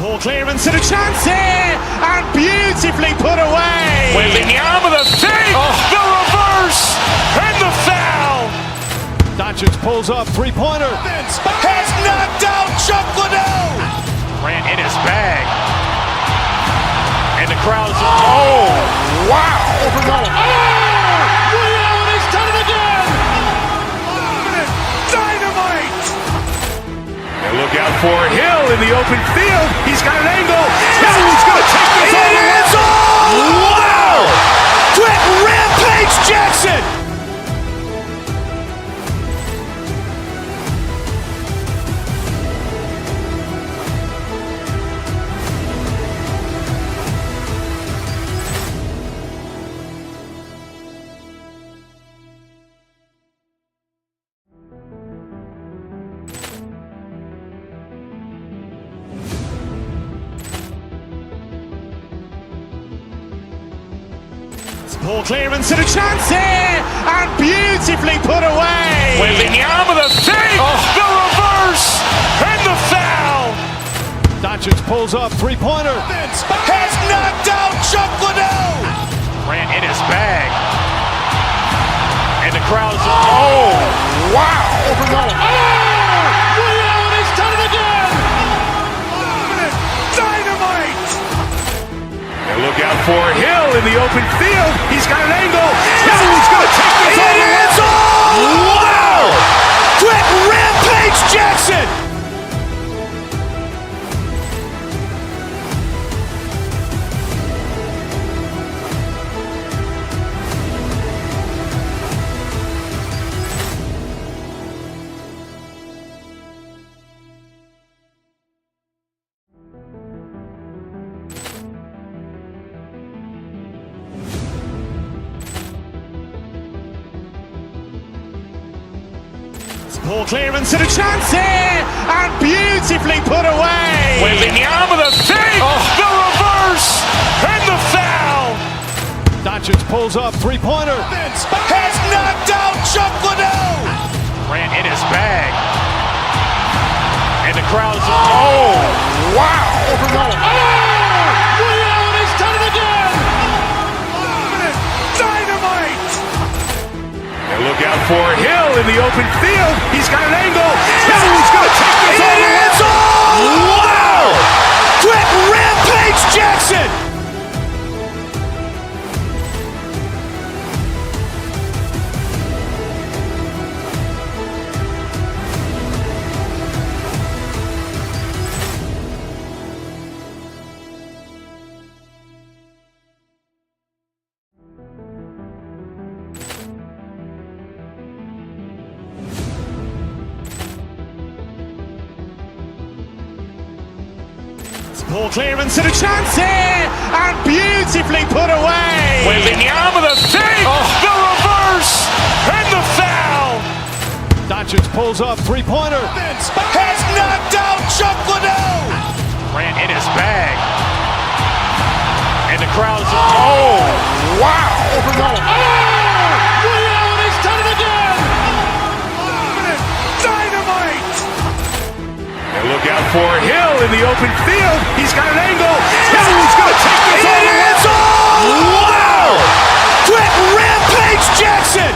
Ball clearance and a chance here, and beautifully put away. Waving the arm of the feet, the reverse, and the foul. Doncic pulls up, three-pointer. Has knocked out Chuck Liddell. Grant in his bag. And the crowd's, wow. Liddell has done it again. Dynamite. And look out for Hill in the open field. He's got an angle. Hill's going to take this all the way. Wow. Quick Rampage Jackson. Ball clearance and a chance here, and beautifully put away. Waving the arm of the feet, the reverse, and the foul. Doncic pulls up, three-pointer. Has knocked out Chuck Liddell. Grant in his bag. And the crowd's, wow. Liddell has done it again. Dynamite. And look out for Hill in the open field. He's got an angle. Hill's going to take this all the way. Wow. Quick Rampage Jackson. Ball clearance and a chance here, and beautifully put away. Waving the arm of the feet, the reverse, and the foul. Doncic pulls up, three-pointer. Has knocked out Chuck Liddell. Grant in his bag. And the crowd's, wow. Liddell has done it again. Dynamite. And look out for Hill in the open field. He's got an angle. Hill's going to take this all the way. Wow. Quick Rampage Jackson. Ball clearance and a chance here, and beautifully put away. Waving the arm of the feet, the reverse, and the foul. Doncic pulls up, three-pointer. Has knocked out Chuck Liddell. Grant in his bag. And the crowd's, wow. Liddell has done it again. Dynamite. And look out for Hill in the open field. He's got an angle. Hill's going to take this all the way. Wow. Quick Rampage Jackson.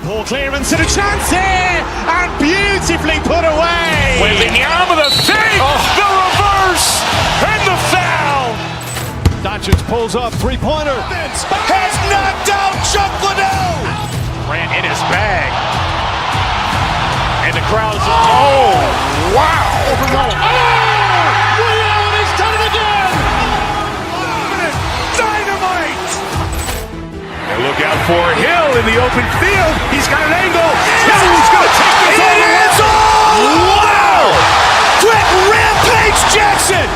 Ball clearance and a chance here, and beautifully put away. Waving the arm of the feet, the reverse, and the foul. Doncic pulls up, three-pointer. Has knocked out Chuck Liddell. Grant in his bag. And the crowd's, wow. Liddell has done it again. Dynamite. And look out for Hill in the open field. He's got an angle. Hill's going to take this all the way. Wow. Quick Rampage Jackson.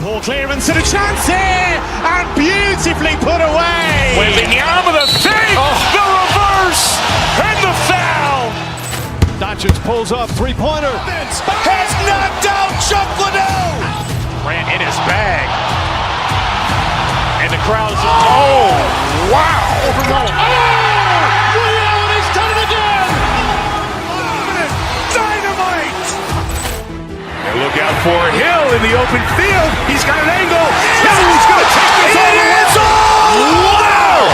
Ball clearance and a chance here, and beautifully put away. Wembanyama the fake, the reverse, and the foul. Doncic pulls up, three-pointer. Has knocked out Chuck Liddell. Grant in his bag. And the crowd is, oh, wow. He's done it again. Dynamite. And look out for Hill in the open field. He's got an angle. Hill's going to take this all the way. Wow!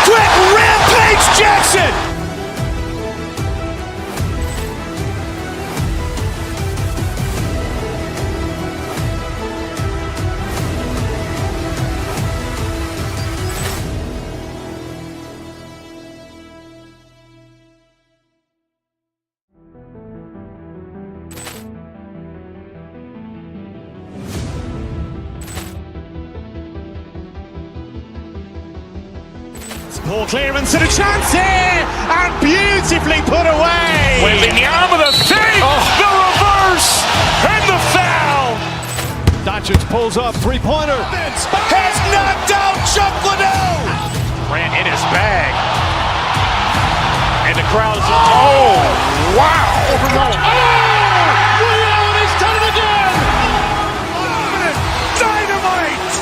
Quick rampage Jackson. Ball clearance and a chance here, and beautifully put away. Wembanyama the fake, the reverse, and the foul. Doncic pulls up, three-pointer. Has knocked out Chuck Liddell. Grant in his bag. And the crowd is, oh, wow. He's done it again. Dynamite.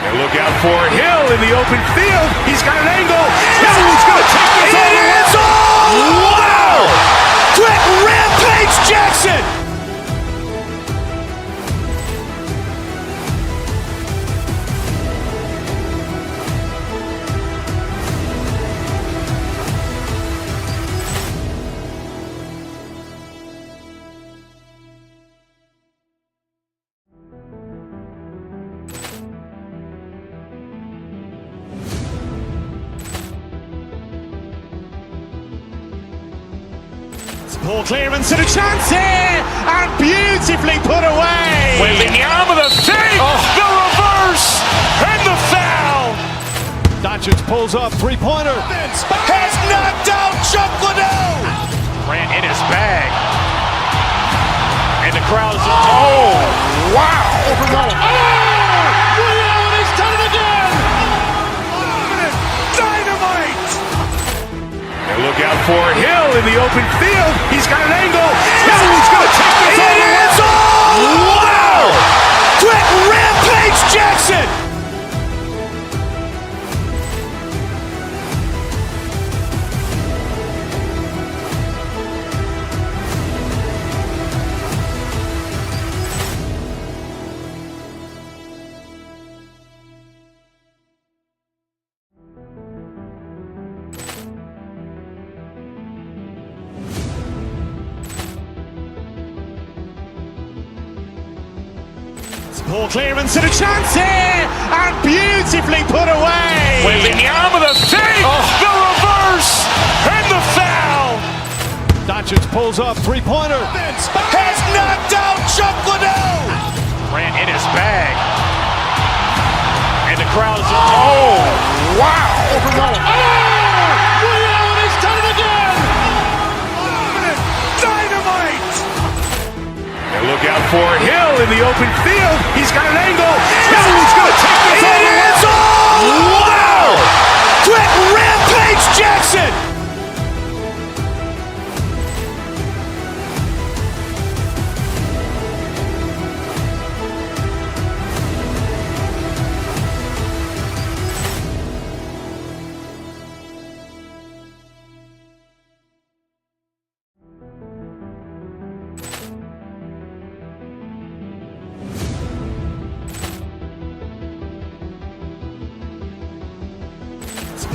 And look out for Hill in the open field. He's got an angle. Hill's going to take this all the way. Wow! Quick rampage Jackson. Ball clearance and a chance here, and beautifully put away. Wembanyama the fake, the reverse, and the foul. Doncic pulls up, three-pointer. Has knocked out Chuck Liddell. Grant in his bag. And the crowd is, oh, wow. He's done it again. Dynamite. And look out for Hill in the open field. He's got an angle. Hill's going to take this all the way. Wow! Quick rampage Jackson. Ball clearance and a chance here, and beautifully put away. Wembanyama the fake, the reverse, and the foul. Doncic pulls up, three-pointer. Has knocked out Chuck Liddell. Grant in his bag. And the crowd is, oh, wow. He's done it again. Dynamite. And look out for Hill in the open field. He's got an angle. Hill's going to take this all the way. Wow! Quick rampage Jackson.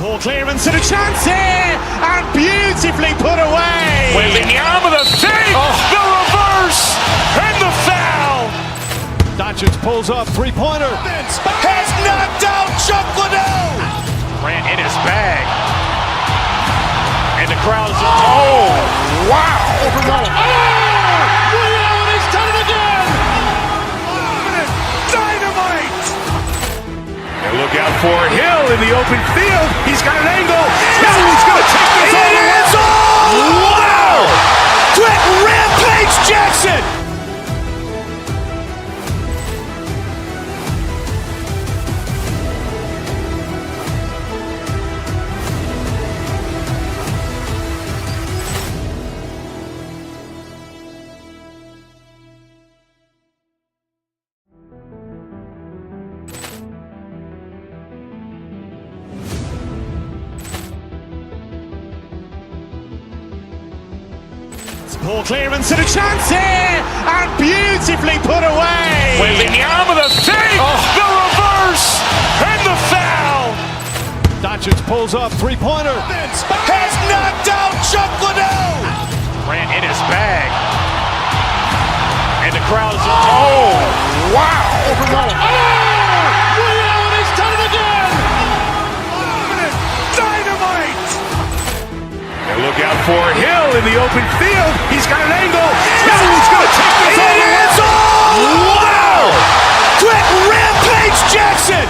Ball clearance and a chance here, and beautifully put away. Wembanyama the fake, the reverse, and the foul. Doncic pulls up, three-pointer. Has knocked out Chuck Liddell. Grant in his bag. And the crowd is, oh, wow. He's done it again. Dynamite. And look out for Hill in the open field. He's got an angle. Hill's going to take this all the way. Wow! Quick rampage Jackson. Poor clearance and a chance here, and beautifully put away. Wembanyama the fake, the reverse, and the foul. Doncic pulls up, three-pointer. Has knocked out Chuck Liddell. Grant in his bag. And the crowd is, oh, wow. Ray Allen has done it again. Dynamite. And look out for Hill in the open field. He's got an angle. Hill's going to take this all the way. Wow. Quick rampage Jackson.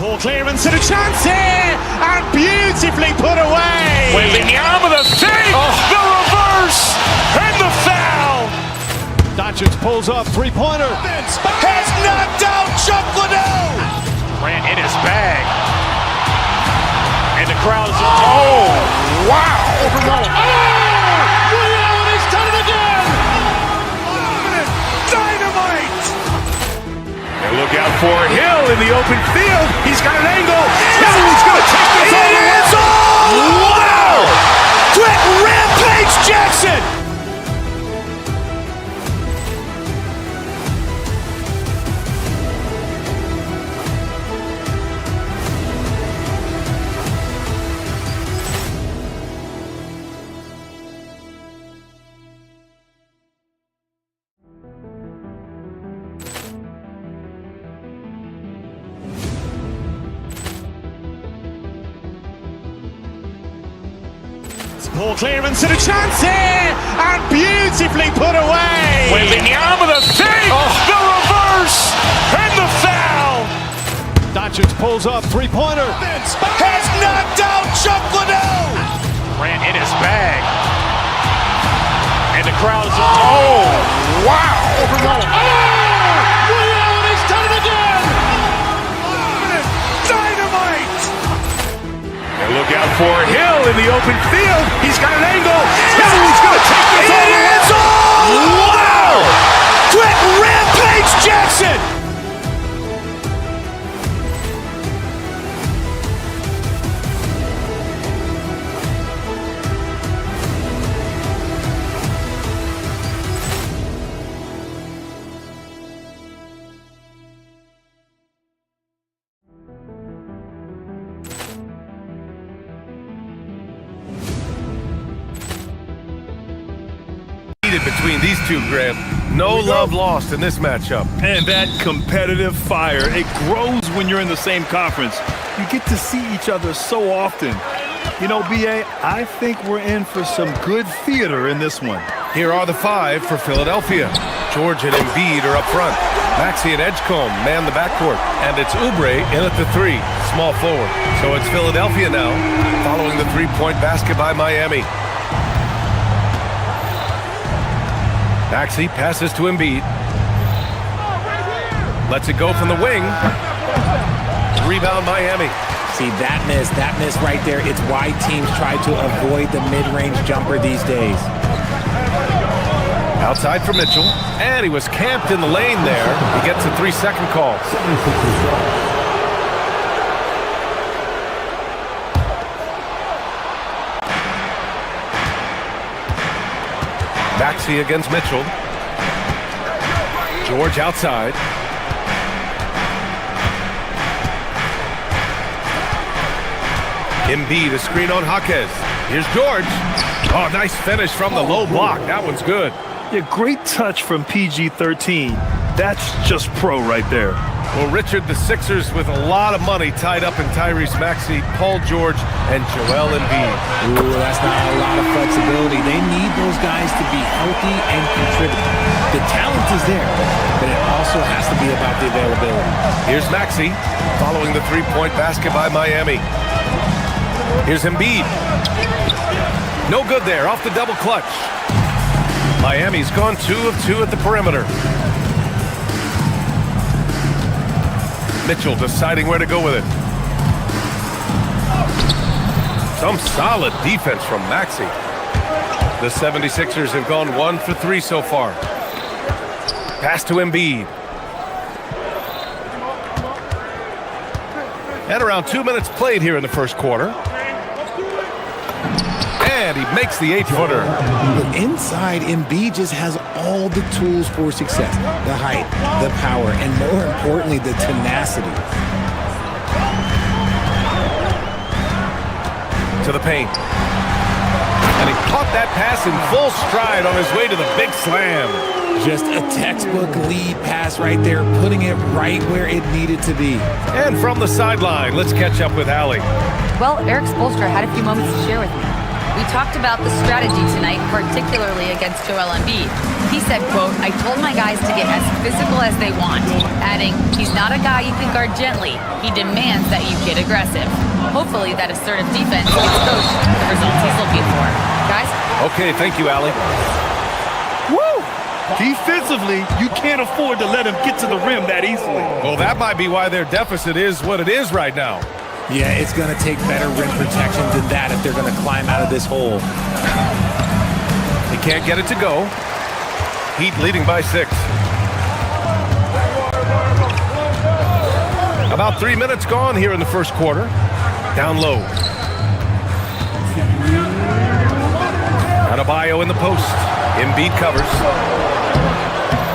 Poor clearance and a chance here, and beautifully put away. Wembanyama the fake, the reverse, and the foul. Doncic pulls up, three-pointer. Has knocked out Chuck Liddell. Grant in his bag. And the crowd is, oh, wow. Ray Allen has done it again. Dynamite. And look out for Hill in the open field. He's got an angle. Hill's going to take this all the way. Wow. Quick rampage Jackson. Poor clearance and a chance here, and beautifully put away. Wembanyama the fake, the reverse, and the foul. Doncic pulls up, three-pointer. Has knocked out Chuck Liddell. Grant in his bag. And the crowd is, oh, wow. Ray Allen has done it again. Dynamite. And look out for Hill in the open field. He's got an angle. Hill's going to take this all the way. Wow. Quick rampage Jackson. Between these two, Grant. No love lost in this matchup. And that competitive fire, it grows when you're in the same conference. You get to see each other so often. You know, B.A., I think we're in for some good theater in this one. Here are the five for Philadelphia. George and Embiid are up front. Maxey and Edgecombe man the backcourt. And it's Oubre in at the three, small forward. So it's Philadelphia now, following the three-point basket by Miami. Maxey passes to Embiid. Lets it go from the wing. Rebound Miami. See, that miss right there, it's why teams try to avoid the mid-range jumper these days. Outside for Mitchell. And he was camped in the lane there. He gets a 3-second call. Maxey against Mitchell. George outside. Embiid, a screen on Jaquez. Here's George. Oh, nice finish from the low block. That one's good. Yeah, great touch from PG-13. That's just pro right there. Well, Richard, the Sixers with a lot of money tied up in Tyrese Maxey, Paul George, and Joel Embiid. Ooh, that's not a lot of flexibility. They need those guys to be healthy and contribute. The talent is there, but it also has to be about the availability. Here's Maxey, following the three-point basket by Miami. Here's Embiid. No good there, off the double clutch. Miami's gone 2 of 2 at the perimeter. Mitchell deciding where to go with it. Some solid defense from Maxey. The 76ers have gone 1 for 3 so far. Pass to Embiid. And around 2 minutes played here in the first quarter. And he makes the 8-footer. But inside, Embiid just has all the tools for success. The height, the power, and more importantly, the tenacity. To the paint. And he caught that pass in full stride on his way to the big slam. Just a textbook lead pass right there, putting it right where it needed to be. And from the sideline, let's catch up with Allie. Well, Eric Spoelstra had a few moments to share with me. We talked about the strategy tonight, particularly against Joel Embiid. He said, quote, "I told my guys to get as physical as they want," adding, "He's not a guy you can guard gently. He demands that you get aggressive." Hopefully that assertive defense gets coached the results he's looking for. Guys? Okay, thank you, Allie. Woo! Defensively, you can't afford to let him get to the rim that easily. Well, that might be why their deficit is what it is right now. Yeah, it's going to take better rim protection than that if they're going to climb out of this hole. He can't get it to go. Heat leading by 6. About 3 minutes gone here in the first quarter. Down low. Adebayo in the post. Embiid covers.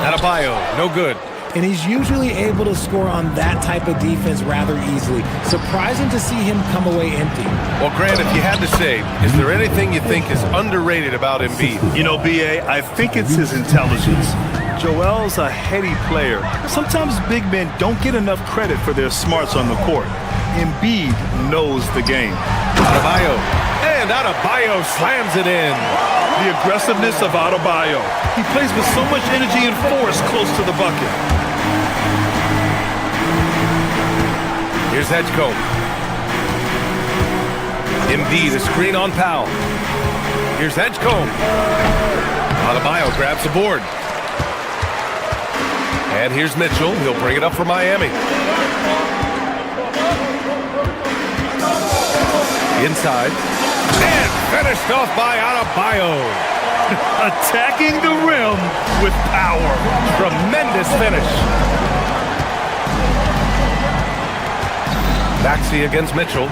Adebayo, no good. And he's usually able to score on that type of defense rather easily. Surprising to see him come away empty. Well, Grant, if you had to say, is there anything you think is underrated about Embiid? You know, B.A., I think it's his intelligence. Joel's a heady player. Sometimes big men don't get enough credit for their smarts on the court. Embiid knows the game. Adebayo. And Adebayo slams it in. The aggressiveness of Adebayo. He plays with so much energy and force close to the bucket. Here's Edgecombe. Embiid, a screen on Powell. Here's Edgecombe. Adebayo grabs the board. And here's Mitchell. He'll bring it up for Miami. Inside. And finished off by Adebayo. Attacking the rim with power. Tremendous finish. Maxey against Mitchell.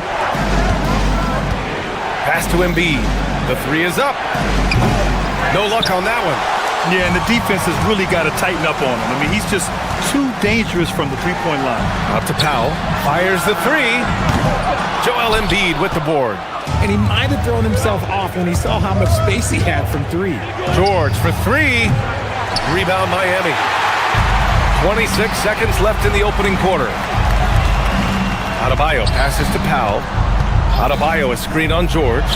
Pass to Embiid. The 3 is up. No luck on that one. Yeah, and the defense has really got to tighten up on him. I mean, he's just too dangerous from the three-point line. Out to Powell. Fires the 3. Joel Embiid with the board. And he might have thrown himself off when he saw how much space he had from 3. George for 3. Rebound Miami. 26 seconds left in the opening quarter. Adebayo passes to Powell. Adebayo a screen on George. And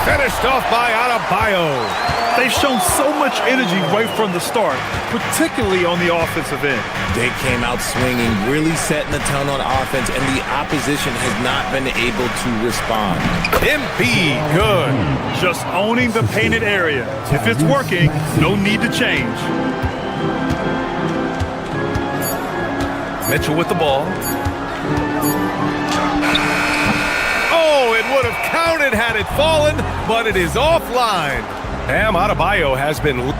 finished off by Adebayo. They've shown so much energy right from the start, particularly on the offensive end. They came out swinging, really setting the tone on offense, and the opposition has not been able to respond. Embiid, good. Just owning the painted area. If it's working, no need to change. Mitchell with the ball. Oh, it would have counted had it fallen, but it is offline. Bam Adebayo has been...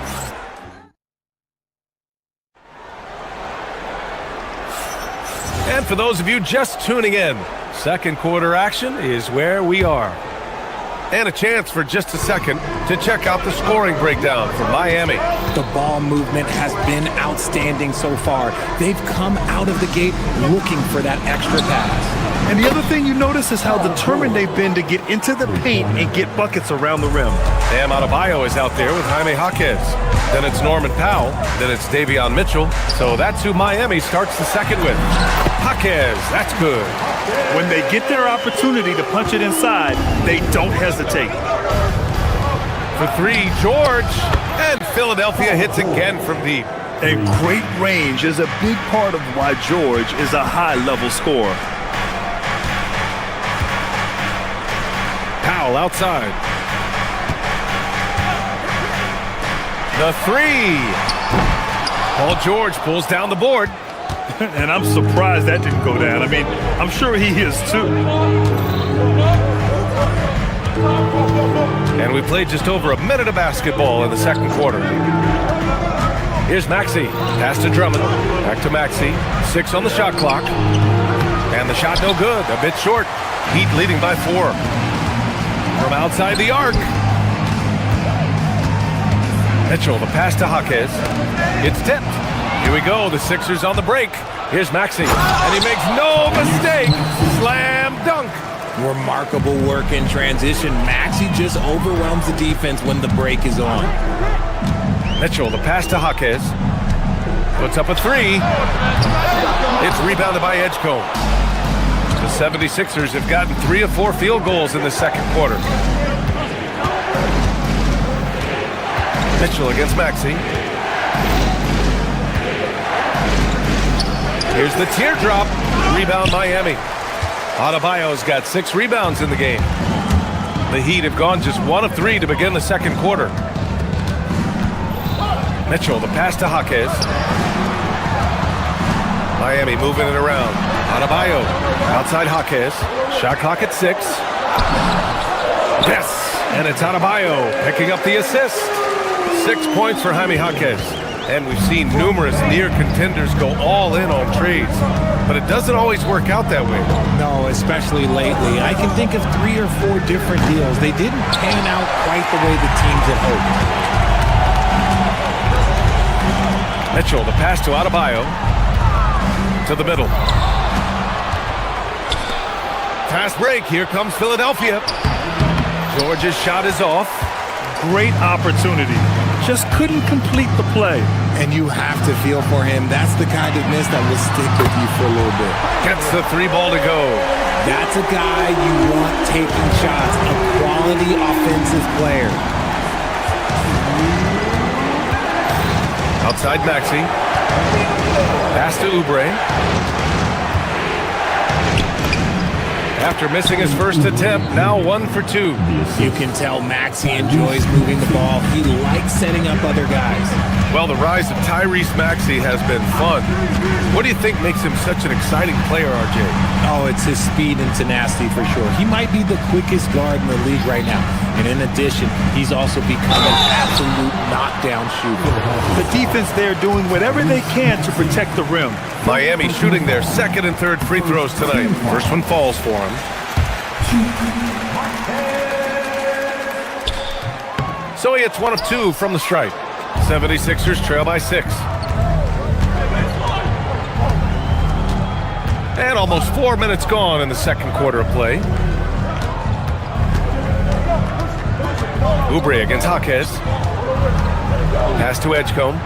And for those of you just tuning in, second quarter action is where we are. And a chance for just a second to check out the scoring breakdown for Miami. The ball movement has been outstanding so far. They've come out of the gate looking for that extra pass. And the other thing you notice is how determined they've been to get into the paint and get buckets around the rim. Bam Adebayo is out there with Jaime Jaquez. Then it's Norman Powell. Then it's Davion Mitchell. So that's who Miami starts the second with. Jaquez, that's good. When they get their opportunity to punch it inside, they don't hesitate. For 3, George. And Philadelphia hits again from deep. And great range is a big part of why George is a high-level scorer. Powell outside. The three. Paul George pulls down the board. And I'm surprised that didn't go down. I mean, I'm sure he is too. And we played just over a minute of basketball in the second quarter. Here's Maxey. Pass to Drummond. Back to Maxey. 6 on the shot clock. And the shot no good. A bit short. Heat leading by 4. From outside the arc. Mitchell, the pass to Jaquez. It's tipped. Here we go. The Sixers on the break. Here's Maxey. And he makes no mistake. Slam dunk. Remarkable work in transition. Maxey just overwhelms the defense when the break is on. Mitchell, the pass to Jaquez. Puts up a 3. It's rebounded by Edgecombe. The 76ers have gotten 3 of 4 field goals in the second quarter. Mitchell against Maxey. Here's the teardrop. Rebound Miami. Adebayo's got 6 rebounds in the game. The Heat have gone just 1 of 3 to begin the second quarter. Mitchell, the pass to Jaquez. Miami moving it around. Adebayo outside Jaquez. Shot clock at 6. Yes, and it's Adebayo picking up the assist. 6 points for Jaime Jaquez. And we've seen numerous near contenders go all in on trades. But it doesn't always work out that way. No, especially lately. I can think of 3 or 4 different deals. They didn't pan out quite the way the teams had hoped. Mitchell, the pass to Adebayo. To the middle. Fast break. Here comes Philadelphia. George's shot is off. Great opportunity. Just couldn't complete the play. And you have to feel for him. That's the kind of miss that will stick with you for a little bit. Gets the 3 ball to go. That's a guy you want taking shots. A quality offensive player. Outside Maxey. Pass to Oubre. After missing his first attempt, now 1 for 2. You can tell Maxey enjoys moving the ball. He likes setting up other guys. Well, the rise of Tyrese Maxey has been fun. What do you think makes him such an exciting player, RJ? Oh, it's his speed and tenacity for sure. He might be the quickest guard in the league right now. And in addition, he's also become an absolute knockdown shooter. The defense there doing whatever they can to protect the rim. Miami shooting their second and third free throws tonight. First one falls for him. So he hits 1 of 2 from the stripe. 76ers trail by 6. And almost 4 minutes gone in the second quarter of play. Oubre against Jaquez. Pass to Edgecombe.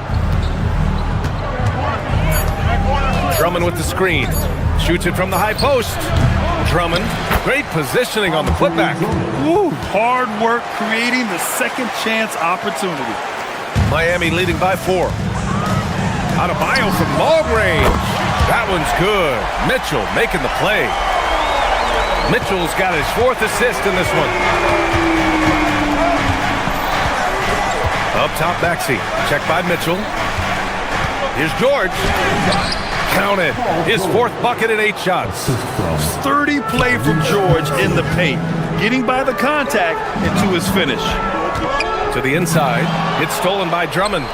Drummond with the screen. Shoots it from the high post. Drummond, great positioning on the putback. Woo, hard work creating the second chance opportunity. Miami leading by 4. Adebayo from long range. That one's good. Mitchell making the play. Mitchell's got his 4th assist in this one. Up top, Maxey. Check by Mitchell. Here's George. Counted. His 4th bucket in 8 shots. Sturdy play from George in the paint. Getting by the contact and to his finish. To the inside. It's stolen by Drummond.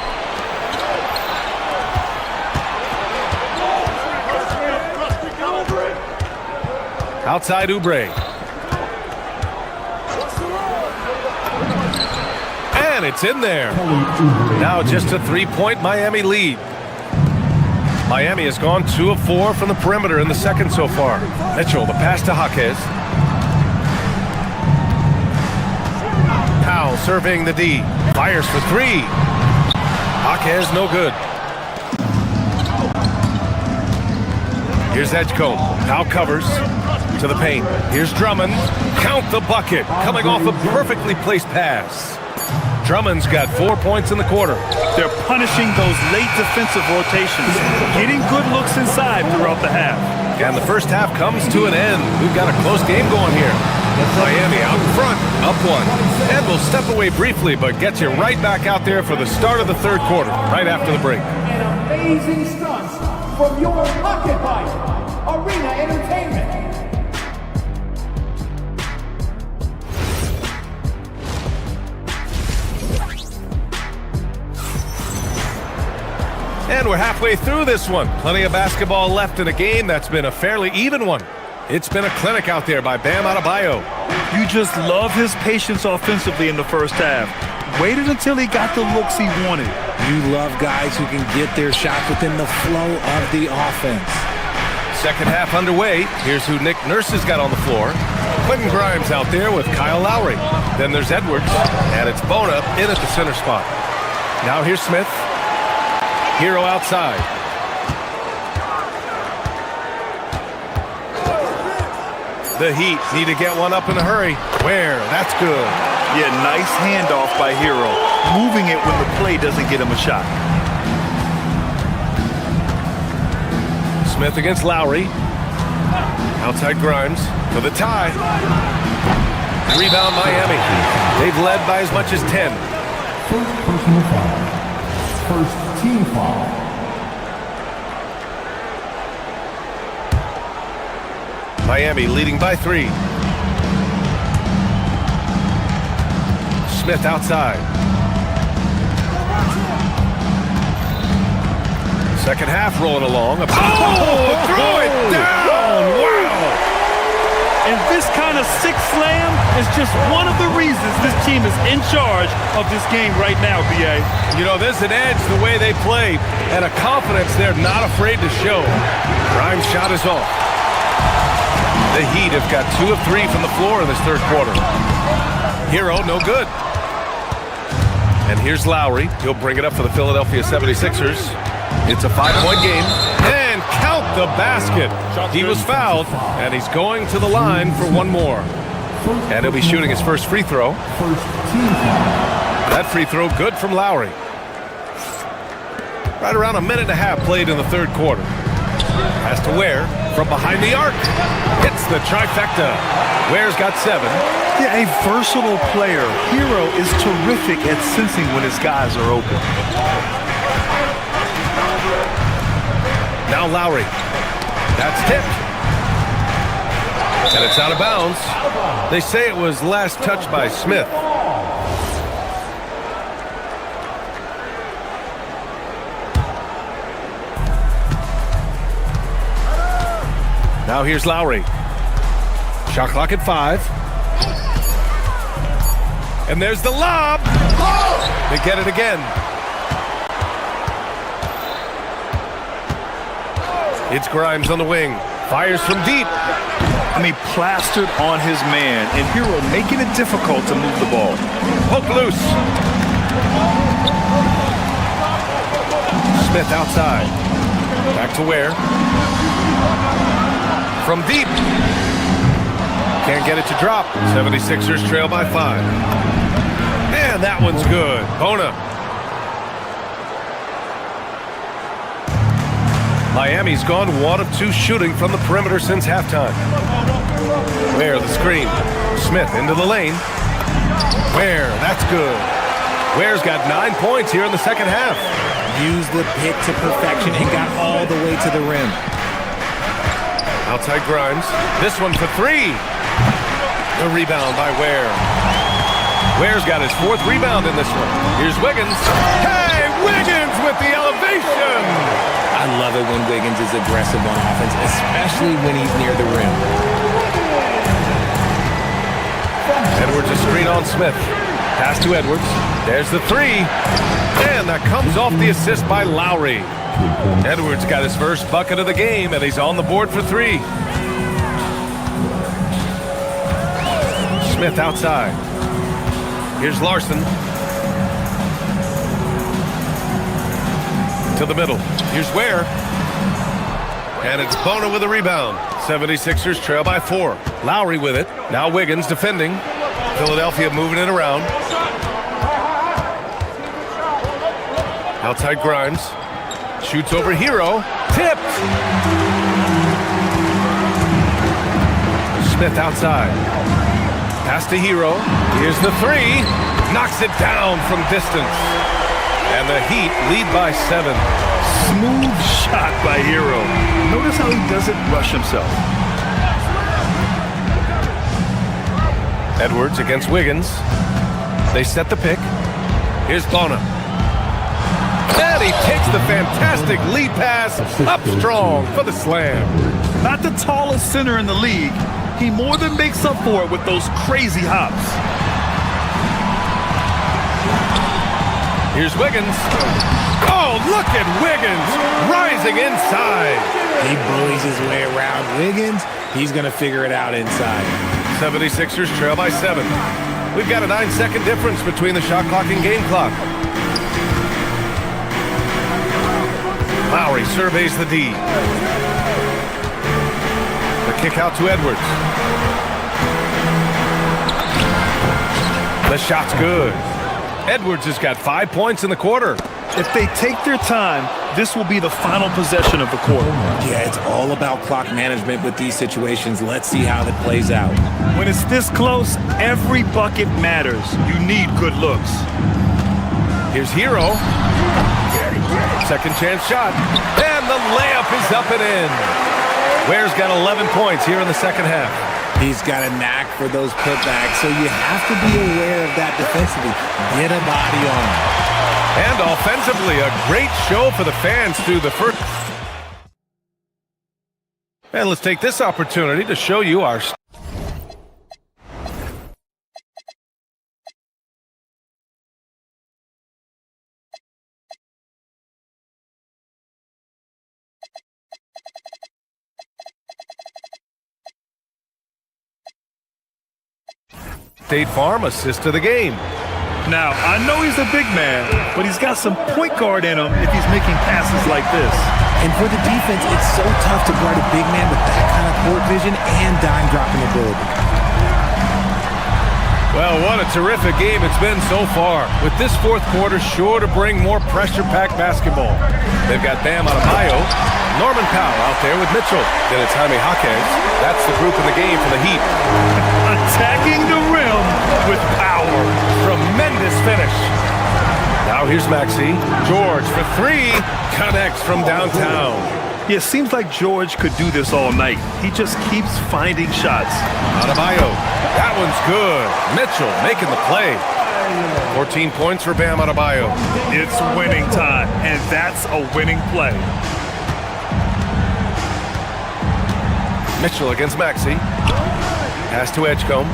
Outside Oubre. And it's in there. Now just a 3-point Miami lead. Miami has gone 2 of 4 from the perimeter in the second so far. Mitchell, the pass to Jaquez. Powell surveying the D. Fires for 3. Jaquez, no good. Here's Edgecombe. Powell covers to the paint. Here's Drummond. Count the bucket. Coming off a perfectly placed pass. Drummond's got 4 points in the quarter. They're punishing those late defensive rotations, getting good looks inside throughout the half. And the first half comes to an end. We've got a close game going here. Miami out in front, up one. And will step away briefly, but gets you right back out there for the start of the third quarter, right after the break. And amazing stunts from your Pocket Bite Arena Entertainment. And we're halfway through this one. Plenty of basketball left in a game that's been a fairly even one. It's been a clinic out there by Bam Adebayo. You just love his patience offensively in the first half. Waited until he got the looks he wanted. You love guys who can get their shots within the flow of the offense. Second half underway. Here's who Nick Nurse has got on the floor. Quentin Grimes out there with Kyle Lowry. Then there's Edwards, and it's Bona in at the center spot. Now here's Smith. Hero outside. The Heat need to get one up in a hurry. Where? That's good. Yeah, nice handoff by Hero. Moving it when the play doesn't get him a shot. Smith against Lowry. Outside Grimes for the tie. Rebound Miami. They've led by as much as 10. First personal foul. First team foul. Miami leading by 3. Smith outside. Second half rolling along. Throw it down! Wow! And this kind of six slam is just one of the reasons this team is in charge of this game right now, B.A. You know, there's an edge the way they play and a confidence they're not afraid to show. Grimes' shot is off. The Heat have got 2 of 3 from the floor in this third quarter. Hero, no good. And here's Lowry. He'll bring it up for the Philadelphia 76ers. It's a 5-point game. And count the basket. He was fouled, and he's going to the line for one more. And he'll be shooting his first free throw. That free throw good from Lowry. Right around a minute and a half played in the third quarter. Has to Ware from behind the arc. Hits the trifecta. Ware's got 7. Yeah, a versatile player. Hero is terrific at sensing when his guys are open. Now Lowry. That's tipped. And it's out of bounds. They say it was last touched by Smith. Now here's Lowry. Shot clock at 5. And there's the lob. They get it again. It's Grimes on the wing. Fires from deep. I mean, plastered on his man. And Hero making it difficult to move the ball. Hook loose. Smith outside. Back to Ware. From deep. Can't get it to drop. 76ers trail by 5. And that one's good. Bona. Miami's gone 1 of 2 shooting from the perimeter since halftime. Ware the screen. Smith into the lane. Ware, that's good. Ware's got 9 points here in the second half. Used the pick to perfection and got all the way to the rim. Outside Grimes. This one for 3. The rebound by Ware. Ware's got his 4th rebound in this one. Here's Wiggins. Hey, Wiggins with the elevation! I love it when Wiggins is aggressive on offense, especially when he's near the rim. Edwards a screen on Smith. Pass to Edwards. There's the 3. And that comes off the assist by Lowry. Edwards got his first bucket of the game, and he's on the board for 3. Smith outside. Here's Larson. To the middle. Here's Ware. And it's Bona with a rebound. 76ers trail by 4. Lowry with it. Now Wiggins defending. Philadelphia moving it around. Outside Grimes. Shoots over Hero. Tipped. Smith outside. Pass to Hero. Here's the three. Knocks it down from distance. And the Heat lead by 7. Smooth shot by Hero. Notice how he doesn't rush himself. Edwards against Wiggins. They set the pick. Here's Bonham. And he takes the fantastic lead pass up strong for the slam. Not the tallest center in the league. He more than makes up for it with those crazy hops. Here's Wiggins. Oh, look at Wiggins rising inside. He bullies his way around Wiggins. He's going to figure it out inside. 76ers trail by 7. We've got a 9-second difference between the shot clock and game clock. Lowry surveys the D. The kick out to Edwards. The shot's good. Edwards has got 5 points in the quarter. If they take their time, this will be the final possession of the quarter. Yeah, it's all about clock management with these situations. Let's see how that plays out. When it's this close, every bucket matters. You need good looks. Here's Hero. Second chance shot. And the layup is up and in. Ware's got 11 points here in the second half. He's got a knack for those putbacks, so you have to be aware of that defensively. Get a body on him. And offensively, a great show for the fans through the first. And let's take this opportunity to show you our State Farm assist to the game. Now, I know he's a big man, but he's got some point guard in him if he's making passes like this. And for the defense, it's so tough to guard a big man with that kind of court vision and dime dropping ability. Well, what a terrific game it's been so far, with this fourth quarter sure to bring more pressure-packed basketball. They've got Bam Adebayo, Norman Powell out there with Mitchell. Then it's Jaime Jaquez. That's the group in the game for the Heat. Attacking the rim with power. Tremendous finish. Now here's Maxey. George for 3. Connects from downtown. Yeah, it seems like George could do this all night. He just keeps finding shots. Adebayo. That one's good. Mitchell making the play. 14 points for Bam Adebayo. It's winning time, and that's a winning play. Mitchell against Maxey. Pass to Edgecombe.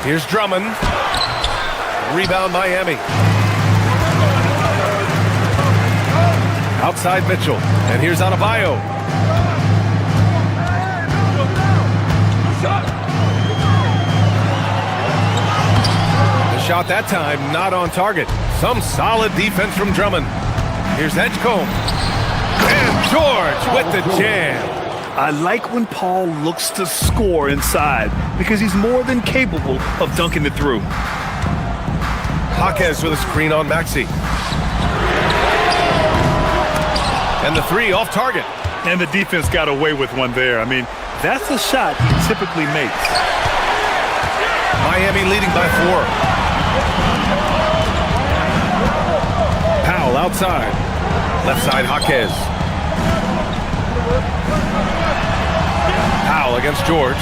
Here's Drummond. Rebound Miami. Outside Mitchell. And here's Adebayo. The shot that time not on target. Some solid defense from Drummond. Here's Edgecombe. And George with the jam. I like when Paul looks to score inside because he's more than capable of dunking it through. Jaquez with a screen on Maxey. And the 3 off target. And the defense got away with one there. I mean, that's a shot he typically makes. Miami leading by 4. Powell outside. Left side Jaquez. Powell against George.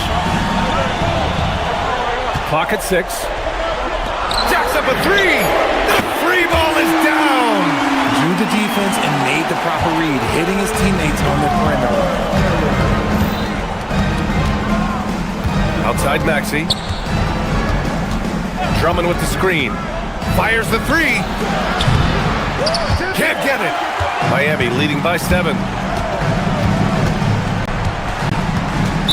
Clock at 6. Jacks up a 3. The free ball is down. Drew the defense and made the proper read, hitting his teammates on the perimeter. Outside Maxey. Drummond with the screen. Fires the 3. Can't get it. Miami leading by 7.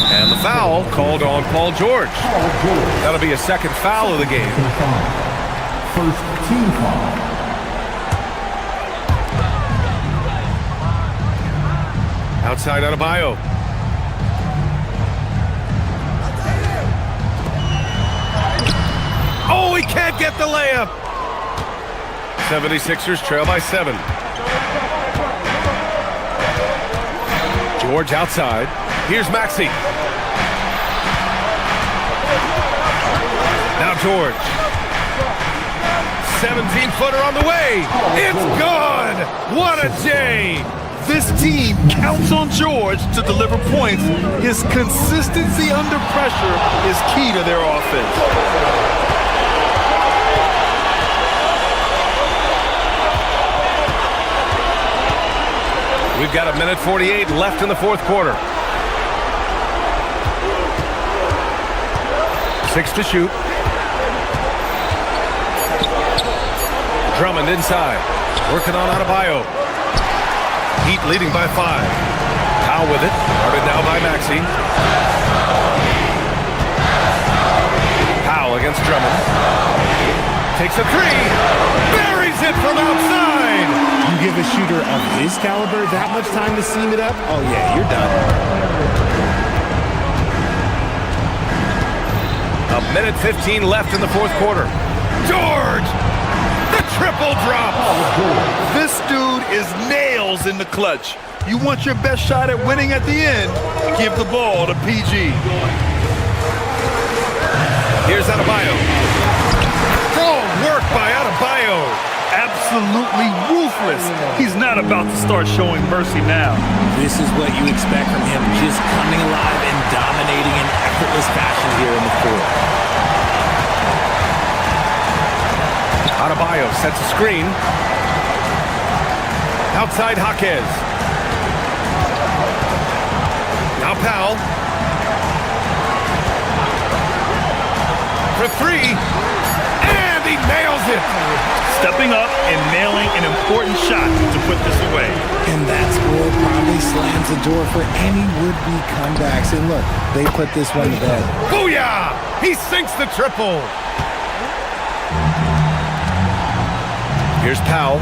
And the foul called on Paul George. That'll be a second foul of the game. First team foul. Outside Adebayo. Oh, he can't get the layup. 76ers trail by 7. George outside. Here's Maxey. Now George. 17-footer on the way. It's good. What a J. This team counts on George to deliver points. His consistency under pressure is key to their offense. We've got 1:48 left in the fourth quarter. 6 to shoot. Drummond inside. Working on Adebayo. Heat leading by 5. Powell with it. Guarded now by Maxey. Powell against Drummond. Takes a 3. Buries it from outside. You give a shooter of his caliber that much time to seam it up, oh yeah, you're done. 1:15 left in the fourth quarter. George! The triple drop! This dude is nails in the clutch. You want your best shot at winning at the end, give the ball to PG. Here's Adebayo. Strong work by Adebayo. Absolutely ruthless. He's not about to start showing mercy now. This is what you expect from him, just coming alive and dominating in effortless fashion here in the fourth. Adebayo sets a screen. Outside Jaquez. Now Powell. For 3. And he nails it. Stepping up and nailing an important shot to put this away. And that score probably slams the door for any would-be comebacks. And look, they put this one to bed. Booyah! He sinks the triple. Here's Powell.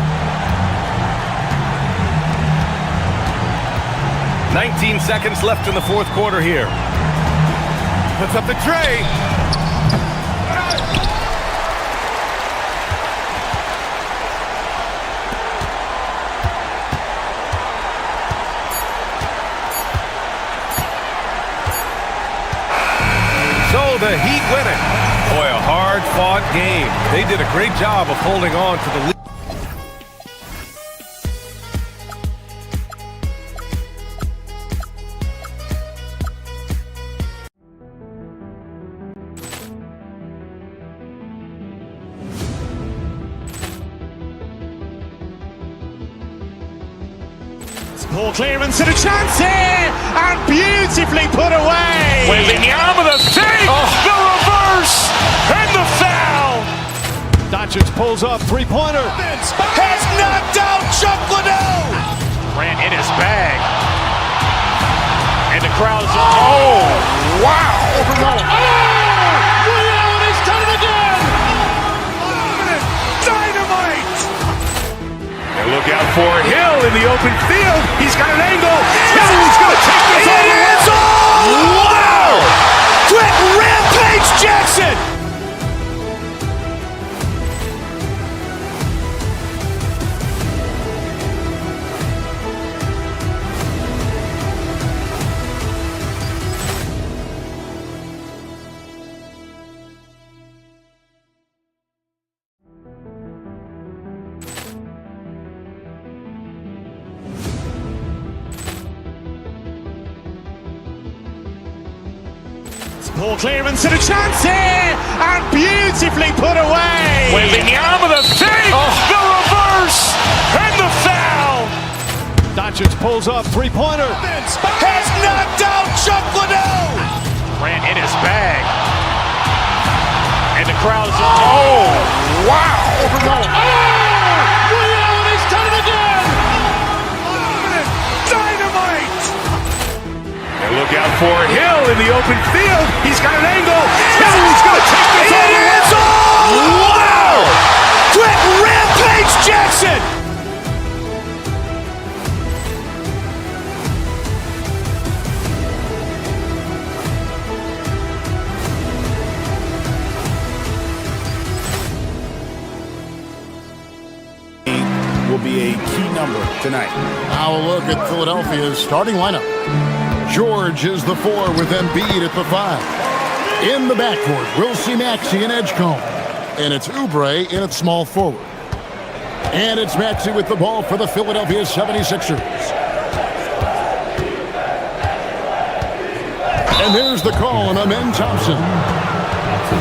19 seconds left in the fourth quarter here. Puts up the tray. So the Heat win it. Boy, a hard-fought game. They did a great job of holding on to the lead. Poor clearance and a chance here, and beautifully put away. Wembanyama with a save, the reverse, and the foul. Doncic pulls up, three-pointer. Has knocked out Chuck Liddell. Ran in his bag. And the crowd is, oh, wow. He's done it again. Dynamite. And look out for Hill in the open field. He's got an angle. Hill's going to take this all the way. Wow! Quick Rampage Jackson. Poor clearance and a chance here, and beautifully put away. Wembanyama with a save, the reverse, and the foul. Doncic pulls up, three-pointer. Has knocked out Chuck Liddell. Ran in his bag. And the crowd is, oh, wow. He's done it again. Dynamite. And look out for Hill in the open field. He's got an angle. Hill's going to take this all the way. Wow! Quick Rampage Jackson. will be a key number tonight. Now a look at Philadelphia's starting lineup. George is the 4 with Embiid at the 5. In the backcourt, we'll see Maxey and Edgecombe. And it's Oubre in at small forward. And it's Maxey with the ball for the Philadelphia 76ers. And there's the call on Amen Thompson.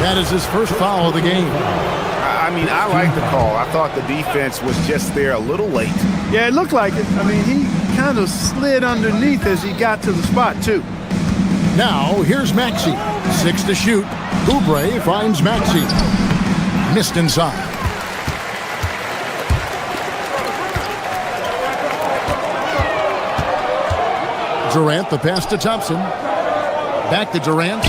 That is his first foul of the game. I mean, I like the call. I thought the defense was just there a little late. Yeah, it looked like it. I mean, he kind of slid underneath as he got to the spot, too. Now, here's Maxey. 6 to shoot. Oubre finds Maxey. Missed inside. Durant, the pass to Thompson. Back to Durant.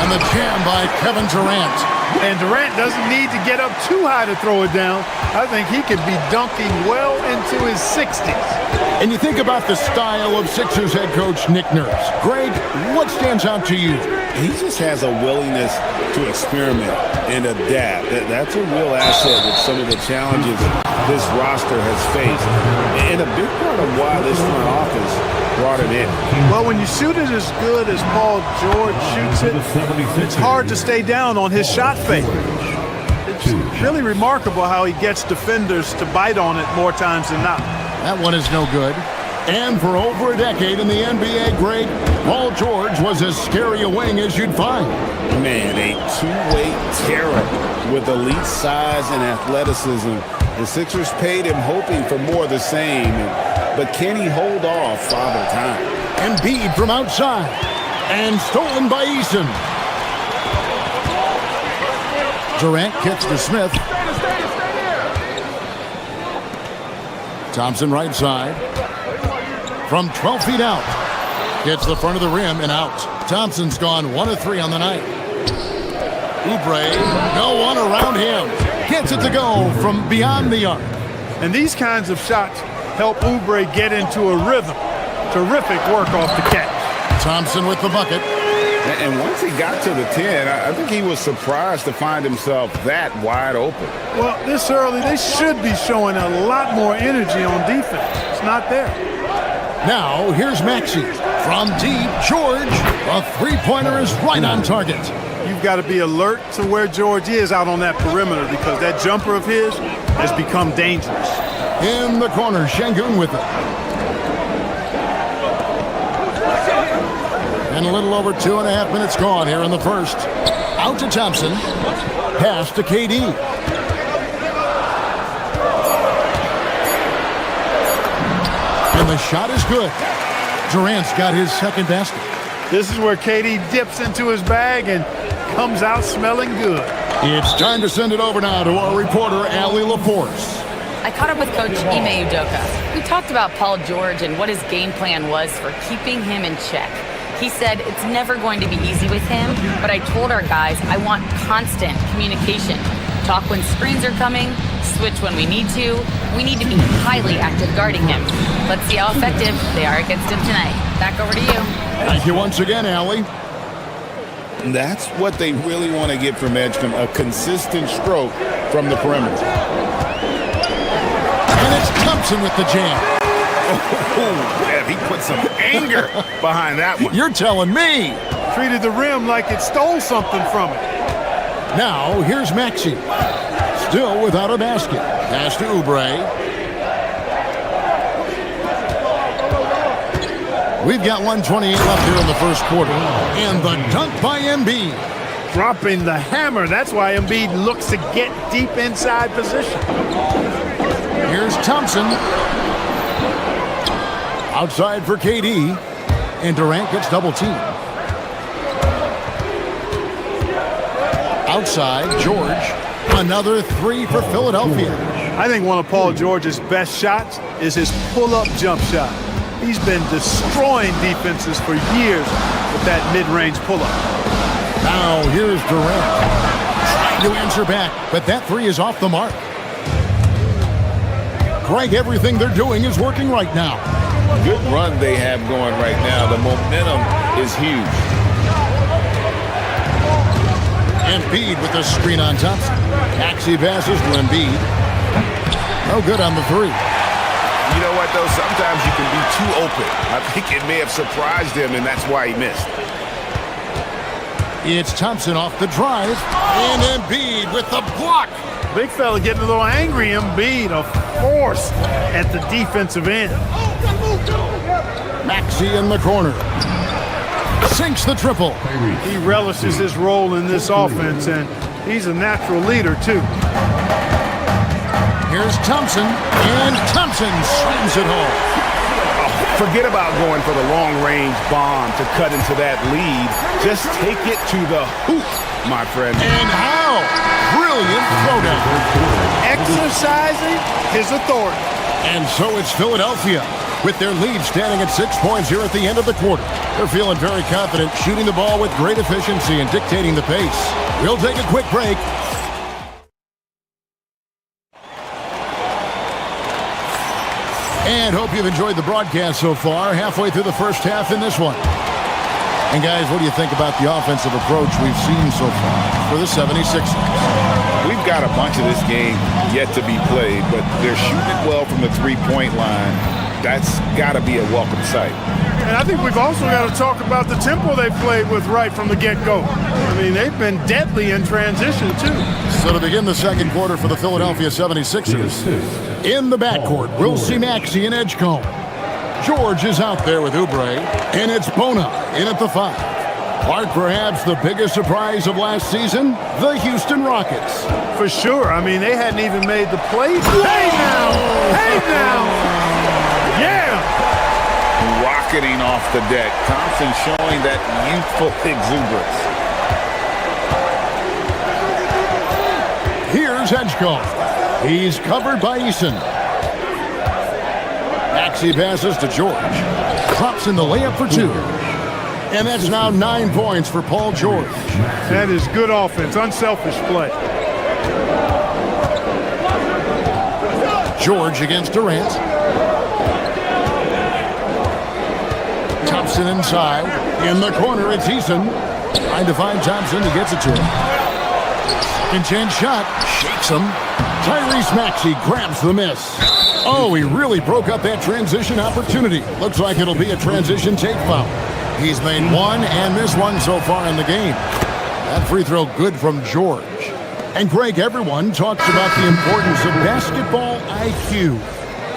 And the jam by Kevin Durant. And Durant doesn't need to get up too high to throw it down. I think he could be dunking well into his 60s. And you think about the style of Sixers head coach Nick Nurse. Greg, what stands out to you? He just has a willingness to experiment and adapt. That's a real asset with some of the challenges this roster has faced. And a big part of why this front office brought him in. Well, when you shoot it as good as Paul George shoots it, it's hard to stay down on his shot fake. It's really remarkable how he gets defenders to bite on it more times than not. That one is no good. And for over a decade in the NBA, Greg, Paul George was as scary a wing as you'd find. Man, a two-way terror with elite size and athleticism. The Sixers paid him hoping for more of the same. But can he hold off Father Time? Embiid from outside. And stolen by Eason. Durant kicks to Smith. Thompson right side. From 12 feet out. Hits the front of the rim and out. Thompson's gone 1 of 3 on the night. Oubre, no one around him. Gets it to go from beyond the arc. And these kinds of shots help Oubre get into a rhythm. Terrific work off the catch. Thompson with the bucket. And once he got to the 10, I think he was surprised to find himself that wide open. Well, this early, they should be showing a lot more energy on defense. It's not there. Now, here's Maxey. From deep, George. A three-pointer is right on target. You've got to be alert to where George is out on that perimeter because that jumper of his has become dangerous. In the corner, Şengün with it. And a little over 2.5 minutes gone here in the first. Out to Thompson. Pass to KD. And the shot is good. Durant's got his second basket. This is where KD dips into his bag and comes out smelling good. It's time to send it over now to our reporter, Allie LaForce. I caught up with Coach Ime Udoka. We talked about Paul George and what his game plan was for keeping him in check. He said it's never going to be easy with him, but I told our guys I want constant communication. Talk when screens are coming, switch when we need to. We need to be highly active guarding him. Let's see how effective they are against him tonight. Back over to you. Thank you once again, Allie. That's what they really want to get from Edgecombe, a consistent stroke from the perimeter. And it's Thompson with the jam. Oh, yeah, he put some anger behind that one. You're telling me. Treated the rim like it stole something from it. Now, here's Maxey. Still without a basket. Pass to Oubre. We've got 1:28 left here in the first quarter. And the dunk by Embiid. Dropping the hammer. That's why Embiid looks to get deep inside position. Here's Thompson. Outside for KD. And Durant gets double teamed. Outside, George. Another 3 for Philadelphia. I think one of Paul George's best shots is his pull-up jump shot. He's been destroying defenses for years with that mid-range pull-up. Now here's Durant. Trying to answer back, but that 3 is off the mark. Greg, everything they're doing is working right now. Good run they have going right now. The momentum is huge. Embiid with the screen on Thompson. Maxey passes to Embiid. No good on the three. You know what, though? Sometimes you can be too open. I think it may have surprised him, and that's why he missed. It's Thompson off the drive. And Embiid with the block. Big fella getting a little angry. Embiid, a force at the defensive end. Maxey in the corner. Sinks the triple. He relishes his role in this offense, and he's a natural leader, too. Here's Thompson, and Thompson slams it home. Forget about going for the long-range bomb to cut into that lead. Just take it to the hoop, my friend. And how? Brilliant throwdown. Exercising his authority. And so it's Philadelphia, with their lead standing at 6 points here at the end of the quarter. They're feeling very confident, shooting the ball with great efficiency and dictating the pace. We'll take a quick break. And hope you've enjoyed the broadcast so far, halfway through the first half in this one. And guys, what do you think about the offensive approach we've seen so far for the 76ers? We've got a bunch of this game yet to be played, but they're shooting it well from the three-point line. That's got to be a welcome sight. And I think we've also got to talk about the tempo they played with right from the get-go. I mean, they've been deadly in transition, too. So to begin the second quarter for the Philadelphia 76ers, in the backcourt, we'll see Maxey and Edgecombe. George is out there with Oubre, and it's Bona in at the 5. Clark, perhaps the biggest surprise of last season, the Houston Rockets. For sure. I mean, they hadn't even made the play. Hey, now! Hey, now! Yeah! Rocketing off the deck. Thompson showing that youthful exuberance. Here's Edgecombe. He's covered by Eason. Maxey passes to George. Drops in the layup for 2. And that's now 9 points for Paul George. That is good offense, unselfish play. George against Durant. Thompson inside. In the corner, it's Eason. Trying to find Thompson. He gets it to him. Second chance shot. Shakes him. Tyrese Maxey grabs the miss. Oh, he really broke up that transition opportunity. Looks like it'll be a transition take foul. He's made one and missed one so far in the game. That free throw good from George. And Greg, everyone talks about the importance of basketball IQ.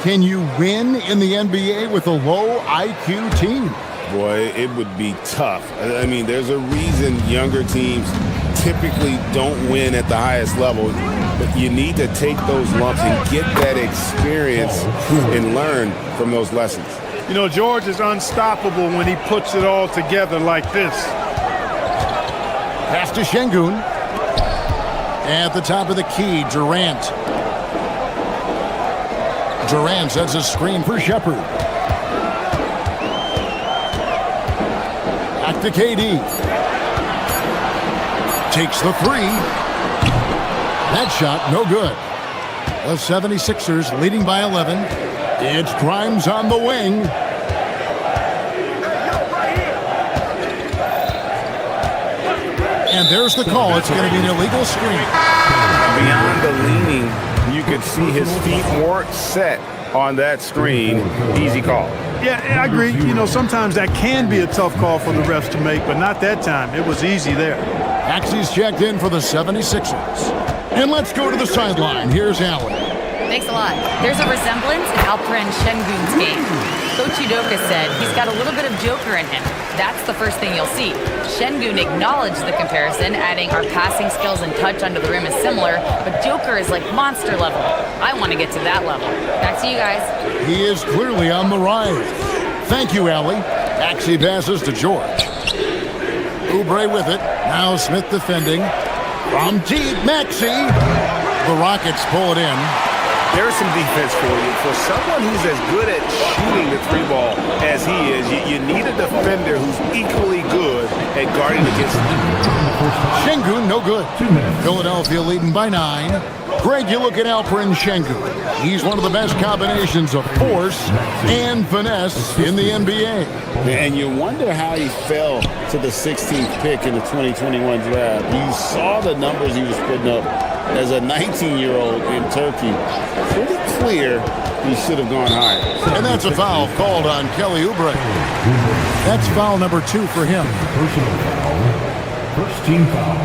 Can you win in the NBA with a low IQ team? Boy, it would be tough. I mean, there's a reason younger teams typically don't win at the highest level. But you need to take those lumps and get that experience and learn from those lessons. You know, George is unstoppable when he puts it all together like this. Pass to Şengün. At the top of the key, Durant. Durant sets a screen for Shepherd. Back to KD. Takes the 3. That shot, no good. The 76ers leading by 11. It's Grimes on the wing. And there's the call. It's going to be an illegal screen. Beyond the leaning, you could see his feet weren't set on that screen. Easy call. Yeah, I agree. You know, sometimes that can be a tough call for the refs to make, but not that time. It was easy there. Maxey's checked in for the 76ers. And let's go to the sideline. Here's Allen. Thanks a lot. There's a resemblance in Alperen Şengün's game. Coach Udoka said he's got a little bit of Joker in him. That's the first thing you'll see. Şengün acknowledged the comparison, adding our passing skills and touch under the rim is similar, but Joker is like monster level. I want to get to that level. Back to you guys. He is clearly on the rise. Thank you, Allie. Maxey passes to George. Oubre with it. Now Smith defending. From deep, Maxey. The Rockets pull it in. There's some defense for you. For someone who's as good at shooting the 3 ball as he is, you need a defender who's equally good at guarding against Şengün, no good. Philadelphia leading by 9. Greg, you look at Alperen Şengün. He's one of the best combinations of force and finesse in the NBA. And you wonder how he fell to the 16th pick in the 2021 draft. You saw the numbers he was putting up as a 19-year-old in Turkey. Pretty clear he should have gone higher. And that's a foul called on Kelly Oubre. That's foul number 2 for him. Personal foul. First team foul.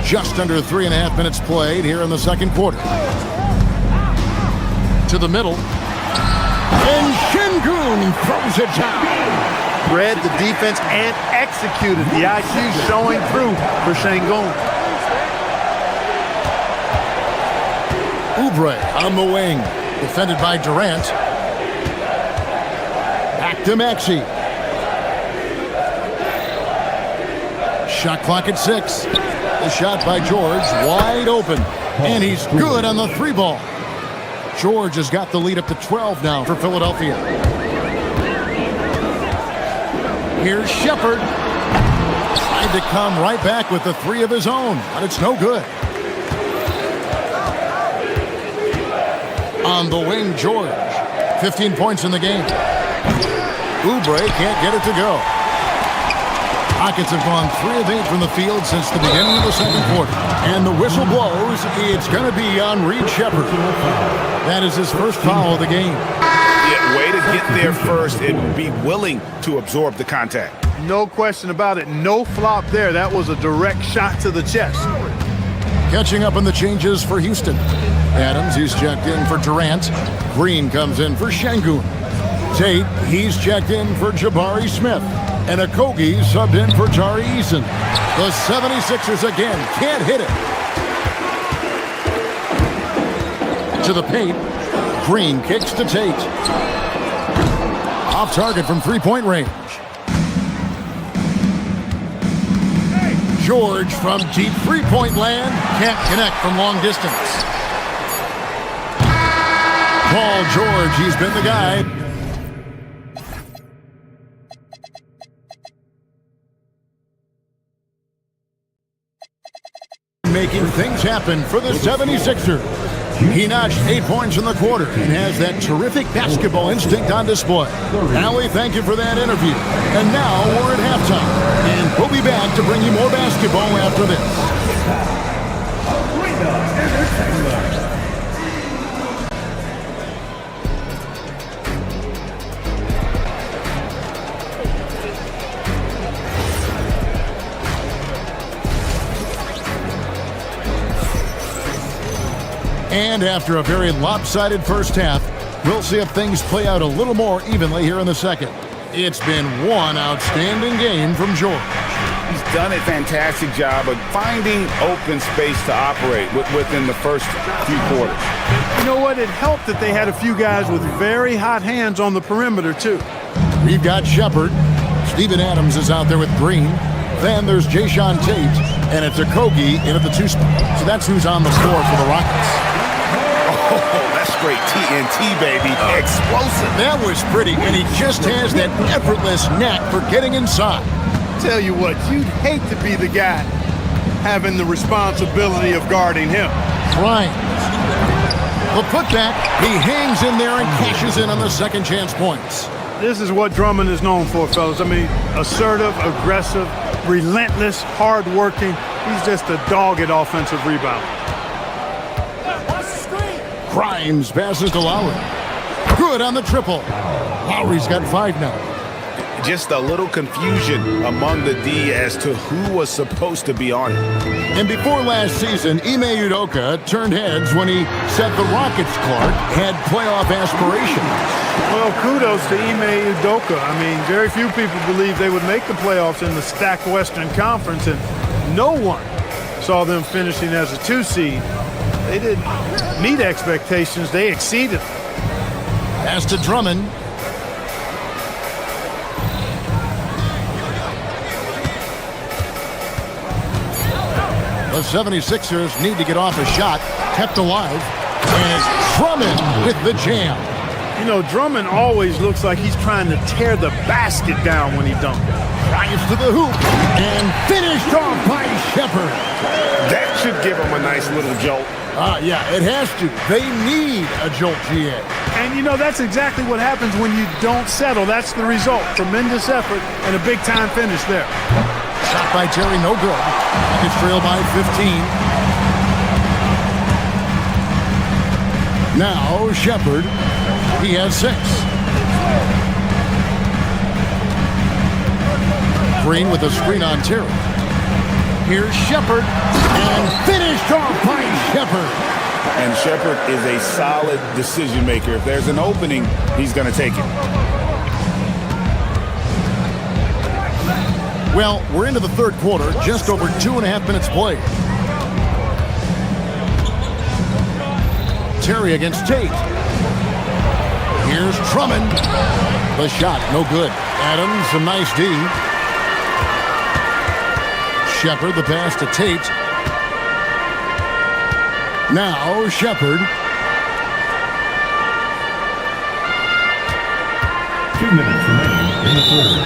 Just under 3.5 minutes played here in the second quarter. To the middle. And Şengün throws it down. Read the defense and executed. The IQ showing through for Şengün. Oubre on the wing. Defended by Durant. Back to Maxey. Shot clock at 6. The shot by George, wide open. And he's good on the 3 ball. George has got the lead up to 12 now for Philadelphia. Here's Shepherd. Tried to come right back with the 3 of his own, but it's no good. On the wing, George. 15 points in the game. Oubre can't get it to go. Rockets have gone 3 of 8 from the field since the beginning of the second quarter. And the whistle blows. It's going to be on Reed Shepherd. That is his first foul of the game. Yeah, way to get there first and be willing to absorb the contact. No question about it. No flop there. That was a direct shot to the chest. Catching up on the changes for Houston. Adams, he's checked in for Durant. Green comes in for Şengün. Tate, he's checked in for Jabari Smith. And Okogie subbed in for Tari Eason. The 76ers again can't hit it. To the paint. Green kicks to Tate. Off target from 3-point range. George from deep 3-point land. Can't connect from long distance. Paul George, he's been the guy. Making things happen for the 76ers. He notched 8 points in the quarter and has that terrific basketball instinct on display. Allie, thank you for that interview. And now we're at halftime. And we'll be back to bring you more basketball after this. And after a very lopsided first half, we'll see if things play out a little more evenly here in the second. It's been one outstanding game from George. He's done a fantastic job of finding open space to operate within the first few quarters. You know what? It helped that they had a few guys with very hot hands on the perimeter, too. We've got Shepherd. Steven Adams is out there with Green. Then there's Jae'Sean Tate, and it's Okogie in at the 2 spot. So that's who's on the floor for the Rockets. Oh, that's straight TNT, baby. Explosive. That was pretty, and he just has that effortless knack for getting inside. Tell you what, you'd hate to be the guy having the responsibility of guarding him. Right. The putback, he hangs in there and cashes in on the second chance points. This is what Drummond is known for, fellas. I mean, assertive, aggressive, relentless, hard-working. He's just a dogged offensive rebounder. Grimes passes to Lowry. Good on the triple. Lowry's got 5 now. Just a little confusion among the D as to who was supposed to be on it. And before last season, Ime Udoka turned heads when he said the Rockets, Clark, had playoff aspirations. Well, kudos to Ime Udoka. I mean, very few people believed they would make the playoffs in the stacked Western Conference, and no one saw them finishing as a 2 seed. They didn't meet expectations. They exceeded. Pass to Drummond. The 76ers need to get off a shot, kept alive, and it's Drummond with the jam. You know, Drummond always looks like he's trying to tear the basket down when he dunks. Drives to the hoop and finished off by Shepherd. That should give him a nice little jolt. Yeah, it has to. They need a jolt, GA. And, you know, that's exactly what happens when you don't settle. That's the result. Tremendous effort and a big-time finish there. Shot by Terry, no good. It's trailed by 15. Now, Shepherd, he has 6. Green with a screen on Terry. Here's Shepherd, and finished off by Shepherd. And Shepherd is a solid decision maker. If there's an opening, he's going to take it. Well, we're into the third quarter, just over 2.5 minutes played. Terry against Tate. Here's Drummond. The shot, no good. Adams, a nice D. Shepherd, the pass to Tate. Now, Shepherd. 2 minutes remaining in the third.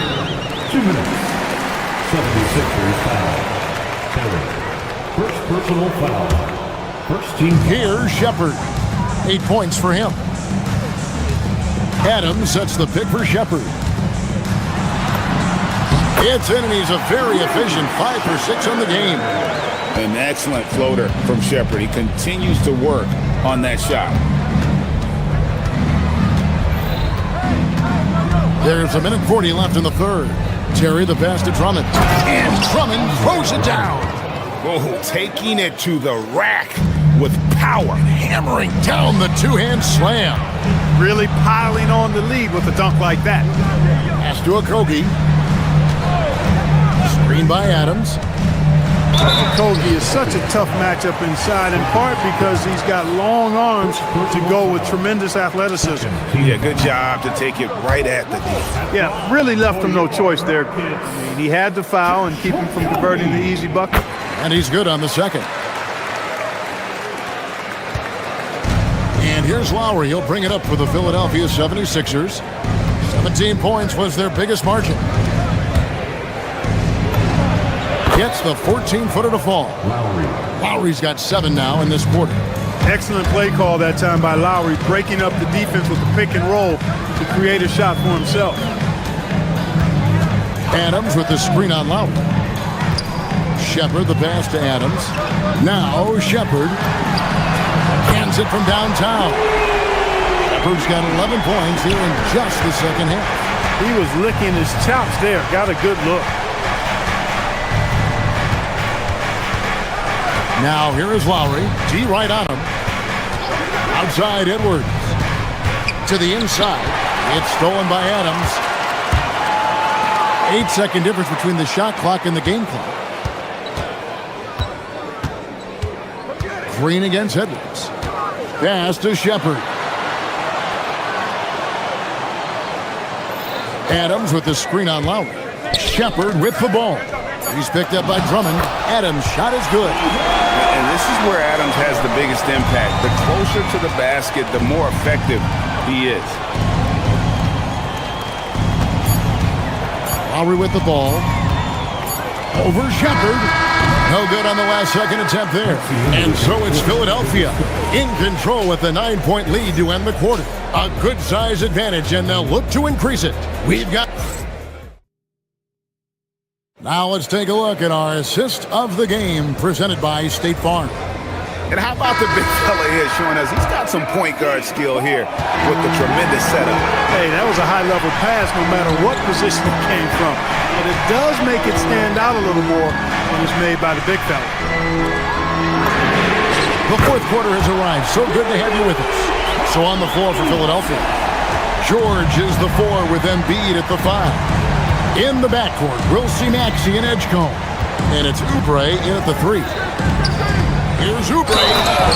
2 minutes. 76ers foul. Terry. First personal foul. First team. Here's Shepherd. 8 points for him. Adams sets the pick for Shepherd. It's in, and he's a very efficient 5 for 6 on the game. An excellent floater from Shepherd. He continues to work on that shot. There's 1:40 left in the third. Terry, the pass to Drummond. And Drummond throws it down. Oh, taking it to the rack with power. Hammering down the two-hand slam. Really piling on the lead with a dunk like that. Pass to Okogie. Screen by Adams. Okogie is such a tough matchup inside, in part because he's got long arms to go with tremendous athleticism. Yeah, good job to take it right at the D. Yeah, really left him no choice there. I mean, he had to foul and keep him from converting the easy bucket. And he's good on the second. And here's Lowry. He'll bring it up for the Philadelphia 76ers. 17 points was their biggest margin. Gets the 14-footer to fall. Lowry's got 7 now in this quarter. Excellent play call that time by Lowry, breaking up the defense with the pick and roll to create a shot for himself. Adams with the screen on Lowry. Shepherd, the pass to Adams. Now Shepherd hands it from downtown. Shepherd's got 11 points here in just the second half. He was licking his chops there. Got a good look. Now here is Lowry. G right on him. Outside Edwards. To the inside. It's stolen by Adams. 8-second difference between the shot clock and the game clock. Green against Edwards. Pass to Shepherd. Adams with the screen on Lowry. Shepherd with the ball. He's picked up by Drummond. Adams' shot is good. And this is where Adams has the biggest impact. The closer to the basket, the more effective he is. Lowry with the ball. Over Shepherd. No good on the last second attempt there. And so it's Philadelphia in control with a 9-point lead to end the quarter. A good size advantage, and they'll look to increase it. We've got... Now let's take a look at our assist of the game presented by State Farm. And how about the big fella here showing us he's got some point guard skill here with the tremendous setup. Hey, that was a high-level pass no matter what position it came from. But it does make it stand out a little more when it's made by the big fella. The fourth quarter has arrived. So good to have you with us. So on the floor for Philadelphia, George is the 4 with Embiid at the 5. In the backcourt, we'll see Maxey and Edgecombe. And it's Oubre in at the 3. Here's Oubre.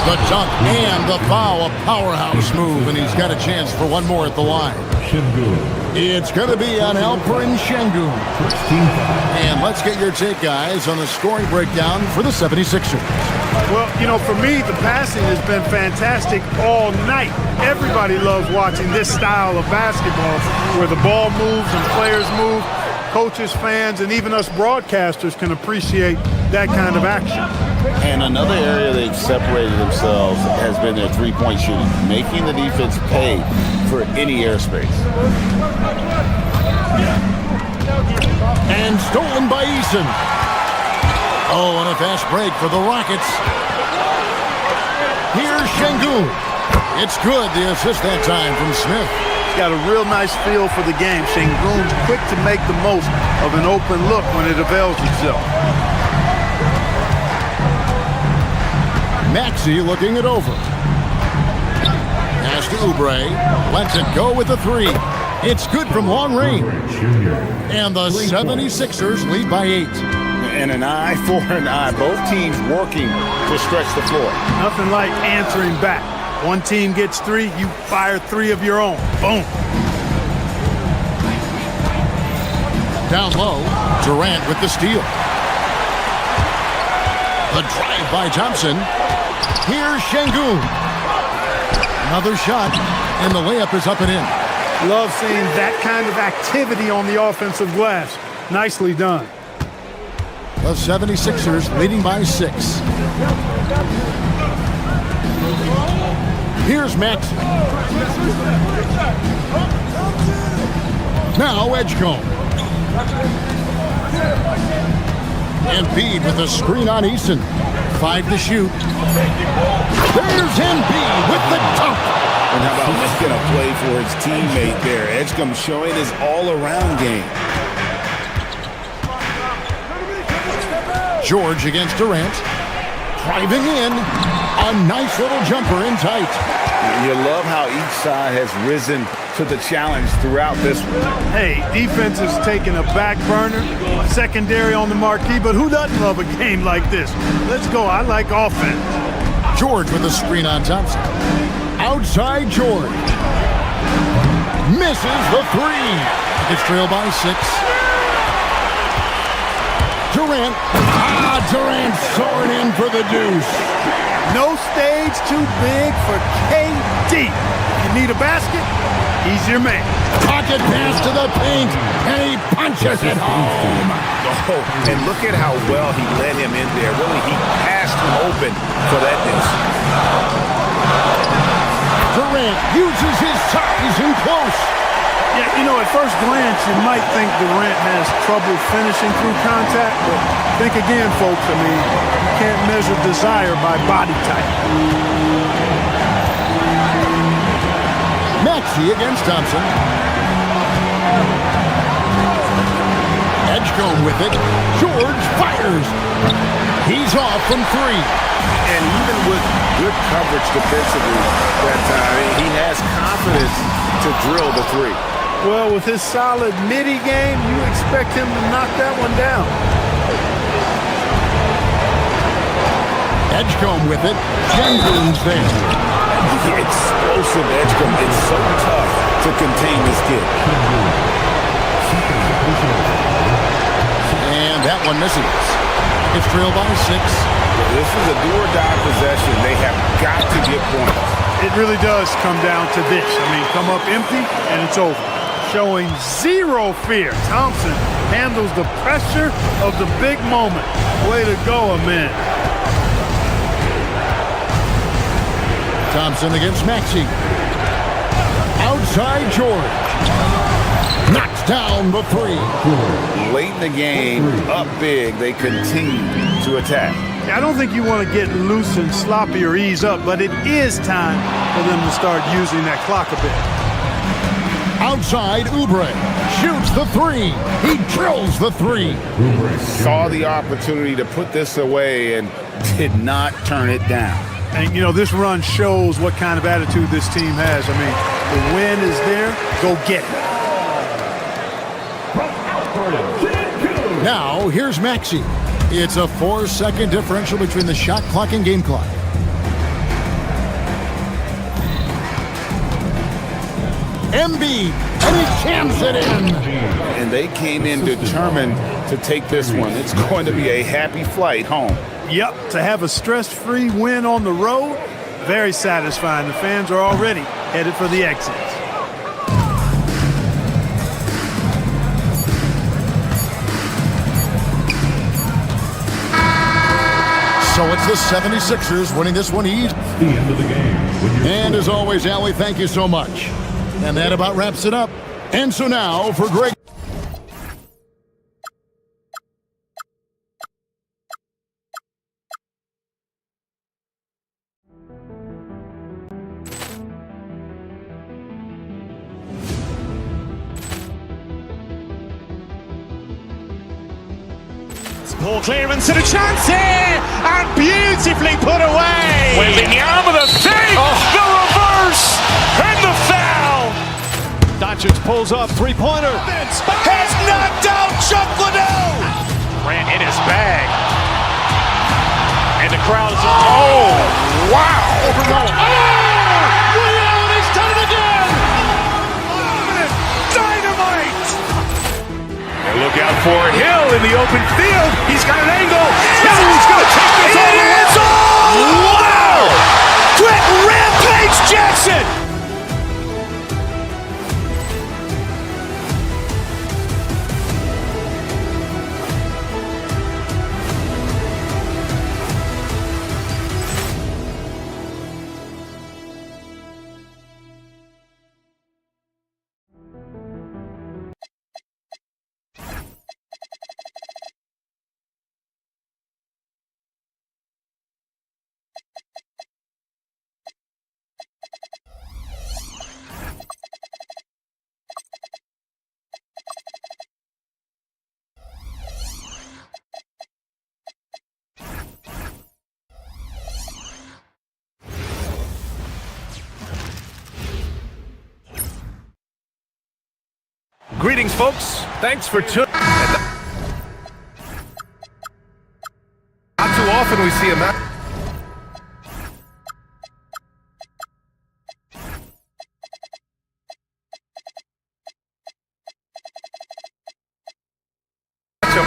The dunk and the foul. A powerhouse move, and he's got a chance for one more at the line. It's going to be on Alperen Şengün. And let's get your take, guys, on the scoring breakdown for the 76ers. Well, you know, for me, the passing has been fantastic all night. Everybody loves watching this style of basketball where the ball moves and players move. Coaches, fans, and even us broadcasters can appreciate that kind of action. And another area they've separated themselves has been their three-point shooting, making the defense pay for any airspace. And stolen by Eason. Oh, and a fast break for the Rockets. Here's Şengün. It's good, the assist that time from Smith. He's got a real nice feel for the game. Şengün's quick to make the most of an open look when it avails itself. Maxey looking it over. Pass to Oubre. Lets it go with the three. It's good from long range. And the 76ers lead by 8. And an eye for an eye. Both teams working to stretch the floor. Nothing like answering back. One team gets 3, you fire 3 of your own. Boom. Down low, Durant with the steal. The drive by Thompson. Here's Şengün. Another shot, and the layup is up and in. Love seeing that kind of activity on the offensive glass. Nicely done. The 76ers leading by 6. Here's Maxey. Now Edgecombe. Embiid with a screen on Eason. 5 to shoot. There's Embiid with the dunk. And how about making a play for his teammate there? Edgecombe showing his all-around game. George against Durant. Driving in. A nice little jumper in tight. You love how each side has risen to the challenge throughout this one. Hey, defense is taking a back burner, secondary on the marquee, but who doesn't love a game like this? Let's go. I like offense. George with a screen on Thompson. Outside George. Misses the 3. It's trailed by 6. Durant. Durant soaring in for the deuce. No stage too big for KD. You need a basket? He's your man. Pocket pass to the paint, and he punches it home. Oh, and look at how well he led him in there. Really, he passed him open for that deuce. Durant uses his size in close. Yeah, you know, at first glance, you might think Durant has trouble finishing through contact, but think again, folks. I mean, you can't measure desire by body type. Maxey against Thompson. Edgecombe with it. George fires. He's off from 3. And even with good coverage defensively that time, he has confidence to drill the 3. Well, with his solid midi game, you expect him to knock that one down. Edgecombe with it. Şengün's there. Explosive Edgecombe. It's so tough to contain this kid. And that one misses. It's trailed by 6. This is a do-or-die possession. They have got to get points. It really does come down to this. I mean, come up empty, and it's over. Showing zero fear. Thompson handles the pressure of the big moment. Way to go, Amin. Thompson against Maxey. Outside George. Knocks down the 3. Late in the game, up big, they continue to attack. I don't think you want to get loose and sloppy or ease up, but it is time for them to start using that clock a bit. Outside Oubre. Shoots the 3. He drills the 3. Saw the opportunity to put this away and did not turn it down. And, you know, this run shows what kind of attitude this team has. I mean, the win is there. Go get it. Now, here's Maxey. It's a 4-second differential between the shot clock and game clock. Embiid, and he jams it in. And they came in determined to take this one. It's going to be a happy flight home. Yep, to have a stress-free win on the road, very satisfying. The fans are already headed for the exits. So it's the 76ers winning this one easy. The end of the game. And as always, Allie, thank you so much. And that about wraps it up. And so now for Greg. Ball clearance and a chance here, and beautifully put away. Wembanyama the save, the reverse, and the foul. Doncic pulls up, three-pointer. Has knocked out Chuck Liddell. Ran in his bag. And the crowd is, oh, wow. He's done it again. Dynamite. And look out for Hill in the open field. He's got an angle. He's going to take this all the way. Wow. Quick rampage Jackson. Greetings, folks. Thanks for tuning. Not too often we see a matchup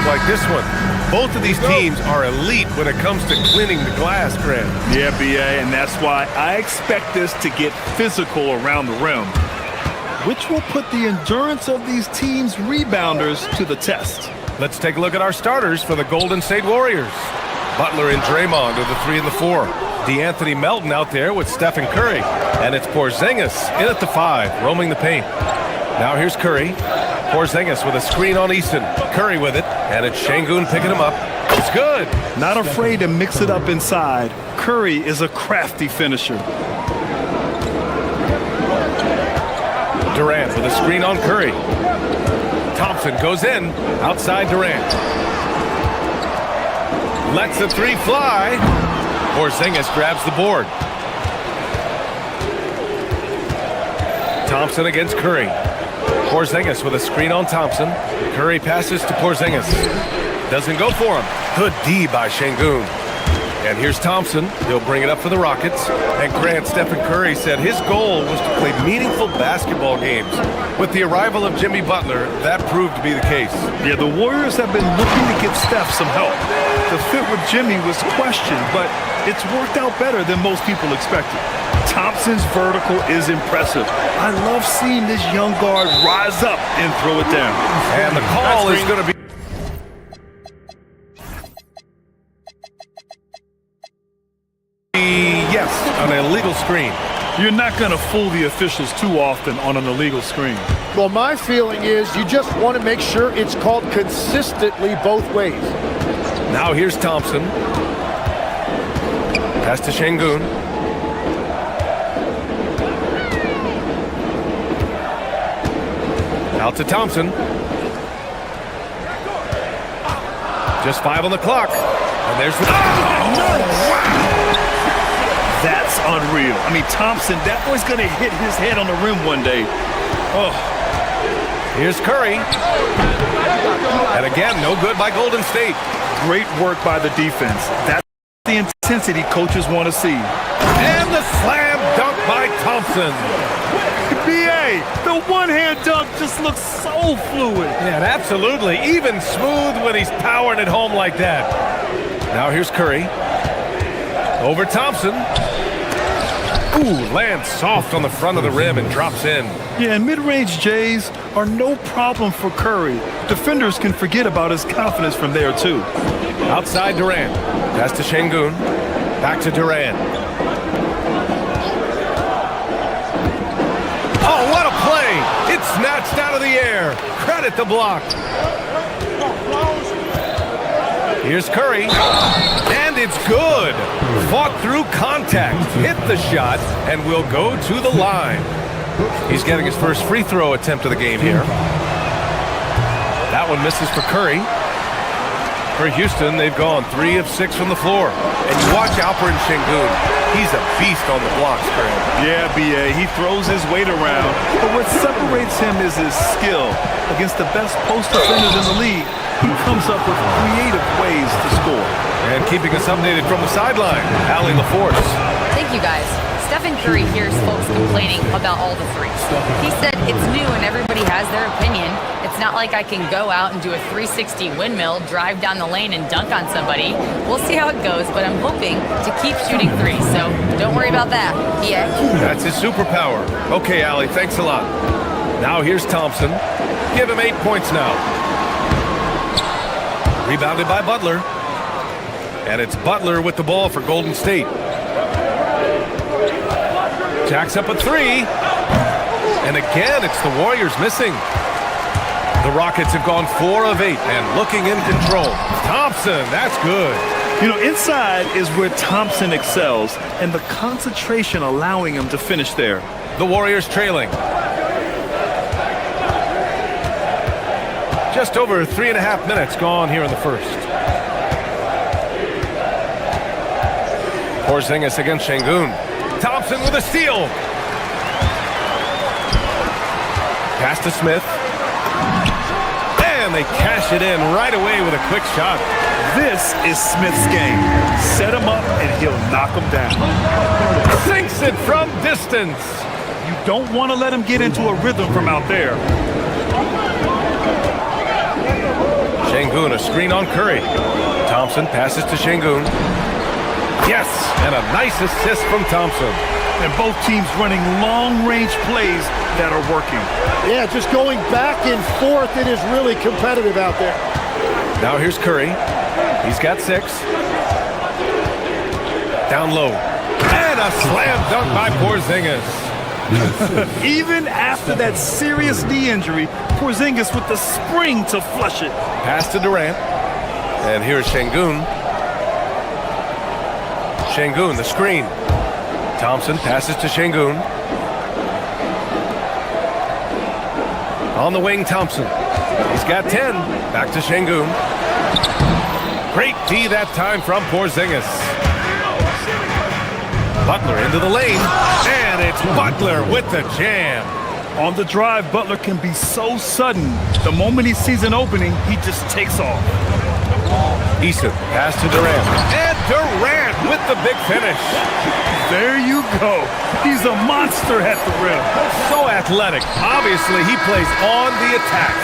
like this one. Both of these teams are elite when it comes to cleaning the glass, Grant. Yeah, BA, and that's why I expect this to get physical around the rim, which will put the endurance of these teams' rebounders to the test. Let's take a look at our starters for the Golden State Warriors. Butler and Draymond are the 3 and the 4. DeAnthony Melton out there with Stephen Curry. And it's Porzingis in at the 5, roaming the paint. Now here's Curry. Porzingis with a screen on Easton. Curry with it, and it's Şengün picking him up. It's good. Not afraid to mix it up inside. Curry is a crafty finisher. Durant with a screen on Curry. Thompson goes in, outside Durant. Lets the 3 fly. Porzingis grabs the board. Thompson against Curry. Porzingis with a screen on Thompson. Curry passes to Porzingis. Doesn't go for him. Good D by Şengün. And here's Thompson. He'll bring it up for the Rockets. And Grant, Stephen Curry said his goal was to play meaningful basketball games. With the arrival of Jimmy Butler, that proved to be the case. Yeah, the Warriors have been looking to get Steph some help. The fit with Jimmy was questioned, but it's worked out better than most people expected. Thompson's vertical is impressive. I love seeing this young guard rise up and throw it down. And the call is going to be... Yes, an illegal screen. You're not going to fool the officials too often on an illegal screen. Well, my feeling is you just want to make sure it's called consistently both ways. Now here's Thompson. Pass to Şengün. Out to Thompson. Just 5 on the clock. And there's the... That's unreal. I mean, Thompson, that boy's going to hit his head on the rim one day. Oh. Here's Curry. And again, no good by Golden State. Great work by the defense. That's the intensity coaches want to see. And the slam dunk by Thompson. B.A., the one-hand dunk just looks so fluid. Yeah, absolutely. Even smooth when he's powering it home like that. Now here's Curry. Over Thompson. Ooh, lands soft on the front of the rim and drops in. Yeah, and mid-range J's are no problem for Curry. Defenders can forget about his confidence from there, too. Outside Durant. Pass to Şengün. Back to Durant. Oh, what a play! It's snatched out of the air. Credit the block. Here's Curry. And it's good. Fought through contact. Hit the shot and will go to the line. He's getting his first free throw attempt of the game here. That one misses for Curry. For Houston, they've gone 3 of 6 from the floor. And you watch Alperen Şengün. He's a beast on the blocks, Graham. Yeah, B.A., he throws his weight around. But what separates him is his skill. Against the best post defenders in the league, he comes up with creative ways to score. And keeping us updated from the sideline, Allie LaForce. Thank you, guys. Stephen Curry hears folks complaining about all the threes. He said it's new and everybody has their opinion. It's not like I can go out and do a 360 windmill, drive down the lane and dunk on somebody. We'll see how it goes, but I'm hoping to keep shooting threes, so don't worry about that. Yeah. That's his superpower. Okay, Allie, thanks a lot. Now here's Thompson. Give him 8 points now. Rebounded by Butler. And it's Butler with the ball for Golden State. Jacks up a 3. And again, it's the Warriors missing. The Rockets have gone 4 of 8 and looking in control. Thompson, that's good. You know, inside is where Thompson excels, and the concentration allowing him to finish there. The Warriors trailing. Just over 3.5 minutes gone here in the first. Porzingis against Şengün. Thompson with a steal. Pass to Smith. And they cash it in right away with a quick shot. This is Smith's game. Set him up and he'll knock him down. Sinks it from distance. You don't want to let him get into a rhythm from out there. Şengün, a screen on Curry. Thompson passes to Şengün. Yes, and a nice assist from Thompson. And both teams running long-range plays that are working. Yeah, just going back and forth. It is really competitive out there. Now here's Curry. He's got 6. Down low. And a slam dunk by Porzingis. Even after that serious knee injury, Porzingis with the spring to flush it. Pass to Durant. And here's Şengün. Şengün, the screen. Thompson passes to Şengün. On the wing, Thompson. He's got 10. Back to Şengün. Great D that time from Porzingis. Butler into the lane. And it's Butler with the jam. On the drive, Butler can be so sudden. The moment he sees an opening, he just takes off. Eason, pass to Durant. And Durant with the big finish. There you go. He's a monster at the rim. So athletic. Obviously, he plays on the attack.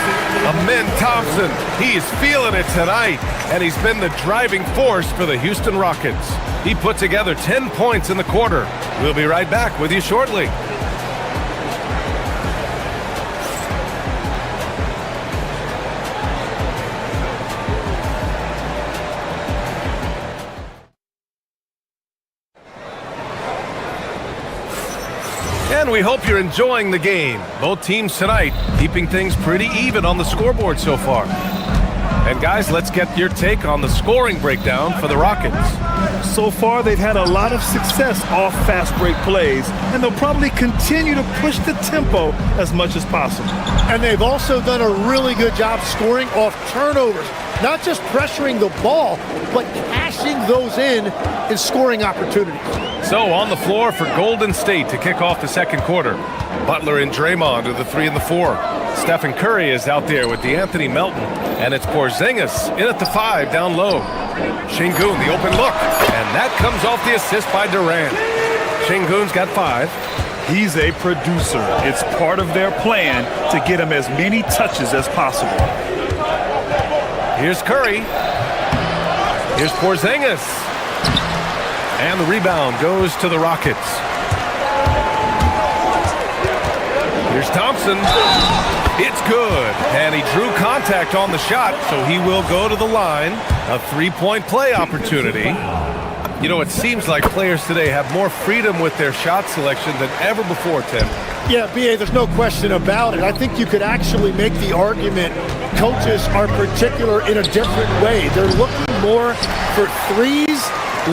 Amen Thompson, he's feeling it tonight. And he's been the driving force for the Houston Rockets. He put together 10 points in the quarter. We'll be right back with you shortly. And we hope you're enjoying the game. Both teams tonight keeping things pretty even on the scoreboard so far. And guys, let's get your take on the scoring breakdown for the Rockets. So far, they've had a lot of success off fast break plays, and they'll probably continue to push the tempo as much as possible. And they've also done a really good job scoring off turnovers. Not just pressuring the ball, but cashing those in scoring opportunities. So on the floor for Golden State to kick off the second quarter. Butler and Draymond are the 3 and the 4. Stephen Curry is out there with DeAnthony Melton. And it's Porzingis in at the 5 down low. Şengün, the open look. And that comes off the assist by Durant. Şengün's got 5. He's a producer. It's part of their plan to get him as many touches as possible. Here's Curry. Here's Porzingis. And the rebound goes to the Rockets. Here's Thompson. It's good. And he drew contact on the shot, so he will go to the line. A three-point play opportunity. You know, it seems like players today have more freedom with their shot selection than ever before, Tim. Yeah, B.A., there's no question about it. I think you could actually make the argument coaches are particular in a different way. They're looking more for threes,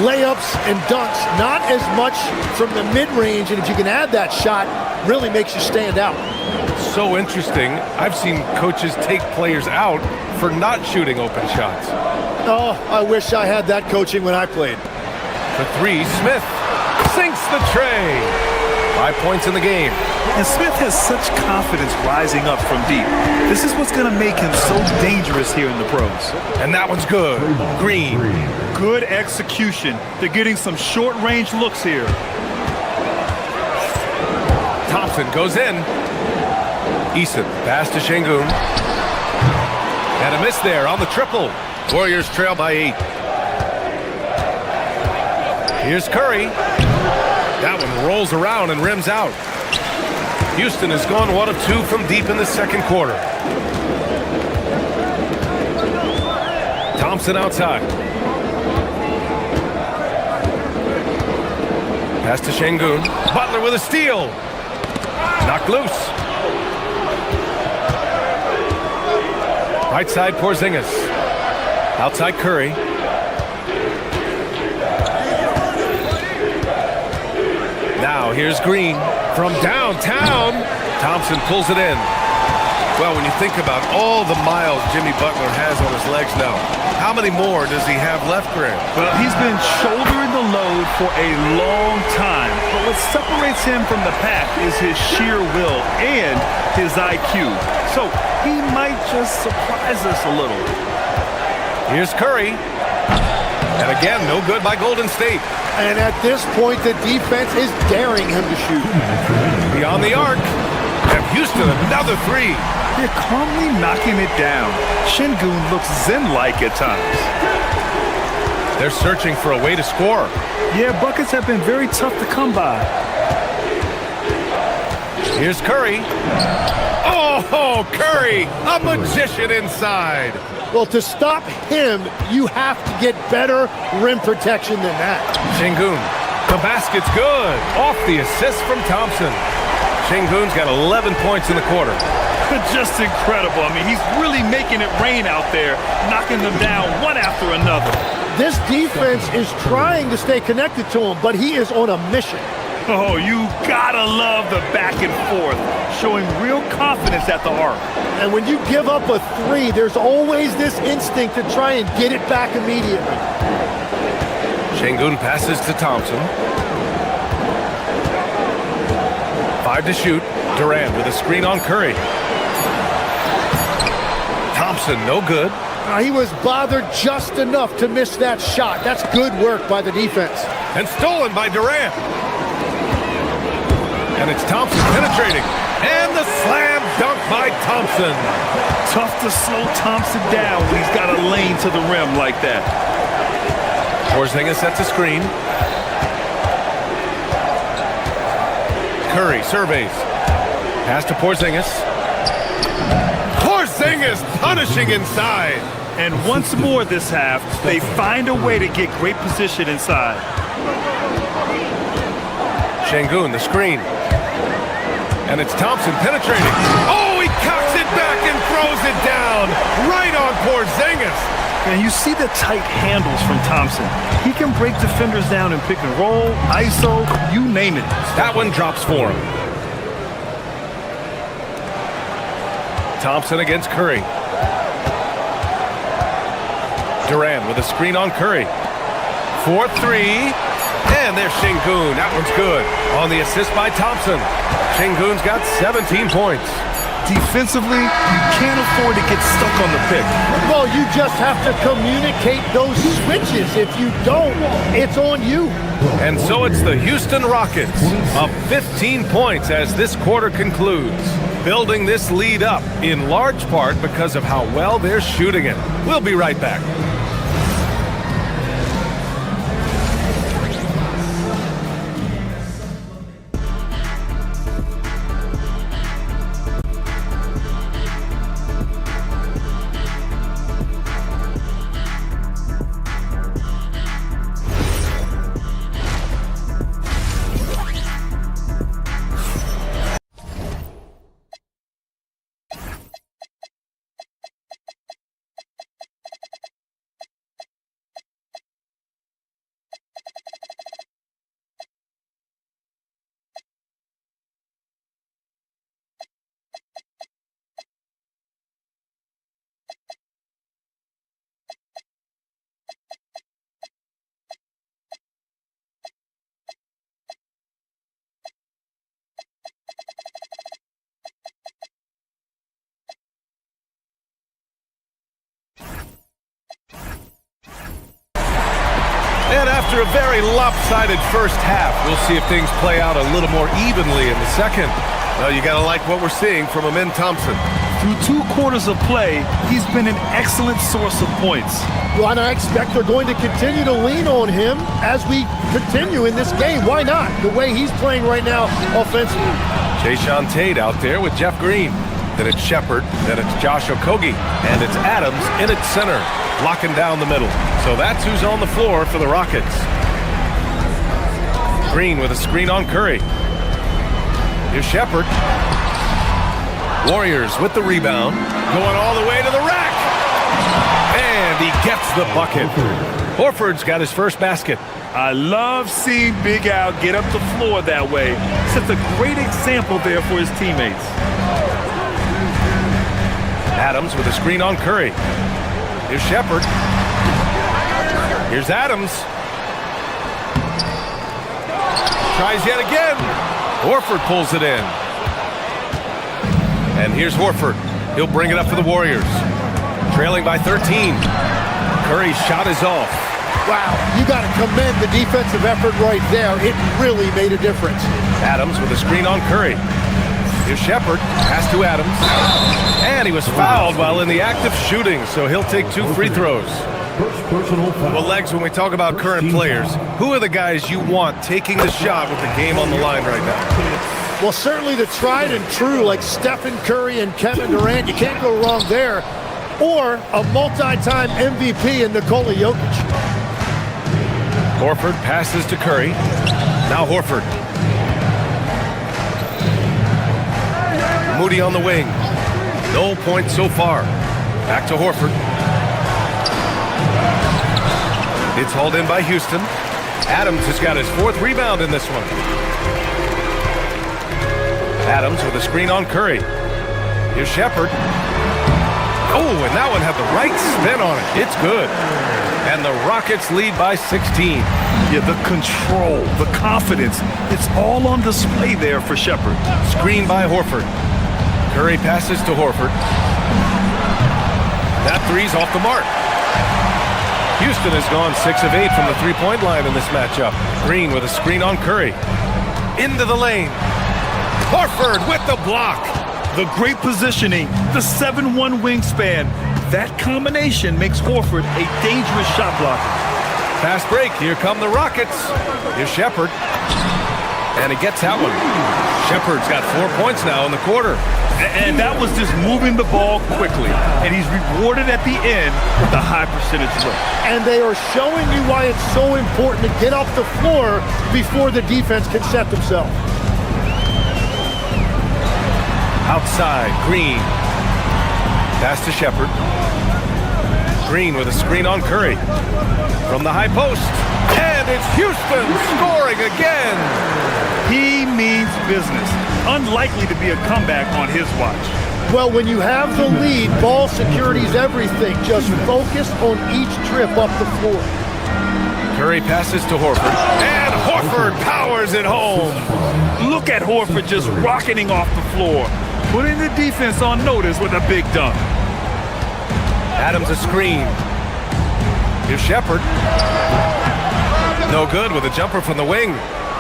layups, and dunks, not as much from the mid-range, and if you can add that shot, really makes you stand out. So interesting. I've seen coaches take players out for not shooting open shots. Oh, I wish I had that coaching when I played. For three, Smith sinks the tray. 5 points in the game. And Smith has such confidence rising up from deep. This is what's going to make him so dangerous here in the pros. And that one's good. Green. Good execution. They're getting some short-range looks here. Thompson goes in. Eason pass to Şengün. And a miss there on the triple. Warriors trail by 8. Here's Curry. That one rolls around and rims out. Houston has gone 1 of 2 from deep in the second quarter. Thompson outside. Pass to Şengün. Butler with a steal. Knocked loose. Right side, Porzingis. Outside, Curry. Now here's Green from downtown. Thompson pulls it in. Well, when you think about all the miles Jimmy Butler has on his legs now, how many more does he have left, Grant? Well, he's been shouldering the load for a long time. But what separates him from the pack is his sheer will and his IQ. So he might just surprise us a little. Here's Curry. And again, no good by Golden State. And at this point, the defense is daring him to shoot. Beyond the arc. And Houston, another three. They're calmly knocking it down. Şengün looks zen-like at times. They're searching for a way to score. Yeah, buckets have been very tough to come by. Here's Curry. Oh, Curry, a magician inside. Well, to stop him, you have to get better rim protection than that. Şengün, the basket's good. Off the assist from Thompson. Şengün's got 11 points in the quarter. Just incredible. I mean, he's really making it rain out there, knocking them down one after another. This defense is trying to stay connected to him, but he is on a mission. Oh, you gotta love the back and forth, showing real confidence at the arc. And when you give up a three, there's always this instinct to try and get it back immediately. Şengün passes to Thompson. 5 to shoot. Durant with a screen on Curry. Thompson, no good. He was bothered just enough to miss that shot. That's good work by the defense. And stolen by Durant. And it's Thompson penetrating. And the slam dunk by Thompson. Tough to slow Thompson down when he's got a lane to the rim like that. Porzingis sets a screen. Curry surveys. Pass to Porzingis. Porzingis punishing inside. And once more this half, they find a way to get great position inside. Şengün, the screen. And it's Thompson penetrating. Oh, he cocks it back and throws it down. Right on Porzingis. And you see the tight handles from Thompson. He can break defenders down in pick and roll, ISO, you name it. That one drops for him. Thompson against Curry. Durant with a screen on Curry. 4-3. And there's Şengün. That one's good. On the assist by Thompson. Şengün's got 17 points. defensively, you can't afford to get stuck on the pick. Well, you just have to communicate those switches. If you don't, it's on you. And so it's the Houston Rockets up 15 points as this quarter concludes, building this lead up in large part because of how well they're shooting it. We'll be right back. And after a very lopsided first half, we'll see if things play out a little more evenly in the second. Well, you got to like what we're seeing from Amin Thompson. Through 2 quarters of play, he's been an excellent source of points. Well, and I expect they're going to continue to lean on him as we continue in this game. Why not? The way he's playing right now offensively. Jayshawn Tate out there with Jeff Green. Then it's Shepard, then it's Josh Okogie, and it's Adams in its center, locking down the middle. So that's who's on the floor for the Rockets. Green with a screen on Curry. Here's Shepard. Warriors with the rebound, going all the way to the rack. And he gets the bucket. Horford's got his first basket. I love seeing Big Al get up the floor that way. Sets a great example there for his teammates. Adams with a screen on Curry. Here's Shepard. Here's Adams. Tries yet again. Horford pulls it in. And here's Horford. He'll bring it up for the Warriors. Trailing by 13. Curry's shot is off. Wow, you got to commend the defensive effort right there. It really made a difference. Adams with a screen on Curry. Here's Shepard. Pass to Adams. And he was fouled while in the act of shooting, so he'll take 2 free throws. Well, Legs, when we talk about current players, who are the guys you want taking the shot with the game on the line right now? Well, certainly the tried and true, like Stephen Curry and Kevin Durant. You can't go wrong there. Or a multi-time MVP in Nikola Jokic. Horford passes to Curry. Now Horford. Moody on the wing. No points so far. Back to Horford. It's hauled in by Houston. Adams has got his 4th rebound in this one. Adams with a screen on Curry. Here's Shepard. Oh, and that one had the right spin on it. It's good. And the Rockets lead by 16. Yeah, the control, the confidence, it's all on display there for Shepard. Screen by Horford. Curry passes to Horford. That three's off the mark. Houston has gone 6 of 8 from the three-point line in this matchup. Green with a screen on Curry. Into the lane. Horford with the block. The great positioning, the 7'1" wingspan. That combination makes Horford a dangerous shot blocker. Fast break. Here come the Rockets. Here's Shepard. And he gets that one. Shepard's got 4 points now in the quarter. And that was just moving the ball quickly. And he's rewarded at the end with a high percentage look. And they are showing you why it's so important to get off the floor before the defense can set themselves. Outside, Green. Pass to Shepard. Green with a screen on Curry. From the high post. And it's Houston scoring again. He means business. Unlikely to be a comeback on his watch. Well, when you have the lead, ball security is everything. Just focus on each trip up the floor. Curry passes to Horford. And Horford powers it home. Look at Horford just rocketing off the floor. putting the defense on notice with a big dunk. Adams a screen. Here's Shepard. No good with a jumper from the wing.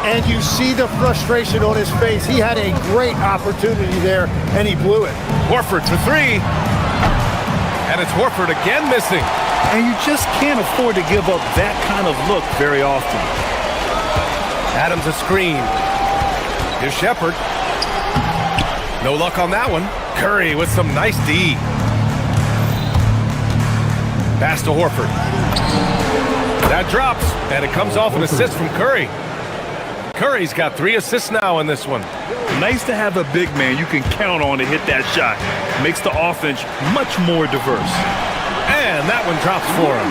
And you see the frustration on his face. He had a great opportunity there, and he blew it. Horford for three. And it's Horford again missing. And you just can't afford to give up that kind of look very often. Adams a screen. Here's Shepard. No luck on that one. Curry with some nice D. Pass to Horford. That drops, and it comes off an assist from Curry. Curry's got 3 assists now in this one. Nice to have a big man you can count on to hit that shot. Makes the offense much more diverse. And that one drops for him.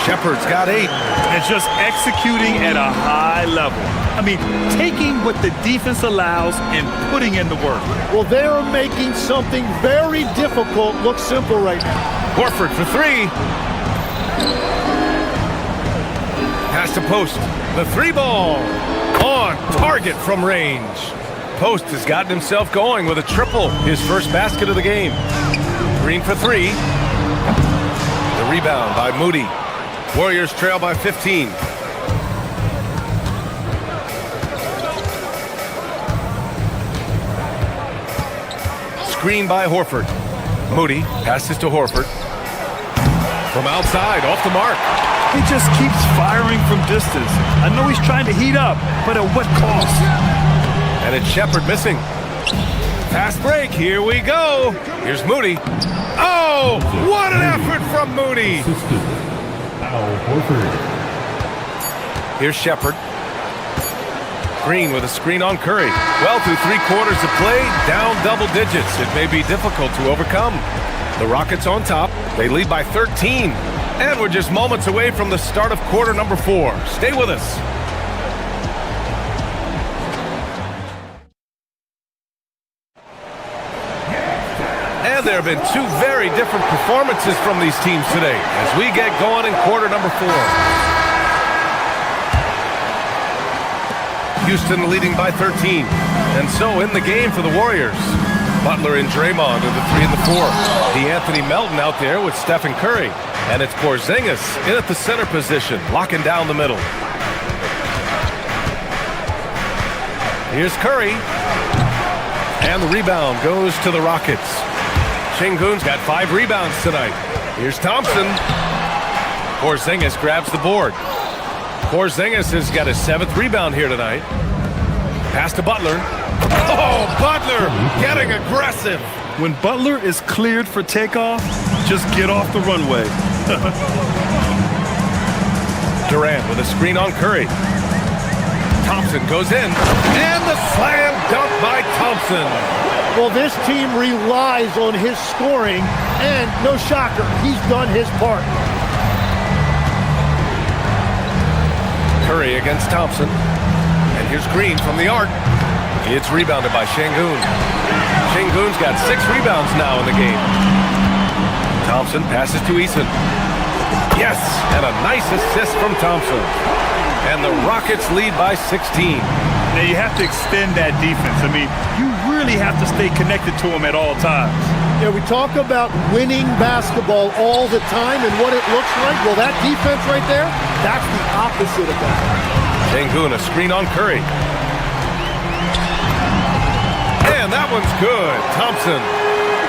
Shepard's got 8. And just executing at a high level. I mean, taking what the defense allows and putting in the work. Well, they're making something very difficult look simple right now. Horford for 3. Pass to Post. The 3 ball. On target from range. Post has gotten himself going with a triple. His first basket of the game. Green for 3. The rebound by Moody. Warriors trail by 15. Screen by Horford. Moody passes to Horford. From outside, off the mark. He just keeps firing from distance. I know he's trying to heat up, but at what cost? And it's Shepard missing. Fast break, here we go. Here's Moody. Oh, what an effort from Moody. Here's Shepard. Green with a screen on Curry. Well, through 3 quarters of play, down double digits. It may be difficult to overcome. The Rockets on top. They lead by 13. And we're just moments away from the start of quarter number 4. Stay with us. And there have been 2 very different performances from these teams today as we get going in quarter number 4. Houston leading by 13. And so in the game for the Warriors. Butler and Draymond are the 3 and the 4. DeAnthony Melton out there with Stephen Curry. And it's Porzingis in at the center position, locking down the middle. Here's Curry. And the rebound goes to the Rockets. Şengün's got 5 rebounds tonight. Here's Thompson. Porzingis grabs the board. Porzingis has got his 7th rebound here tonight. Pass to Butler. Oh, Butler getting aggressive. When Butler is cleared for takeoff, just get off the runway. Durant with a screen on Curry. Thompson goes in. And the slam dunk by Thompson. Well, this team relies on his scoring, and no shocker, he's done his part. Curry against Thompson. And here's Green from the arc. It's rebounded by Şengün. Şengün's got 6 rebounds now in the game. Thompson passes to Eason. Yes, and a nice assist from Thompson. And the Rockets lead by 16. Now you have to extend that defense. I mean, you really have to stay connected to them at all times. Yeah, we talk about winning basketball all the time and what it looks like. Well, that defense right there, that's the opposite of that. Şengün, a screen on Curry. And that one's good.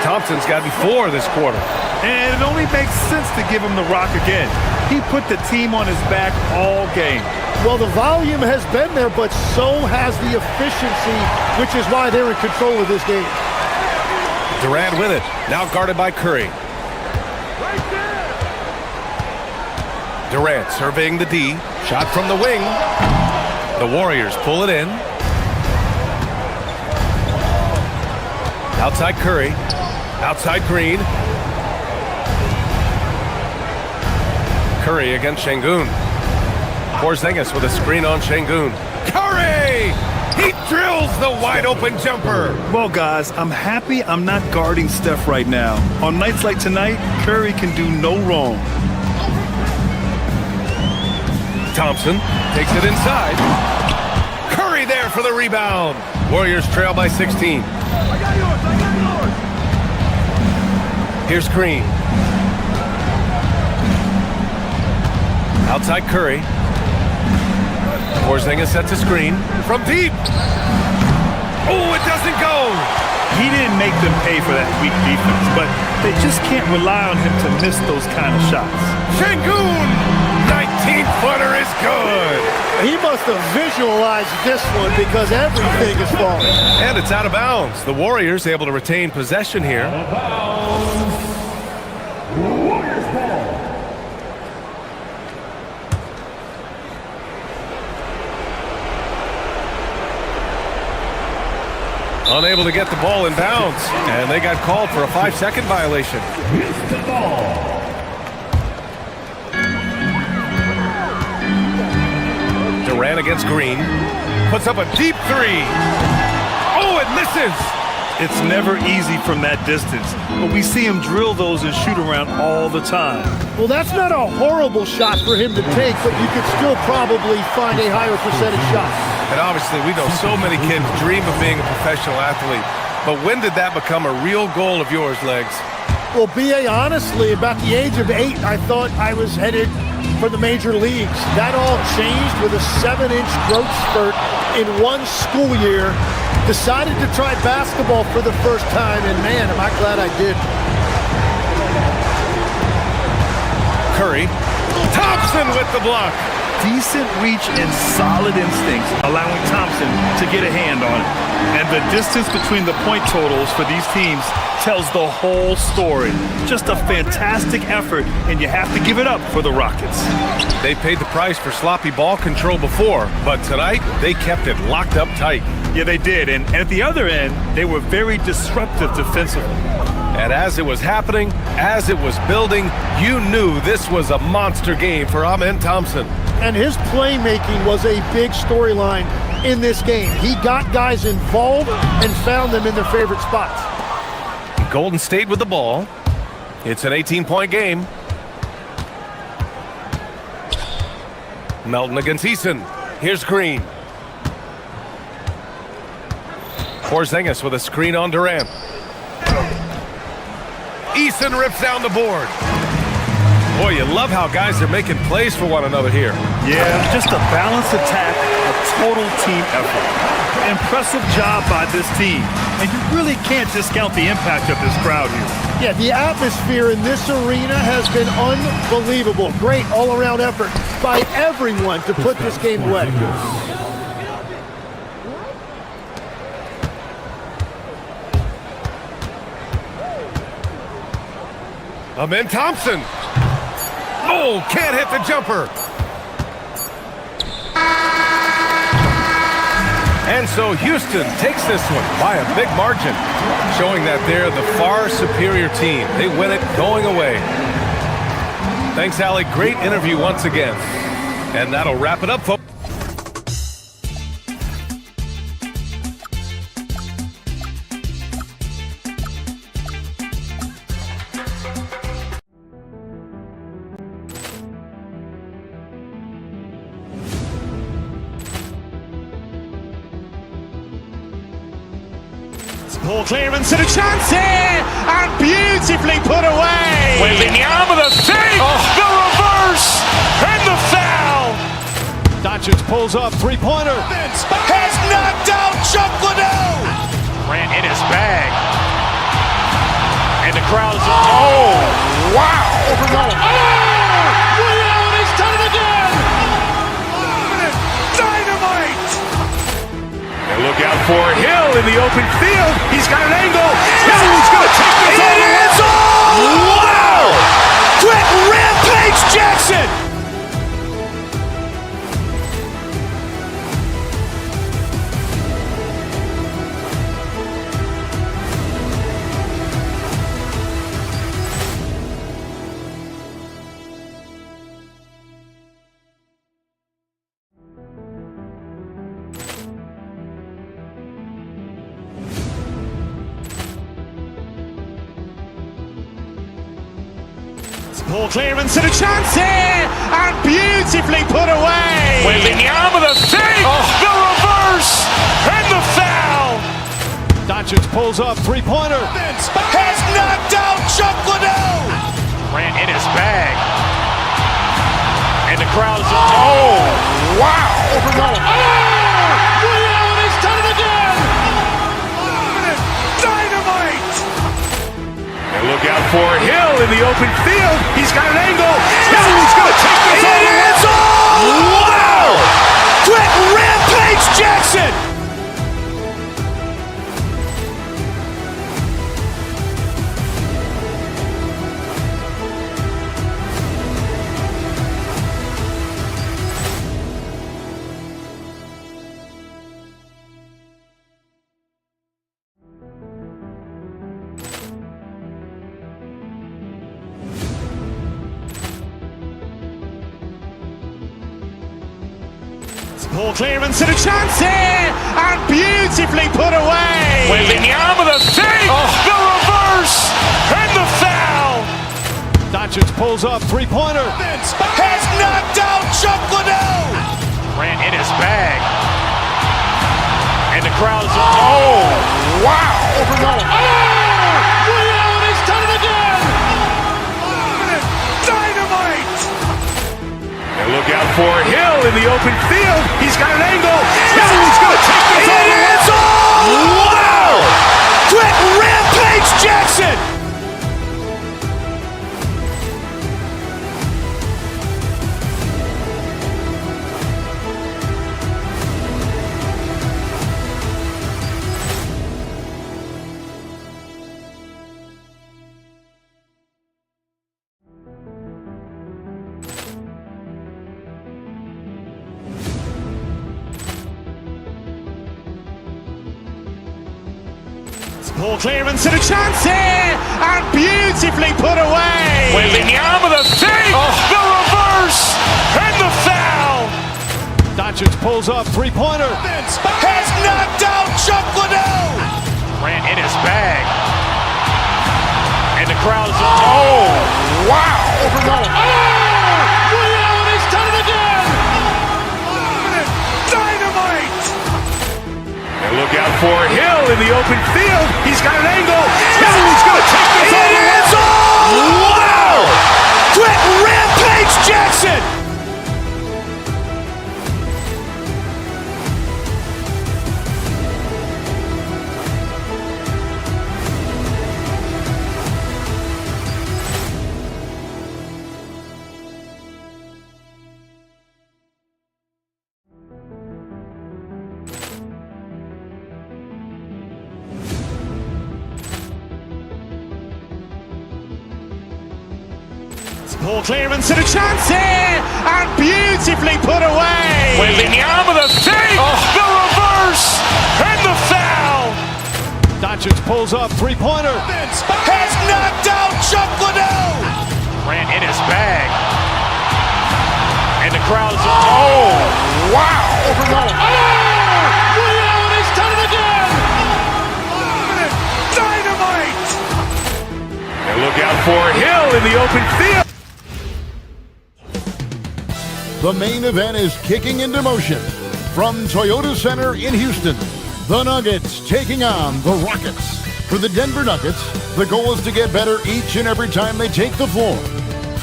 Thompson's gotten 4 this quarter. And it only makes sense to give him the rock again. He put the team on his back all game. Well, the volume has been there, but so has the efficiency, which is why they're in control of this game. Durant with it. Now guarded by Curry. Durant surveying the D. Shot from the wing. The Warriors pull it in. Outside Curry. Outside Green. Curry against Şengün. Porzingis with a screen on Şengün. Curry! He drills the wide open jumper. Well, guys, I'm happy I'm not guarding Steph right now. On nights like tonight, Curry can do no wrong. Thompson takes it inside. Curry there for the rebound. Warriors trail by 16. Here's Green. Outside Curry. Porzingis sets a screen from deep. Oh, it doesn't go. He didn't make them pay for that weak defense, but they just can't rely on him to miss those kind of shots. Şengün! 19-footer is good. He must have visualized this one because everything is falling. And it's out of bounds. The Warriors able to retain possession here. Warriors ball. Unable to get the ball in bounds, and they got called for a 5-second violation. Here's the ball. Durant against Green. Puts up a deep three. Oh, it misses. It's never easy from that distance, but we see him drill those and shoot around all the time. Well, that's not a horrible shot for him to take, but you could still probably find a higher percentage shot. And obviously, we know so many kids dream of being a professional athlete. But when did that become a real goal of yours, Legs? Well, B.A., honestly, about the age of 8, I thought I was headed for the major leagues. That all changed with a 7-inch growth spurt in one school year. Decided to try basketball for the first time, and man, am I glad I did. Curry. Thompson with the block. Decent reach and solid instincts, allowing Thompson to get a hand on it. And the distance between the point totals for these teams tells the whole story. Just a fantastic effort, and you have to give it up for the Rockets. They paid the price for sloppy ball control before, but tonight they kept it locked up tight. Yeah, they did, and at the other end, they were very disruptive defensively. And as it was happening, as it was building, you knew this was a monster game for Amen Thompson. And his playmaking was a big storyline in this game. He got guys involved and found them in their favorite spots. Golden State with the ball. It's an 18-point game. Melton against Eason. Here's Green. Porzingis with a screen on Durant. Eason rips down the board. Boy, you love how guys are making plays for one another here. Yeah, just a balanced attack, a total team effort. Impressive job by this team. And you really can't discount the impact of this crowd here. Yeah, the atmosphere in this arena has been unbelievable. Great all-around effort by everyone to put this game away. Amen Thompson. Oh, can't hit the jumper. And so Houston takes this one by a big margin, showing that they're the far superior team. They win it going away. Thanks, Allie. Great interview once again. And that'll wrap it up, folks. Poor clearance and a chance here, and beautifully put away. Wembanyama with a save, the reverse, and the foul. Doncic pulls up, three-pointer. Has knocked out Chuck Liddell. Ran in his bag. And the crowd is, oh, wow. Liddell, he's done it again. Dynamite. And look out for Hill in the open field. He's got an angle. Hill's going to take this all the way. Wow! Quick rampage Jackson. Poor clearance and a chance here, and beautifully put away. Wembanyama with a save, the reverse, and the foul. Doncic Doncic pulls up, three-pointer. Has knocked out Chuck Liddell. Grant in his bag. And the crowd is... Oh, wow! Ray Allen has done it again. Dynamite. And look out for Hill in the open field. He's got an angle. Hill's going to take this all the way. It's all! Wow! Quick Rampage Jackson. Poor clearance and a chance here, and beautifully put away. Wembanyama the fake, the reverse, and the foul. Doncic pulls up, three-pointer. Has knocked out Chuck Liddell. Grant in his bag. And the crowd is... Oh, wow! Ray Allen has done it again. Dynamite. And look out for Hill in the open field. He's got an angle. Hill's going to take this all the way. It's all! Wow! Quick Rampage Jackson. Poor clearance and a chance here, and beautifully put away. Wembanyama the fake, the reverse, and the foul. Doncic pulls up, three-pointer. Has knocked out Chuck Liddell. Grant in his bag. And the crowd is... Oh, wow! Ray Allen has done it again. Dynamite. And look out for Hill in the open field. He's got an angle. Hill's going to take this all the way. It's all! Wow! Quick Rampage Jackson. Poor clearance and a chance here, and beautifully put away. Wembanyama the fake, the reverse, and the foul. Doncic pulls up, three-pointer. Has knocked out Chuck Liddell. Grant in his bag. And the crowd is... Oh, wow! Ray Allen has done it again. Dynamite. And look out for Hill in the open field. The main event is kicking into motion. From Toyota Center in Houston, the Nuggets taking on the Rockets. For the Denver Nuggets, the goal is to get better each and every time they take the floor,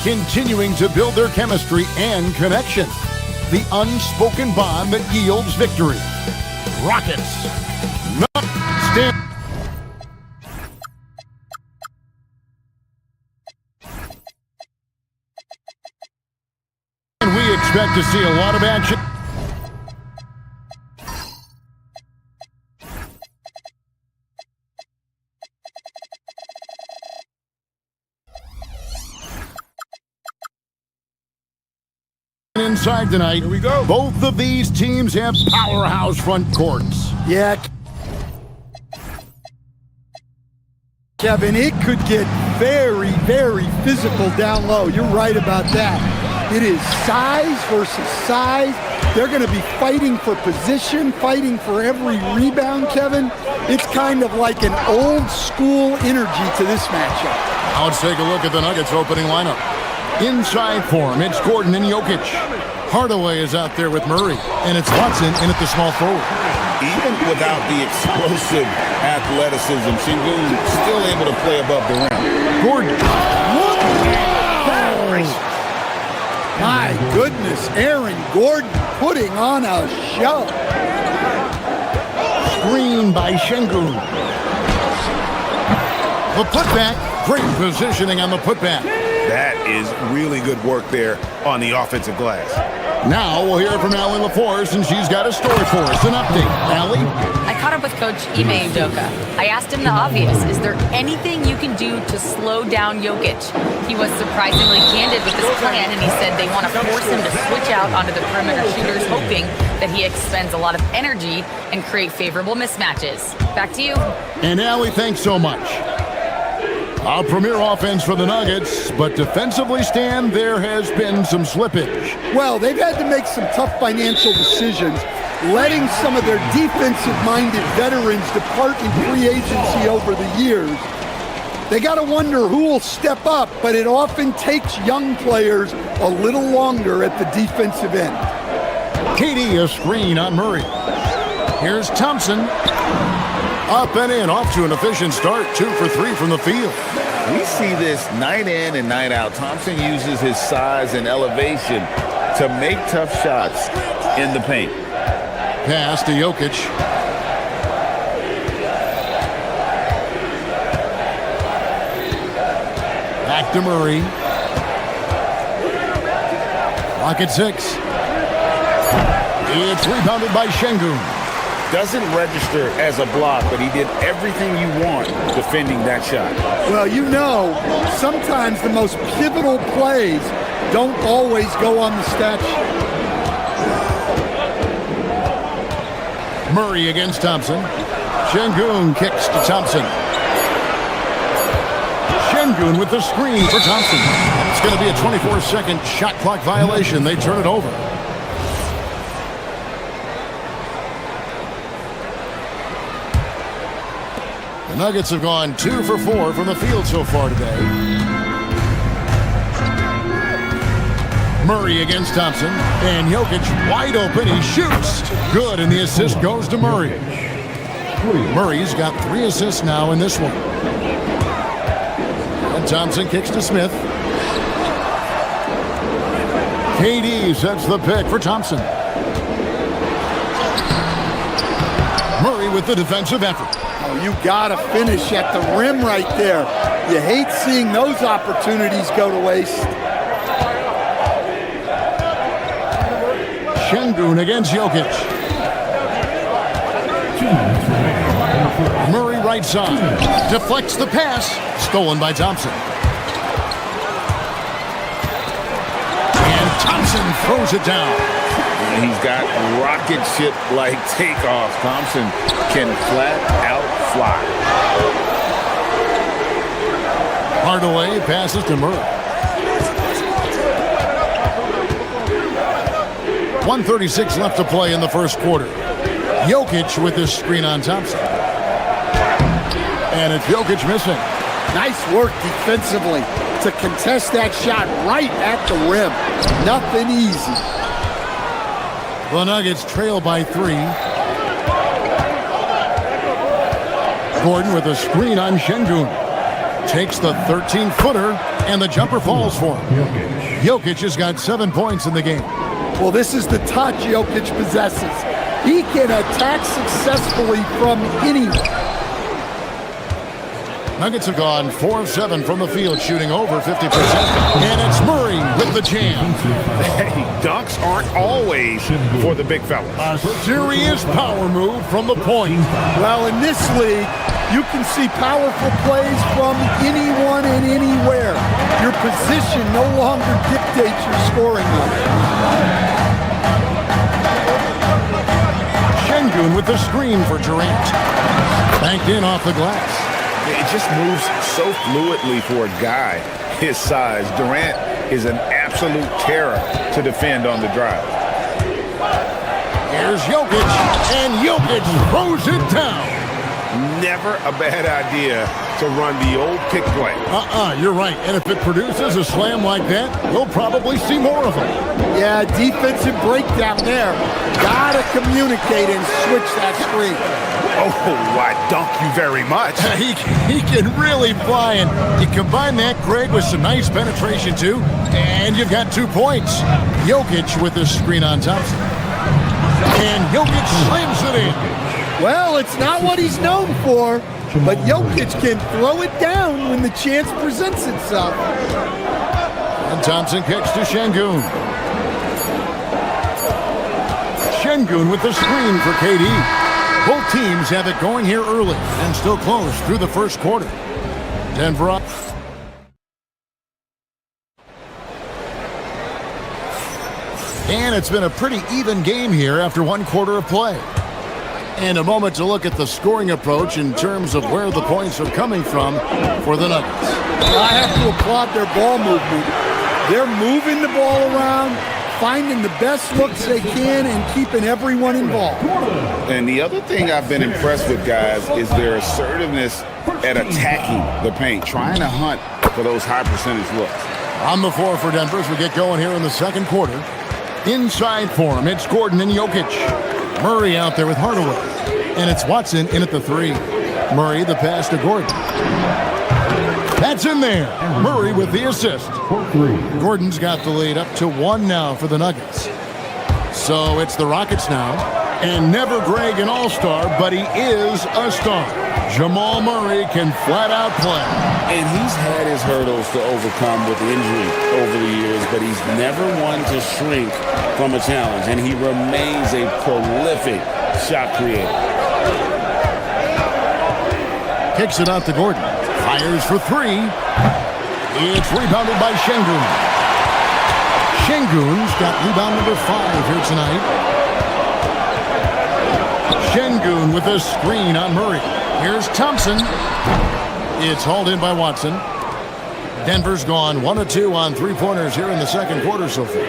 continuing to build their chemistry and connection, the unspoken bond that yields victory. Rockets. Stand. We expect to see a lot of action. Inside tonight, here we go. Both of these teams have powerhouse front courts. Yeah. Kevin, it could get very, very physical down low. You're right about that. It is size versus size. They're going to be fighting for position, fighting for every rebound, Kevin. It's kind of like an old school energy to this matchup. Now let's take a look at the Nuggets opening lineup. Inside for him, it's Gordon and Jokic. Hardaway is out there with Murray, and it's Watson in at the small forward. even without the explosive athleticism, Şengün still able to play above the rim. Gordon. My goodness, Aaron Gordon putting on a show. Screen by Şengün. The putback. Great positioning on the putback. That is really good work there on the offensive glass. Now we'll hear from Allie LaForce, and she's got a story for us. An update. Allie? I caught up with Coach Ime Udoka. I asked him the obvious. Is there anything you can do to slow down Jokic? He was surprisingly candid with this plan, and he said they want to force him to switch out onto the perimeter shooters, hoping that he expends a lot of energy and create favorable mismatches. Back to you. And Allie, thanks so much. A premier offense for the Nuggets, but defensively, Stan, there has been some slippage. Well, they've had to make some tough financial decisions, letting some of their defensive-minded veterans depart in free agency over the years. They got to wonder who will step up, but it often takes young players a little longer at the defensive end. KD, a screen on Murray. Here's Thompson. Up and in, off to an efficient start, 2 for 3 from the field. We see this night in and night out. Thompson uses his size and elevation to make tough shots in the paint. Pass to Jokic. Back to Murray. Clock at 6. It's rebounded by Şengün. Doesn't register as a block, but he did everything you want defending that shot. Well, you know, sometimes the most pivotal plays don't always go on the stat sheet. Murray against Thompson. Şengün kicks to Thompson. Şengün with the screen for Thompson. It's going to be a 24-second shot clock violation. They turn it over. The Nuggets have gone 2 for 4 from the field so far today. Murray against Thompson. And Jokic wide open. He shoots. Good, and the assist goes to Murray. Murray's got 3 assists now in this one. And Thompson kicks to Smith. KD sets the pick for Thompson. Murray with the defensive effort. Oh, you gotta finish at the rim right there. You hate seeing those opportunities go to waste. Şengün against Jokic. Murray right side. Deflects the pass. Stolen by Thompson. And Thompson throws it down. He's got rocket ship-like takeoffs. Thompson can flat out fly. Hardaway passes to Murray. 1:36 left to play in the first quarter. Jokic with his screen on Thompson. And it's Jokic missing. Nice work defensively to contest that shot right at the rim. Nothing easy. The Nuggets trail by 3. Gordon with a screen on Şengün. Takes the 13-footer, and the jumper falls for him. Jokic has got 7 points in the game. Well, this is the touch Jokic possesses. He can attack successfully from anywhere. Nuggets have gone 4 of 7 from the field, shooting over 50%. And it's Murray with the jam. Hey, dunks aren't always for the big fellas. A serious power move from the point. Well, in this league, you can see powerful plays from anyone and anywhere. Your position no longer dictates your scoring level. Şengün with the screen for Durant. Banked in off the glass. It just moves so fluidly for a guy his size. Durant is an absolute terror to defend on the drive. Here's Jokic, and Jokic throws it down. Never a bad idea to run the old pick play. You're right. And if it produces a slam like that, we'll probably see more of them. Yeah, defensive breakdown there. Gotta communicate and switch that screen. Oh, I dunk you very much. He can really fly, and you combine that, Greg, with some nice penetration, too, and you've got 2 points. Jokic with the screen on Thompson. And Jokic slams it in. Well, it's not what he's known for, but Jokic can throw it down when the chance presents itself. And Thompson kicks to Şengün. Şengün with the screen for KD. Both teams have it going here early and still close through the first quarter. Denver up. And it's been a pretty even game here after 1 quarter of play. And a moment to look at the scoring approach in terms of where the points are coming from for the Nuggets. I have to applaud their ball movement. They're moving the ball around, finding the best looks they can, and keeping everyone involved. And the other thing I've been impressed with, guys, is their assertiveness at attacking the paint, trying to hunt for those high percentage looks. On the floor for Denver as we get going here in the second quarter. Inside for him, it's Gordon and Jokic. Murray out there with Hardaway. And it's Watson in at the 3. Murray the pass to Gordon. That's in there. Murray with the assist. Gordon's got the lead up to 1 now for the Nuggets. So it's the Rockets now. And never Greg an all-star, but he is a star. Jamal Murray can flat out play. And he's had his hurdles to overcome with injury over the years, but he's never one to shrink from a challenge. And he remains a prolific shot creator. Kicks it out to Gordon. Fires for 3. It's rebounded by Şengün. Şengün's got rebound number 5 here tonight. Şengün with a screen on Murray. Here's Thompson. It's hauled in by Watson. Denver's gone 1 of 2 on 3-pointers here in the second quarter so far.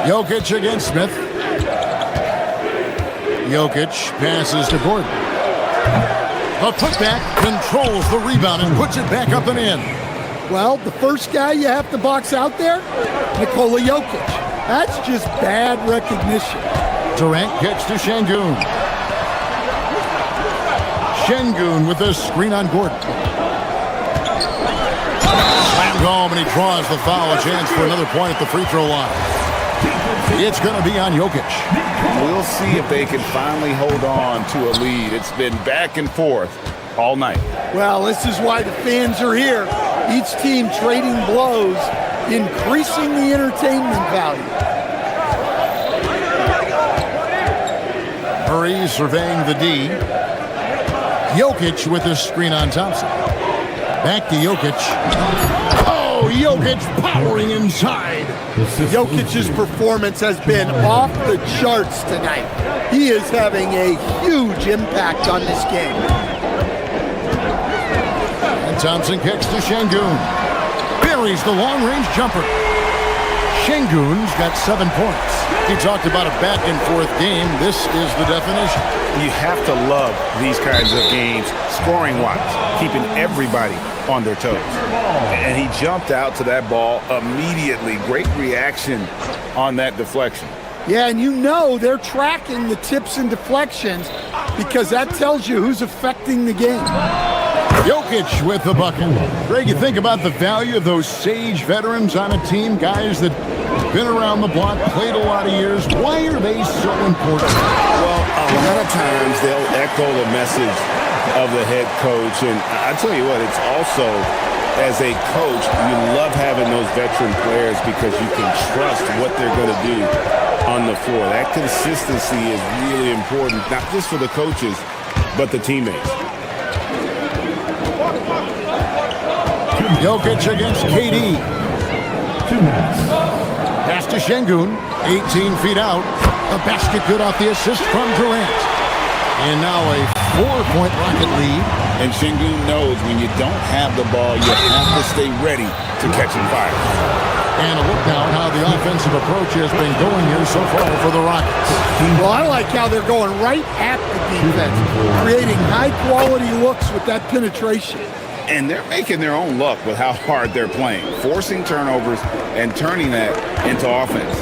Jokic against Smith. Jokic passes to Gordon. The putback controls the rebound and puts it back up and in. Well, the first guy you have to box out there, Nikola Jokic. That's just bad recognition. Durant gets to Şengün. Şengün with a screen on Gordon. Slammed home and he draws the foul. A chance for another point at the free throw line. It's going to be on Jokic. We'll see if they can finally hold on to a lead. It's been back and forth all night. Well, this is why the fans are here. Each team trading blows, increasing the entertainment value. Murray surveying the D. Jokic with a screen on Thompson. Back to Jokic. Oh, Jokic powering inside. Jokic's performance has been off the charts tonight. He is having a huge impact on this game. And Thompson kicks to Şengün. Buries the long-range jumper. Şengün's got 7 points. He talked about a back-and-forth game. This is the definition. You have to love these kinds of games, scoring-wise, keeping everybody on their toes. And he jumped out to that ball immediately. Great reaction on that deflection. Yeah, and you know they're tracking the tips and deflections because that tells you who's affecting the game. Jokic with the bucket. Greg, you think about the value of those sage veterans on a team, guys that been around the block, played a lot of years. Why are they so important? Well, a lot of times they'll echo the message of the head coach. And I tell you what, it's also, as a coach, you love having those veteran players because you can trust what they're going to do on the floor. That consistency is really important, not just for the coaches, but the teammates. Jokic against KD. 2 minutes. Pass to Şengün, 18 feet out. A basket good off the assist from Durant. And now a 4-point Rocket lead. And Şengün knows when you don't have the ball, you have to stay ready to catch and fire. And a look now at how the offensive approach has been going here so far for the Rockets. Well, I like how they're going right at the defense, creating high-quality looks with that penetration. And they're making their own luck with how hard they're playing, forcing turnovers and turning that into offense.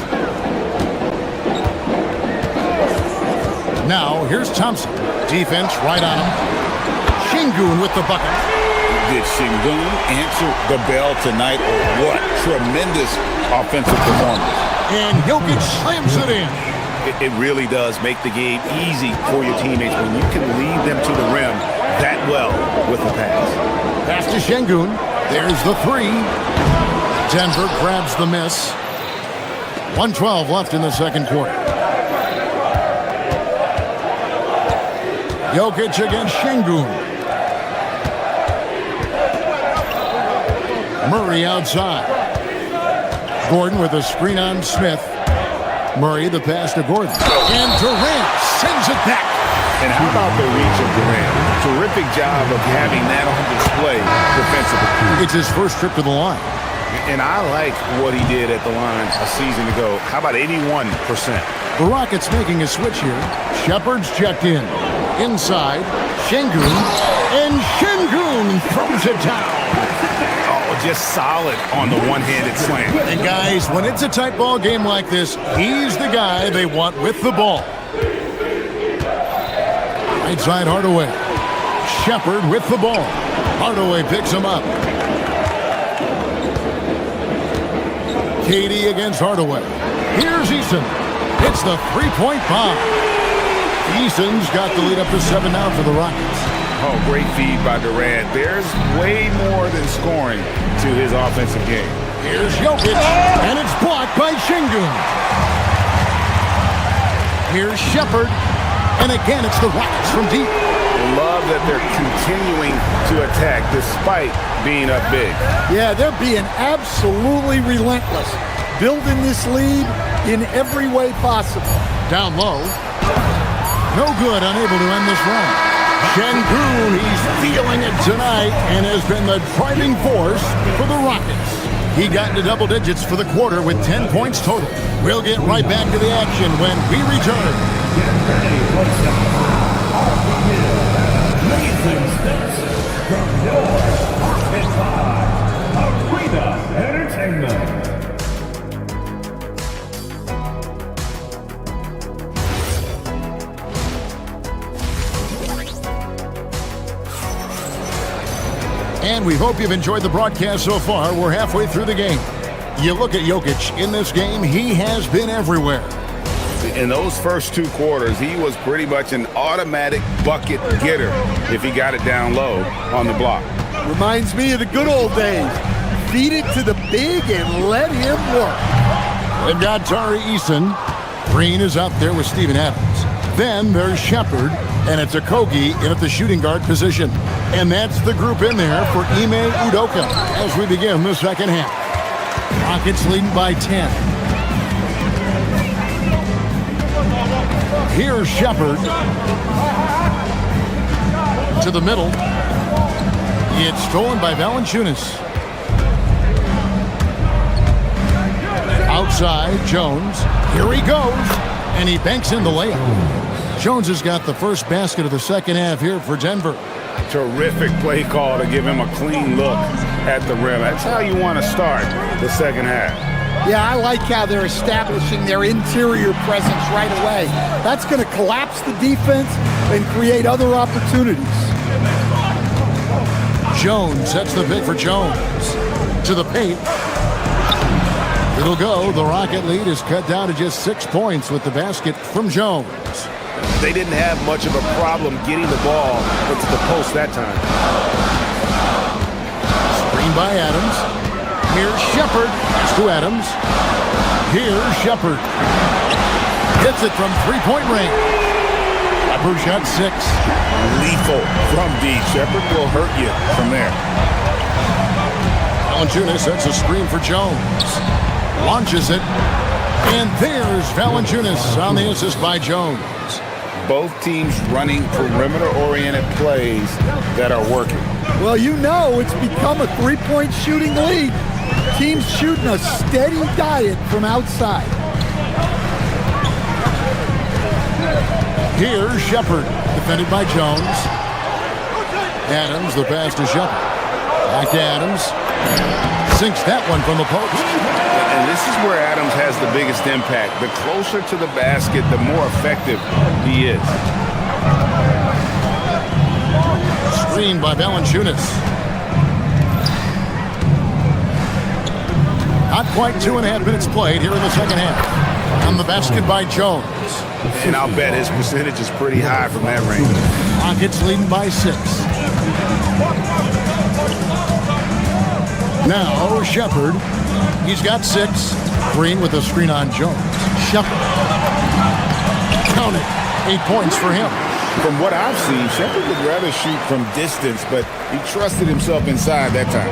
Now, here's Thompson. Defense right on him. Şengün with the bucket. Did Şengün answer the bell tonight, or what? Tremendous offensive performance. And Jokic slams it in. It really does make the game easy for your teammates when you can lead them to the rim that well with the pass. Pass to Şengün. There's the three. Denver grabs the miss. 1:12 left in the second quarter. Jokic against Şengün. Murray outside. Gordon with a screen on Smith. Murray the pass to Gordon. And Durant sends it back. And how about the reach of Durant? Terrific job of having that on display defensively. It's his first trip to the line. And I like what he did at the line a season ago. How about 81%? The Rockets making a switch here. Shepard's checked in. Inside, Şengün. And Şengün throws it down. Just solid on the one-handed slam. And guys, when it's a tight ball game like this, he's the guy they want with the ball. Right side Hardaway. Shepard with the ball. Hardaway picks him up. Katie against Hardaway. Here's Eason. It's the three-point bomb. Eason's got the lead up to 7 now for the Rockets. Oh, great feed by Durant. There's way more than scoring to his offensive game. Here's Jokic, and it's blocked by Şengün. Here's Shepard, and again it's the Rockets from deep. Love that they're continuing to attack despite being up big. Yeah, they're being absolutely relentless, building this lead in every way possible. Down low. No good, unable to end this run. Şengün, he's feeling it tonight and has been the driving force for the Rockets. He got into double digits for the quarter with 10 points total. We'll get right back to the action when we return. Nathan Spencer from your Pocket Five Arena Entertainment. And we hope you've enjoyed the broadcast so far. We're halfway through the game. You look at Jokic in this game, he has been everywhere. In those first 2 quarters, he was pretty much an automatic bucket getter if he got it down low on the block. Reminds me of the good old days. Feed it to the big and let him work. They've got Tari Eason. Green is up there with Steven Adams. Then there's Shepard, and it's Okogie in at the shooting guard position. And that's the group in there for Ime Udoka as we begin the second half. Rockets leading by 10. Here's Shepard. To the middle. It's stolen by Valanciunas. Outside, Jones. Here he goes. And he banks in the layup. Jones has got the first basket of the second half here for Denver. Terrific play call to give him a clean look at the rim. That's how you want to start the second half. Yeah, I like how they're establishing their interior presence right away. That's going to collapse the defense and create other opportunities. Jones sets the pick for Jones. To the paint. It'll go. The Rocket lead is cut down to just 6 points with the basket from Jones. They didn't have much of a problem getting the ball into the post that time. Screen by Adams. Here's Shepard. To Adams. Here's Shepard. Hits it from three-point range. Shepard shot 6. Lethal from deep. Shepard will hurt you from there. Valanciunas sets a screen for Jones. Launches it. And there's Valanciunas on the assist by Jones. Both teams running perimeter-oriented plays that are working. Well, you know it's become a three-point shooting league. team's shooting a steady diet from outside. Here's Shepard, defended by Jones. Adams, the pass to Shepard. Back to Adams. Sinks that one from the post. And this is where Adams has the biggest impact. The closer to the basket, the more effective he is. Screened by Valanciunas. Not quite 2.5 minutes played here in the second half. On the basket by Jones. And I'll bet his percentage is pretty high from that range. Rockets leading by 6. Now Shepard. He's got 6. Green with a screen on Jones. Shepard. Count it. 8 points for him. From what I've seen, Shepard would rather shoot from distance, but he trusted himself inside that time.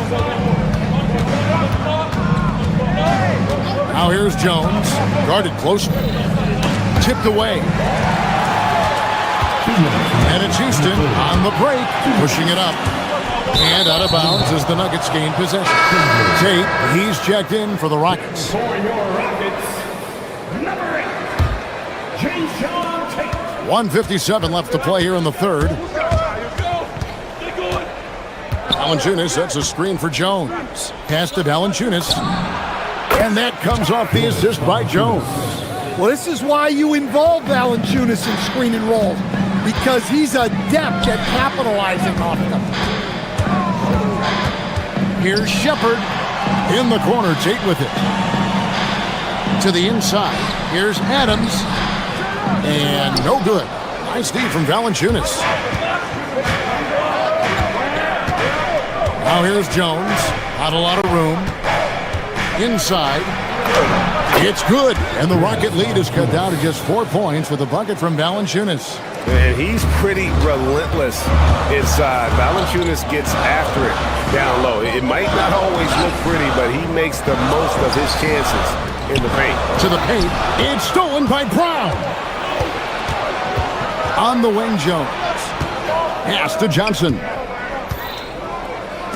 Now here's Jones. Guarded closely. Tipped away. And it's Houston on the break, pushing it up. And out of bounds as the Nuggets gain possession. Tate, he's checked in for the Rockets. For your Rockets, number 8, Jason Tate. 1:57 left to play here in the third. Valanciunas sets a screen for Jones. Pass to Valanciunas. And that comes off the assist by Jones. Well, this is why you involve Valanciunas in screen and roll, because he's adept at capitalizing off them. Here's Shepard in the corner. Tate with it. To the inside. Here's Adams. And no good. Nice D from Valanciunas. Now here's Jones. Not a lot of room. Inside. It's good. And the Rocket lead is cut down to just 4 points with a bucket from Valanciunas. And he's pretty relentless inside. Valanciunas gets after it down low. It might not always look pretty, but he makes the most of his chances in the paint. To the paint. It's stolen by Brown. On the wing, Jones. Pass to Johnson.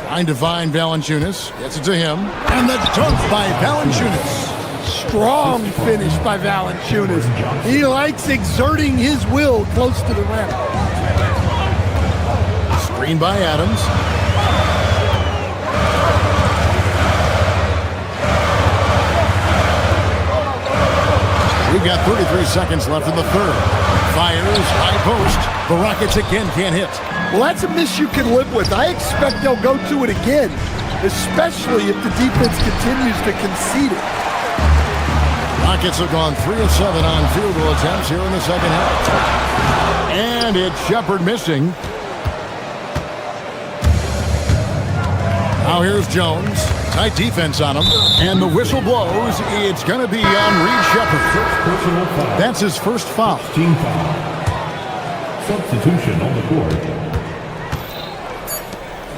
Trying to find Valanciunas. Gets it to him. And the dunk by Valanciunas. Strong finish by Valanciunas. He likes exerting his will close to the rim. Screen by Adams. We've got 33 seconds left in the third. Fires, high post. The Rockets again can't hit. Well, that's a miss you can live with. I expect they'll go to it again, especially if the defense continues to concede it. Rockets have gone 3 of 7 on field goal attempts here in the second half. And it's Shepard missing. Now here's Jones. Tight defense on him. And the whistle blows. It's going to be on Reed Shepard. That's his first foul. Team foul. Substitution on the court.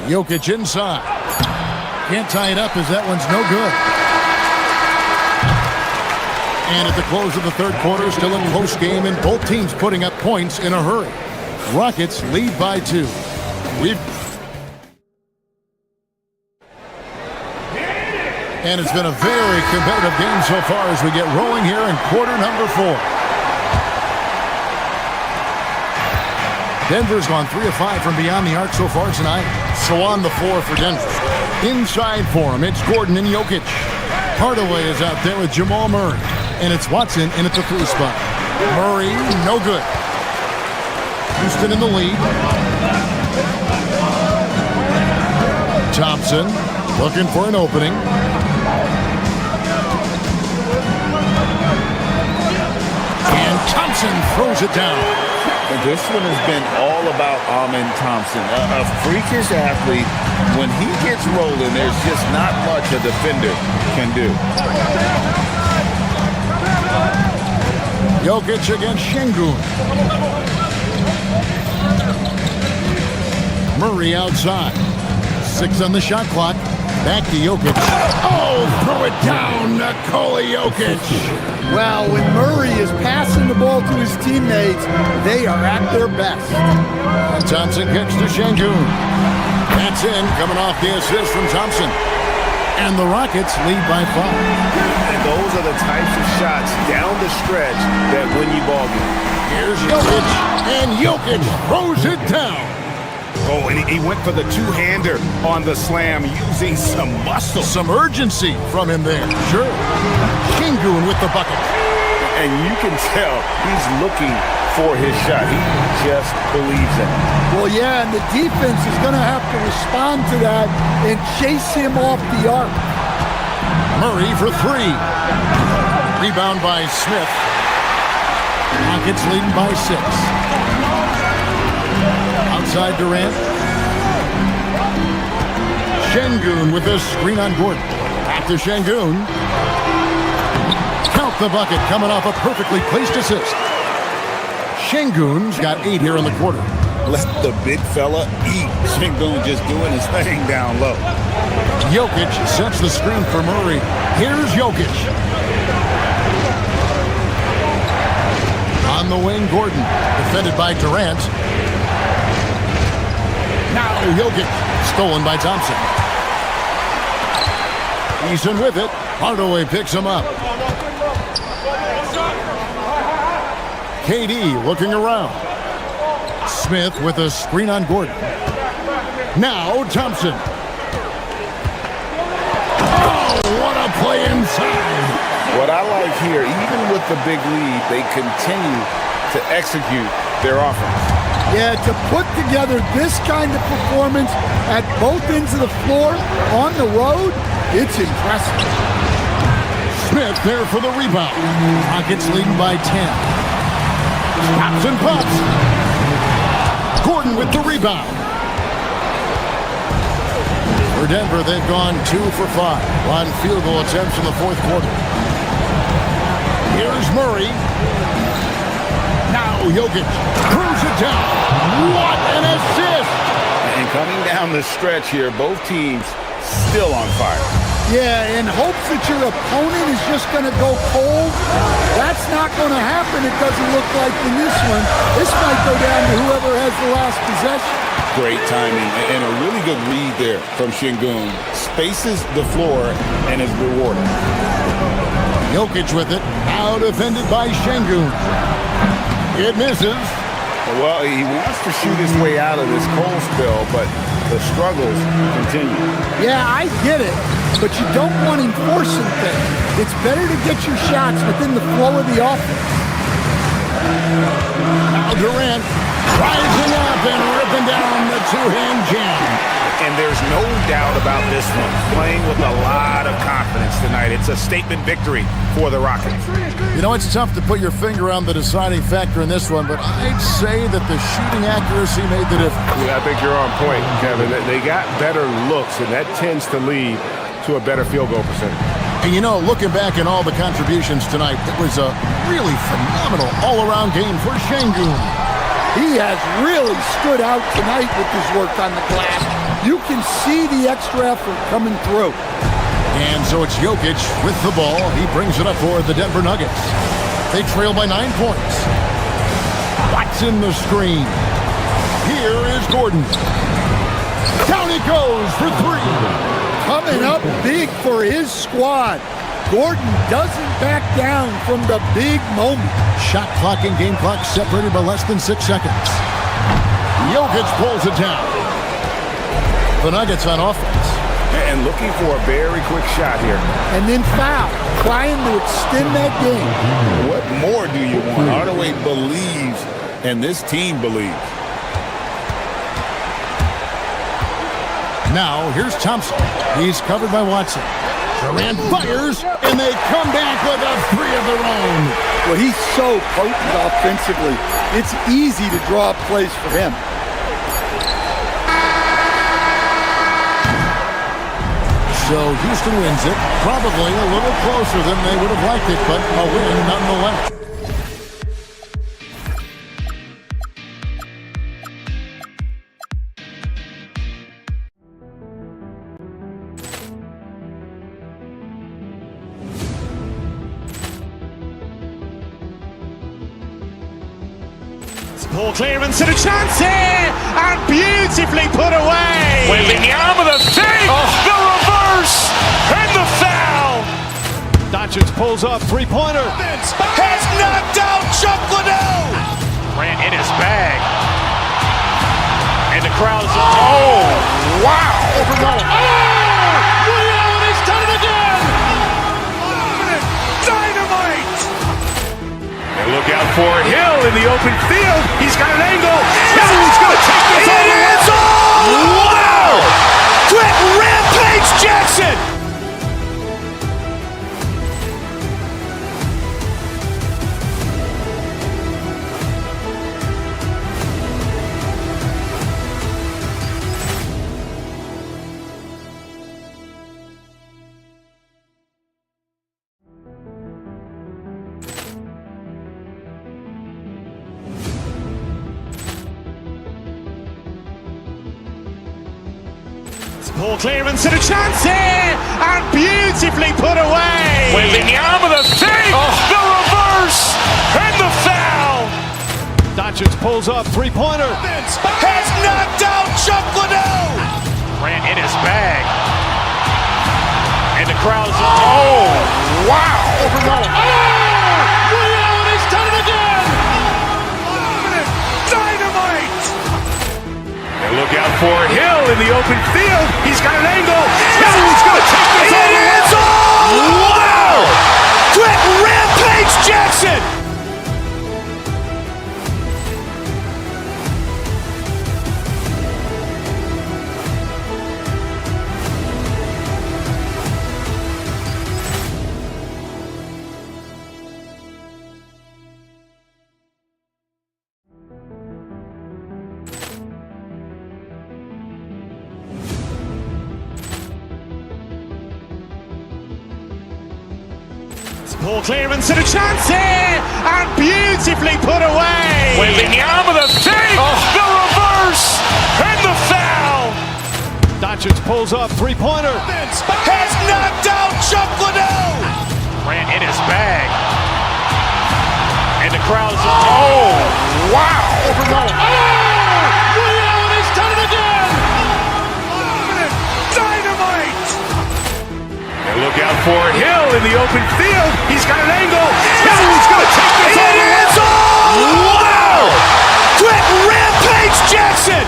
Jokic inside. Can't tie it up as that one's no good. And at the close of the third quarter, still a close game, and both teams putting up points in a hurry. Rockets lead by 2. And it's been a very competitive game so far as we get rolling here in quarter number 4. Denver's gone 3 of 5 from beyond the arc so far tonight. So on the floor for Denver. Inside for him, it's Gordon and Jokic. Hardaway is out there with Jamal Murray. And it's Watson in at the 3 spot. Murray, no good. Houston in the lead. Thompson looking for an opening. And Thompson throws it down. And this one has been all about Amen Thompson. A freakish athlete. When he gets rolling, there's just not much a defender can do. Jokic against Şengün. Murray outside. 6 on the shot clock. Back to Jokic. Oh, throw it down, Nikola Jokic. Well, when Murray is passing the ball to his teammates, they are at their best. And Thompson kicks to Şengün. That's in, coming off the assist from Thompson. And the Rockets lead by 5. And those are the types of shots down the stretch that win you ball games. Here's Jokic, and Jokic throws it down. Oh, and he went for the two-hander on the slam using some muscle. Some urgency from him there. Sure. Şengün with the bucket. And you can tell he's looking for his shot. He just believes it. Well, yeah, and the defense is going to have to respond to that and chase him off the arc. Murray for 3. Rebound by Smith. Rockets leading by 6. Outside Durant. Şengün with a screen on Gordon. Back to Şengün. Count the bucket coming off a perfectly placed assist. Şengün's got 8 here in the quarter. Let the big fella eat. Şengün just doing his thing down low. Jokic sets the screen for Murray. Here's Jokic. On the wing, Gordon. Defended by Durant. Now Jokic. Stolen by Thompson. Eason with it. Hardaway picks him up. KD looking around. Smith with a screen on Gordon. Now Thompson. Oh, what a play inside. What I like here, even with the big lead, they continue to execute their offense. Yeah, to put together this kind of performance at both ends of the floor on the road, it's impressive. Smith there for the rebound. Rockets leading by 10. Pops and pops. Gordon with the rebound. For Denver, they've gone 2 for 5 on field goal attempts in the fourth quarter. Here's Murray. Now Jokic screws it down. What an assist! And coming down the stretch here, both teams still on fire. Yeah, in hopes that your opponent is just going to go cold. That's not going to happen, it doesn't look like in this one. This might go down to whoever has the last possession. Great timing and a really good read there from Şengün. Spaces the floor and is rewarded. Jokic with it. Now defended by Şengün. It misses. Well, he wants to shoot his way out of this cold spell, but the struggles continue. Yeah, I get it, but you don't want him forcing things. It's better to get your shots within the flow of the offense. Now Durant rising up and ripping down the two-hand jam. And there's no doubt about this one. Playing with a lot of confidence tonight. It's a statement victory for the Rockets. You know, it's tough to put your finger on the deciding factor in this one, but I'd say that the shooting accuracy made the difference. Yeah, I think you're on point, Kevin. They got better looks, and that tends to lead to a better field goal percentage. And you know, looking back at all the contributions tonight, it was a really phenomenal all-around game for Şengün. He has really stood out tonight with his work on the glass. You can see the extra effort coming through. And so it's Jokic with the ball. He brings it up for the Denver Nuggets. They trail by 9 points. Watson the screen. Here is Gordon. Down he goes for 3. Coming up big for his squad. Gordon doesn't back down from the big moment. Shot clock and game clock separated by less than 6 seconds. Jokic pulls it down. The Nuggets on offense. And looking for a very quick shot here. And then foul, trying to extend that game. What more do you want? Hardaway believes, and this team believes. Now, here's Thompson. He's covered by Watson. Durant fires, and they come back with a 3 of their own. Well, he's so potent offensively. It's easy to draw up plays for him. So Houston wins it, probably a little closer than they would have liked it, but a win nonetheless. Ball clearance and a chance here, and beautifully put away. With the arm of the thing, the reverse. Doncic pulls up, three-pointer. Has knocked out Chuck Liddell. Grant in his bag. And the crowd's oh, wow. Overrun. Oh, Ray Allen has done it again. Dynamite. And look out for Hill in the open field. He's got an angle. Hill's going to take this all the way. Wow. Quick Rampage Jackson. Ball clearance and a chance here, and beautifully put away. Waving the arm of the thing, the reverse, and the foul. Doncic pulls up, three-pointer. Has knocked out Chuck Liddell. Grant in his bag. And the crowd's oh, wow. Overrun. Oh, Ray Allen has done it again. Dynamite. And look out for Hill in the open field. He's got an angle. Hill's going to take this all the way. Wow! Quick Rampage Jackson. Ball clearance and a chance here, and beautifully put away. Waving the arm of the thing, the reverse, and the foul. Doncic pulls up, three-pointer. Has knocked out Chuck Liddell. Grant in his bag. And the crowd's oh, wow. Overrun. Oh, Ray Allen has done it again. Dynamite. And look out for Hill in the open field. He's got an angle. Hill's going to take this all the way. Wow! Quick Rampage Jackson.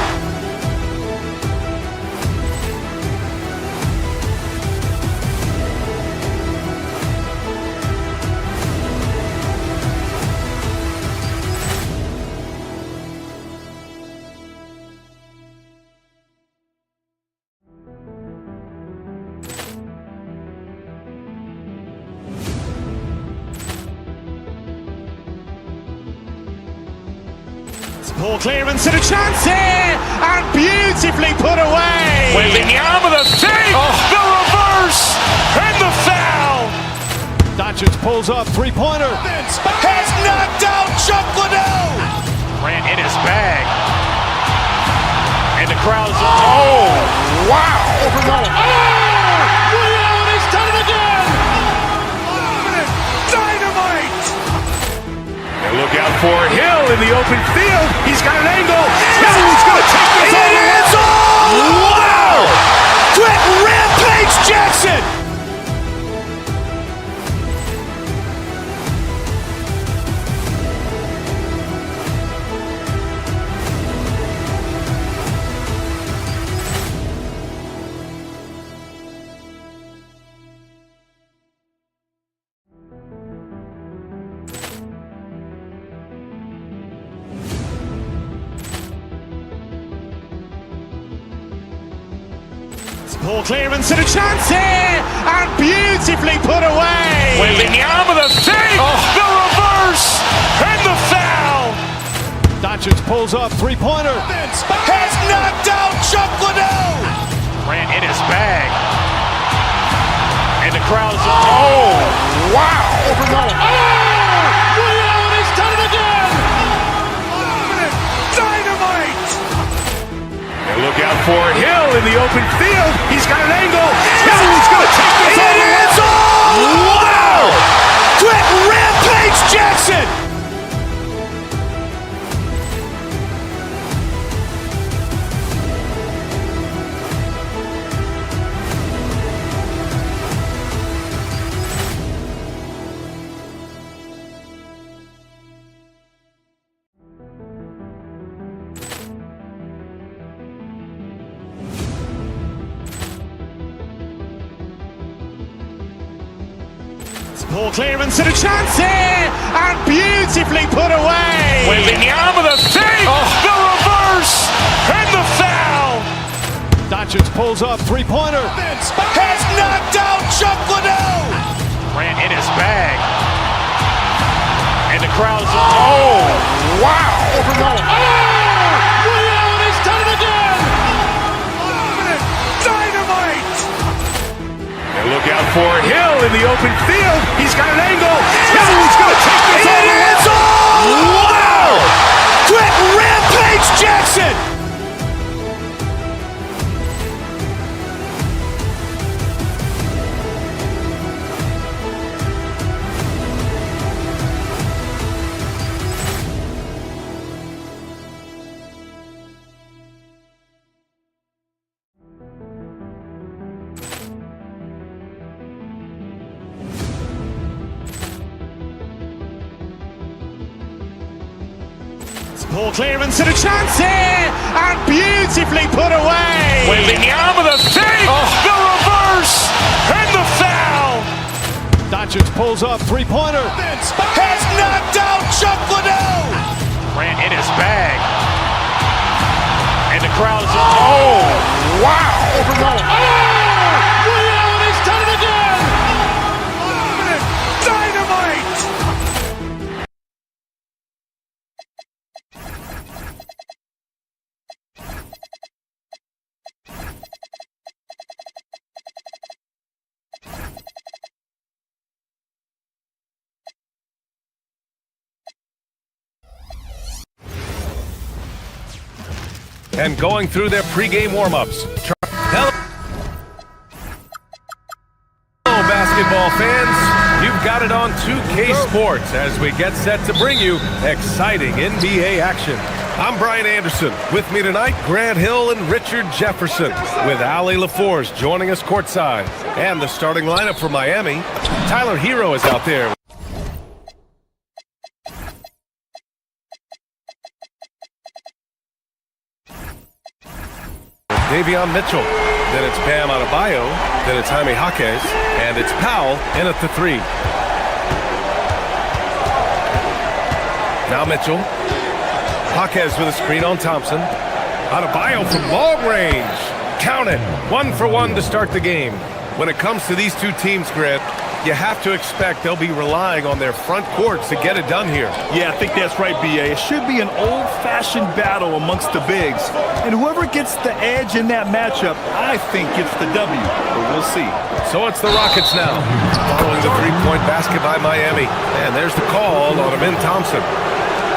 Ball clearance and a chance here, and beautifully put away. Waving the arm of the thing, the reverse, and the foul. Doncic pulls up, three-pointer. Has knocked out Chuck Liddell. Grant in his bag. And the crowd's oh, wow. Overrun. Oh, Ray Allen has done it again. Dynamite. And look out for Hill in the open field. He's got an angle. Hill's going to take this all the way. Wow! Quick Rampage Jackson. Ball clearance and a chance here, and beautifully put away. Waving the arm of the thing, the reverse, and the foul. Doncic pulls up, three-pointer. Has knocked out Chuck Liddell. Grant in his bag. And the crowd's oh, wow. Overrun. Oh, Ray Allen has done it again. Dynamite. And look out for Hill in the open field. He's got an angle. Hill's going to take this all the way. Wow! Quick Rampage Jackson. Ball clearance and a chance here, and beautifully put away. Waving the arm of the thing, the reverse, and the foul. Doncic pulls up, three-pointer. Has knocked out Chuck Liddell. Ran in his bag. And the crowd's, oh, wow. Ray Allen has done it again. Dynamite. And look out for Hill in the open field. He's got an angle. Hill's going to take this all the way. Wow. Quick rampage Jackson. Ball clearance and a chance here, and beautifully put away. Waving the arm of the thing, the reverse, and the foul. Doncic pulls up, three-pointer. Has knocked out Chuck Liddell. Ran in his bag. And the crowd's, oh, wow. Ray Allen has done it again. Dynamite. And going through their pregame warm-ups. Hello, basketball fans. You've got it on 2K Sports as we get set to bring you exciting NBA action. I'm Brian Anderson. With me tonight, Grant Hill and Richard Jefferson, with Allie LaForce joining us courtside. And the starting lineup for Miami, Tyler Hero is out there. Davion Mitchell, then it's Bam Adebayo, then it's Jaime Jaquez, and it's Powell in at the three. Now Mitchell, Jaquez with a screen on Thompson. Adebayo from long range, count it, 1-for-1 to start the game. When it comes to these two teams, Grant, you have to expect they'll be relying on their front courts to get it done here. Yeah, I think that's right, B.A. It should be an old-fashioned battle amongst the bigs. And whoever gets the edge in that matchup, I think gets the W. But we'll see. So it's the Rockets now, following the three-point basket by Miami. And there's the call on Amin Thompson.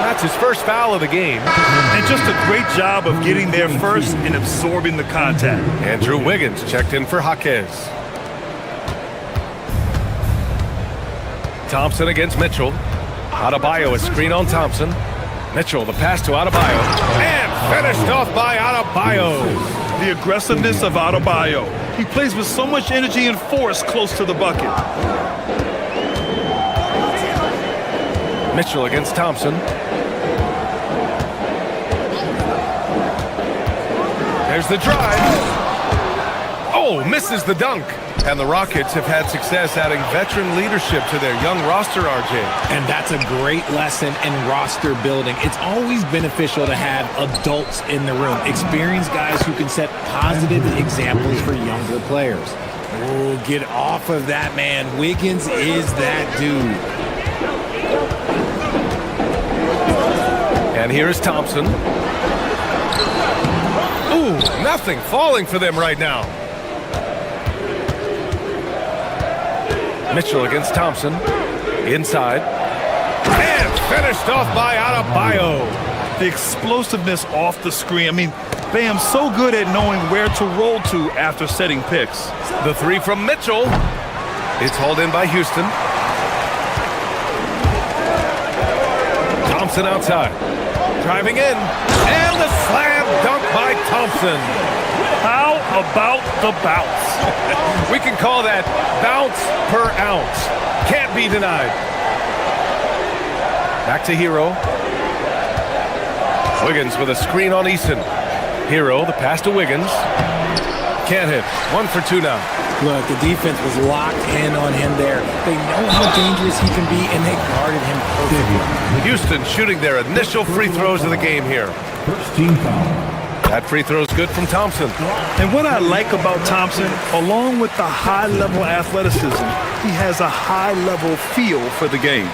That's his first foul of the game. And just a great job of getting there first and absorbing the contact. Andrew Wiggins checked in for Jaquez. Thompson against Mitchell. Adebayo, a screen on Thompson. Mitchell, the pass to Adebayo. And finished off by Adebayo. The aggressiveness of Adebayo. He plays with so much energy and force close to the bucket. Mitchell against Thompson. There's the drive. Oh, misses the dunk. And the Rockets have had success adding veteran leadership to their young roster, RJ. And that's a great lesson in roster building. It's always beneficial to have adults in the room, experienced guys who can set positive examples for younger players. Oh, get off of that, man. Wiggins is that dude. And here is Thompson. Ooh, nothing falling for them right now. Mitchell against Thompson. Inside. And finished off by Adebayo. The explosiveness off the screen. I mean, Bam's so good at knowing where to roll to after setting picks. The three from Mitchell. It's hauled in by Houston. Thompson outside. Driving in. And the slam dunk by Thompson. How about the bounce? We can call that bounce per ounce. Can't be denied. Back to Hero. Wiggins with a screen on Eason. Hero, the pass to Wiggins. Can't hit. 1 for 2 now. Look, the defense was locked in on him there. They know how dangerous he can be, and they guarded him perfectly. Houston shooting their initial free throws of the game here. First team foul. That free throw is good from Thompson. And what I like about Thompson, along with the high-level athleticism, he has a high-level feel for the game.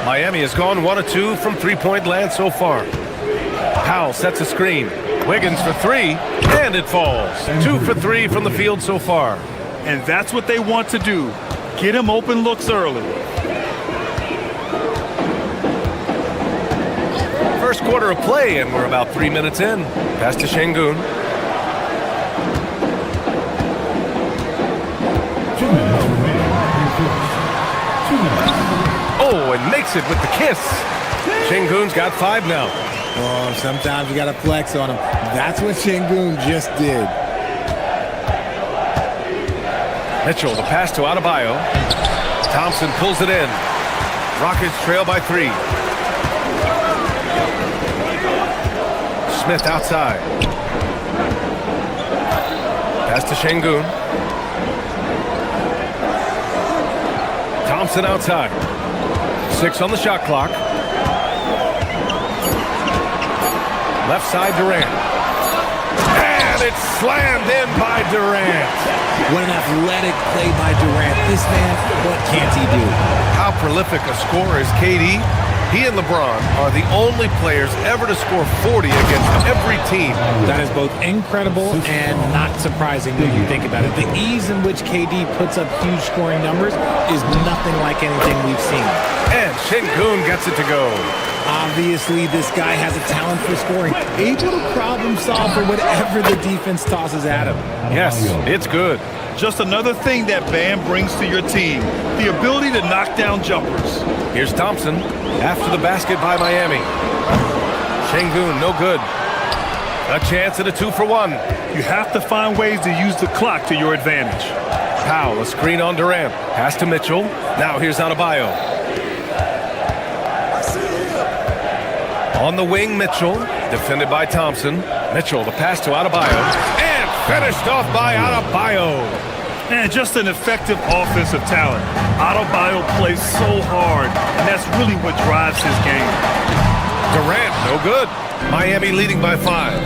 Miami has gone 1 of 2 from three-point land so far. Powell sets a screen. Wiggins for 3, and it falls. 2 for 3 from the field so far. And that's what they want to do. Get him open looks early. First quarter of play, and we're about 3 minutes in. Pass to Şengün. 2 minutes remaining in the first. 2 minutes. Oh, and makes it with the kiss. Şengün's got 5 now. Oh, sometimes you got to flex on him. That's what Şengün just did. Mitchell, the pass to Adebayo. Thompson pulls it in. Rockets trail by 3. Smith outside. Pass to Şengün. Thompson outside. 6 on the shot clock. Left side, Durant. And it's slammed in by Durant. What an athletic play by Durant. This man, what can't he do? How prolific a scorer is KD? He and LeBron are the only players ever to score 40 against every team. That is both incredible and not surprising when you think about it. The ease in which KD puts up huge scoring numbers is nothing like anything we've seen. And Şengün gets it to go. Obviously, this guy has a talent for scoring, able to problem solve for whatever the defense tosses at him. Yes, it's good. Just another thing that Bam brings to your team, the ability to knock down jumpers. Here's Thompson after the basket by Miami. Şengün, no good. A chance at a 2 for 1. You have to find ways to use the clock to your advantage. Powell, a screen on Durant. Pass to Mitchell. Now here's Adebayo. On the wing, Mitchell, defended by Thompson. Mitchell, the pass to Adebayo, and finished off by Adebayo. And just an effective offensive talent. Adebayo plays so hard, and that's really what drives his game. Durant, no good. Miami leading by 5.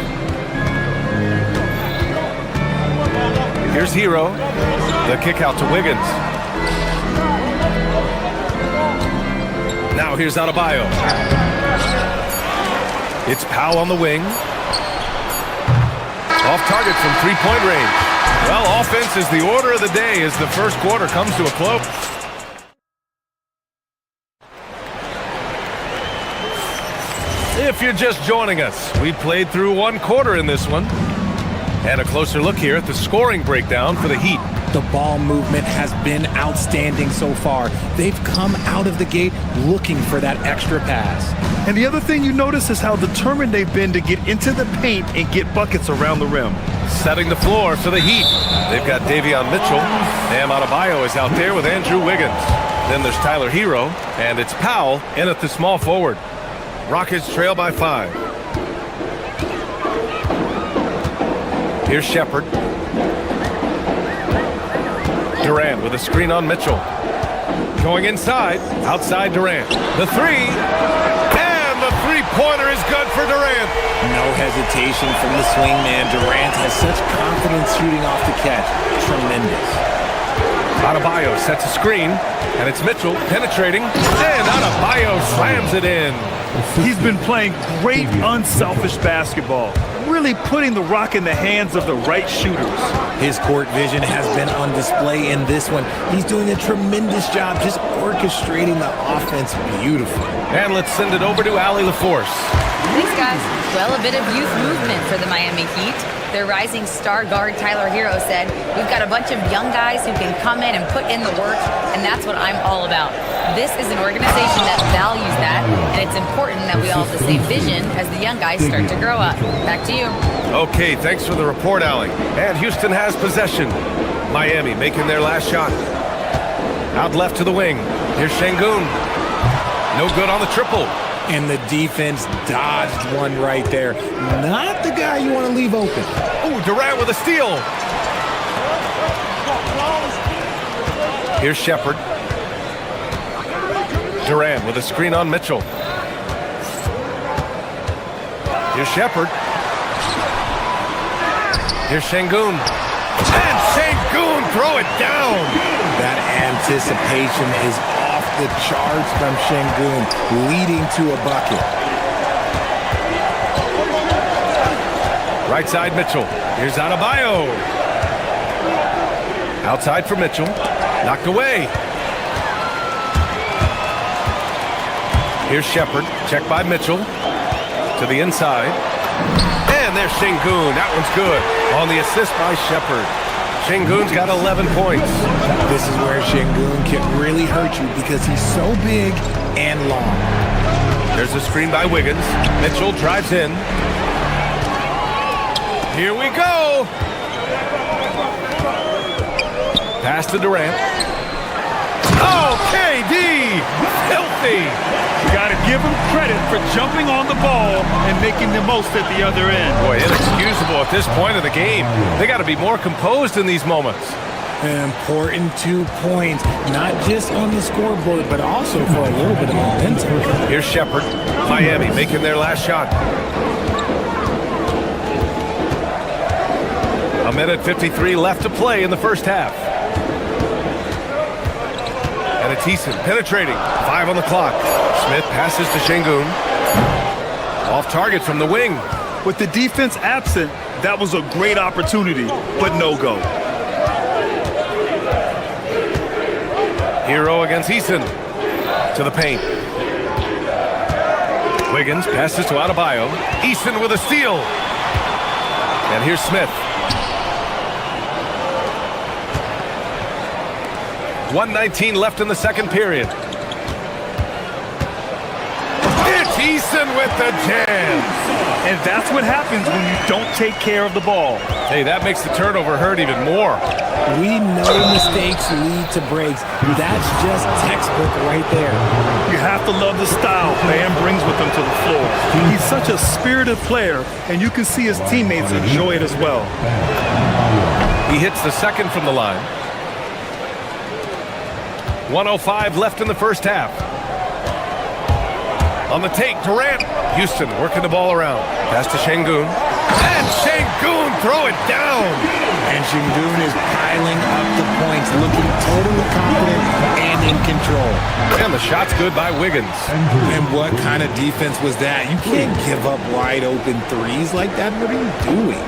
Here's Hero. The kick out to Wiggins. Now here's Adebayo. It's Powell on the wing. Off target from three-point range. Well, offense is the order of the day as the first quarter comes to a close. If you're just joining us, we played through 1 quarter in this one. And a closer look here at the scoring breakdown for the Heat. The ball movement has been outstanding so far. They've come out of the gate looking for that extra pass. And the other thing you notice is how determined they've been to get into the paint and get buckets around the rim. Setting the floor for the Heat. They've got Davion Mitchell. Bam Adebayo is out there with Andrew Wiggins. Then there's Tyler Hero, and it's Powell in at the small forward. Rockets trail by 5. Here's Shepherd. Durant with a screen on Mitchell. Going inside, outside Durant. The 3, and the three-pointer is good for Durant. No hesitation from the swing man. Durant has such confidence shooting off the catch. Tremendous. Adebayo sets a screen, and it's Mitchell penetrating, and Adebayo slams it in. He's been playing great, unselfish basketball, really putting the rock in the hands of the right shooters. His court vision has been on display in this one. He's doing a tremendous job just orchestrating the offense beautifully. And let's send it over to Allie LaForce. Thanks, guys. Well, a bit of youth movement for the Miami Heat. Their rising star guard, Tyler Hero, said, "We've got a bunch of young guys who can come in and put in the work, and that's what I'm all about." This is an organization that values that, and it's important that we all have the same vision as the young guys start to grow up. Back to you. Okay, thanks for the report, Allie. And Houston has possession. Miami making their last shot. Out left to the wing. Here's Şengün. No good on the triple. And the defense dodged one right there. Not the guy you want to leave open. Oh, Durant with a steal. Here's Shepard. Durant with a screen on Mitchell. Here's Shepard. Here's Şengün. And Şengün, throw it down. That anticipation is off the charts from Şengün, leading to a bucket. Right side Mitchell. Here's Adebayo. Outside for Mitchell. Knocked away. Here's Shepard. Check by Mitchell. To the inside. And there's Şengün. That one's good. On the assist by Shepard. Şengün's got 11 points. This is where Şengün can really hurt you because he's so big and long. There's a screen by Wiggins. Mitchell drives in. Here we go. Pass to Durant. Oh, KD! Filthy! You got to give him credit for jumping on the ball and making the most at the other end. Boy, inexcusable at this point of the game. They got to be more composed in these moments. An important 2 points, not just on the scoreboard, but also for a little bit of momentum. Here's Shepard. Miami making their last shot. A minute 53 left to play in the first half. And it's Eason penetrating. 5 on the clock. Smith passes to Şengün. Off target from the wing. With the defense absent, that was a great opportunity, but no go. Hero against Eason. To the paint. Wiggins passes to Adebayo. Eason with a steal. And here's Smith. 1:19 left in the second period. It's Eason with the jam. And that's what happens when you don't take care of the ball. Hey, that makes the turnover hurt even more. We know mistakes lead to breaks. That's just textbook right there. You have to love the style Bam brings with him to the floor. He's such a spirited player, and you can see his teammates enjoy it as well. He hits the second from the line. 1:05 left in the first half. On the take, Durant. Houston working the ball around. Pass to Şengün. And Şengün, throw it down. And Şengün is piling up the points, looking totally confident and in control. And the shot's good by Wiggins. And what kind of defense was that? You can't give up wide open threes like that. What are you doing?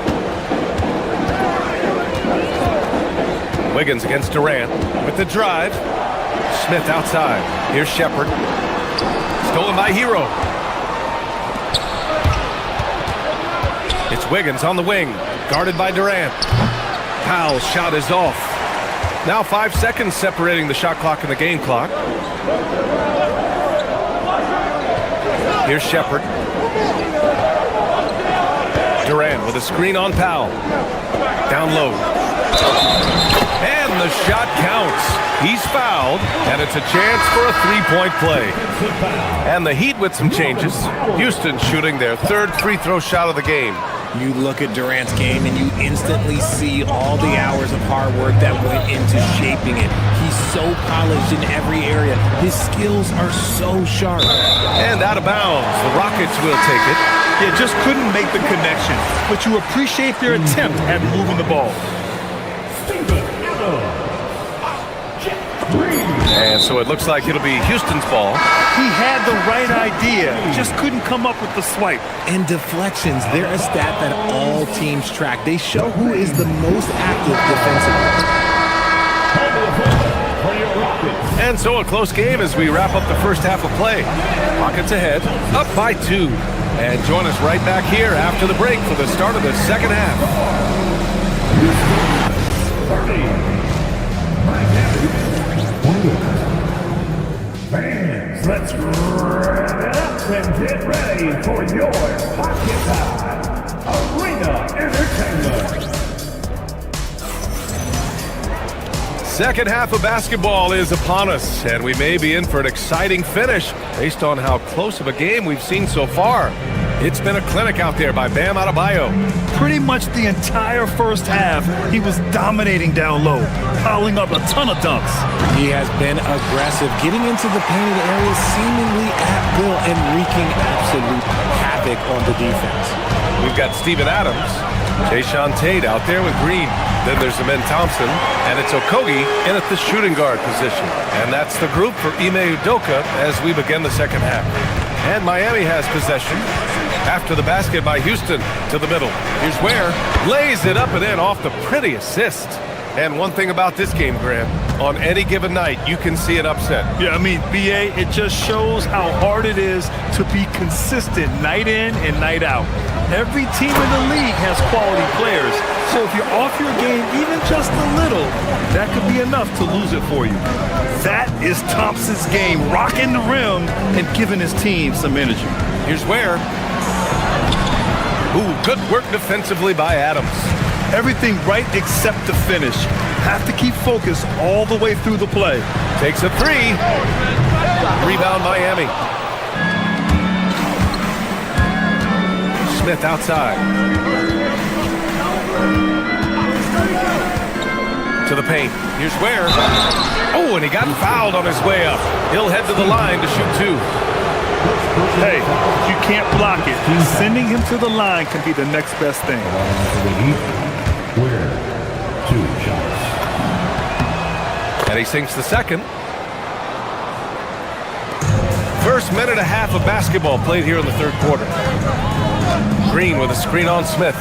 Wiggins against Durant with the drive. Smith outside. Here's Shepard. Stolen by Hero. It's Wiggins on the wing. Guarded by Durant. Powell's shot is off. Now 5 seconds separating the shot clock and the game clock. Here's Shepard. Durant with a screen on Powell. Down low. And the shot counts. He's fouled, and it's a chance for a three-point play. And the Heat with some changes. Houston shooting their third free throw shot of the game. You look at Durant's game and you instantly see all the hours of hard work that went into shaping it. He's so polished in every area. His skills are so sharp. And out of bounds. The Rockets will take it. Yeah, just couldn't make the connection, but you appreciate their attempt at moving the ball. And so it looks like it'll be Houston's ball. He had the right idea, just couldn't come up with the swipe. And deflections, they're a stat that all teams track. They show who is the most active defensively. And so a close game as we wrap up the first half of play. Rockets ahead, up by 2. And join us right back here after the break for the start of the second half. Fans, let's rev it up and get ready for your pocket time. Arena Entertainment. Second half of basketball is upon us, and we may be in for an exciting finish based on how close of a game we've seen so far. It's been a clinic out there by Bam Adebayo. Pretty much the entire first half, he was dominating down low, piling up a ton of dunks. He has been aggressive, getting into the painted areas seemingly at will and wreaking absolute havoc on the defense. We've got Steven Adams, Jayshawn Tate out there with Green. Then there's Amen Thompson, and it's Okogie in at the shooting guard position. And that's the group for Ime Udoka as we begin the second half. And Miami has possession. After the basket by Houston to the middle. Here's Ware. Lays it up and in off the pretty assist. And one thing about this game, Grant, on any given night, you can see an upset. Yeah, I mean, BA, it just shows how hard it is to be consistent night in and night out. Every team in the league has quality players. So if you're off your game even just a little, that could be enough to lose it for you. That is Thompson's game, rocking the rim and giving his team some energy. Here's Ware. Ooh, good work defensively by Adams. Everything right except the finish. Have to keep focused all the way through the play. Takes a three. Rebound Miami. Smith outside. To the paint. Here's Ware. Oh, and he got fouled on his way up. He'll head to the line to shoot two. Hey, you can't block it. Sending him to the line can be the next best thing. Ware, 2 shots. And he sinks the second. First minute and a half of basketball played here in the third quarter. Green with a screen on Smith.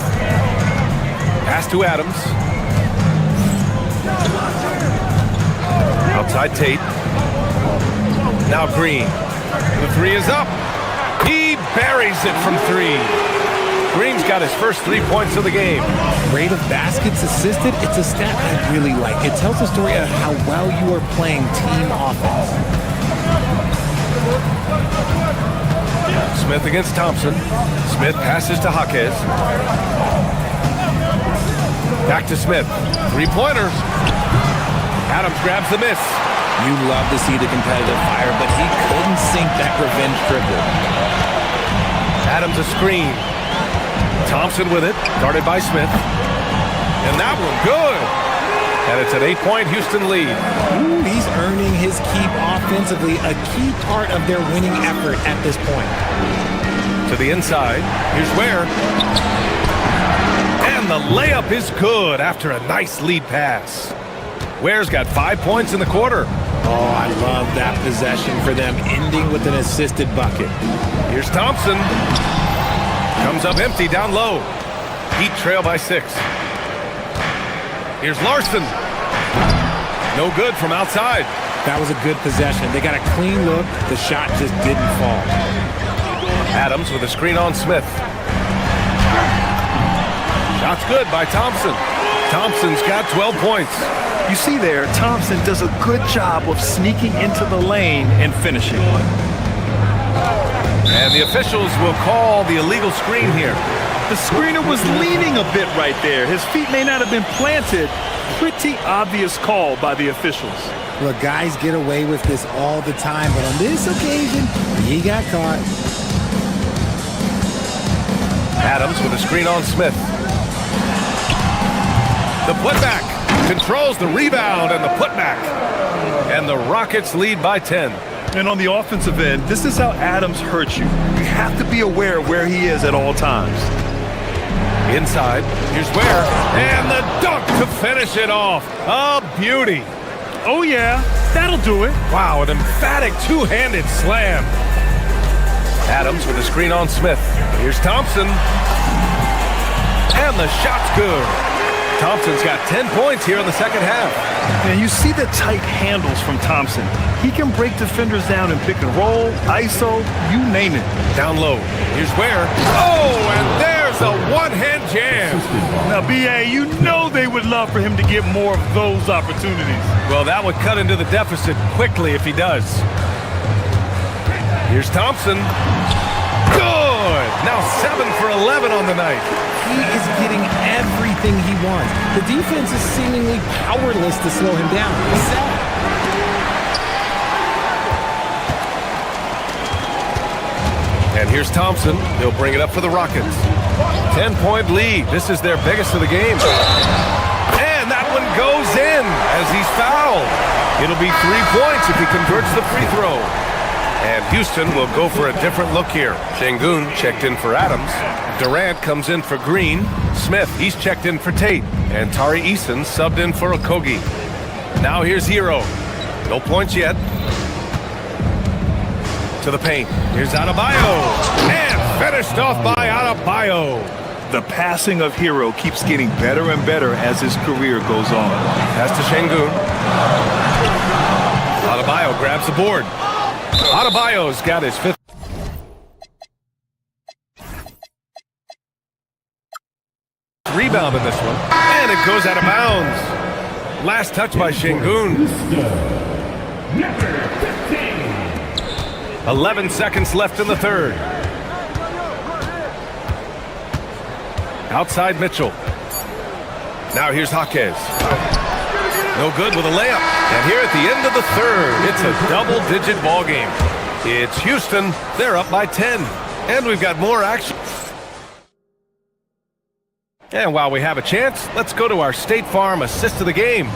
Pass to Adams. Outside Tate. Now Green. The three is up. He buries it from three. Green's got his first 3 points of the game. Rate of baskets assisted, it's a stat I really like. It tells a story of how well you are playing team offense. Smith against Thompson. Smith passes to Jaquez. Back to Smith. Three-pointer. Adams grabs the miss. You love to see the competitive fire, but he couldn't sink that revenge triple. Adams a screen. Thompson with it, guarded by Smith. And that one good. And it's an 8-point Houston lead. Ooh, he's earning his keep offensively, a key part of their winning effort at this point. To the inside. Here's Ware. And the layup is good after a nice lead pass. Ware's got 5 points in the quarter. Oh, I love that possession for them, ending with an assisted bucket. Here's Thompson. Comes up empty down low. Heat trail by 6. Here's Larson. No good from outside. That was a good possession. They got a clean look. The shot just didn't fall. Adams with a screen on Smith. Shot's good by Thompson. Thompson's got 12 points. You see there, Thompson does a good job of sneaking into the lane and finishing. And the officials will call the illegal screen here. The screener was leaning a bit right there. His feet may not have been planted. Pretty obvious call by the officials. Look, guys get away with this all the time, but on this occasion, he got caught. Adams with a screen on Smith. The putback. Controls the rebound and the putback. And the Rockets lead by 10. And on the offensive end, this is how Adams hurts you. You have to be aware of where he is at all times. Inside, here's Ware. And the dunk to finish it off. A beauty. Oh, yeah, that'll do it. Wow, an emphatic two-handed slam. Adams with a screen on Smith. Here's Thompson. And the shot's good. Thompson's got 10 points here in the second half. And you see the tight handles from Thompson. He can break defenders down in pick and roll, ISO, you name it. Down low. Here's Ware. Oh, and there's a one-hand jam. Now, BA, you know they would love for him to get more of those opportunities. Well, that would cut into the deficit quickly if he does. Here's Thompson. Good. Now 7 for 11 on the night. He is getting everything he wants. The defense is seemingly powerless to slow him down. He's sad. And here's Thompson. He'll bring it up for the Rockets. 10-point lead. This is their biggest of the game. And that one goes in as he's fouled. It'll be 3 points if he converts the free throw. And Houston will go for a different look here. Şengün checked in for Adams. Durant comes in for Green. Smith, he's checked in for Tate. And Tari Eason subbed in for Okogie. Now here's Hero. No points yet. To the paint. Here's Adebayo. And finished off by Adebayo. The passing of Hero keeps getting better and better as his career goes on. Pass to Şengün. Adebayo grabs the board. Adebayo's got his fifth. Rebound in this one. And it goes out of bounds. Last touch by Şengün. 11 seconds left in the third. Outside Mitchell. Now here's Jaquez. No good with a layup. And here at the end of the third, it's a double-digit ball game. It's Houston. They're up by 10. And we've got more action. And while we have a chance, let's go to our State Farm assist of the game.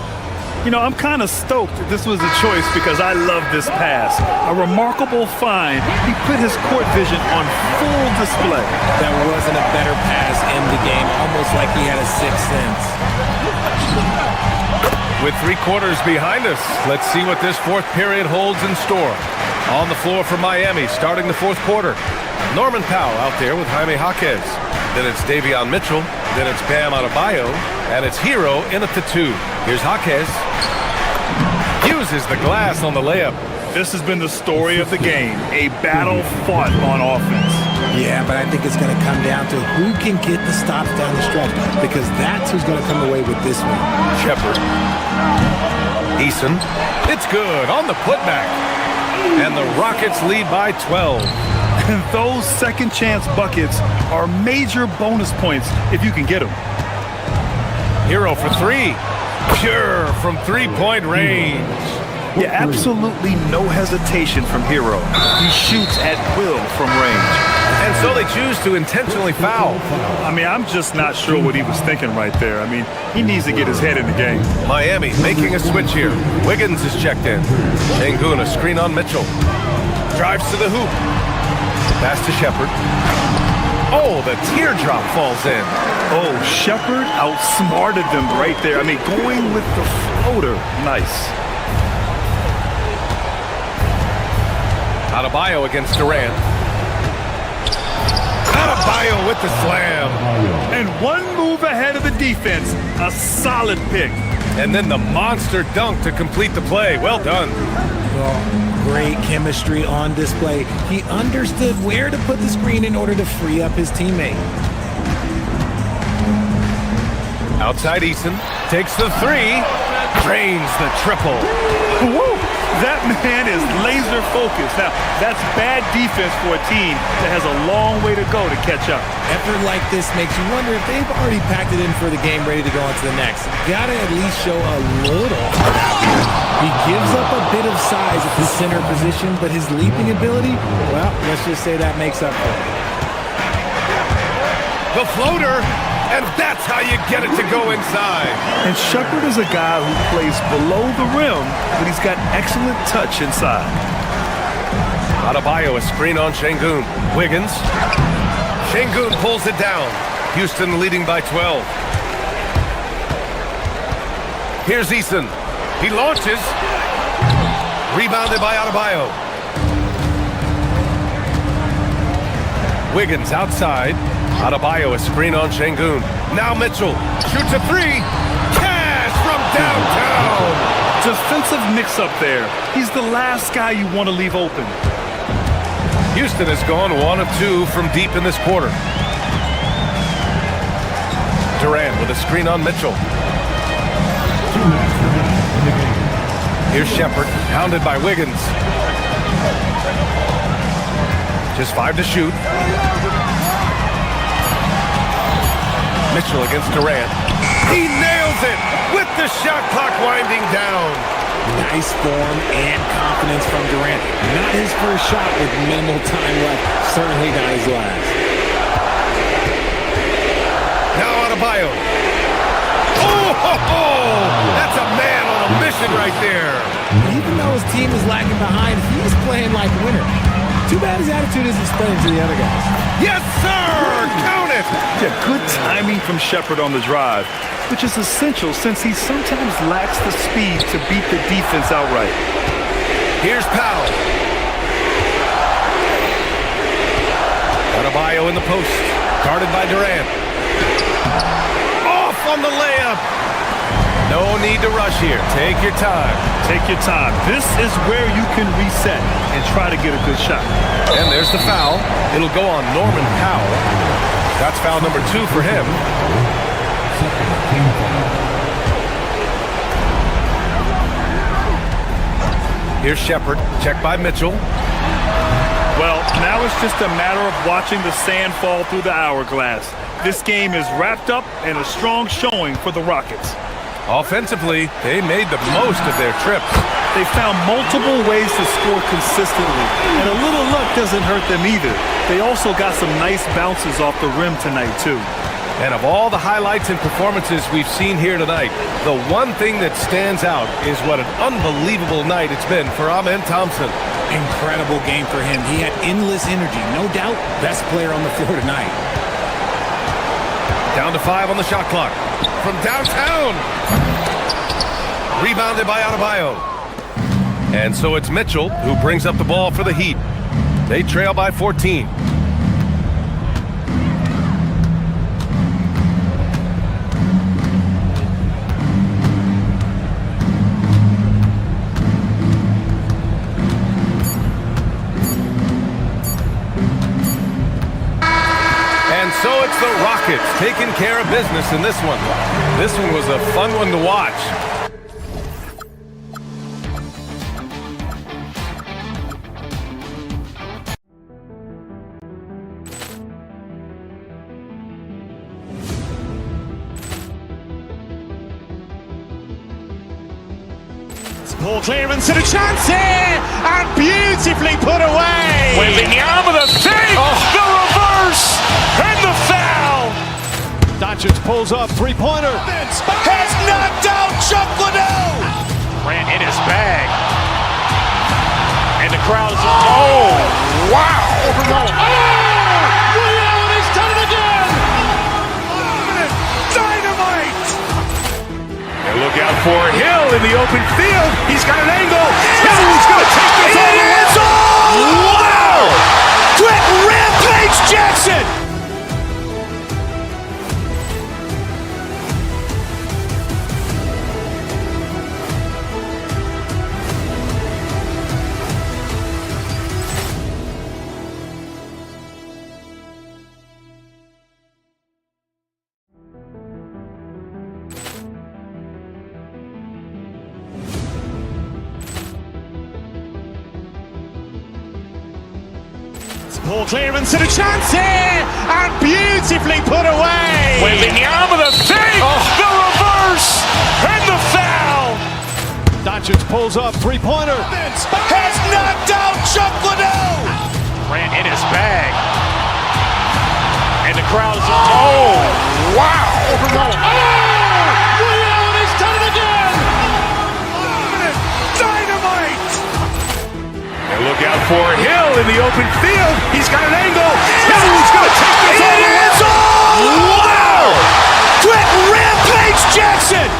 You know, I'm kind of stoked this was a choice because I love this pass. A remarkable find. He put his court vision on full display. That wasn't a better pass in the game, almost like he had a sixth sense. With 3 quarters behind us, let's see what this fourth period holds in store. On the floor for Miami, starting the fourth quarter. Norman Powell out there with Jaime Jaquez. Then it's Davion Mitchell. Then it's Bam Adebayo. And it's Hero in at the 2. Here's Jaquez. Uses the glass on the layup. This has been the story of the game. A battle fought on offense. Yeah, but I think it's going to come down to who can get the stops down the stretch, because that's who's going to come away with this one. Shepard. Eason. It's good on the putback. And the Rockets lead by 12. And those second chance buckets are major bonus points if you can get them. Hero for 3. Pure from 3-point range. Yeah, absolutely no hesitation from Hero. He shoots at will from range. And so they choose to intentionally foul. I mean, I'm just not sure what he was thinking right there. I mean, he needs to get his head in the game. Miami making a switch here. Wiggins is checked in. Şengün, a screen on Mitchell. Drives to the hoop. Pass to Shepard. Oh, the teardrop falls in. Oh, Shepard outsmarted them right there. I mean, going with the floater. Nice. Adebayo against Durant. Adebayo with the slam. And one move ahead of the defense. A solid pick. And then the monster dunk to complete the play. Well done. Well, great chemistry on display. He understood where to put the screen in order to free up his teammate. Outside Eason. Takes the 3. Drains the triple. Woo! That man is laser focused. Now, that's bad defense for a team that has a long way to go to catch up. Effort like this makes you wonder if they've already packed it in for the game, ready to go on to the next. Gotta at least show a little heart out here. He gives up a bit of size at the center position, but his leaping ability, well, let's just say that makes up for it. The floater. And that's how you get it to go inside. And Shepard is a guy who plays below the rim, but he's got excellent touch inside. Adebayo, a screen on Şengün. Wiggins. Şengün pulls it down. Houston leading by 12. Here's Eason. He launches. Rebounded by Adebayo. Wiggins outside. Adebayo, a screen on Şengün. Now Mitchell shoots a 3. Cash from downtown. Defensive mix up there. He's the last guy you want to leave open. Houston has gone 1 of 2 from deep in this quarter. Durant with a screen on Mitchell. Here's Shepard, hounded by Wiggins. Just 5 to shoot. Mitchell against Durant. He nails it with the shot clock winding down. Nice form and confidence from Durant. again. Not his first shot with minimal time left. Certainly not his last. Now Adebayo. That's a man on a mission right there. Even though his team is lagging behind, he's playing like a winner. Too bad his attitude isn't spreading to the other guys. Yes, sir! Count it! Yeah, good timing from Shepherd on the drive, which is essential since he sometimes lacks the speed to beat the defense outright. Here's Powell. Adebayo in the post, guarded by Durant. Off on the layup. No need to rush here. Take your time. Take your time. This is where you can reset and try to get a good shot. And there's the foul. It'll go on Norman Powell. That's foul number 2 for him. Here's Shepherd. Checked by Mitchell. Well, now it's just a matter of watching the sand fall through the hourglass. This game is wrapped up in a strong showing for the Rockets. Offensively, they made the most of their trips. They found multiple ways to score consistently, and a little luck doesn't hurt them either. They also got some nice bounces off the rim tonight, too. And of all the highlights and performances we've seen here tonight, the one thing that stands out is what an unbelievable night it's been for Amen Thompson. Incredible game for him. He had endless energy. No doubt, best player on the floor tonight. Down to 5 on the shot clock. From downtown. Rebounded by Adebayo. And so it's Mitchell who brings up the ball for the Heat. They trail by 14. And so it's the Rockets taking care of business in this one. This one was a fun one to watch. Ball clearance and a chance here, and beautifully put away. Wembanyama the fake, the reverse, and the foul. Doncic pulls up, three-pointer. Has knocked out Chuck Liddell. Ran in his bag. And the crowd is, oh, wow. Leon has done it again. Dynamite. And look out for Hill in the open field. He's got an angle. Hill's going to take this all the way. Wow! Quick Rampage Jackson. Ball clearance and a chance here, and beautifully put away. Wembanyama the fake, the reverse, and the foul. Doncic pulls up, three-pointer. Has knocked out Chuck Liddell. Ran in his bag. And the crowd is, oh, wow. Leon has done it again. Dynamite. And look out for Hill in the open field. He's got an angle. Hill's going to take this all the way. Wow! Quick Rampage Jackson.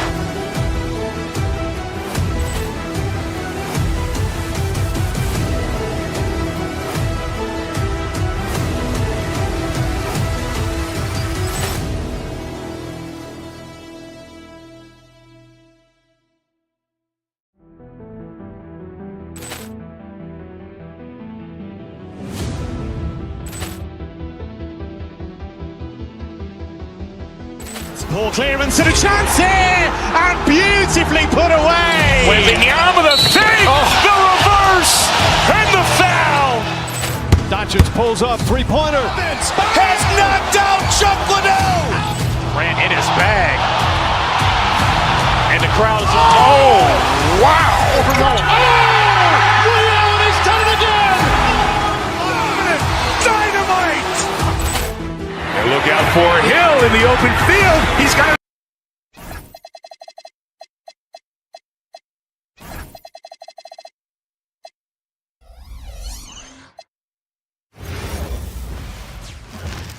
Ball clearance and a chance here, and beautifully put away. Wembanyama the fake, the reverse, and the foul. Doncic pulls up, three-pointer. Has knocked out Chuck Liddell. Ran in his bag. And the crowd is, oh, wow. Leon has done open field. He's got it.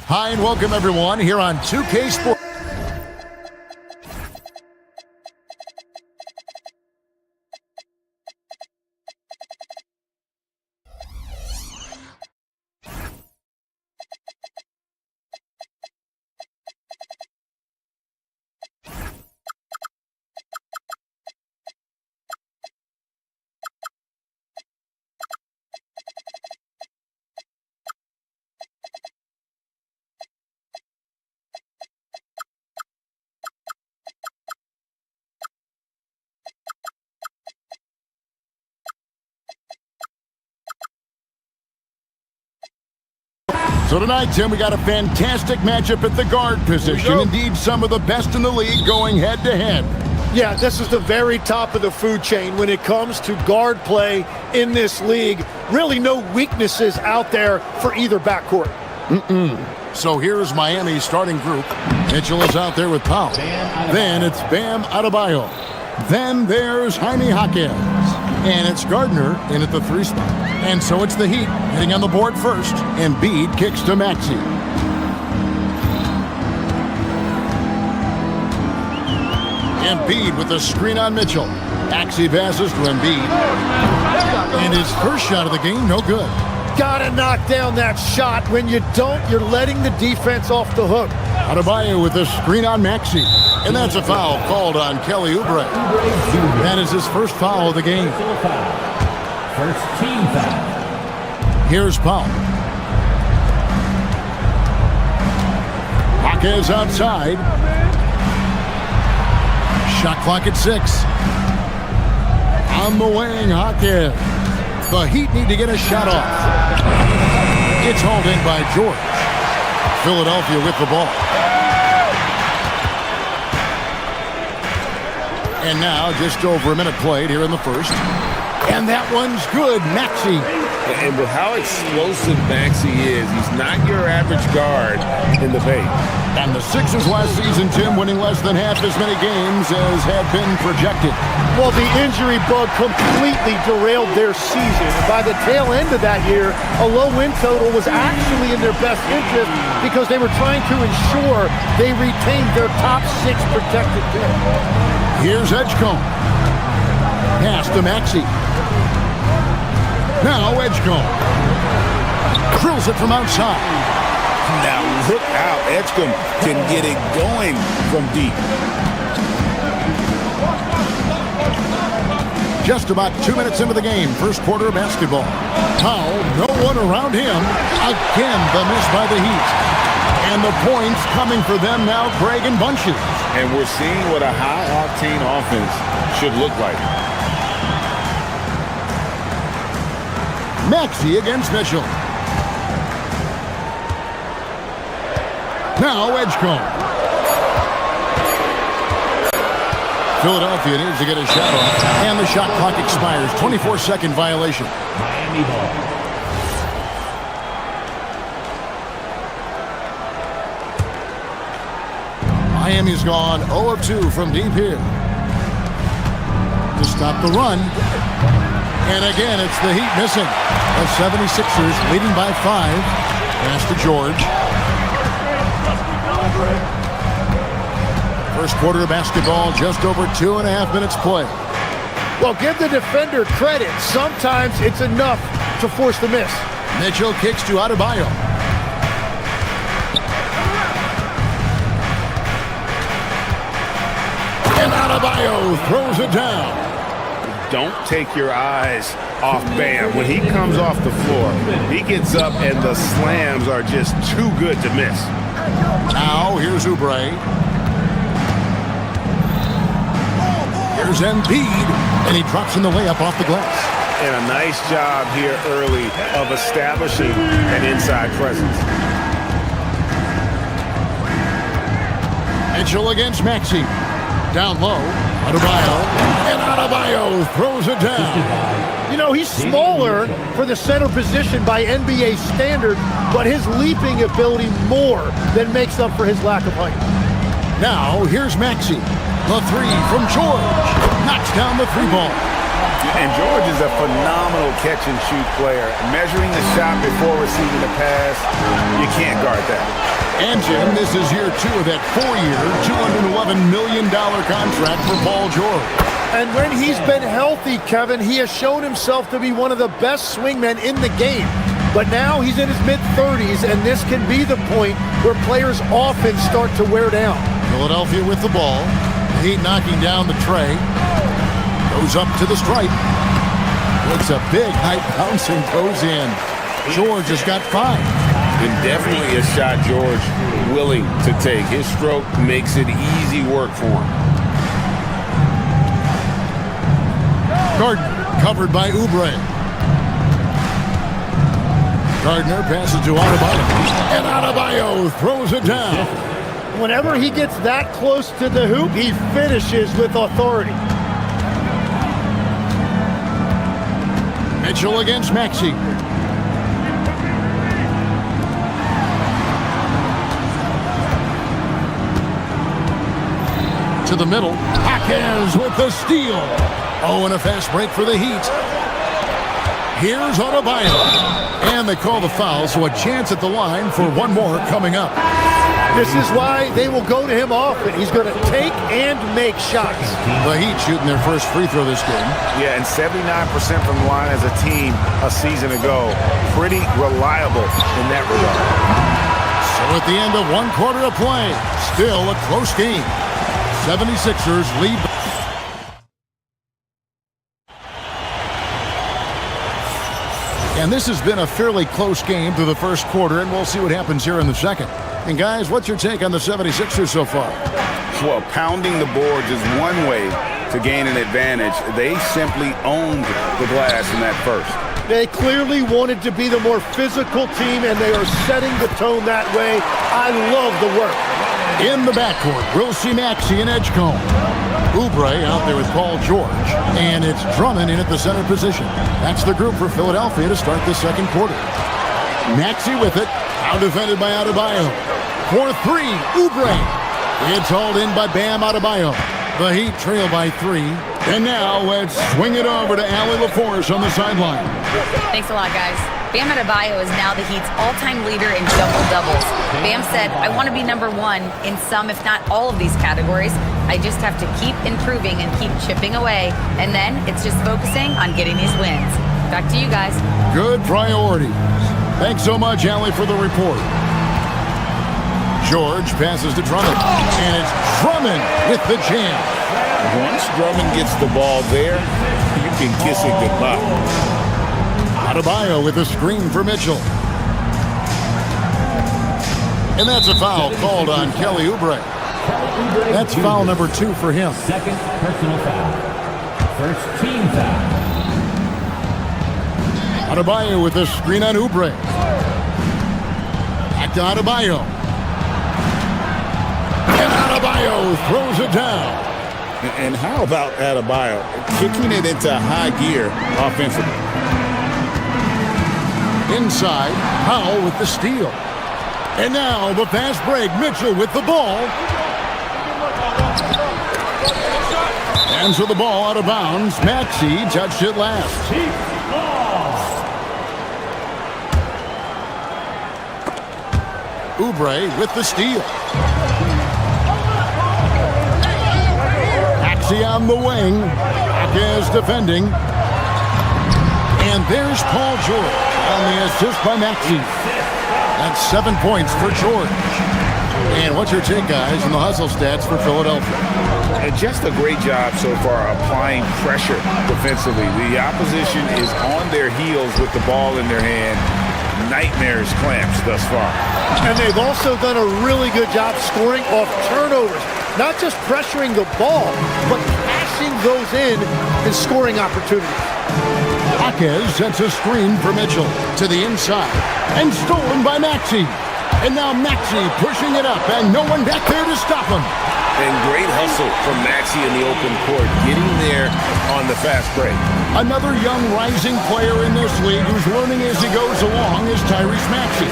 Hi and welcome everyone here on 2K Sports. So tonight, Tim, we got a fantastic matchup at the guard position. Indeed, some of the best in the league going head-to-head. Yeah, this is the very top of the food chain when it comes to guard play in this league. Really no weaknesses out there for either backcourt. So here's Miami's starting group. Mitchell is out there with Powell. Then it's Bam Adebayo. Then there's Jaime Jaquez. And it's Gardner in at the 3 spot. And so it's the Heat getting on the board first. And Embiid kicks to Maxey. Embiid with the screen on Mitchell. Maxey passes to Embiid. And his first shot of the game, no good. Gotta knock down that shot. When you don't, you're letting the defense off the hook. Adebayo with the screen on Maxey. And that's a foul called on Kelly Oubre. That is his first foul of the game. First team foul. Here's Powell. Jaquez outside. Shot clock at 6. On the wing, Jaquez. The Heat need to get a shot off. It's hauled in by George. Philadelphia with the ball. And now just over a minute played here in the first. And that one's good. Maxey. And with how explosive Maxey is, he's not your average guard in the paint. And the Sixers last season, Tim, winning less than half as many games as had been projected. Well, the injury bug completely derailed their season. And by the tail end of that year, a low win total was actually in their best interest because they were trying to ensure they retained their top 6 protected pick. Here's Edgecombe. Pass to Maxey. Now Edgecombe. Drills it from outside. Now look out. Edgecombe can get it going from deep. Just about 2 minutes into the game. First quarter of basketball. Powell, no one around him. Again, the miss by the Heat. And the points coming for them now, Craig, in bunches. And we're seeing what a high-octane offense should look like. Maxey against Mitchell. Now Edgecombe. Philadelphia needs to get a shot off. And the shot clock expires. 24-second violation. Miami ball. Miami's gone 0 of 2 from deep here. To stop the run. And again, it's the Heat missing. The 76ers leading by 5. Pass to George. First quarter of basketball, just over 2.5 minutes play. Well, give the defender credit. Sometimes it's enough to force the miss. Mitchell kicks to Adebayo. And Adebayo throws it down. Don't take your eyes off Bam. When he comes off the floor, he gets up and the slams are just too good to miss. Now, here's Oubre. Here's Embiid, and he drops in the layup off the glass. And a nice job here early of establishing an inside presence. Mitchell against Maxey. Down low, Adebayo, and Adebayo throws it down. You know, he's smaller for the center position by NBA standard, but his leaping ability more than makes up for his lack of height. Now, here's Maxey. The three from George. Knocks down the three ball. And George is a phenomenal catch-and-shoot player. Measuring the shot before receiving the pass, you can't guard that. And Jim, this is year 2 of that 4-year, $211 million contract for Paul George. And when he's been healthy, Kevin, he has shown himself to be one of the best swingmen in the game. But now he's in his mid-30s, and this can be the point where players often start to wear down. Philadelphia with the ball. Heat knocking down the tray. Goes up to the stripe. It's a big high bounce and goes in. George has got 5. And definitely a shot George willing to take. His stroke makes it easy work for him. Gardner covered by Oubre. Gardner passes to Adebayo. And Adebayo throws it down. Whenever he gets that close to the hoop, he finishes with authority. Mitchell against Maxey. To the middle. Athens with the steal. Oh, and a fast break for the Heat. Here's Adebayo. And they call the foul, so a chance at the line for one more coming up. This is why they will go to him often. He's going to take and make shots. The Heat shooting their first free throw this game. Yeah, and 79% from the line as a team a season ago. Pretty reliable in that regard. So at the end of 1 quarter of play, still a close game. 76ers lead. And this has been a fairly close game through the first quarter, and we'll see what happens here in the second. And guys, what's your take on the 76ers so far? Well, pounding the boards is one way to gain an advantage. They simply owned the glass in that first. They clearly wanted to be the more physical team, and they are setting the tone that way. I love the work. In the backcourt, we'll see Maxey and Edgecombe. Oubre out there with Paul George. And it's Drummond in at the center position. That's the group for Philadelphia to start the second quarter. Maxey with it. Now defended by Adebayo. For 3, Oubre. It's hauled in by Bam Adebayo. The Heat trail by 3. And now let's swing it over to Allie LaForce on the sideline. Thanks a lot, guys. Bam Adebayo is now the Heat's all-time leader in double-doubles. Bam said, I want to be number 1 in some, if not all of these categories. I just have to keep improving and keep chipping away. And then it's just focusing on getting these wins. Back to you guys. Good priorities. Thanks so much, Allie, for the report. George passes to Drummond. And it's Drummond with the jam. Once Drummond gets the ball there, you can kiss it goodbye. Adebayo with a screen for Mitchell. And that's a foul called on Kelly Oubre. That's foul number 2 for him. Second personal foul. First team foul. Adebayo with a screen on Oubre. Back to Adebayo. And Adebayo throws it down. And how about Adebayo kicking it into high gear offensively? Inside, Powell with the steal. And now the fast break. Mitchell with the ball. And so the ball out of bounds. Maxey touched it last. Oubre with the steal. Maxey on the wing. Is defending. And there's Paul George on the assist by Maxey. That's 7 points for George. And what's your take, guys, on the hustle stats for Philadelphia? Just a great job so far applying pressure defensively. The opposition is on their heels with the ball in their hand. Nightmares clamps thus far. And they've also done a really good job scoring off turnovers. Not just pressuring the ball, but passing those in and scoring opportunities. Akez sets a screen for Mitchell to the inside and stolen by Maxey. And now Maxey pushing it up and no one back there to stop him. And great hustle from Maxey in the open court, getting there on the fast break. Another young rising player in this league who's learning as he goes along is Tyrese Maxey.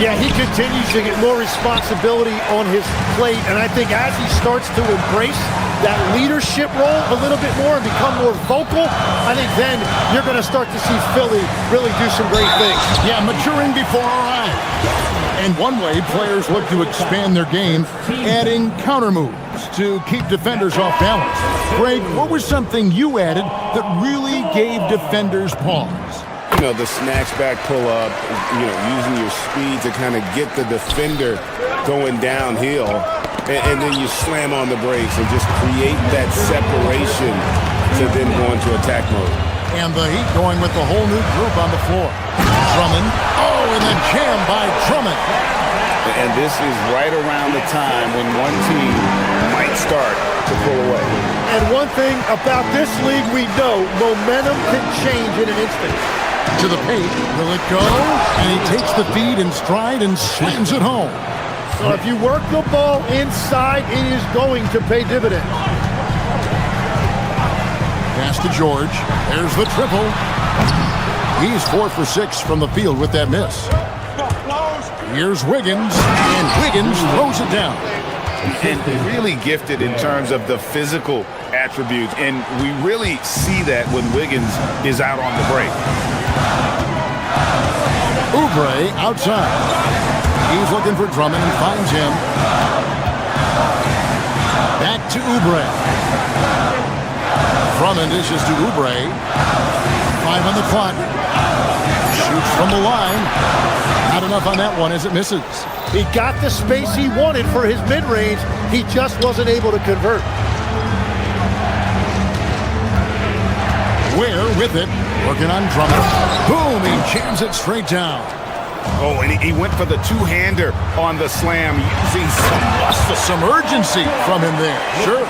Yeah, he continues to get more responsibility on his plate, and I think as he starts to embrace that leadership role a little bit more and become more vocal, I think then you're going to start to see Philly really do some great things. Yeah, maturing before our eyes. And one way players look to expand their game, adding counter moves to keep defenders off balance. Greg, what was something you added that really gave defenders pause? You know, the snatch back pull-up, you know, using your speed to kind of get the defender going downhill, and then you slam on the brakes and just create that separation to then go into attack mode. And the Heat going with the whole new group on the floor. Drummond. Oh, and then jam by Drummond. And this is right around the time when one team might start to pull away. And one thing about this league we know, momentum can change in an instant. To the paint. Will it go? And he takes the feed in stride and slams it home. So if you work the ball inside, it is going to pay dividends. Pass to George. There's the triple. He's 4 for 6 from the field with that miss. Here's Wiggins, and Wiggins throws it down. And really gifted in terms of the physical attributes, and we really see that when Wiggins is out on the break. Oubre outside. He's looking for Drummond and finds him. Back to Oubre. Drummond dishes to Oubre. 5 on the clock. Shoots from the line. Not enough on that one as it misses. He got the space he wanted for his mid-range. He just wasn't able to convert. Ware with it. Working on Drummond. Boom! He jams it straight down. Oh, and he went for the two-hander on the slam, using some muscle. Some urgency from him there. Sure.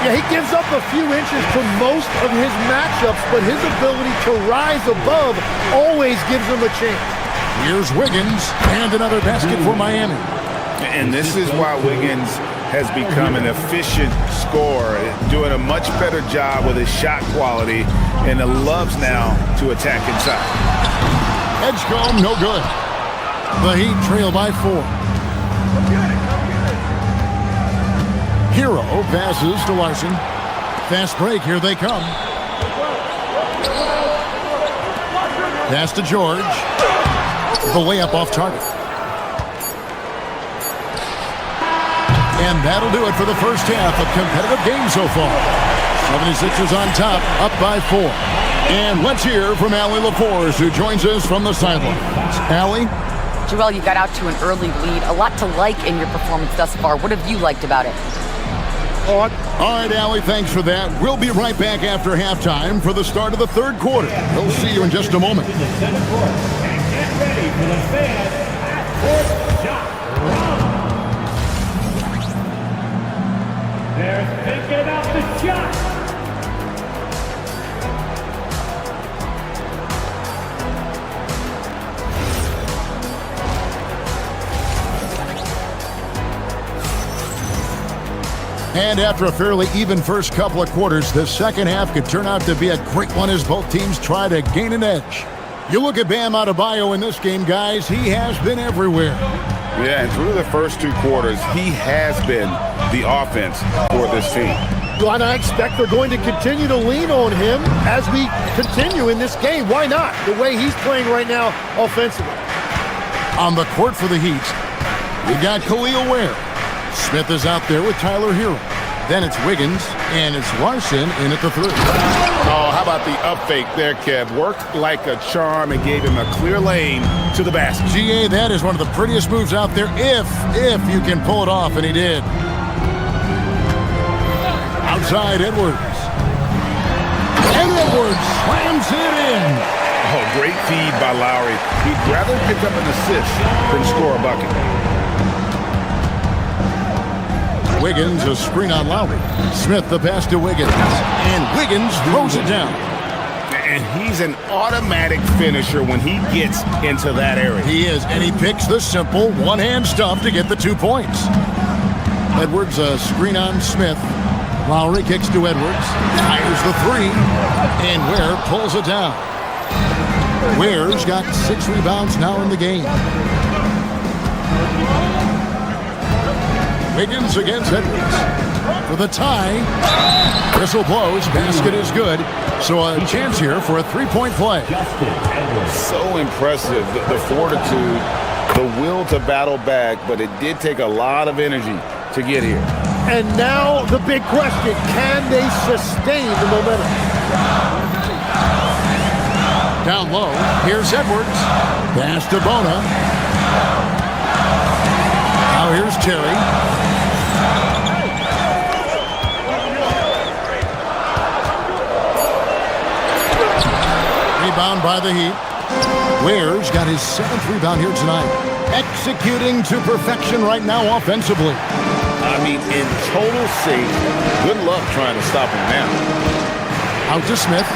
Yeah, he gives up a few inches to most of his matchups, but his ability to rise above always gives him a chance. Here's Wiggins, and another basket for Miami. And this is why Wiggins has become an efficient scorer, doing a much better job with his shot quality, and loves now to attack inside. Edgecombe, no good. The Heat trail by 4. Hero passes to Larson. Fast break, here they come. Pass to George. The layup off target. And that'll do it for the first half. A competitive game so far. 76ers on top, up by 4. And let's hear from Allie LaForce, who joins us from the sideline. Allie? Joel, you got out to an early lead. A lot to like in your performance thus far. What have you liked about it? All right, Allie, thanks for that. We'll be right back after halftime for the start of the third quarter. We'll see you in just a moment. Get ready for the fan first shot. They're thinking about the shot. And after a fairly even first couple of quarters, the second half could turn out to be a great one as both teams try to gain an edge. You look at Bam Adebayo in this game, guys, he has been everywhere. Yeah, and through the first 2 quarters, he has been the offense for this team. Well, and I expect they're going to continue to lean on him as we continue in this game. Why not? The way he's playing right now offensively. On the court for the Heat, we've got Khalil Ware. Smith is out there with Tyler Hero. Then it's Wiggins, and it's Larson in at the 3. Oh, how about the up fake there, Kev? Worked like a charm and gave him a clear lane to the basket. GA, that is one of the prettiest moves out there, if you can pull it off, and he did. Outside, Edwards. And Edwards slams it in. Oh, great feed by Lowry. He'd rather pick up an assist than score a bucket. Wiggins, a screen on Lowry. Smith, the pass to Wiggins. And Wiggins throws it down. And he's an automatic finisher when he gets into that area. He is, and he picks the simple one-hand stuff to get the 2 points. Edwards, a screen on Smith. Lowry kicks to Edwards. Fires the 3. And Ware pulls it down. Ware's got 6 rebounds now in the game. Wiggins against Edwards for the tie. Whistle blows. Basket is good. So a chance here for a three-point play. So impressive, the fortitude, the will to battle back, but it did take a lot of energy to get here. And now the big question, can they sustain the momentum? Down low, here's Edwards. Pass to Bona. Now here's Terry. Rebound by the Heat. Ware's got his 7th rebound here tonight. Executing to perfection right now offensively. I mean, in total sync. Good luck trying to stop him now. Out to Smith.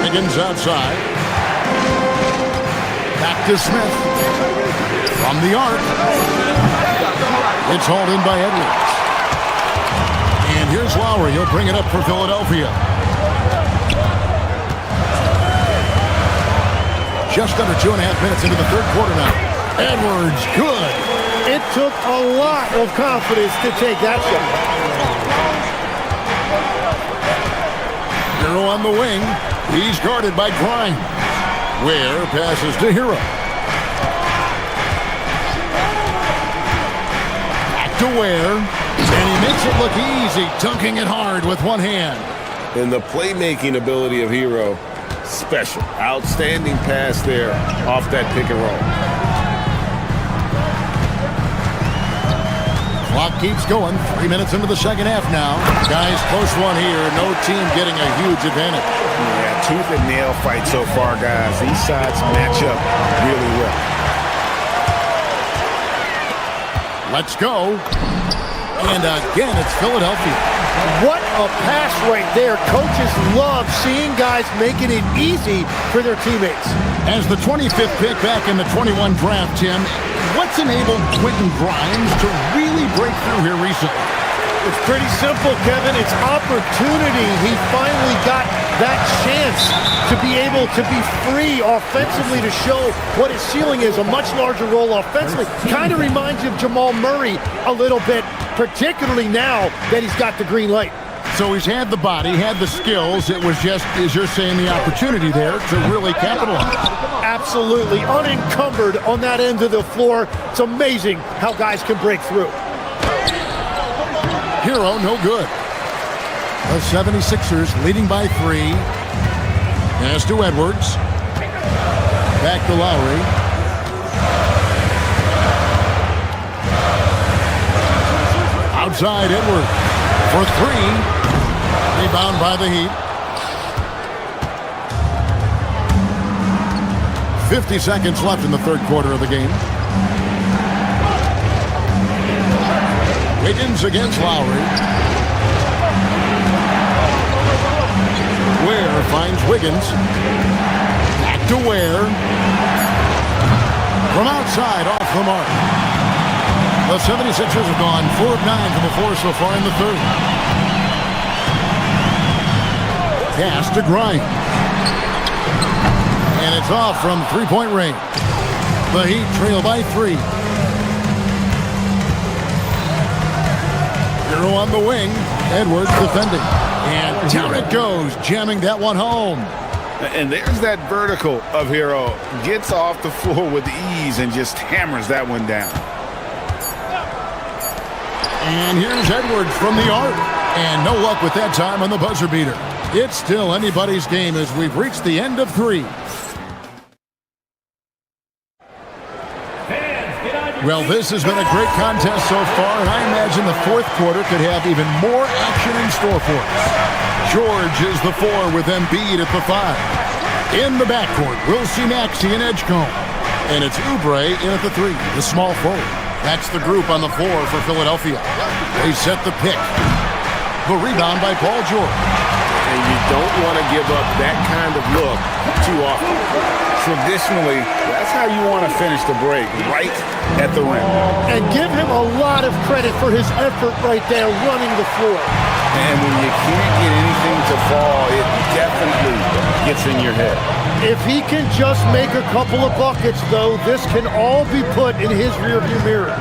Higgins outside. Back to Smith. From the arc. It's hauled in by Edwards. And here's Lowry. He'll bring it up for Philadelphia. Just under 2.5 minutes into the third quarter now. Edwards, good. It took a lot of confidence to take that shot. Hero on the wing. He's guarded by Grimes. Ware passes to Hero. Back to Ware. And he makes it look easy, dunking it hard with one hand. And the playmaking ability of Hero, special. Outstanding pass there off that pick and roll. Clock keeps going. 3 minutes into the second half now. Guys, close one here. No team getting a huge advantage. Yeah, tooth and nail fight so far, guys. These sides match up really well. Let's go. And again, it's Philadelphia. What a pass right there. Coaches love seeing guys making it easy for their teammates. As the 25th pick back in the 21 draft, Tim, what's enabled Quentin Grimes to really break through here recently? It's pretty simple, Kevin. It's opportunity. He finally got that chance to be able to be free offensively to show what his ceiling is, a much larger role offensively. Kind of reminds you of Jamal Murray a little bit, particularly now that he's got the green light. So he's had the body, had the skills. It was just, as you're saying, the opportunity there to really capitalize. Absolutely. Unencumbered on that end of the floor. It's amazing how guys can break through. Hero, no good. The 76ers leading by 3. Pass to Edwards. Back to Lowry. Outside Edwards for 3. Rebound by the Heat. 50 seconds left in the third quarter of the game. Wiggins against Lowry. Ware finds Wiggins. Back to Ware. From outside, off the mark. The 76ers have gone 4 of 9 from the floor so far in the third. Pass to Grimes. And it's off from three-point range. The Heat trail by 3. Hero on the wing. Edwards defending. And down it goes, jamming that one home. And there's that vertical of Hero. Gets off the floor with ease and just hammers that one down. And here's Edwards from the arc. And no luck with that time on the buzzer beater. It's still anybody's game as we've reached the end of 3. Well, this has been a great contest so far, and I imagine the fourth quarter could have even more action in store for us. George is the 4 with Embiid at the 5. In the backcourt, we'll see Maxey and Edgecombe. And it's Oubre in at the 3, the small forward. That's the group on the floor for Philadelphia. They set the pick. The rebound by Paul George. And you don't want to give up that kind of look too often. Traditionally, that's how you want to finish the break, right at the rim. And give him a lot of credit for his effort right there running the floor. And when you can't get anything to fall, it definitely gets in your head. If he can just make a couple of buckets, though, this can all be put in his rearview mirror.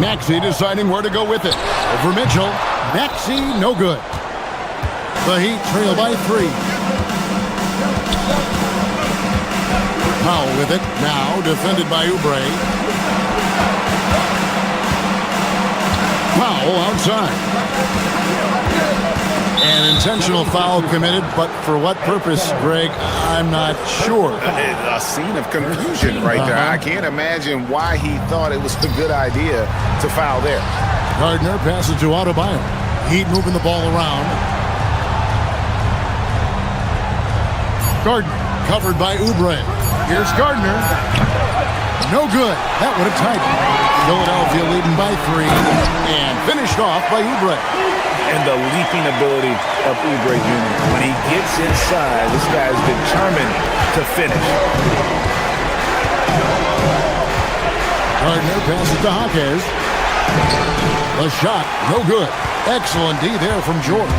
Maxey deciding where to go with it. Over Mitchell. Maxey, no good. The Heat trail by 3. Powell with it. Now defended by Oubre. Powell outside. An intentional foul committed, but for what purpose, Greg? I'm not sure. A scene of confusion right there. I can't imagine why he thought it was a good idea to foul there. Gardner passes to Adebayo. Heat moving the ball around. Gardner covered by Oubre. Here's Gardner. No good. That would have tied it. Philadelphia leading by 3 and finished off by Oubre. And the leaping ability of Oubre Jr. When he gets inside, this guy's determined to finish. Gardner passes to Hawkins. The shot, no good. Excellent D there from George.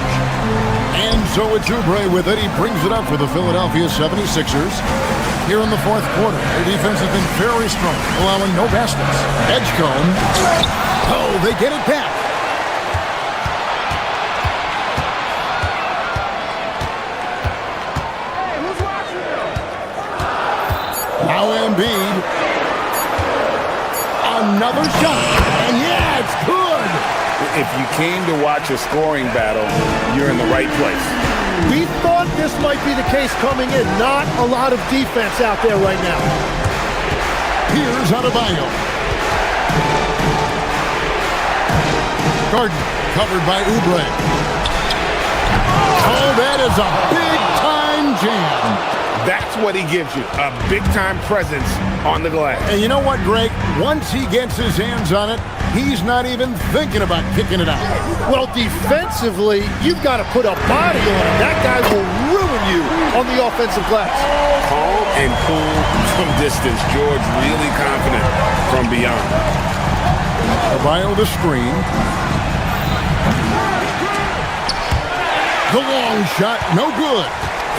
And so it's Oubre with it. He brings it up for the Philadelphia 76ers. Here in the fourth quarter, their defense has been very strong, allowing no baskets. Edgecombe. Oh, they get it back. Now Embiid. Another shot. And yeah, it's good. If you came to watch a scoring battle, you're in the right place. We thought this might be the case coming in. Not a lot of defense out there right now. Here's Adebayo. Gardner covered by Oubre. Oh, that is a big-time jam. That's what he gives you, a big-time presence on the glass. And you know what, Greg? Once he gets his hands on it, he's not even thinking about kicking it out. Well, defensively, you've got to put a body on him. That guy will ruin you on the offensive glass. Calm and cool from distance. George really confident from beyond. Adebayo the screen. The long shot, no good.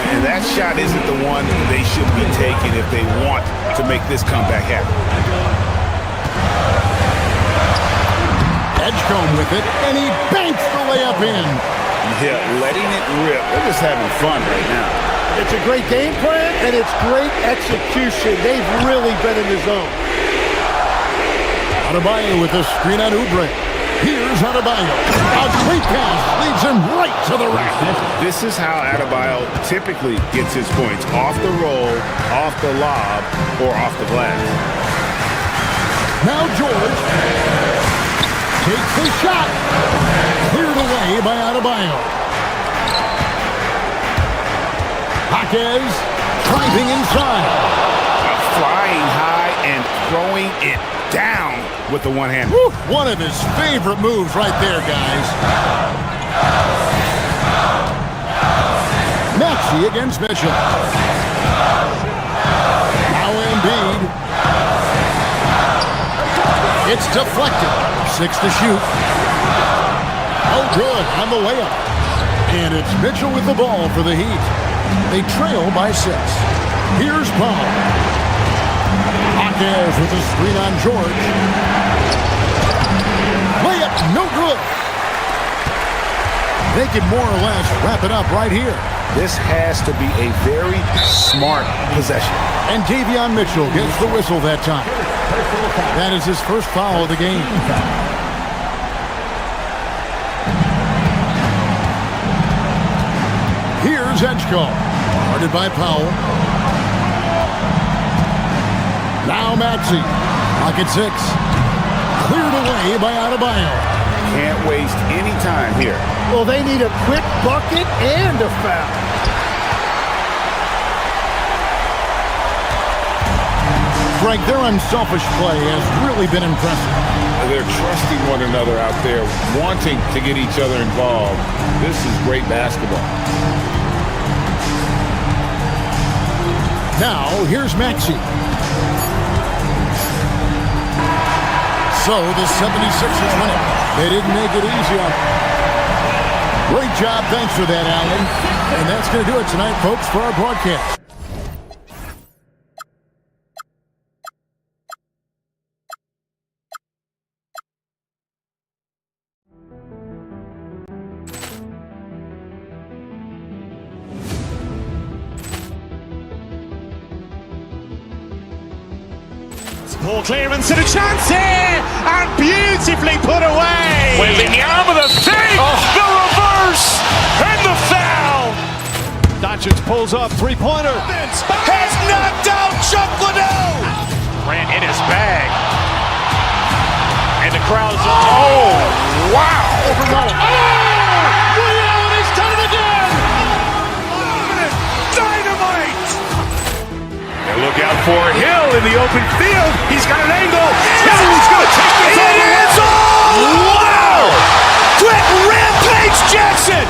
And that shot isn't the one they should be taking if they want to make this comeback happen. Edgecombe with it, and he banks the layup in. Yeah, letting it rip. They're just having fun right now. It's a great game plan, and it's great execution. They've really been in the zone. Adebayo with the screen on Oubre. Here's Adebayo. A great pass leads him right to the rack. This is how Adebayo typically gets his points. Off the roll, off the lob, or off the glass. Now George takes the shot. Cleared away by Adebayo. Hawkins driving inside. Flying high and throwing it down with the one hand. One of his favorite moves right there, guys. Maxey against Mitchell. Now Embiid. It's deflected. 6 to shoot. Oh, good on the layup. And it's Mitchell with the ball for the Heat. They trail by 6. Here's Powell. Hawkins with a screen on George. Layup, no good. They can more or less wrap it up right here. This has to be a very smart possession. And Davion Mitchell gets the whistle that time. That is his first foul of the game. Here's Edgecombe. Guarded by Powell. Now Maxey. Pocket 6. Cleared away by Adebayo. Can't waste any time here. Well, they need a quick bucket and a foul. Frank, their unselfish play has really been impressive. They're trusting one another out there, wanting to get each other involved. This is great basketball. Now, here's Maxey. So the 76ers win it. They didn't make it easy on them. Great job. Thanks for that, Alan. And that's going to do it tonight, folks, for our broadcast. Ball clearance and a chance here, and beautifully put away. Wembanyama the fake, the reverse, and the foul. Doncic pulls up, three-pointer. Has knocked out Chuck Liddell. Ran in his bag. And the crowd's wow. Liddell, he's done it again. Dynamite. And look out for Hill in the open field. He's got an angle. Hill's going to take this all the way. Wow! Quick rampage Jackson.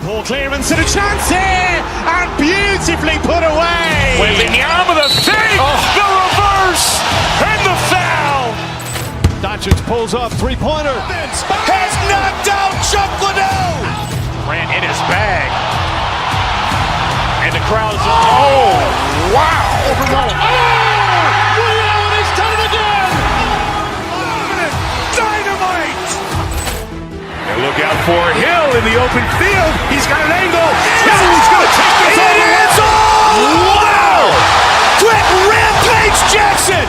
Ball clearance and a chance here, and beautifully put away. Wembanyama the fake, the reverse, and the foul. Doncic pulls up, three-pointer. Has knocked out Chuck Liddell. Ran in his bag. And the crowd's wow. Liddell, he's done it again. Dynamite. And look out for Hill in the open field. He's got an angle. Hill's going to take this all the way. Wow! Quick rampage Jackson.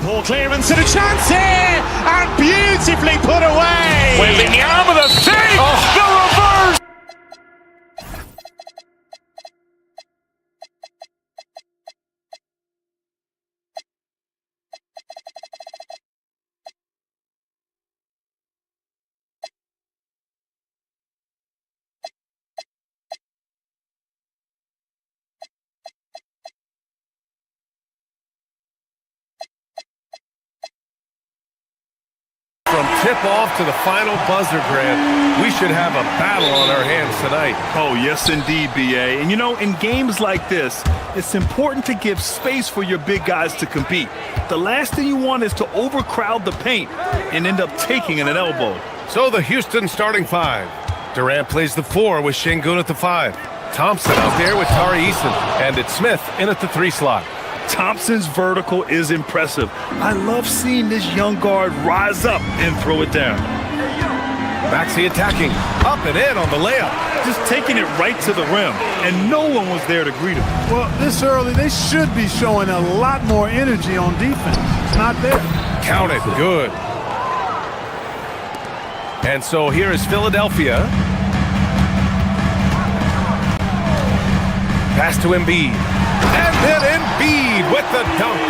Ball clearance and a chance here, and beautifully put away. Wembanyama the fake, the reverse. From tip-off to the final buzzer, Grant, we should have a battle on our hands tonight. Oh, yes, indeed, B.A. And, you know, in games like this, it's important to give space for your big guys to compete. The last thing you want is to overcrowd the paint and end up taking an elbow. So the Houston starting five. Durant plays the 4 with Şengün at the 5. Thompson out there with Tari Eason. And it's Smith in at the 3 slot. Thompson's vertical is impressive. I love seeing this young guard rise up and throw it down. Maxey attacking, up and in on the layup. Just taking it right to the rim, and no one was there to greet him. Well, this early, they should be showing a lot more energy on defense. It's not there. Count it, good. And so here is Philadelphia. Pass to Embiid. And then Embiid with the dunk.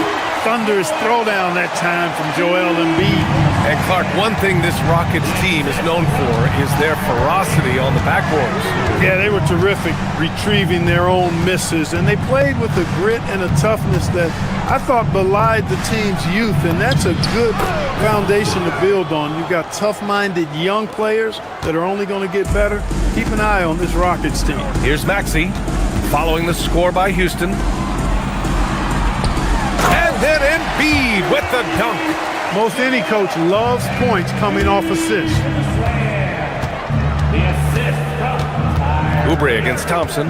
Thunderous throwdown that time from Joel Embiid. And Clark, one thing this Rockets team is known for is their ferocity on the backboards. Yeah, they were terrific retrieving their own misses, and they played with a grit and a toughness that I thought belied the team's youth, and that's a good foundation to build on. You've got tough-minded young players that are only going to get better. Keep an eye on this Rockets team. Here's Maxey, following the score by Houston. And then Embiid with the dunk. Most any coach loves points coming off assists. Oubre against Thompson.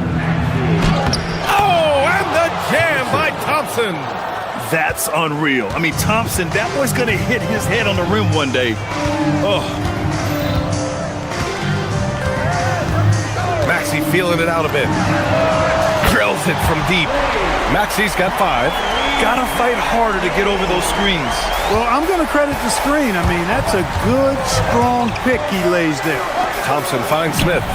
Oh, and the jam by Thompson. That's unreal. I mean, Thompson, that boy's going to hit his head on the rim one day. Oh. feeling it out a bit. Drills it from deep. Maxi's got 5. Gotta fight harder to get over those screens. Well, I'm going to credit the screen. I mean, that's a good, strong pick he lays there. Thompson finds Smith.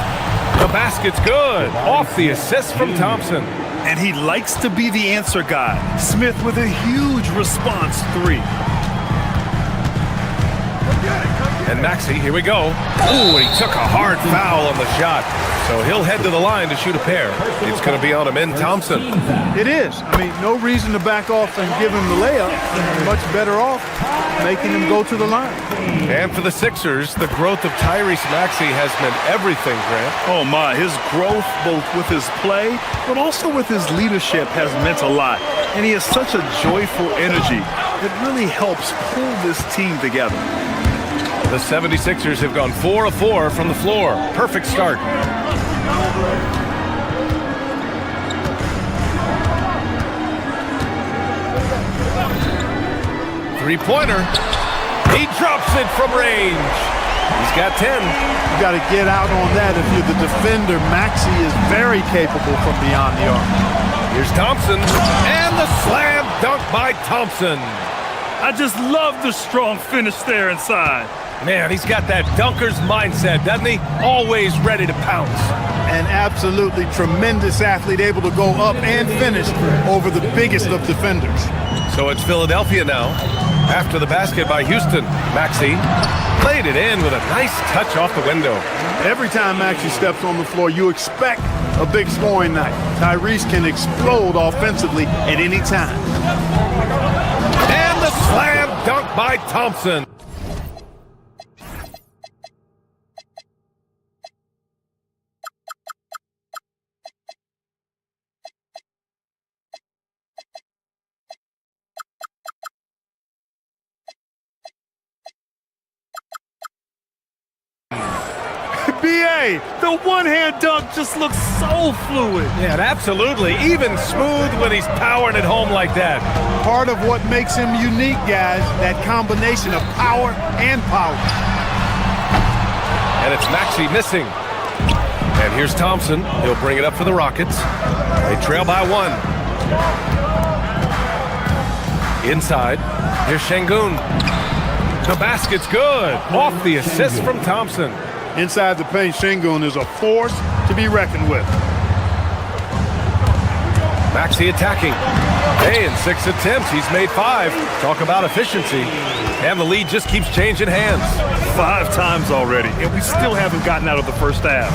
The basket's good. Off the assist from Thompson. And he likes to be the answer guy. Smith with a huge response 3. And Maxey, here we go. Ooh, he took a hard foul on the shot. So he'll head to the line to shoot a pair. It's going to be on him in Thompson. It is. I mean, no reason to back off and give him the layup. Much better off making him go to the line. And for the Sixers, the growth of Tyrese Maxey has meant everything, Grant. Oh my, his growth both with his play, but also with his leadership has meant a lot. And he has such a joyful energy that really helps pull this team together. The 76ers have gone 4 of 4 from the floor. Perfect start. Three-pointer. He drops it from range. He's got 10. You got to get out on that if you're the defender. Maxey is very capable from beyond the arc. Here's Thompson. And the slam dunk by Thompson. I just love the strong finish there inside. Man, he's got that dunker's mindset, doesn't he? Always ready to pounce. An absolutely tremendous athlete, able to go up and finish over the biggest of defenders. So it's Philadelphia now. After the basket by Houston, Maxey played it in with a nice touch off the window. Every time Maxey steps on the floor, you expect a big scoring night. Tyrese can explode offensively at any time. And the slam dunk by Thompson. BA, the one-hand dunk just looks so fluid. Yeah, absolutely. Even smooth when he's powering it home like that. Part of what makes him unique, guys, that combination of power and power. And it's Maxey missing. And here's Thompson. He'll bring it up for the Rockets. They trail by 1. Inside, here's Şengün. The basket's good. Off the assist from Thompson. Inside the paint, Şengün is a force to be reckoned with. Maxey attacking. Hey, in 6 attempts, he's made 5. Talk about efficiency. And the lead just keeps changing hands. 5 times already, and we still haven't gotten out of the first half.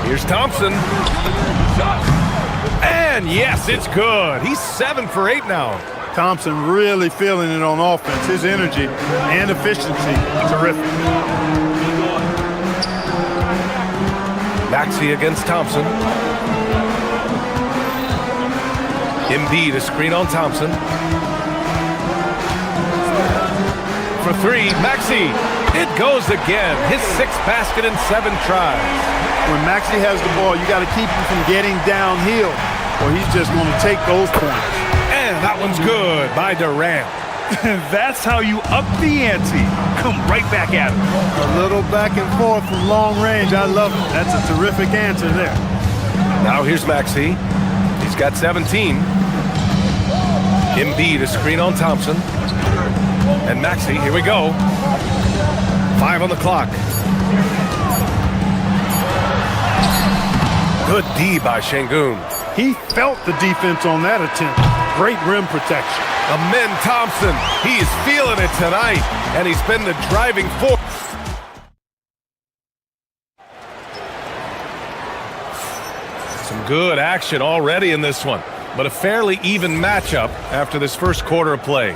Here's Thompson. And yes, it's good. He's 7 for 8 now. Thompson really feeling it on offense. His energy and efficiency, terrific. Maxey against Thompson. Embiid, a screen on Thompson. For 3, Maxey. It goes again. His 6th basket in 7 tries. When Maxey has the ball, you got to keep him from getting downhill, or he's just going to take those points. And that one's good by Durant. That's how you up the ante. Come right back at him. A little back and forth from long range. I love it. That's a terrific answer there. Now here's Maxey. He's got 17. Embiid, a screen on Thompson. And Maxey, here we go. 5 on the clock. Good D by Şengün. He felt the defense on that attempt. Great rim protection. Amen Thompson. He's feeling it tonight, and he's been the driving force. Some good action already in this one, but a fairly even matchup after this first quarter of play.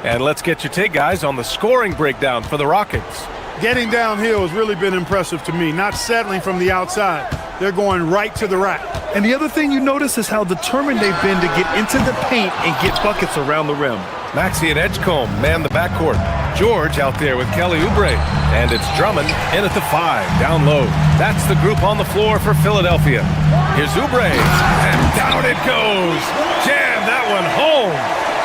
And let's get your take, guys, on the scoring breakdown for the Rockets. Getting downhill has really been impressive to me, not settling from the outside. They're going right to the rack. And the other thing you notice is how determined they've been to get into the paint and get buckets around the rim. Maxey and Edgecombe man the backcourt. George out there with Kelly Oubre. And it's Drummond in at the 5, down low. That's the group on the floor for Philadelphia. Here's Oubre, and down it goes. Jam that one home.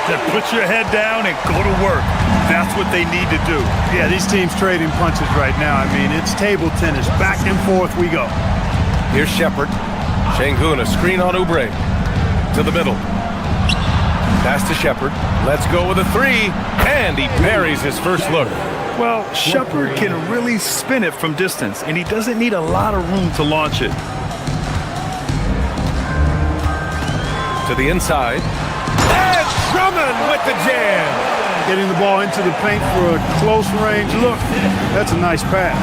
Put your head down and go to work. That's what they need to do. Yeah, these teams trading punches right now. I mean, it's table tennis. Back and forth we go. Here's Shepard. Şengün, a screen on Oubre. To the middle. Pass to Shepard. Let's go with a three. And he buries his first look. Well, Shepard can really spin it from distance, and he doesn't need a lot of room to launch it. To the inside. And Drummond with the jam. Getting the ball into the paint for a close range look. That's a nice pass.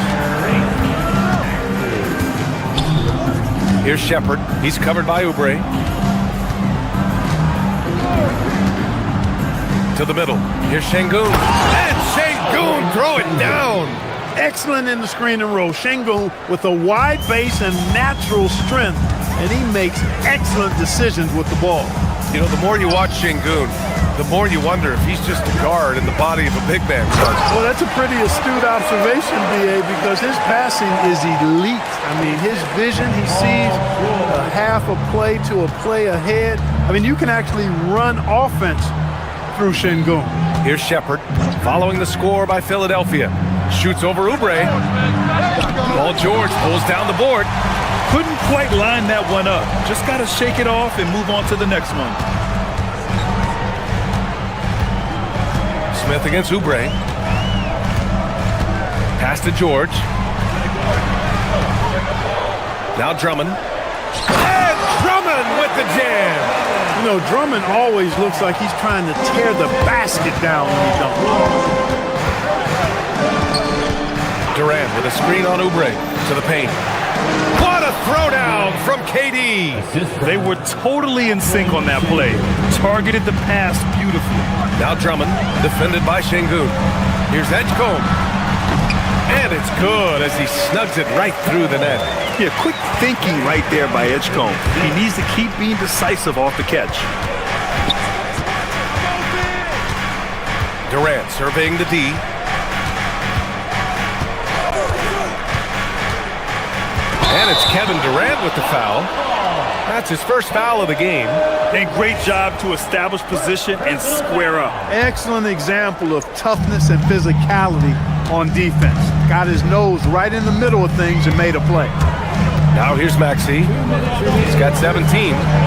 Here's Shepard. He's covered by Oubre. To the middle. Here's Şengün. And Şengün throw it down. Excellent in the screen and roll. Şengün with a wide base and natural strength, and he makes excellent decisions with the ball. You know, the more you watch Şengün, the more you wonder if he's just a guard in the body of a big man. Well, that's a pretty astute observation, B.A., because his passing is elite. I mean, his vision, he sees a half a play to a play ahead. I mean, you can actually run offense through Şengün. Here's Shepard, following the score by Philadelphia. Shoots over Oubre. Paul George pulls down the board. Couldn't quite line that one up. Just got to shake it off and move on to the next one. Smith against Oubre. Pass to George. Now Drummond. And Drummond with the jam. You know, Drummond always looks like he's trying to tear the basket down when he dunks. Durant with a screen on Oubre to the paint. What a throwdown from KD. They were totally in sync on that play. Targeted the pass beautifully. Now Drummond, defended by Şengün. Here's Edgecombe. And it's good as he snugs it right through the net. Yeah, quick thinking right there by Edgecombe. He needs to keep being decisive off the catch. Durant surveying the D. And it's Kevin Durant with the foul. That's his first foul of the game. And great job to establish position and square up. Excellent example of toughness and physicality on defense. Got his nose right in the middle of things and made a play. Now here's Maxey. He's got 17.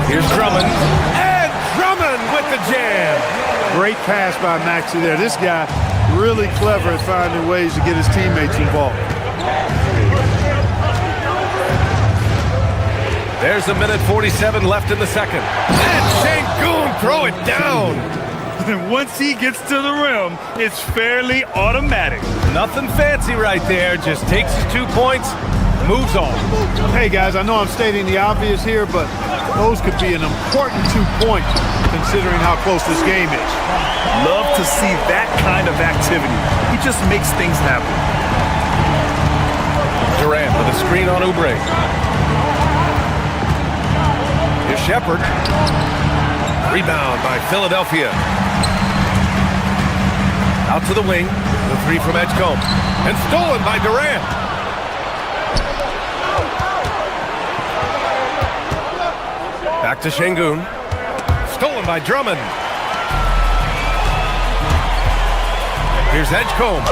Here's Drummond. And Drummond with the jam. Great pass by Maxey there. This guy really clever at finding ways to get his teammates involved. There's a minute 47 left in the second. And Şengün throw it down. And once he gets to the rim, it's fairly automatic. Nothing fancy right there. Just takes his 2 points, moves on. Hey, guys, I know I'm stating the obvious here, but those could be an important 2 points considering how close this game is. Love to see that kind of activity. He just makes things happen. Durant with a screen on Oubre. Here's Shepard. Rebound by Philadelphia. Out to the wing. The three from Edgecombe. And stolen by Durant. Back to Şengün. Stolen by Drummond. Here's Edgecombe.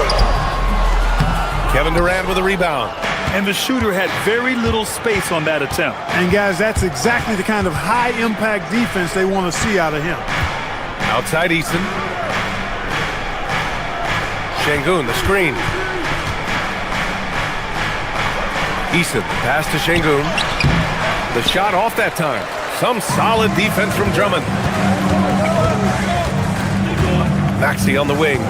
Kevin Durant with a rebound. And the shooter had very little space on that attempt. And, guys, that's exactly the kind of high-impact defense they want to see out of him. Outside Eason. Şengün, the screen. Eason, pass to Şengün. The shot off that time. Some solid defense from Drummond. Maxey on the wing.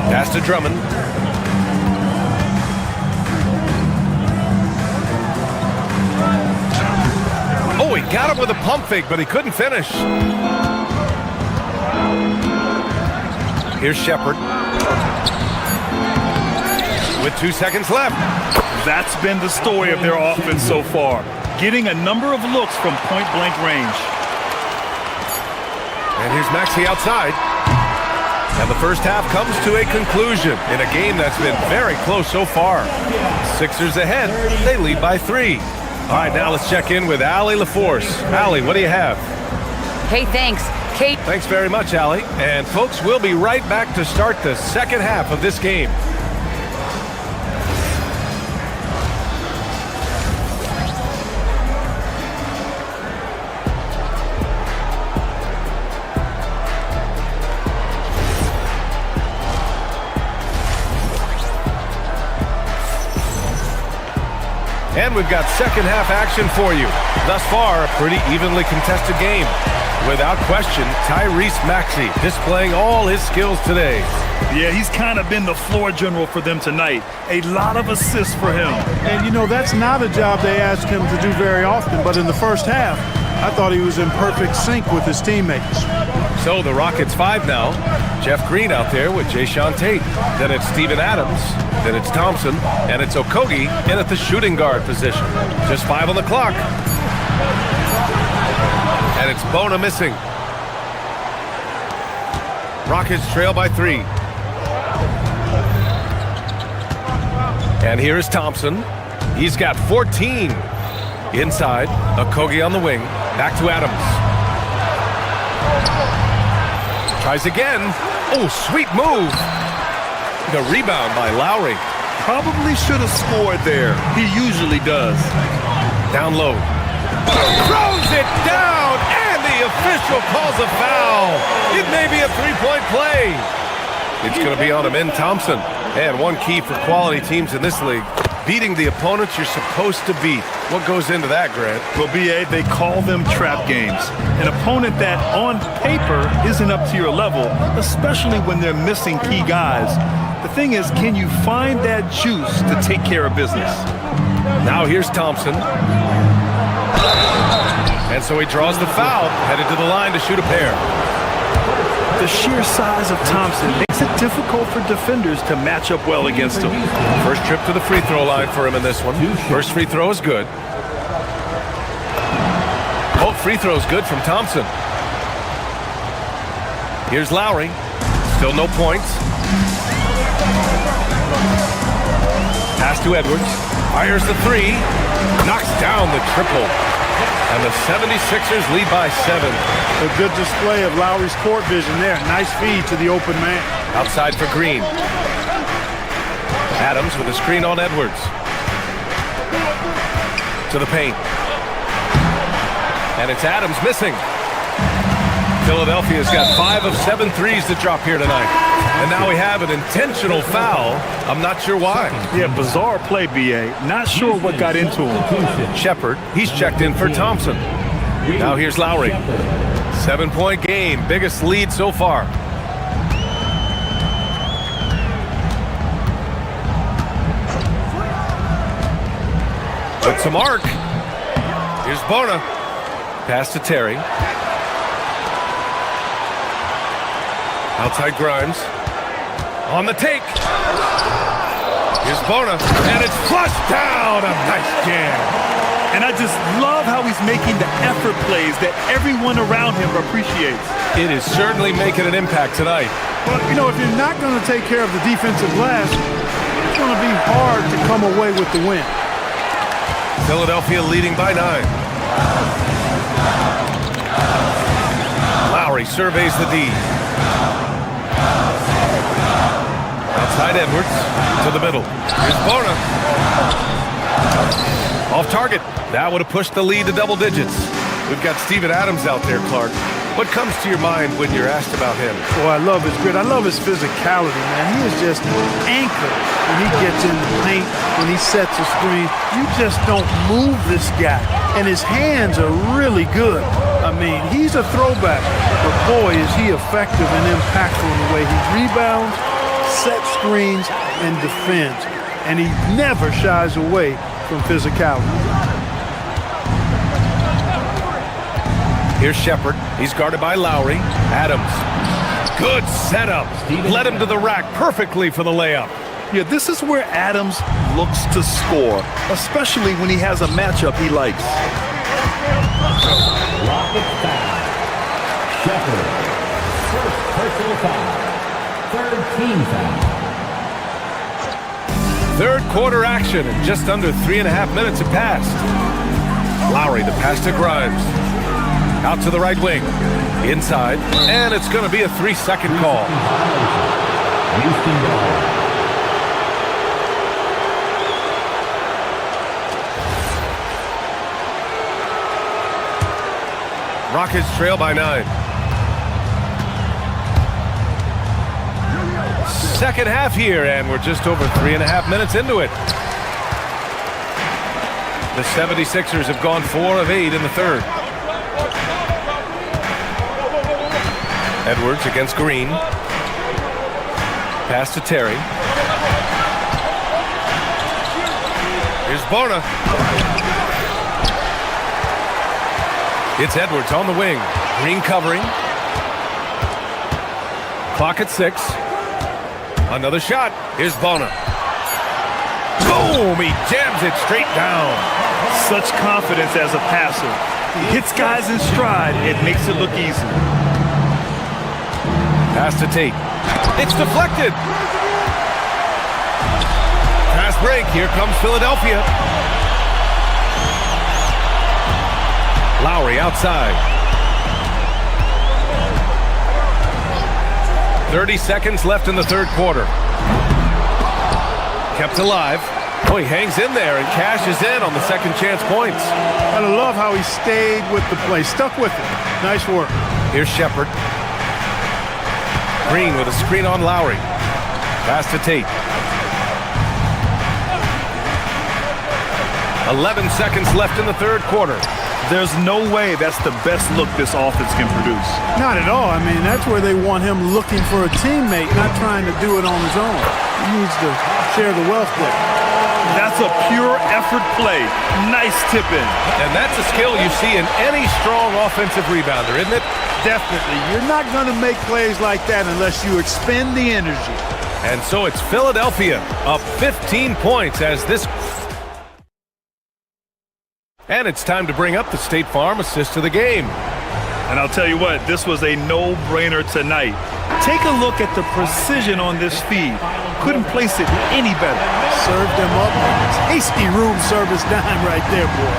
Pass to Drummond. Oh, he got him with a pump fake, but he couldn't finish. Here's Shepard. With 2 seconds left. That's been the story of their offense so far. Getting a number of looks from point-blank range. And here's Maxey outside. And the first half comes to a conclusion in a game that's been very close so far. Sixers ahead. They lead by 3. All right, now let's check in with Allie LaForce. Allie, what do you have? Hey, thanks. Kate. Thanks very much, Allie. And folks, we'll be right back to start the second half of this game. And we've got second half action for you. Thus far, a pretty evenly contested game. Without question, Tyrese Maxey displaying all his skills today. Yeah, he's kind of been the floor general for them tonight. A lot of assists for him. And, you know, that's not a job they ask him to do very often. But in the first half, I thought he was in perfect sync with his teammates. So the Rockets 5 now. Jeff Green out there with Jayshawn Tate. Then it's Steven Adams. Then it's Thompson. And it's Okogie in at the shooting guard position. Just 5 on the clock. And it's Bona missing. Rockets trail by 3. And here is Thompson. He's got 14. Inside, Okogie on the wing. Back to Adams. Tries again. Oh, sweet move. The rebound by Lowry. Probably should have scored there. He usually does. Down low. Throws it down, and the official calls a foul. It may be a three-point play. It's going to be on Amin Thompson. And one key for quality teams in this league, beating the opponents you're supposed to beat. What goes into that, Grant? Well, B.A., they call them trap games. An opponent that, on paper, isn't up to your level, especially when they're missing key guys. The thing is, can you find that juice to take care of business? Now here's Thompson. And so he draws the foul, headed to the line to shoot a pair. The sheer size of Thompson makes it difficult for defenders to match up well against him. First trip to the free throw line for him in this one. First free throw is good. Both free throws good from Thompson. Here's Lowry. Still no points. Pass to Edwards. Fires the 3. Knocks down the triple. And the 76ers lead by 7. A good display of Lowry's court vision there. Nice feed to the open man. Outside for Green. Adams with a screen on Edwards. To the paint. And it's Adams missing. Philadelphia's got 5 of 7 threes to drop here tonight. And now we have an intentional foul. I'm not sure why. Yeah, bizarre play, B.A. Not sure what got into him. Shepard, he's checked in for Thompson. Now here's Lowry. 7-point game, biggest lead so far. With some arc. Here's Bona. Pass to Terry. Outside Grimes. On the take. Here's Bona. And it's flushed down. A nice jam. And I just love how he's making the effort plays that everyone around him appreciates. It is certainly making an impact tonight. Well, you know, if you're not going to take care of the defensive glass, it's going to be hard to come away with the win. Philadelphia leading by 9. Lowry surveys the D. Outside Edwards to the middle. Here's Bona. Off target. That would have pushed the lead to double digits. We've got Steven Adams out there, Clark. What comes to your mind when you're asked about him? Oh, I love his grit. I love his physicality, man. He is just anchored when he gets in the paint, when he sets a screen. You just don't move this guy. And his hands are really good. I mean, he's a throwback. But boy, is he effective and impactful in the way he rebounds, sets screens, and defends. And he never shies away from physicality. Here's Shepard. He's guarded by Lowry. Adams. Good setup. Led him to the rack perfectly for the layup. Yeah, this is where Adams looks to score, especially when he has a matchup he likes. Rockets foul. Shepard. First personal foul. Third team foul. Third quarter action, and just under 3.5 minutes have passed. Lowry, the pass to Grimes. Out to the right wing. Inside. And it's going to be a 3-second call. Houston ball. Rockets trail by 9. Second half here, and we're just over 3.5 minutes into it. The 76ers have gone 4 of 8 in the third. Edwards against Green. Pass to Terry. Here's Bona. It's Edwards on the wing. Green covering. Clock at 6. Another shot. Here's Bona. Boom! He jams it straight down. Such confidence as a passer. He hits guys in stride. It makes it look easy. Pass to Tate. It's deflected. Fast break. Here comes Philadelphia. Lowry outside. 30 seconds left in the third quarter. Kept alive. Oh, he hangs in there and cashes in on the second chance points. I love how he stayed with the play, stuck with it. Nice work. Here's Shepard. Green with a screen on Lowry. Pass to Tate. 11 seconds left in the third quarter. There's no way that's the best look this offense can produce. Not at all. I mean, that's where they want him looking for a teammate, not trying to do it on his own. He needs to share the wealth there. That's a pure effort play. Nice tip in. And that's a skill you see in any strong offensive rebounder, isn't it? Definitely. You're not going to make plays like that unless you expend the energy. And so it's Philadelphia up 15 points as this... And it's time to bring up the State Farm assist of the game. And I'll tell you what, this was a no-brainer tonight. Take a look at the precision on this feed. Couldn't place it any better. Served them up. Tasty room service dime right there, boy.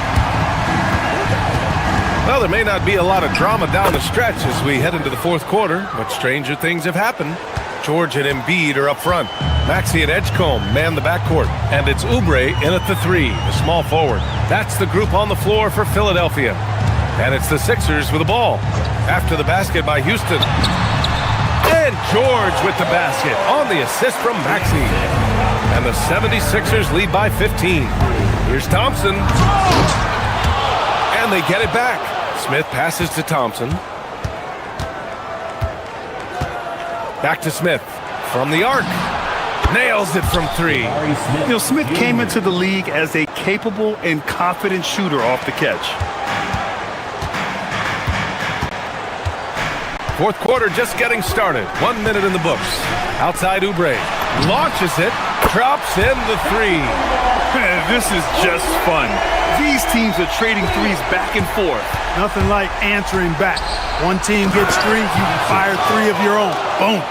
Well, there may not be a lot of drama down the stretch as we head into the fourth quarter, but stranger things have happened. George and Embiid are up front. Maxey and Edgecombe man the backcourt. And it's Oubre in at the 3, the small forward. That's the group on the floor for Philadelphia. And it's the Sixers with the ball. After the basket by Houston. And George with the basket on the assist from Maxey. And the 76ers lead by 15. Here's Thompson. And they get it back. Smith passes to Thompson. Back to Smith. From the arc. Nails it from 3. You know, Smith came into the league as a capable and confident shooter off the catch. Fourth quarter just getting started. 1 minute in the books. Outside Oubre. Launches it. Drops in the 3. This is just fun. These teams are trading threes back and forth. Nothing like answering back. One team gets 3, you fire 3 of your own. Boom.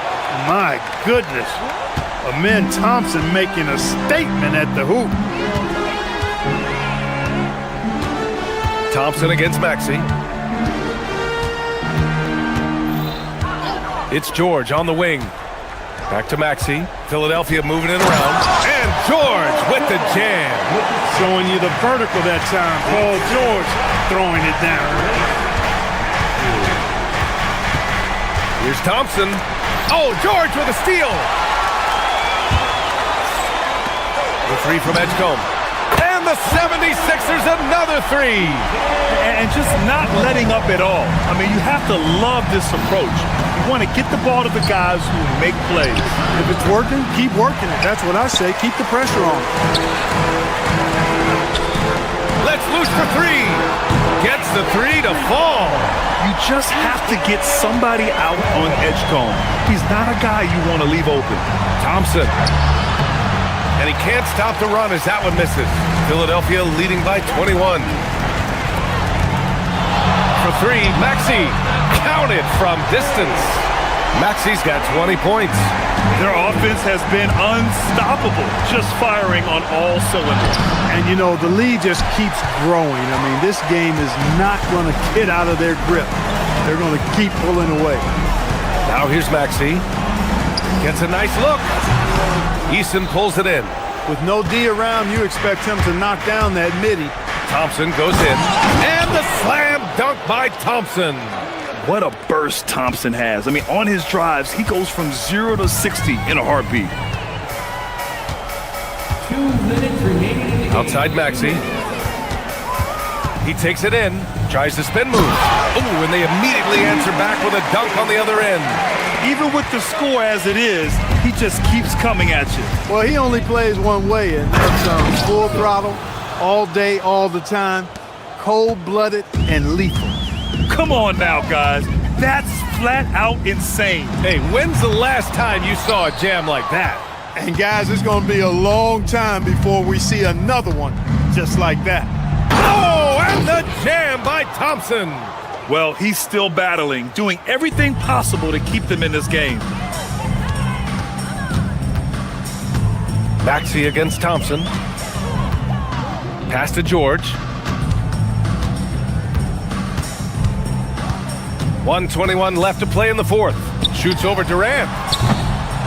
My goodness. Amen Thompson making a statement at the hoop. Thompson against Maxey. It's George on the wing. Back to Maxey. Philadelphia moving it around. And George with the jam. Showing you the vertical that time. Paul George throwing it down. Here's Thompson. Oh, George with a steal. The 3 from Edgecombe. And the 76ers another 3. And just not letting up at all. I mean, you have to love this approach. You want to get the ball to the guys who make plays. If it's working, keep working it. That's what I say. Keep the pressure on. Let's loose for 3. Gets the 3 to fall. You just have to get somebody out on Edgecombe. He's not a guy you want to leave open. Thompson. And he can't stop the run as that one misses. Philadelphia leading by 21. For 3, Maxey. Counted from distance. Maxey's got 20 points. Their offense has been unstoppable, just firing on all cylinders. And, you know, the lead just keeps growing. I mean, this game is not going to get out of their grip. They're going to keep pulling away. Now here's Maxey. Gets a nice look. Eason pulls it in. With no D around, you expect him to knock down that midi. Thompson goes in. And the slam dunk by Thompson. What a burst Thompson has. I mean, on his drives, he goes from 0 to 60 in a heartbeat. 2 minutes remaining in the game. Outside Maxey. He takes it in. Tries to spin move. Ooh, and they immediately answer back with a dunk on the other end. Even with the score as it is, he just keeps coming at you. Well, he only plays one way, and that's full throttle, all day, all the time, cold-blooded and lethal. Come on now, guys. That's flat out insane. Hey, when's the last time you saw a jam like that? And guys, it's going to be a long time before we see another one just like that. Oh, and the jam by Thompson. Well, he's still battling, doing everything possible to keep them in this game. Maxey against Thompson. Pass to George. 1:21 left to play in the fourth. Shoots over Durant.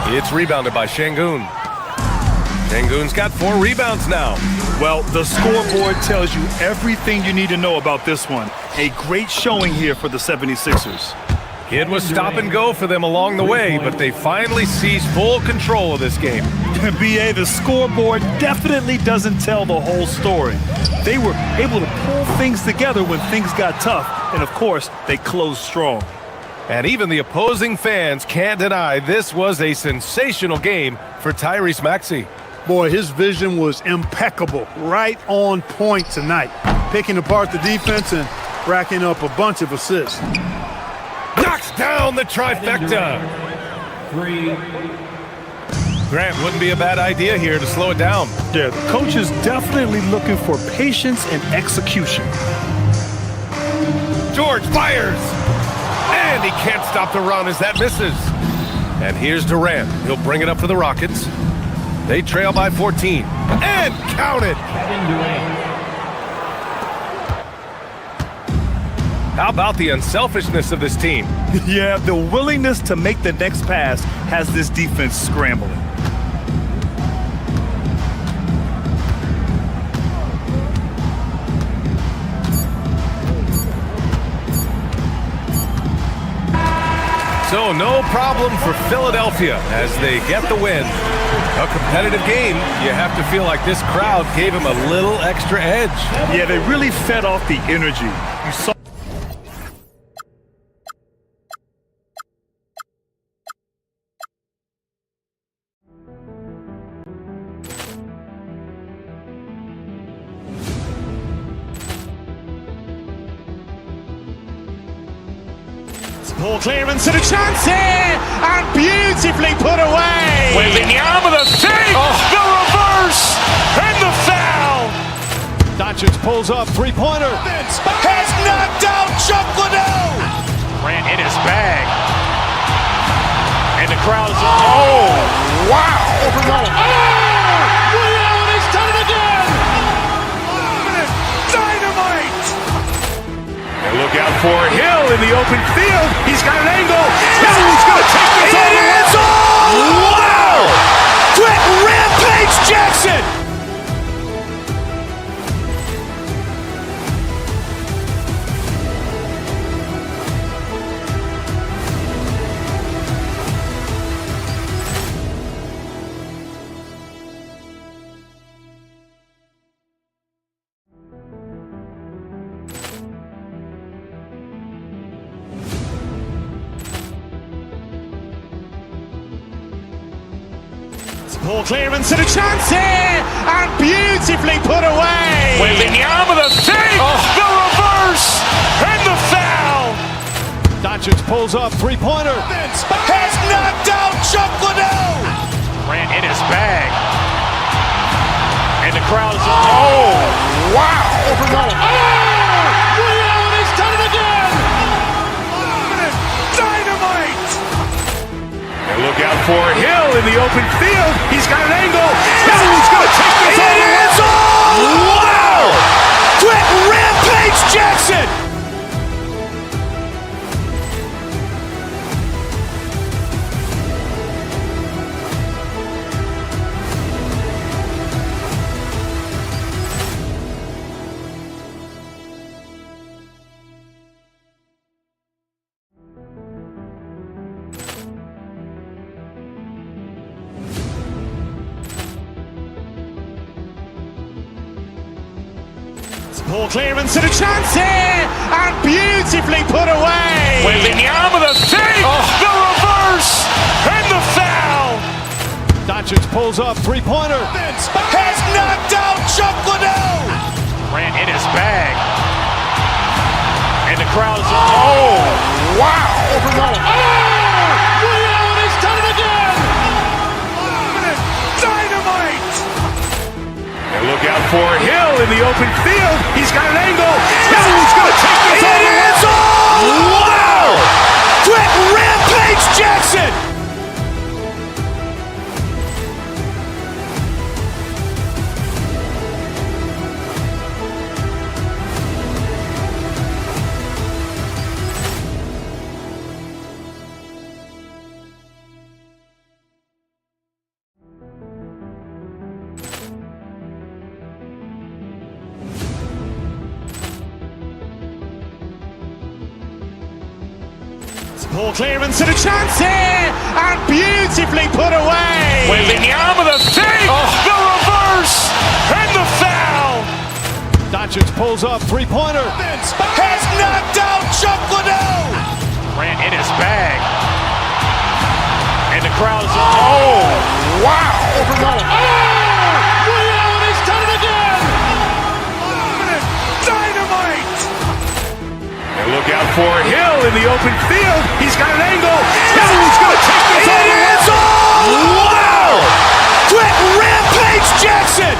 It's rebounded by Şengün. Şengün's got 4 rebounds now. Well, the scoreboard tells you everything you need to know about this one. A great showing here for the 76ers. It was stop and go for them along the way, but they finally seized full control of this game. BA, the scoreboard definitely doesn't tell the whole story. They were able to pull things together when things got tough, and of course, they closed strong. And even the opposing fans can't deny this was a sensational game for Tyrese Maxey. Boy, his vision was impeccable, right on point tonight, picking apart the defense and racking up a bunch of assists. Knocks down the trifecta. 3. Grant, wouldn't be a bad idea here to slow it down. Yeah, the coach is definitely looking for patience and execution. George fires. And he can't stop the run as that misses. And here's Durant. He'll bring it up for the Rockets. They trail by 14. And count it. Kevin Durant. How about the unselfishness of this team? Yeah, the willingness to make the next pass has this defense scrambling. So no problem for Philadelphia as they get the win. A competitive game. You have to feel like this crowd gave them a little extra edge. Yeah, they really fed off the energy. You saw. Poor clearance and a chance here, and beautifully put away. Wembanyama with a save, the reverse, and the foul. Doncic pulls up, three-pointer. Has knocked out Chuck Liddell. Ran in his bag, and the crowd is wow! Leon has done it again. Dynamite. Look out for Hill in the open field. He's got an angle. Hill's going to take this all the way. Wow! Quick rampage Jackson. Poor clearance and a chance here, and beautifully put away. Wembanyama with a save, the reverse, and the foul. Doncic pulls up, three-pointer. Has knocked out Chuck Liddell. Ran in his bag, and the crowd is wow! Leon has done it again. Dynamite. And look out for Hill in the open field. He's got an angle. Hill's going to take this all the way. Jackson! Poor clearance and a chance here, and beautifully put away. Wembanyama with a save, the reverse, and the foul. Doncic pulls up, three-pointer. Has knocked out Chuck Liddell. Ran in his bag. And the crowd is, oh, wow. Leon has done it again. Dynamite. And look out for Hill in the open field. He's got an angle. Hill's going to take this all the way. Wow! Quick rampage Jackson. Poor clearance and a chance here, and beautifully put away. Wembanyama with a save, the reverse, and the foul. Doncic pulls up, three-pointer. Has knocked out Chuck Liddell. Ran in his bag. And the crowd is, oh, wow. Leon has done it again. Dynamite. And look out for Hill in the open field. He's got an angle. Hill's going to take this all the way. Wow! Quick rampage Jackson.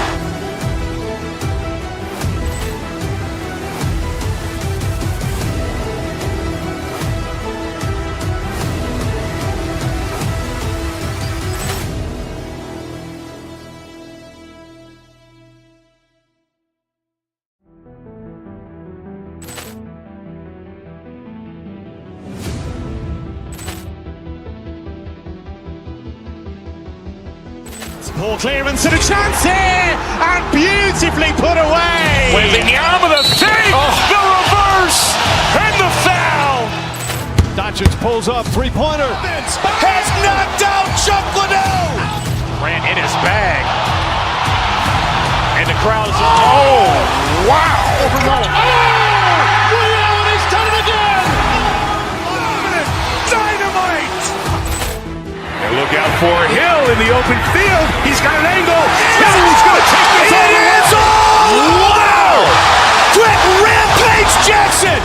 Poor clearance and a chance here, and beautifully put away. Wembanyama with a save, the reverse, and the foul. Doncic pulls up, three-pointer. Has knocked out Chuck Liddell. Ran in his bag. And the crowd is, oh, wow. Leon has done it again. Dynamite. And look out for Hill in the open field. He's got an angle. Hill's going to take this all the way. Wow! Quick rampage Jackson.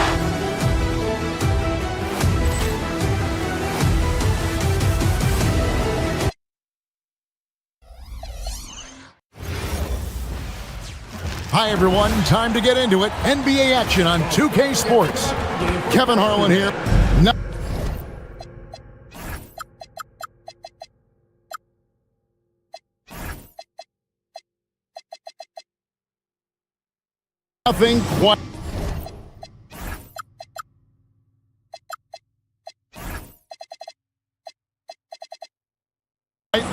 Hi, everyone. Time to get into it. NBA action on 2K Sports. Kevin Harlan here. Nothing quite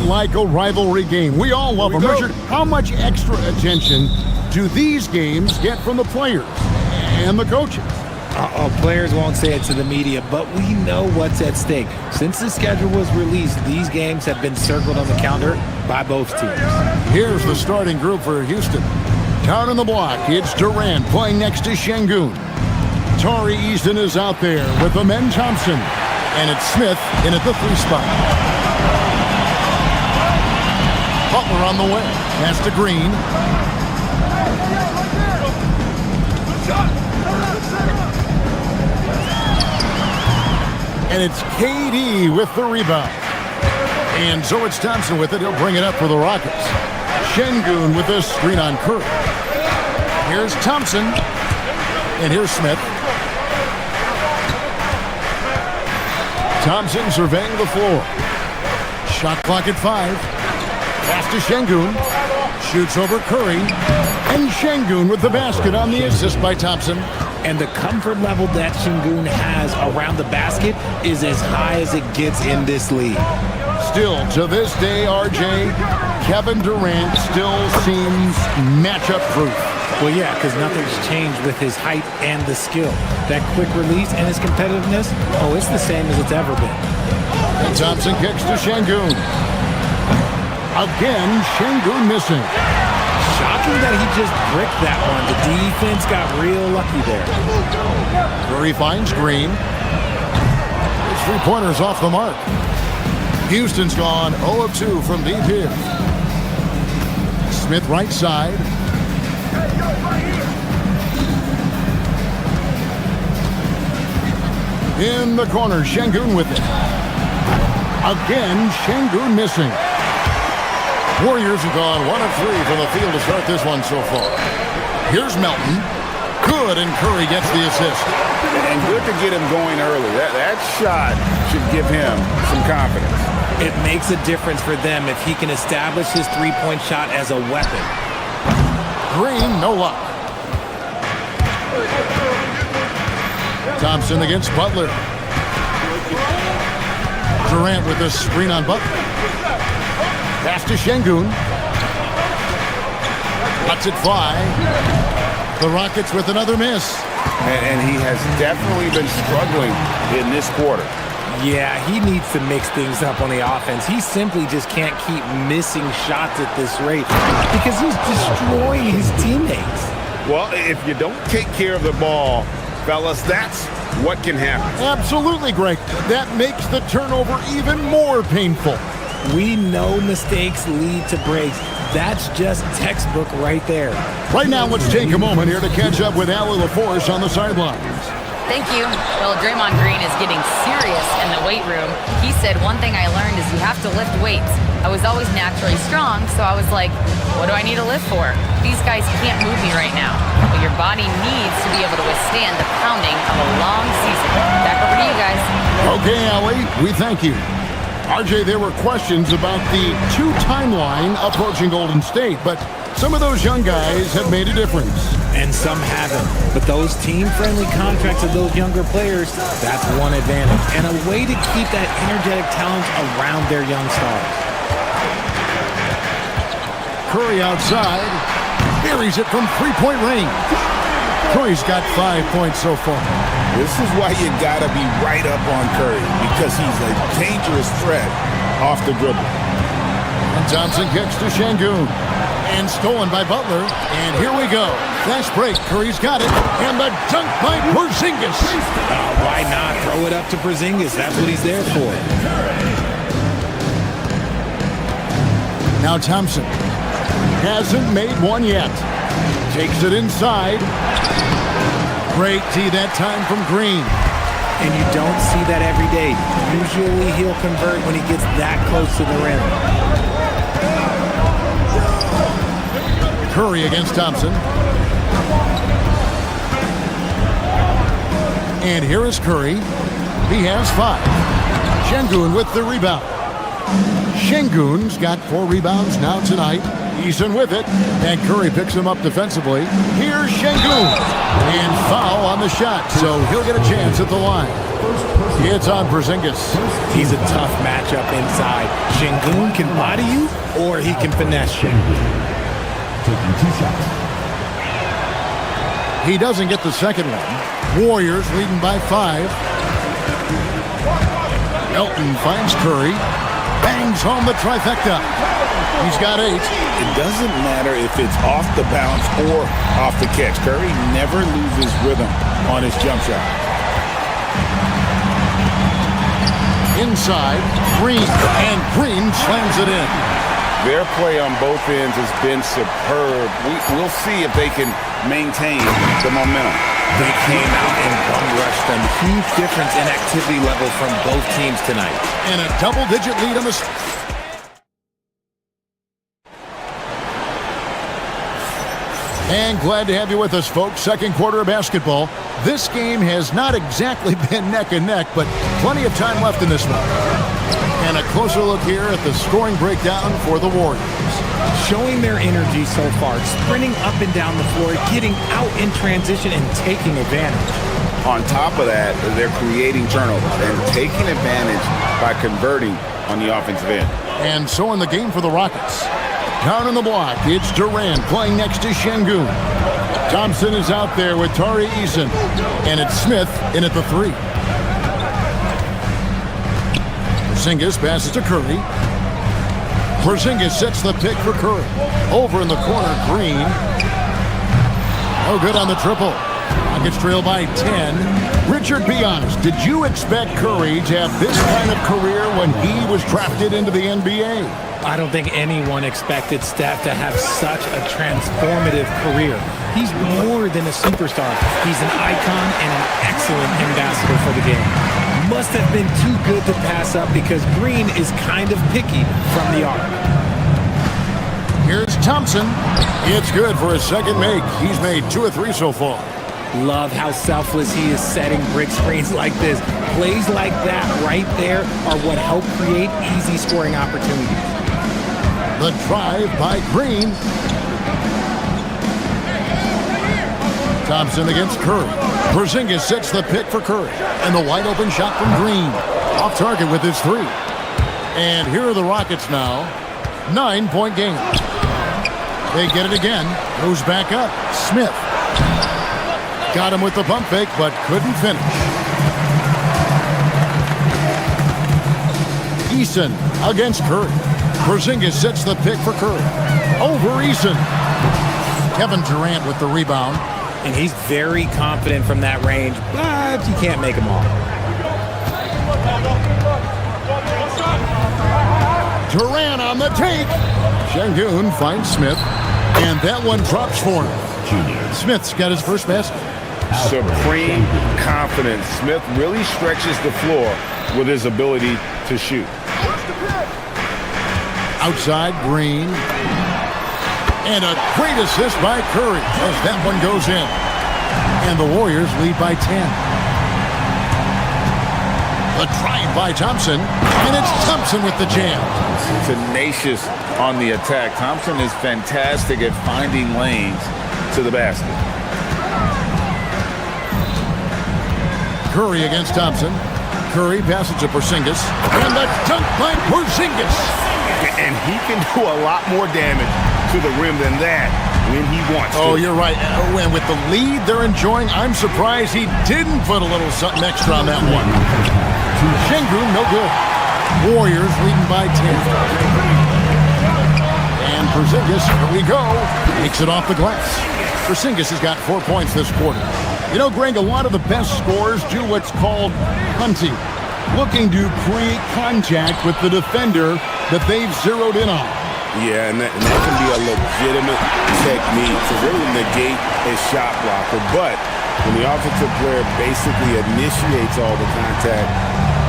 like a rivalry game. We all love them. Richard, how much extra attention do these games get from the players and the coaches? Players won't say it to the media, but we know what's at stake. Since the schedule was released, these games have been circled on the calendar by both teams. Here's the starting group for Houston. Down in the block, it's Durant playing next to Şengün. Tari Easton is out there with Amen Thompson. And it's Smith in at the 3 spot. Butler on the way. Pass to Green. And it's KD with the rebound. And so it's Thompson with it. He'll bring it up for the Rockets. Şengün with a screen on Curry. Here's Thompson. And here's Smith. Thompson surveying the floor. Shot clock at 5. Pass to Şengün. Shoots over Curry. And Şengün with the basket on the assist by Thompson. And the comfort level that Şengün has around the basket is as high as it gets in this league. Still, to this day, RJ, Kevin Durant still seems matchup-proof. Well, yeah, because nothing's changed with his height and the skill. That quick release and his competitiveness, oh, it's the same as it's ever been. And Thompson kicks to Şengün. Again, Şengün missing. Shocking that he just bricked that one. The defense got real lucky there. Curry finds Green. His three-pointer's off the mark. Houston's gone 0 of 2 from deep here. Smith right side. In the corner, Şengün with it. Again, Şengün missing. Warriors have gone 1 of 3 from the field to start this one so far. Here's Melton. Good, and Curry gets the assist. And good to get him going early. That shot should give him some confidence. It makes a difference for them if he can establish his three-point shot as a weapon. Green, no luck. Thompson against Butler. Durant with a screen on Butler. Pass to Şengün. Lets it fly. The Rockets with another miss. And he has definitely been struggling in this quarter. Yeah, he needs to mix things up on the offense. He simply just can't keep missing shots at this rate because he's destroying his teammates. Well, if you don't take care of the ball, fellas, that's what can happen. Absolutely, Greg. That makes the turnover even more painful. We know mistakes lead to breaks. That's just textbook right there. Right now, let's take a moment here to catch up with Allie LaForce on the sidelines. Thank you. Well, Draymond Green is getting serious in the weight room. He said, one thing I learned is you have to lift weights. I was always naturally strong, so I was like, what do I need to lift for? These guys can't move me right now. But your body needs to be able to withstand the pounding of a long season. Back over to you guys. Okay, Allie, we thank you. RJ, there were questions about the 2 timeline approaching Golden State, but some of those young guys have made a difference. And some haven't. But those team-friendly contracts of those younger players, that's one advantage. And a way to keep that energetic talent around their young stars. Curry outside. Buries it from three-point range. Curry's got 5 points so far. This is why you got to be right up on Curry because he's a dangerous threat off the dribble. And Thompson kicks to Şengün. And stolen by Butler. And here we go. Fast break. Curry's got it. And the dunk by Porzingis. Why not throw it up to Porzingis? That's what he's there for. Now Thompson hasn't made one yet. Takes it inside. Great D that time from Green. And you don't see that every day. Usually he'll convert when he gets that close to the rim. Curry against Thompson. And here is Curry. He has 5. Şengün with the rebound. Şengün's got 4 rebounds now tonight. Eason with it. And Curry picks him up defensively. Here's Şengün. And foul on the shot. So he'll get a chance at the line. It's on Porzingis. He's a tough matchup inside. Şengün can body you or he can finesse you. Taking 2 shots. He doesn't get the second one. Warriors leading by 5. Melton finds Curry. Bangs home the trifecta. He's got 8. It doesn't matter if it's off the bounce or off the catch. Curry never loses rhythm on his jump shot. Inside, Green, and Green slams it in. Their play on both ends has been superb. We'll see if they can maintain the momentum. They came out and bum-rushed them. Huge difference in activity level from both teams tonight. And a double-digit lead on the... And glad to have you with us, folks. Second quarter of basketball. This game has not exactly been neck and neck, but plenty of time left in this one. And a closer look here at the scoring breakdown for the Warriors. showing their energy so far, sprinting up and down the floor, getting out in transition and taking advantage. On top of that, they're creating turnovers and taking advantage by converting on the offensive end. And so in the game for the Rockets. Down in the block, it's Durant playing next to Şengün. Thompson is out there with Tari Eason. And it's Smith in at the 3. Porzingis passes to Curry. Porzingis sets the pick for Curry. Over in the corner, Green. No good on the triple. Rockets trail by 10. Richard, be honest, did you expect Curry to have this kind of career when he was drafted into the NBA? I don't think anyone expected Steph to have such a transformative career. He's more than a superstar. He's an icon and an excellent ambassador for the game. Must have been too good to pass up because Green is kind of picky from the arc. Here's Thompson. It's good for his second make. He's made 2 of 3 so far. Love how selfless he is setting brick screens like this. Plays like that right there are what help create easy scoring opportunities. The drive by Green. Thompson against Curry. Porzingis sets the pick for Curry. And the wide open shot from Green. Off target with his 3. And here are the Rockets now. 9-point game. They get it again. Goes back up. Smith. Got him with the pump fake, but couldn't finish. Eason against Curry. Porzingis sets the pick for Curry. Over Eason. Kevin Durant with the rebound. And he's very confident from that range, but you can't make them all. Durant on the take. Şengün finds Smith. And that one drops for him. Smith's got his first basket. Supreme confidence. Smith really stretches the floor with his ability to shoot. Outside, Green. And a great assist by Curry as that one goes in. And the Warriors lead by 10. The drive by Thompson. And it's Thompson with the jam. Tenacious on the attack. Thompson is fantastic at finding lanes to the basket. Curry against Thompson. Curry passes to Porzingis. And the dunk by Porzingis. And he can do a lot more damage to the rim than that when he wants to. Oh, you're right. And with the lead they're enjoying, I'm surprised he didn't put a little something extra on that one. Şengün, no good. Warriors leading by 10. And Porzingis, here we go. Takes it off the glass. Porzingis has got 4 points this quarter. You know, Greg, a lot of the best scorers do what's called hunting, looking to create contact with the defender that they've zeroed in on. Yeah, and that can be a legitimate technique to really negate a shot blocker. But when the offensive player basically initiates all the contact,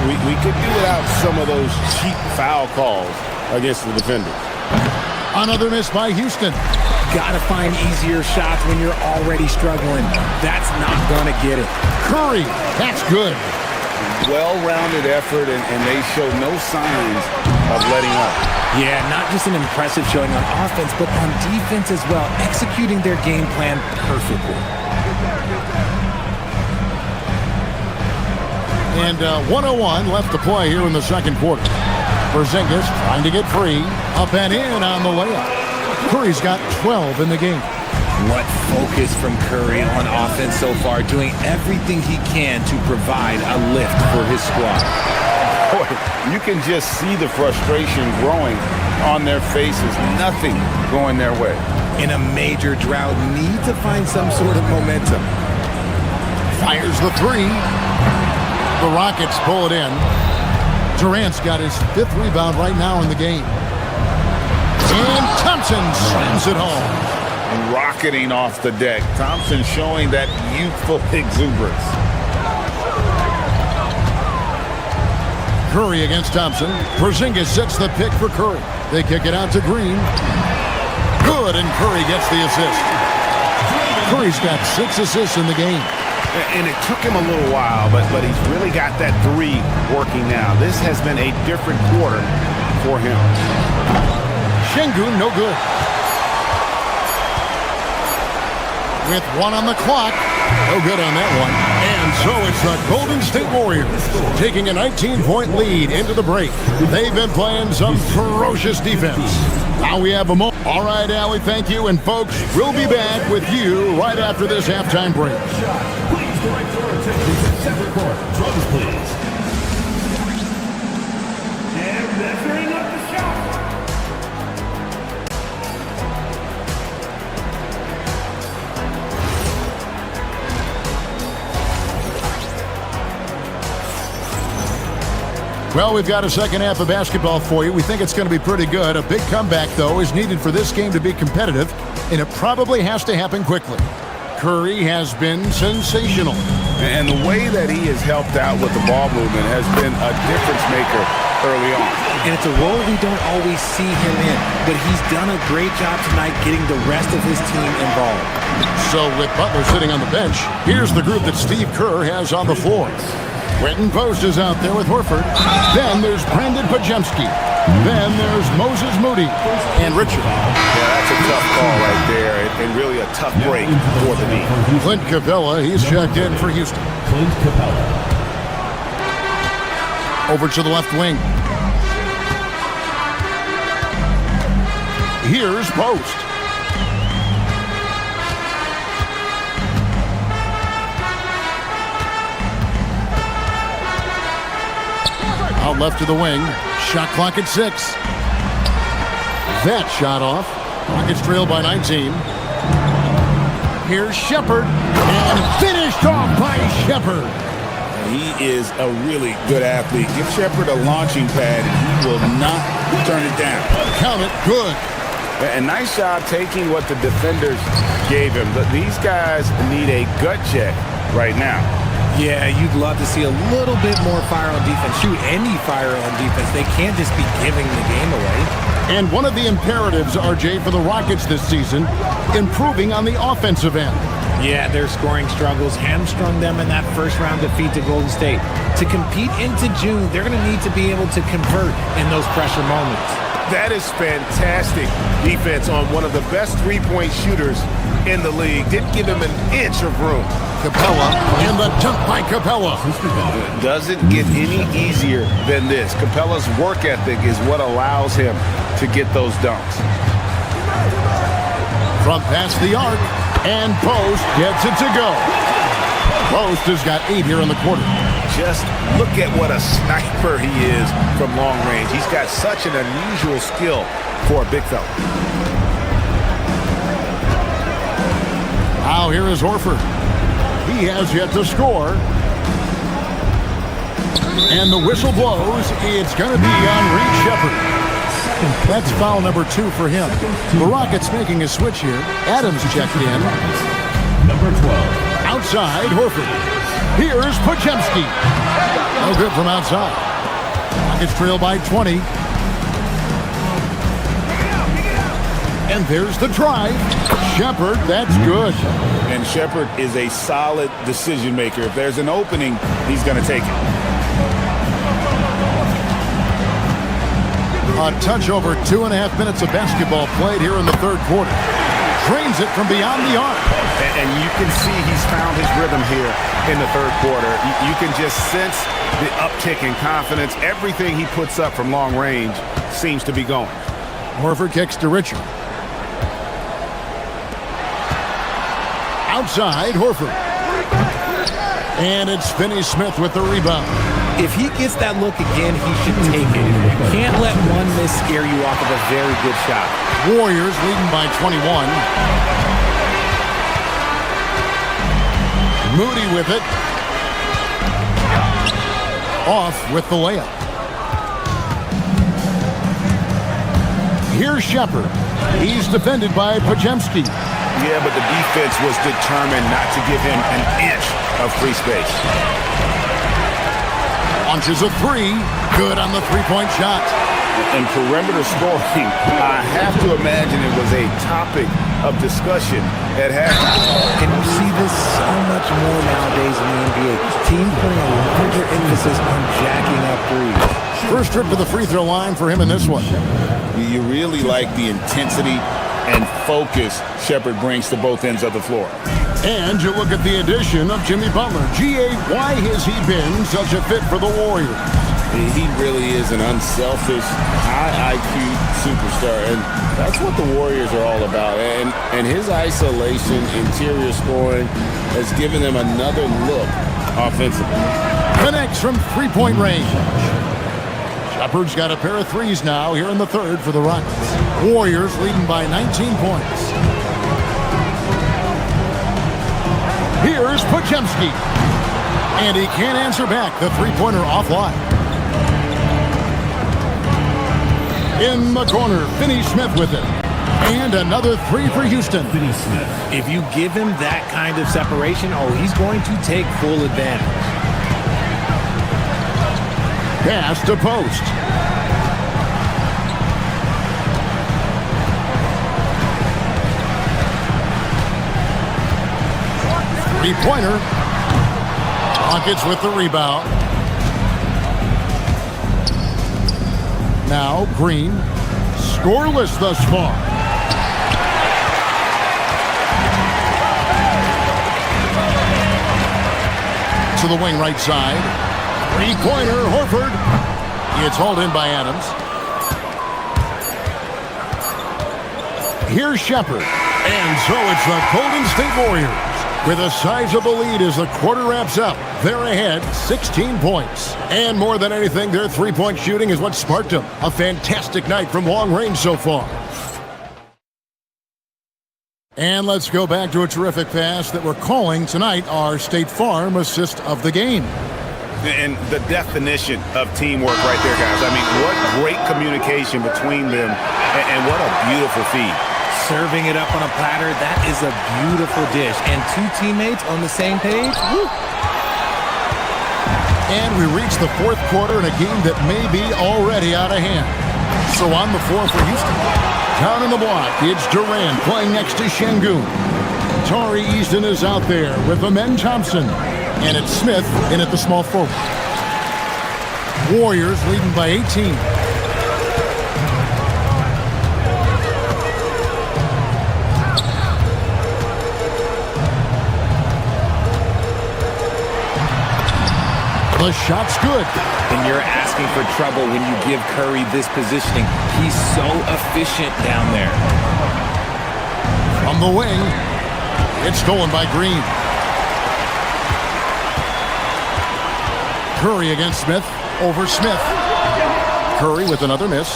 we could do without some of those cheap foul calls against the defender. Another miss by Houston. Gotta find easier shots when you're already struggling. That's not gonna get it. Curry, that's good. Well-rounded effort, and they show no signs of letting up. Yeah, not just an impressive showing on offense, but on defense as well, executing their game plan perfectly. And 1:01 left to play here in the second quarter. Porzingis trying to get free. Up and in on the layup. Curry's got 12 in the game. What focus from Curry on offense so far, doing everything he can to provide a lift for his squad. Boy, you can just see the frustration growing on their faces. Nothing going their way. In a major drought, need to find some sort of momentum. Fires the 3. The Rockets pull it in. Durant's got his 5th rebound right now in the game. And Thompson slams it home. Rocketing off the deck. Thompson showing that youthful exuberance. Curry against Thompson. Porzingis sets the pick for Curry. They kick it out to Green. Good, and Curry gets the assist. Curry's got 6 assists in the game. And it took him a little while, but he's really got that 3 working now. This has been a different quarter for him. Şengün, no good. with 1 on the clock. No good on that one. And so it's the Golden State Warriors taking a 19-point lead into the break. They've been playing some ferocious defense. Now we have a moment. All right, Allie, thank you. And folks, we'll be back with you right after this halftime break. Please direct your attention to center court. Drums, please. And measuring up the shot. Well, we've got a second half of basketball for you. We think it's going to be pretty good. A big comeback, though, is needed for this game to be competitive, and it probably has to happen quickly. Curry has been sensational. And the way that he has helped out with the ball movement has been a difference maker early on. And it's a role we don't always see him in, but he's done a great job tonight getting the rest of his team involved. So with Butler sitting on the bench, here's the group that Steve Kerr has on the floor. Quentin Post is out there with Horford. Then there's Brandon Pajemski. Then there's Moses Moody and Richard. Yeah, that's a tough call right there, and really a tough break for the knee. Clint Capella, he's checked in for Houston. Clint Capella. Over to the left wing. Here's Post. Out left to the wing. Shot clock at 6. That shot off. Rockets trail by 19. Here's Shepard. And finished off by Shepard. He is a really good athlete. Give Shepard a launching pad, and he will not turn it down. Count it. Good. And nice job taking what the defenders gave him. But these guys need a gut check right now. Yeah, you'd love to see a little bit more fire on defense. Shoot, any fire on defense. They can't just be giving the game away. And one of the imperatives, RJ, for the Rockets this season, improving on the offensive end. Yeah, their scoring struggles hamstrung them in that first-round defeat to Golden State. To compete into June, they're going to need to be able to convert in those pressure moments. That is fantastic defense on one of the best three-point shooters in the league. Didn't give him an inch of room. Capella, and the dunk by Capella. It doesn't get any easier than this. Capella's work ethic is what allows him to get those dunks. From past the arc, and Post gets it to go. Post has got 8 here in the quarter. Just look at what a sniper he is from long range. He's got such an unusual skill for a big fella. Now here is Horford. He has yet to score. And the whistle blows. It's going to be on Reed Shepard. That's foul number 2 for him. The Rockets making a switch here. Adams checked in. Number 12. Outside, Horford. Here's Pajemski. No good from outside. Rockets trail by 20. And there's the drive. Shepard, that's good. And Shepard is a solid decision maker. If there's an opening, he's going to take it. A touch over 2.5 minutes of basketball played here in the third quarter. Drains it from beyond the arc. And you can see he's found his rhythm here in the third quarter. You can just sense the uptick in confidence. Everything he puts up from long range seems to be going. Horford kicks to Richard. Outside, Horford. And it's Finney-Smith with the rebound. If he gets that look again, he should take it. Can't let one miss scare you off of a very good shot. Warriors leading by 21. Moody with it. Off with the layup. Here's Shepard. He's defended by Pajemski. Yeah, but the defense was determined not to give him an inch of free space. Launches a 3. Good on the three-point shot. And perimeter scoring, I have to imagine it was a topic of discussion at halftime. And you see this so much more nowadays in the NBA. Teams putting a larger emphasis on jacking up threes. First trip to the free throw line for him in this one. You really like the intensity and focus Shepherd brings to both ends of the floor. And you look at the addition of Jimmy Butler. G.A., why has he been such a fit for the Warriors? He really is an unselfish, high IQ superstar, and that's what the Warriors are all about. And his isolation, interior scoring has given them another look offensively. Connects from three-point range. Shepherd's got a pair of threes now here in the third for the Rockets. Warriors leading by 19 points. Here's Podziemski. And he can't answer back. The three-pointer offline. In the corner, Finney-Smith with it. And another three for Houston. Finney-Smith. If you give him that kind of separation, he's going to take full advantage. Pass to post. Three-pointer. Rockets with the rebound. Now Green. Scoreless thus far. To the wing right side. Three-pointer, Horford. It's hauled in by Adams. Here's Shepherd. And so it's the Golden State Warriors with a sizable lead as the quarter wraps up. They're ahead 16 points. And more than anything, their three-point shooting is what sparked them. A fantastic night from long range so far. And let's go back to a terrific pass that we're calling tonight our State Farm assist of the game. And the definition of teamwork right there, guys. I mean, what great communication between them, and what a beautiful feed. Serving it up on a platter, that is a beautiful dish. And two teammates on the same page. Woo. And we reach the fourth quarter in a game that may be already out of hand. So on the floor for Houston. Down in the block, it's Durant playing next to Şengün. Tari Easton is out there with Amen Thompson. And it's Smith in at the small forward. Warriors leading by 18. The shot's good. And you're asking for trouble when you give Curry this positioning. He's so efficient down there. From the wing, it's stolen by Green. Curry against Smith. Over Smith. Curry with another miss.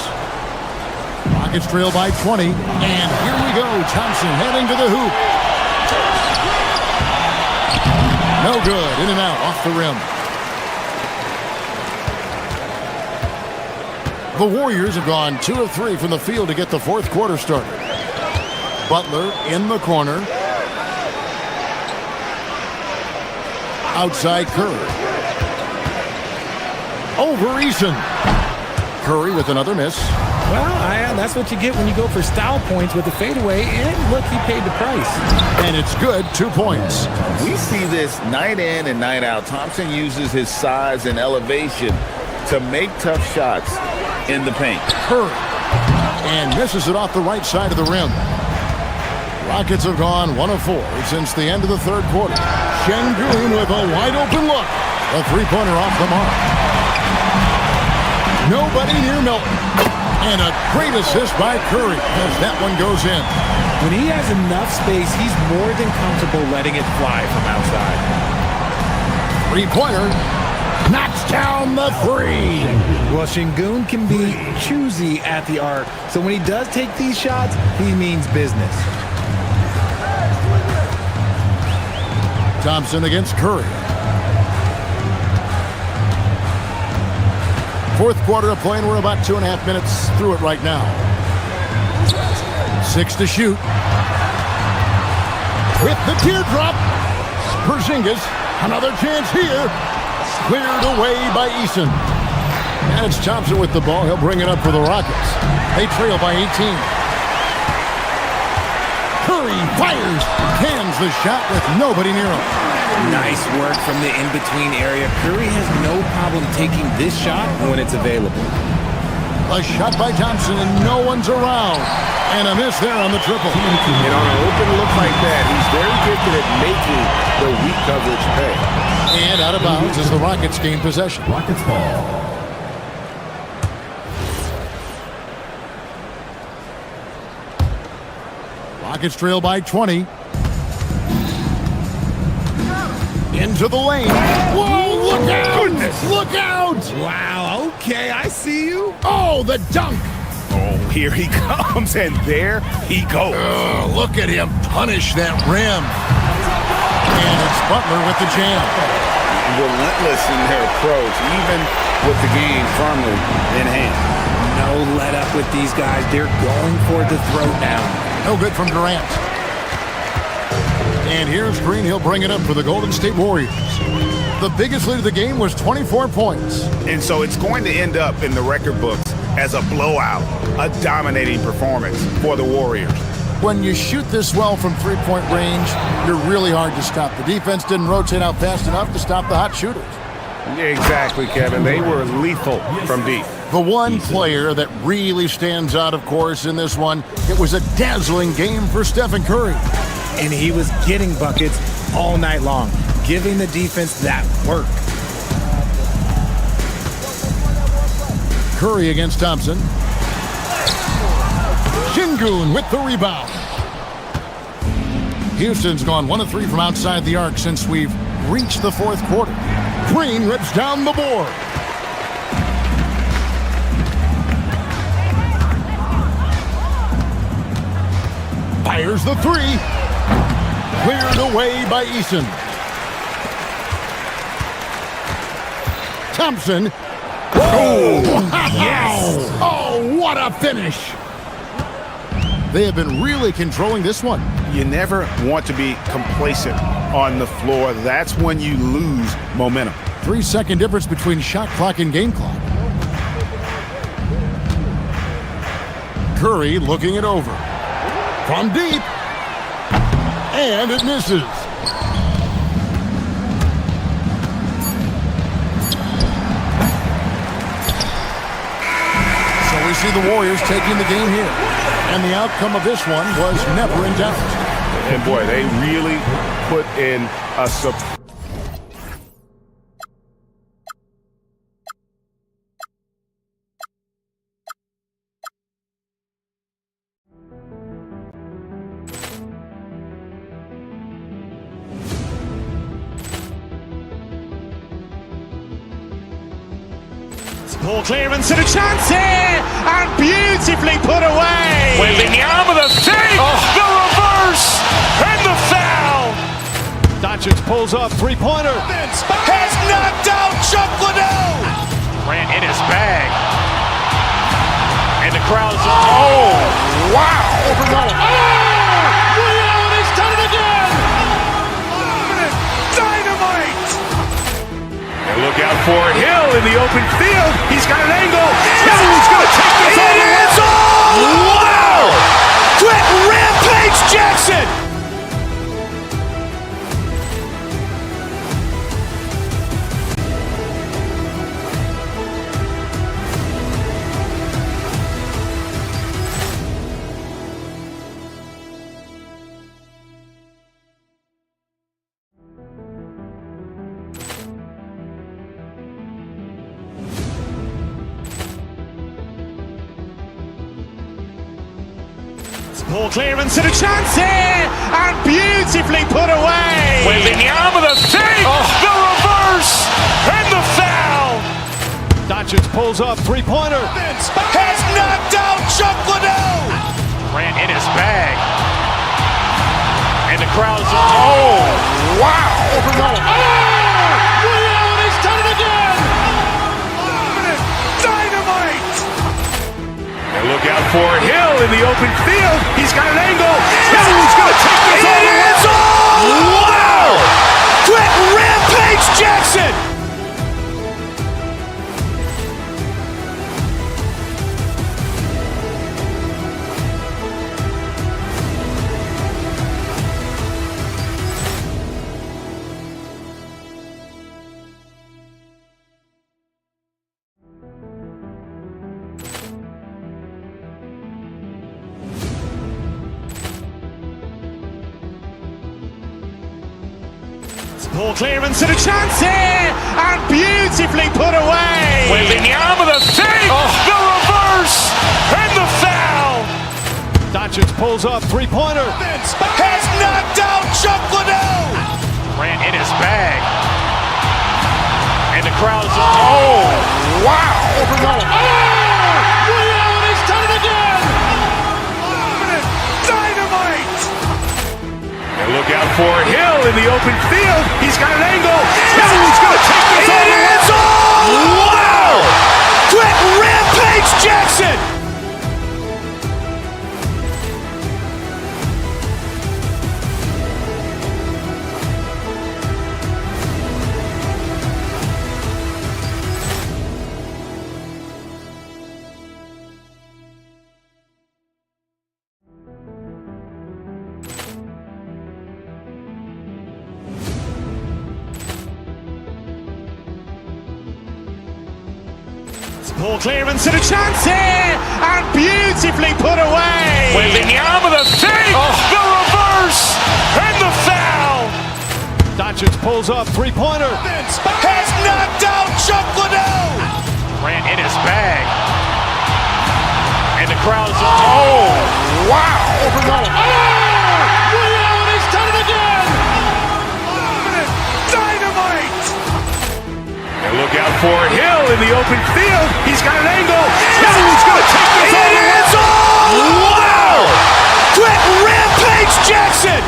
Rockets trail by 20. And here we go. Thompson heading to the hoop. No good. In and out. Off the rim. The Warriors have gone 2 of 3 from the field to get the fourth quarter started. Butler in the corner. Outside Curry. Over Eason. Curry with another miss. Well, that's what you get when you go for style points with the fadeaway. And look, he paid the price. And it's good. 2 points. We see this night in and night out. Thompson uses his size and elevation to make tough shots in the paint. Curry. And misses it off the right side of the rim. Rockets have gone 1 of 4 since the end of the third quarter. Şengün with a wide open look. A three-pointer off the mark. Nobody near Milton. And a great assist by Curry as that one goes in. When he has enough space, he's more than comfortable letting it fly from outside. Three-pointer. Knocks down the three. Well, Şengün can be choosy at the arc. So when he does take these shots, he means business. Thompson against Curry. Fourth quarter of play, and we're about 2.5 minutes through it right now. 6 to shoot. With the teardrop. Porzingis. Another chance here. Cleared away by Eason. And it's Thompson with the ball. He'll bring it up for the Rockets. They trail by 18. Curry fires. Cans the shot with nobody near him. Nice work from the in-between area. Curry has no problem taking this shot when it's available. A shot by Thompson, and no one's around. And a miss there on the triple. And on an open look like that, he's very gifted at making the weak coverage pay. And out of bounds as the Rockets gain possession. Rockets ball. Rockets trail by 20. Into the lane. Whoa, look out! Goodness. Look out! Wow, okay, I see you. Oh, the dunk! Oh, here he comes, and there he goes. Look at him punish that rim. And it's Butler with the jam. Relentless in their approach, even with the game firmly in hand. No let up with these guys. They're going for the throat now. No good from Durant. And here's Green. He'll bring it up for the Golden State Warriors. The biggest lead of the game was 24 points. And so it's going to end up in the record books as a blowout, a dominating performance for the Warriors. When you shoot this well from three-point range, you're really hard to stop. The defense didn't rotate out fast enough to stop the hot shooters. Exactly, Kevin. They were lethal from deep. The one player that really stands out, of course, in this one, it was a dazzling game for Stephen Curry. And he was getting buckets all night long, giving the defense that work. Curry against Thompson. Şengün with the rebound. Houston's gone 1 of 3 from outside the arc since we've reached the fourth quarter. Green rips down the board. Fires the three. Cleared away by Eason. Thompson. Oh, yes! Oh, what a finish! They have been really controlling this one. You never want to be complacent on the floor. That's when you lose momentum. 3-second difference between shot clock and game clock. Curry looking it over. From deep. And it misses. So we see the Warriors taking the game here. And the outcome of this one was never in doubt. And boy, they really put in a Ball clearance and a chance here, and beautifully put away. Wembanyama the fake, the reverse, and the foul. Doncic pulls up, three-pointer. Has knocked out Chuck Liddell. Ran in his bag, and the crowd's oh wow! He's done it again. Dynamite! And look out for Hill in the open field. He's got an angle. Hill's going to take this all the way. Wow! Quick Rampage Jackson! Ball clearance and a chance here, and beautifully put away. Wembanyama the fake, the reverse, and the foul. Doncic pulls up, three-pointer. Has knocked out Chuck Liddell. Ran in his bag, and the crowd's oh wow! He's done it again. Dynamite! And look out for Hill in the open field. He's got an angle. Hill's going to take this all the way. Wow! Quick Rampage Jackson! Ball clearance and a chance here, and beautifully put away. Waving the arm of the fake, the reverse, and the foul. Doncic pulls up, three-pointer. Has knocked out Chuck Liddell. Ran in his bag. And the crowd is, oh, wow. Reality's done it again. Dynamite. And look out for Hill in the open field. He's got an angle. He's going to take this all the way. Wow. Quick rampage Jackson. Ball clearance and a chance here, and beautifully put away. Waving the arm of the fake, the reverse, and the foul. Doncic pulls up, three-pointer. Has knocked out Chuck Liddell. Ran in his bag. And the crowd is, oh, wow. Reality's done it again. Dynamite. And look out for Hill in the open field. He's got an angle. He's going to take this all the way. Wow. Quick rampage Jackson.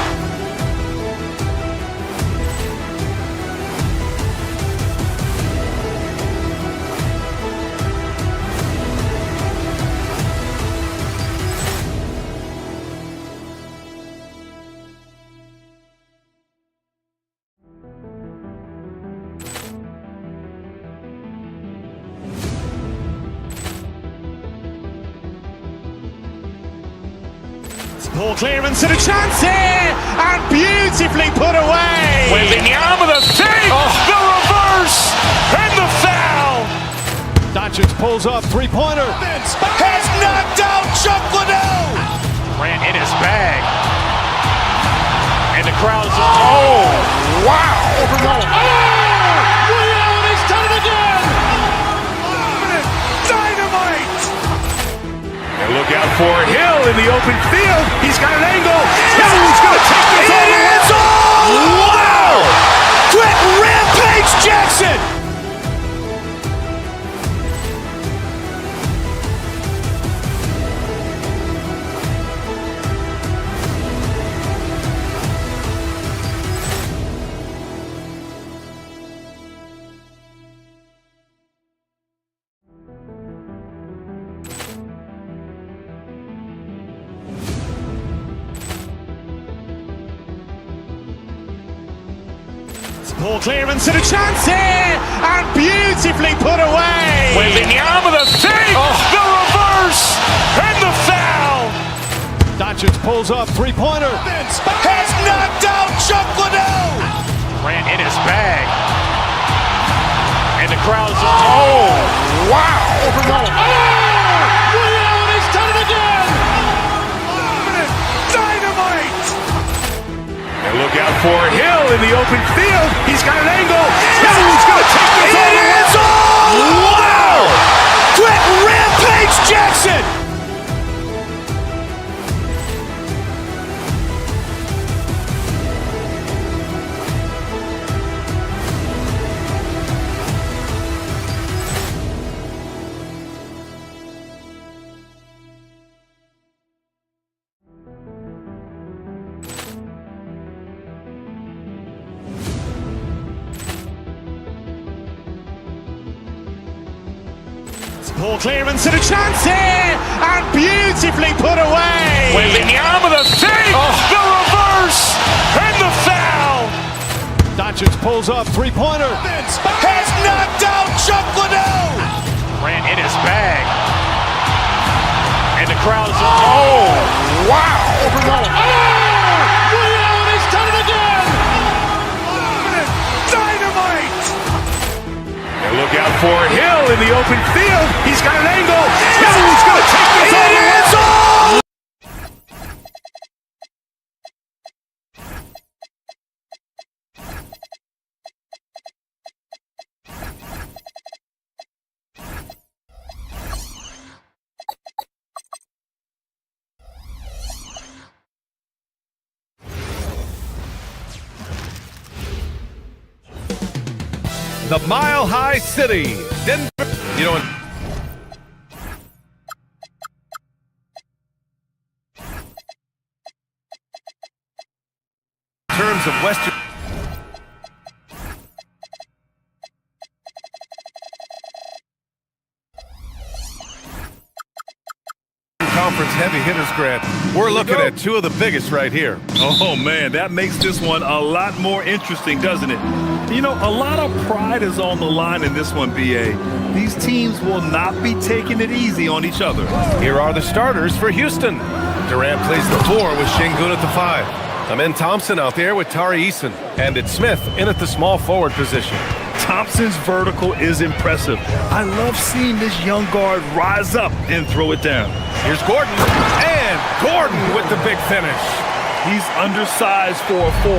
Ball clearance and a chance here, and beautifully put away. Waving the arm of the fake, the reverse, and the foul. Doncic pulls up, three-pointer. Has knocked out Chuck Liddell. Ran in his bag. And the crowd is, oh, wow. Reality's done it again. Dynamite. And look out for Hill in the open field. He's got an angle. He's going to take this all the way. Wow. Quick rampage Jackson. Ball clearance and a chance here, and beautifully put away. Waving the arm of the fake, the reverse, and the foul. Doncic pulls up, three-pointer. Has knocked out Chuck Liddell. Ran in his bag. And the crowd is, oh, wow. Reality's done it again. Dynamite. And look out for Hill in the open field. He's got an angle. He's going to take this all the way. Wow. Quick rampage Jackson. Ball clearance and a chance here, and beautifully put away. Waving the arm of the fake, the reverse, and the foul. Doncic pulls up, three-pointer. Has knocked out Chuck Liddell. Ran in his bag. And the crowd is, oh, wow. Reality's done it again. Dynamite. And look out for Hill in the open field. He's got an angle. He's going to take this all the way. the Mile High City, Denver. You know, in terms of Western Conference heavy hitters, Grant. We're looking at two of the biggest right here. Oh, man, that makes this one a lot more interesting, doesn't it? You know, a lot of pride is on the line in this one, B.A. These teams will not be taking it easy on each other. Here are the starters for Houston. Durant plays the 4 with Şengün at the 5. Amen Thompson out there with Tari Eason. And it's Smith in at the small forward position. Thompson's vertical is impressive. I love seeing this young guard rise up and throw it down. Here's Gordon, and Gordon with the big finish. He's undersized for a 4,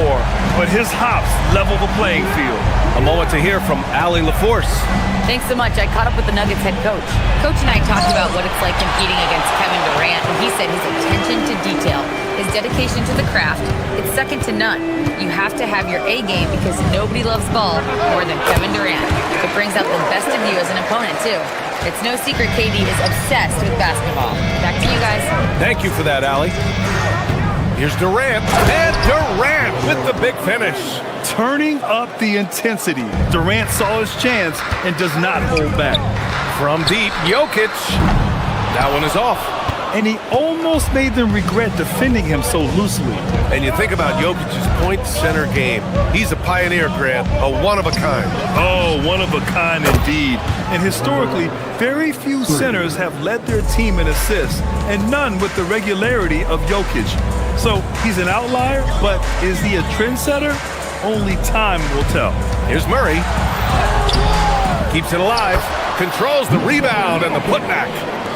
but his hops level the playing field. A moment to hear from Allie LaForce. Thanks so much. I caught up with the Nuggets head coach. Coach and I talked about what it's like competing against Kevin Durant, and he said his attention to detail, his dedication to the craft, it's second to none. You have to have your A game because nobody loves ball more than Kevin Durant. It brings out the best of you as an opponent, too. It's no secret KD is obsessed with basketball. Back to you guys. Thank you for that, Allie. Here's Durant, and Durant with the big finish. Turning up the intensity. Durant saw his chance and does not hold back. From deep, Jokic. That one is off. And he almost made them regret defending him so loosely. And you think about Jokic's point center game. He's a pioneer, Grant, a one-of-a-kind. Oh, one-of-a-kind indeed. And historically, very few centers have led their team in assists, and none with the regularity of Jokic. So he's an outlier, but is he a trendsetter? Only time will tell. Here's Murray. Keeps it alive. Controls the rebound and the putback.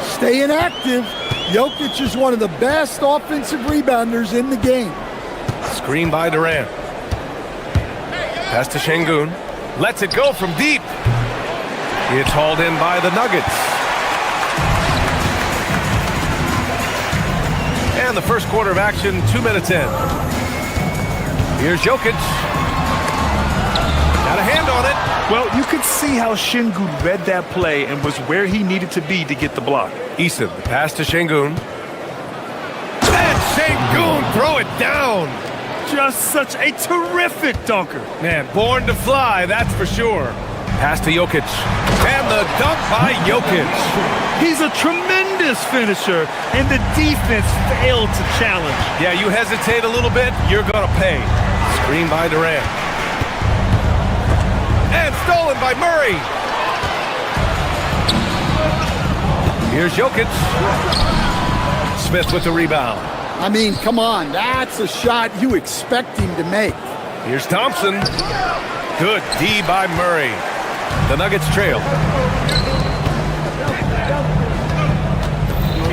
Staying active. Jokic is one of the best offensive rebounders in the game. Screen by Durant. Pass to Şengün. Lets it go from deep. It's hauled in by the Nuggets. And the first quarter of action, 2 minutes in. Here's Jokic. Got a hand on it. Well, you could see how Şengün read that play and was where he needed to be to get the block. Eason, the pass to Şengün. And Şengün, throw it down. Just such a terrific dunker. Man, born to fly, that's for sure. Pass to Jokic. And the dunk by Jokic. He's a tremendous finisher, and the defense failed to challenge. Yeah, you hesitate a little bit, you're going to pay. Screen by Durant. And stolen by Murray. Here's Jokic. Smith with the rebound. I mean, come on. That's a shot you expect him to make. Here's Thompson. Good D by Murray. The Nuggets trail.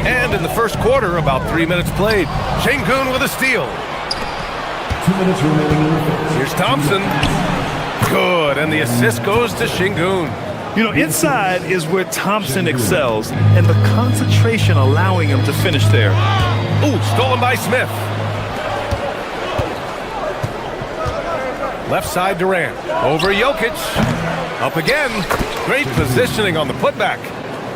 And in the first quarter, about 3 minutes played. Şengün with a steal. 2 minutes remaining. Here's Thompson. Good, and the assist goes to Şengün. You know, inside is where Thompson excels, and the concentration allowing him to finish there. Ooh, stolen by Smith. Left side Durant. Over Jokic. Up again. Great positioning on the putback.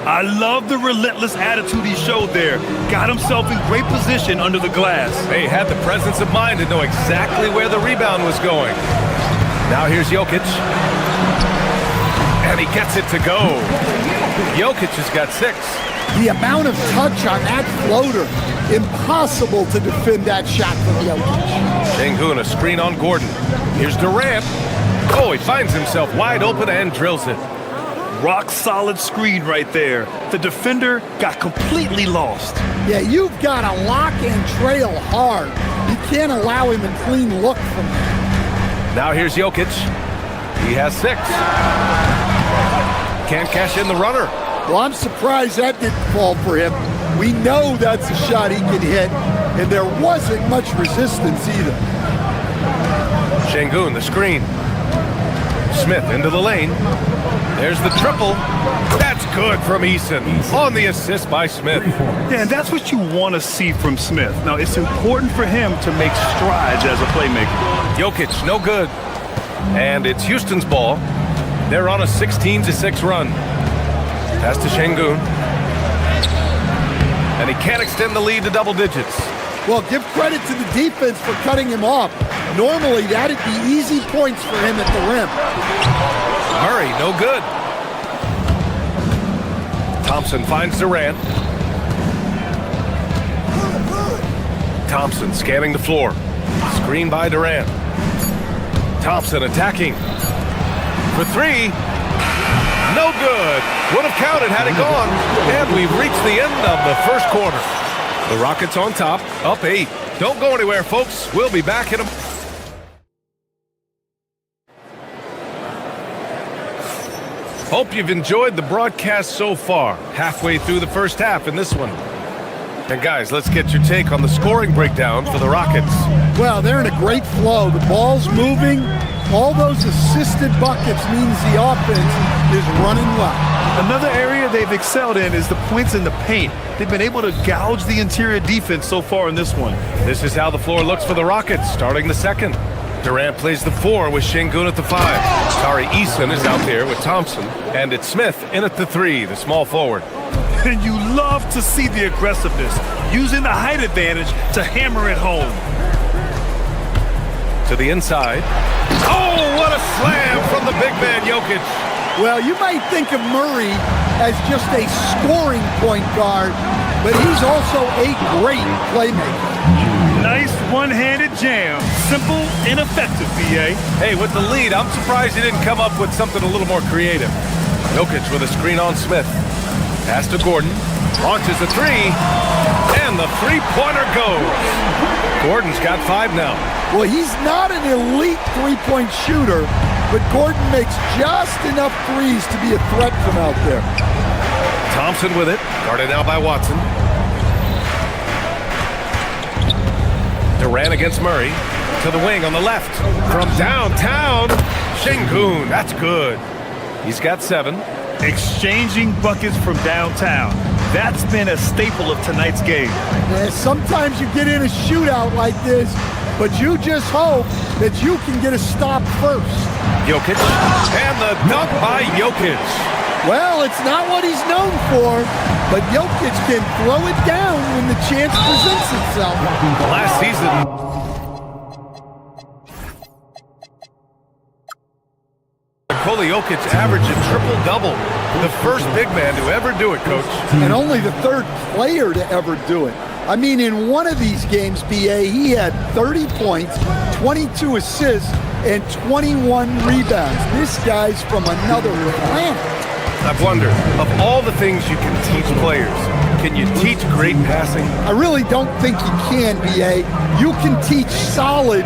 I love the relentless attitude he showed there. Got himself in great position under the glass. They had the presence of mind to know exactly where the rebound was going. Now here's Jokic. And he gets it to go. Jokic has got 6. The amount of touch on that floater, impossible to defend that shot from Jokic. Şengün, a screen on Gordon. Here's Durant. Oh, he finds himself wide open and drills it. Rock solid screen right there. The defender got completely lost. Yeah, you've got to lock and trail hard. You can't allow him a clean look from there. Now here's Jokic. He has 6. Can't cash in the runner. Well, I'm surprised that didn't fall for him. We know that's a shot he can hit, and there wasn't much resistance either. Şengün, the screen. Smith into the lane. There's the triple. That's good from Eason. On the assist by Smith. Yeah, and that's what you want to see from Smith. Now, it's important for him to make strides as a playmaker. Jokic, no good. And it's Houston's ball. They're on a 16-6 run. Pass to Şengün. And he can't extend the lead to double digits. Well, give credit to the defense for cutting him off. Normally, that'd be easy points for him at the rim. Murray, no good. Thompson finds Durant. Thompson scanning the floor. Screen by Durant. Thompson attacking. For three. No good. Would have counted had it gone. And we've reached the end of the first quarter. The Rockets on top, up 8. Don't go anywhere, folks. We'll be back in a... Hope you've enjoyed the broadcast so far. Halfway through the first half in this one. And guys, let's get your take on the scoring breakdown for the Rockets. Well, they're in a great flow. The ball's moving. All those assisted buckets means the offense is running well. Another area they've excelled in is the points in the paint. They've been able to gouge the interior defense so far in this one. This is how the floor looks for the Rockets, starting the second. Durant plays the 4 with Şengün at the 5. Tari Eason is out there with Thompson. And it's Smith in at the 3, the small forward. And you love to see the aggressiveness, using the height advantage to hammer it home. To the inside. Oh, what a slam from the big man, Jokic. Well, you might think of Murray as just a scoring point guard, but he's also a great playmaker. Nice one-handed jam. Simple and effective, B.A. Hey, with the lead, I'm surprised he didn't come up with something a little more creative. Jokic with a screen on Smith. Pass to Gordon. Launches a 3. And the three-pointer goes. Gordon's got 5 now. Well, he's not an elite three-point shooter, but Gordon makes just enough threes to be a threat from out there. Thompson with it. Guarded now by Watson. Durant against Murray. To the wing on the left. From downtown. Şengün. That's good. He's got 7. Exchanging buckets from downtown. That's been a staple of tonight's game. Yeah, sometimes you get in a shootout like this, but you just hope that you can get a stop first. Jokic. And the dunk by Jokic. Well, it's not what he's known for, but Jokic can throw it down when the chance presents itself. Last season, Nikola Jokic averaged a triple-double. The first big man to ever do it, Coach. And only the third player to ever do it. I mean, in one of these games, B.A., he had 30 points, 22 assists, and 21 rebounds. This guy's from another planet. I've wondered, of all the things you can teach players, can you teach great passing? I really don't think you can, B.A. You can teach solid,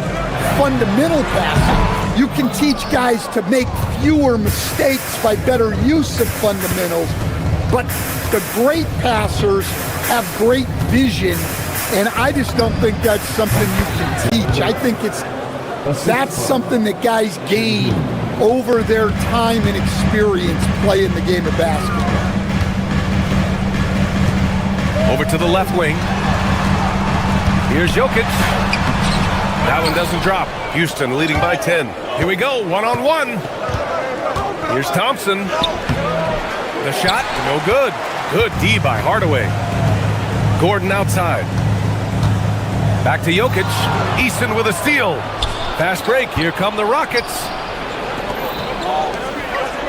fundamental passing. You can teach guys to make fewer mistakes by better use of fundamentals. But the great passers have great vision, and I just don't think that's something you can teach. I think that's something that guys gain over their time and experience playing the game of basketball. Over to the left wing. Here's Jokic. That one doesn't drop. Houston leading by 10. Here we go, one-on-one. Here's Thompson. The shot, no good. Good D by Hardaway. Gordon outside. Back to Jokic. Eason with a steal. Fast break, here come the Rockets.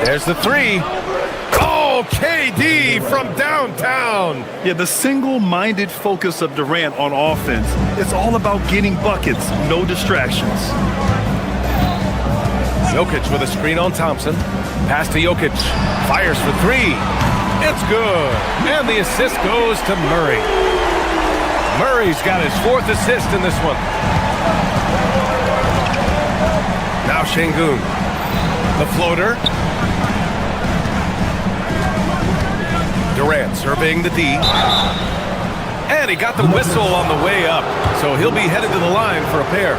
There's the 3. Oh, KD from downtown. Yeah, the single-minded focus of Durant on offense. It's all about getting buckets, no distractions. Jokic with a screen on Thompson. Pass to Jokic. Fires for 3. It's good. And the assist goes to Murray. Murray's got his 4th assist in this one. Now Şengün. The floater. Durant surveying the D. And he got the whistle on the way up. So he'll be headed to the line for a pair.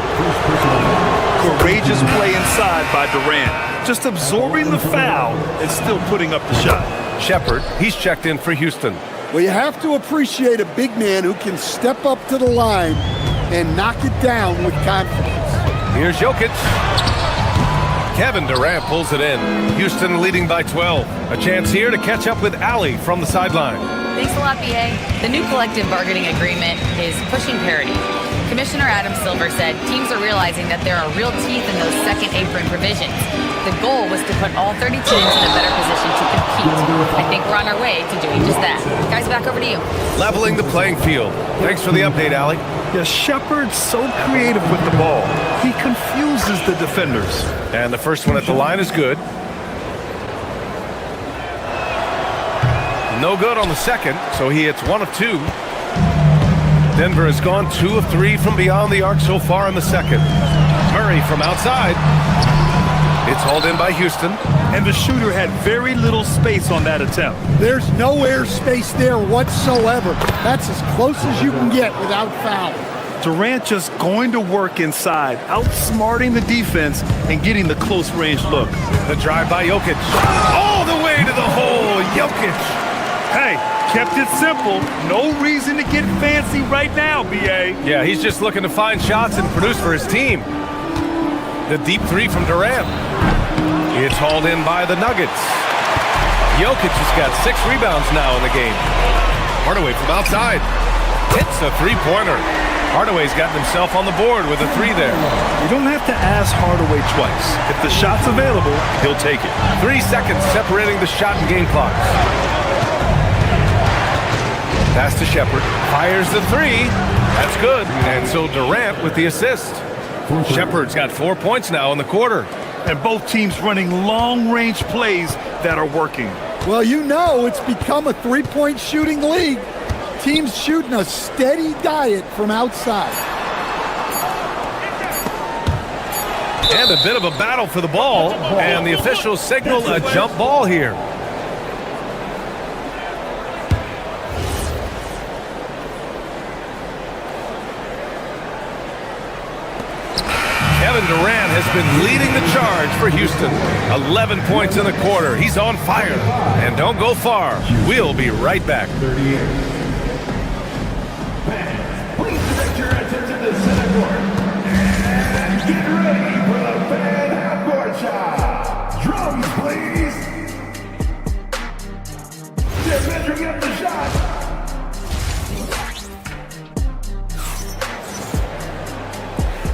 Courageous play inside by Durant. Just absorbing the foul and still putting up the shot. Shepard, he's checked in for Houston. Well, you have to appreciate a big man who can step up to the line and knock it down with confidence. Here's Jokic. Kevin Durant pulls it in. Houston leading by 12. A chance here to catch up with Allie from the sideline. Thanks a lot, BA. The new collective bargaining agreement is pushing parity. Commissioner Adam Silver said teams are realizing that there are real teeth in those second apron provisions. The goal was to put all 30 teams in a better position to compete. I think we're on our way to doing just that. Guys, back over to you. Leveling the playing field. Thanks for the update, Allie. Yeah, Shepard's so creative with the ball. He confuses the defenders. And the first one at the line is good. No good on the second, so he hits 1 of 2. Denver has gone 2 of 3 from beyond the arc so far in the second. Murray from outside. It's hauled in by Houston. And the shooter had very little space on that attempt. There's no air space there whatsoever. That's as close as you can get without foul. Durant just going to work inside, outsmarting the defense and getting the close-range look. The drive by Jokic. All the way to the hole, Jokic. Hey, kept it simple. No reason to get fancy right now, BA. Yeah, he's just looking to find shots and produce for his team. The deep 3 from Durant. It's hauled in by the Nuggets. Jokic has got 6 rebounds now in the game. Hardaway from outside. Hits a 3-pointer. Hardaway's gotten himself on the board with a 3 there. You don't have to ask Hardaway twice. If the shot's available, he'll take it. 3 seconds separating the shot and game clocks. Pass to Shepard. Fires the 3. That's good. And so Durant with the assist. Shepard's got 4 points now in the quarter. And both teams running long-range plays that are working. Well, you know it's become a three-point shooting league. Teams shooting a steady diet from outside. And a bit of a battle for the ball. And the officials signal a jump ball here. Kevin Durant has been leading the charge for Houston. 11 points in the quarter. He's on fire. And don't go far. We'll be right back. Please direct your attention to center court. And get ready for the fan half-court shot. Drums, please. They're measuring up the shot.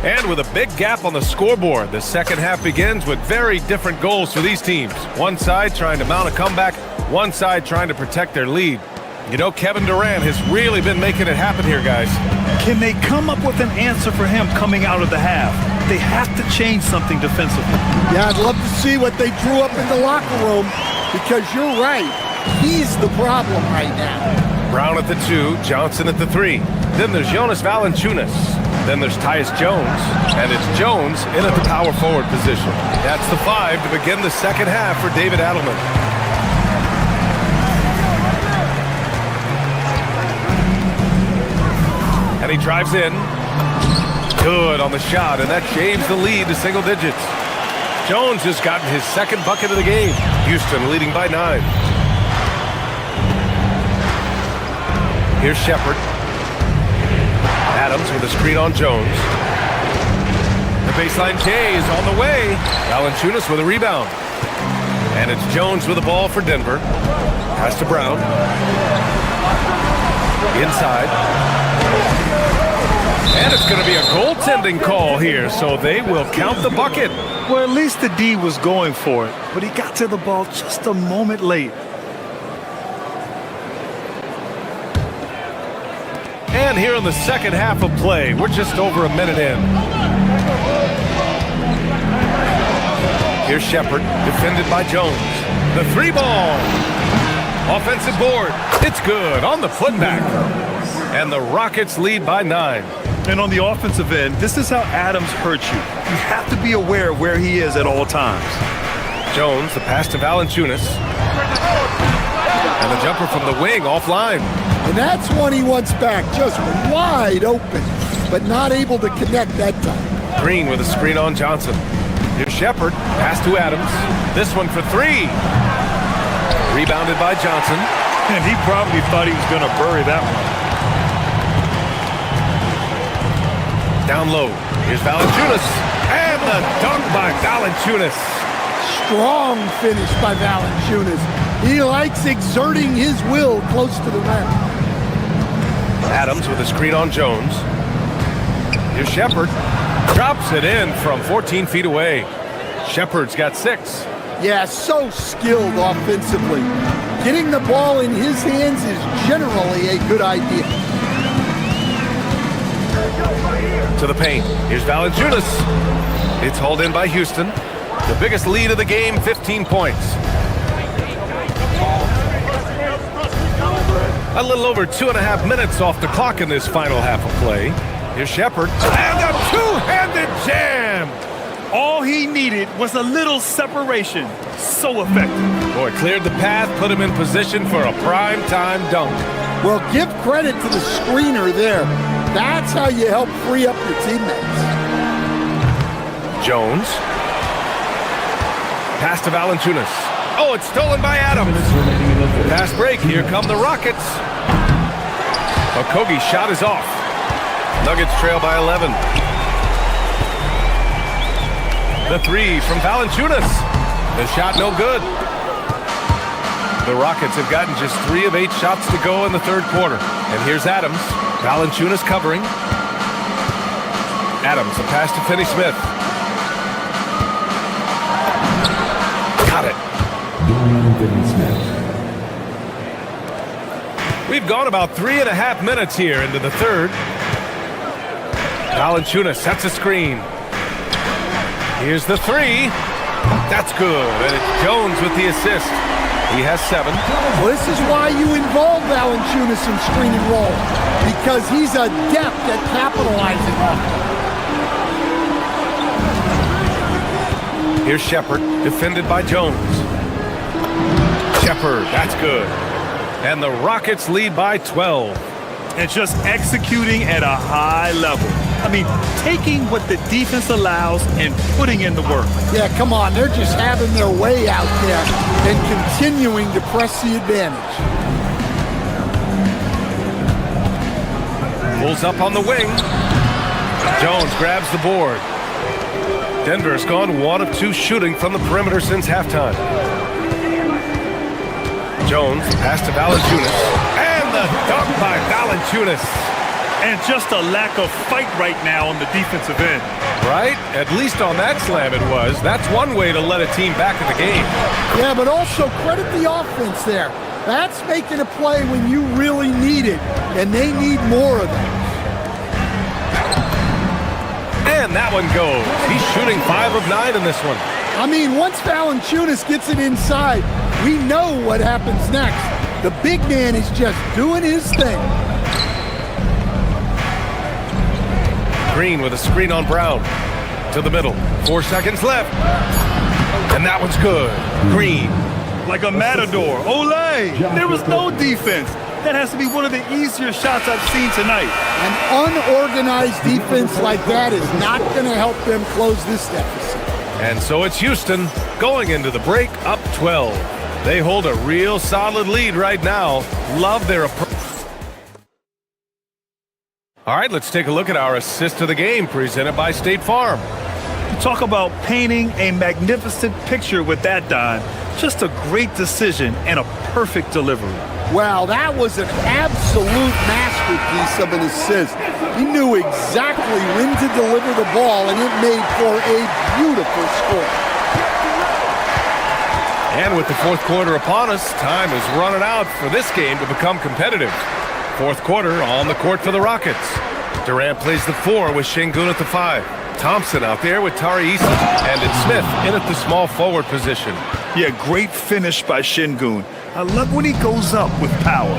And with a big gap on the scoreboard, the second half begins with very different goals for these teams. One side trying to mount a comeback, one side trying to protect their lead. You know, Kevin Durant has really been making it happen here, guys. Can they come up with an answer for him coming out of the half? They have to change something defensively. Yeah, I'd love to see what they drew up in the locker room, because you're right. He's the problem right now. Brown at the 2, Johnson at the 3. Then there's Jonas Valanciunas. Then there's Tyus Jones. And it's Jones in at the power forward position. That's the 5 to begin the second half for David Adelman. And he drives in. Good on the shot, and that shaves the lead to single digits. Jones has gotten his second bucket of the game. Houston leading by 9. Here's Shepard. Adams with a screen on Jones. The baseline K is on the way. Valanciunas with a rebound. And it's Jones with the ball for Denver. Pass to Brown. Inside. And it's going to be a goaltending call here, so they will count the bucket. Well, at least the D was going for it, but he got to the ball just a moment late. And here in the second half of play, we're just over a minute in. Here's Shepard, defended by Jones. The 3-ball. Offensive board. It's good on the putback. And the Rockets lead by 9. And on the offensive end, this is how Adams hurts you. You have to be aware of where he is at all times. Jones, the pass to Valanciunas. And the jumper from the wing offline. And that's one he wants back, just wide open, but not able to connect that time. Green with a screen on Johnson. Here's Shepard, pass to Adams. This one for 3. Rebounded by Johnson. And he probably thought he was going to bury that one. Down low. Here's Valanciunas. And the dunk by Valanciunas. Strong finish by Valanciunas. He likes exerting his will close to the rim. Adams with a screen on Jones. Here's Shepard. Drops it in from 14 feet away. Shepard's got 6. Yeah, so skilled offensively. Getting the ball in his hands is generally a good idea. To the paint. Here's Valanciunas. It's hauled in by Houston. The biggest lead of the game, 15 points. A little over 2.5 minutes off the clock in this final half of play. Here's Shepard. And a two-handed jam! All he needed was a little separation. So effective. Boy, cleared the path, put him in position for a prime-time dunk. Well, give credit to the screener there. That's how you help free up your teammates. Jones. Pass to Valanciunas. Oh, it's stolen by Adams. Fast break. Here come the Rockets. Okogie's shot is off. Nuggets trail by 11. The three from Valanciunas. The shot no good. The Rockets have gotten just 3 of 8 shots to go in the third quarter. And here's Adams. Valanciunas covering. Adams, a pass to Finney-Smith. Got it. We've gone about 3.5 minutes here into the third. Valanciunas sets a screen. Here's the three. That's good. And it's Jones with the assist. He has 7. Well, this is why you involve Valanciunas in screen and roll, because he's adept at capitalizing on it. Here's Shepard, defended by Jones. Shepard, that's good. And the Rockets lead by 12. And just executing at a high level. I mean, taking what the defense allows and putting in the work. Yeah, come on. They're just having their way out there and continuing to press the advantage. Pulls up on the wing. Jones grabs the board. Denver's gone 1 of 2 shooting from the perimeter since halftime. Jones, pass to Valanciunas. And the dunk by Valanciunas. And just a lack of fight right now on the defensive end. Right? At least on that slam it was. That's one way to let a team back in the game. Yeah, but also credit the offense there. That's making a play when you really need it, and they need more of that. And that one goes. He's shooting 5 of 9 in this one. I mean, once Valanciunas gets it inside, we know what happens next. The big man is just doing his thing. Green with a screen on Brown. To the middle. 4 seconds left. And that one's good. Green. Like a matador. Olay! There was no defense. That has to be one of the easier shots I've seen tonight. An unorganized defense like that is not going to help them close this deficit. And so it's Houston going into the break up 12. They hold a real solid lead right now. Love their approach. All right, let's take a look at our assist of the game presented by State Farm. Talk about painting a magnificent picture with that, Don. Just a great decision and a perfect delivery. Wow, that was an absolute masterpiece of an assist. He knew exactly when to deliver the ball, and it made for a beautiful score. And with the fourth quarter upon us, time is running out for this game to become competitive. Fourth quarter on the court for the Rockets. Durant plays the 4 with Şengün at the 5. Thompson out there with Tari Eason. And it's Smith in at the small forward position. Yeah, great finish by Şengün. I love when he goes up with power.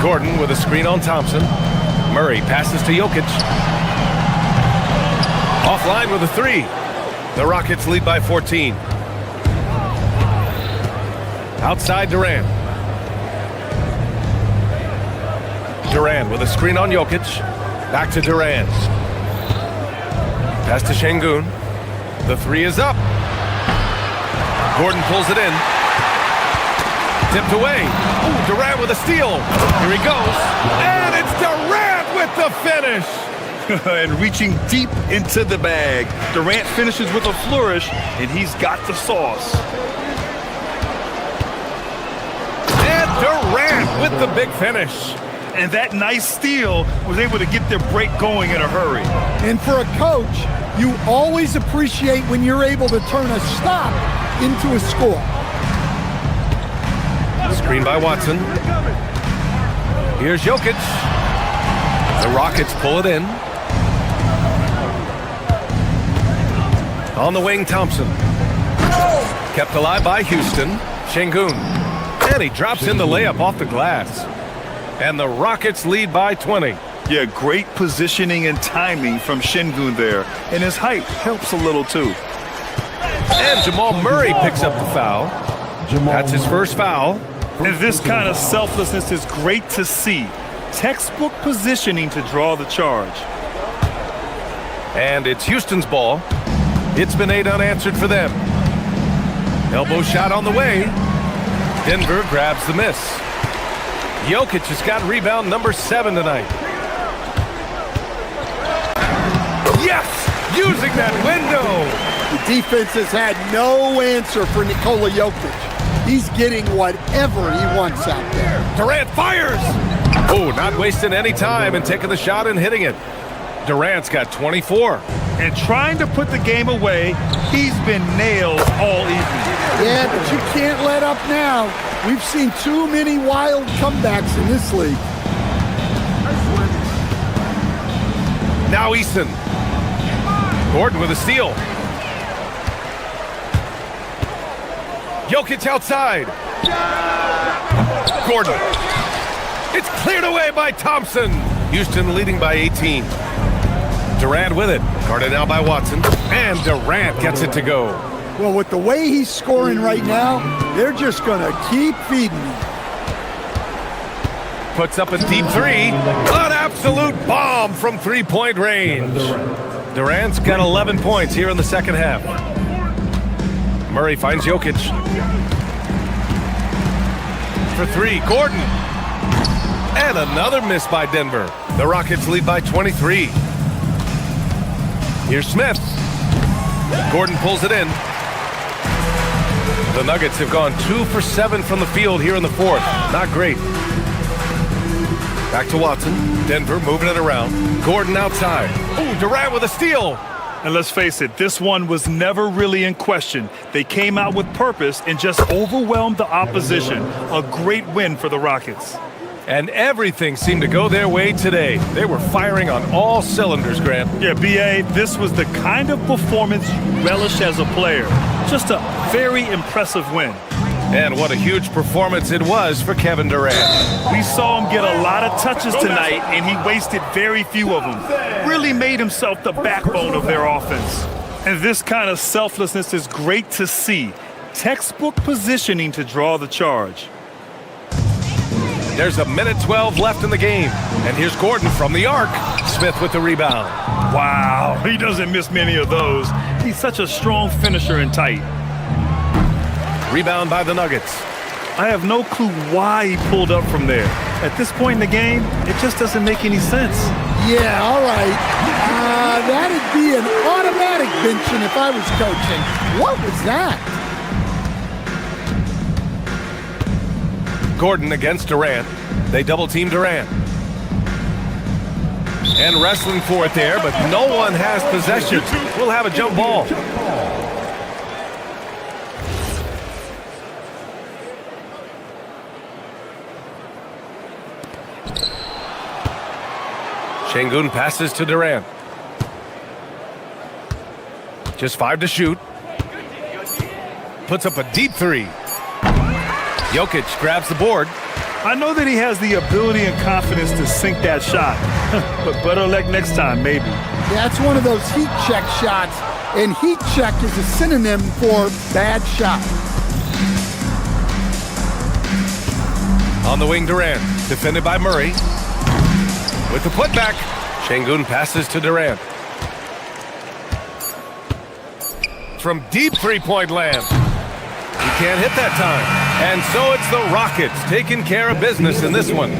Gordon with a screen on Thompson. Murray passes to Jokic. Offline with a 3. The Rockets lead by 14. Outside Durant. Durant with a screen on Jokic. Back to Durant. Pass to Şengün. The 3 is up. Gordon pulls it in. Tipped away. Ooh, Durant with a steal. Here he goes. And it's Durant with the finish. And reaching deep into the bag. Durant finishes with a flourish, and he's got the sauce. And Durant with the big finish. And that nice steal was able to get their break going in a hurry. And for a coach, you always appreciate when you're able to turn a stop into a score. Screen by Watson. Here's Jokic. The Rockets pull it in. On the wing, Thompson. Kept alive by Houston. Şengün. And he drops in the layup off the glass. And the Rockets lead by 20. Yeah, great positioning and timing from Şengün there. And his height helps a little too. And Jamal Murray picks up the foul. That's his first foul. And this kind of selflessness is great to see. Textbook positioning to draw the charge. And it's Houston's ball. It's been 8 unanswered for them. Elbow shot on the way. Denver grabs the miss. Jokic has got rebound number 7 tonight. Yes! Using that window! The defense has had no answer for Nikola Jokic. He's getting whatever he wants out there. Durant fires! Oh, not wasting any time and taking the shot and hitting it. Durant's got 24. And trying to put the game away, he's been nailed all evening. Yeah, but you can't let up now. We've seen too many wild comebacks in this league. Now Easton. Gordon with a steal. Jokic outside. Gordon. It's cleared away by Thompson. Houston leading by 18. Durant with it. Guarded now by Watson. And Durant gets it to go. Well, with the way he's scoring right now, they're just going to keep feeding him. Puts up a deep three. An absolute bomb from three-point range. Durant's got 11 points here in the second half. Murray finds Jokic. For 3, Gordon. And another miss by Denver. The Rockets lead by 23. Here's Smith. Gordon pulls it in. The Nuggets have gone 2 for 7 from the field here in the fourth. Not great. Back to Watson. Denver moving it around. Gordon outside. Ooh, Durant with a steal. And let's face it, this one was never really in question. They came out with purpose and just overwhelmed the opposition. A great win for the Rockets. And everything seemed to go their way today. They were firing on all cylinders, Grant. Yeah, B.A., this was the kind of performance you relish as a player. Just a very impressive win. And what a huge performance it was for Kevin Durant. We saw him get a lot of touches tonight, and he wasted very few of them. Really made himself the backbone of their offense. And this kind of selflessness is great to see. Textbook positioning to draw the charge. There's a minute 12 left in the game. And here's Gordon from the arc. Smith with the rebound. Wow, he doesn't miss many of those. He's such a strong finisher and tight. Rebound by the Nuggets. I have no clue why he pulled up from there. At this point in the game, it just doesn't make any sense. Yeah, all right. That'd be an automatic benching if I was coaching. What was that? Gordon against Durant. They double-team Durant. And wrestling for it there, but no one has possession. We'll have a jump ball. Şengün passes to Durant. Just 5 to shoot. Puts up a deep 3. Jokic grabs the board. I know that he has the ability and confidence to sink that shot, but better luck next time, maybe. That's one of those heat check shots, and heat check is a synonym for bad shot. On the wing, Durant, defended by Murray. With the putback, Şengün passes to Durant. From deep three-point land. He can't hit that time. And so it's the Rockets taking care of business in this one.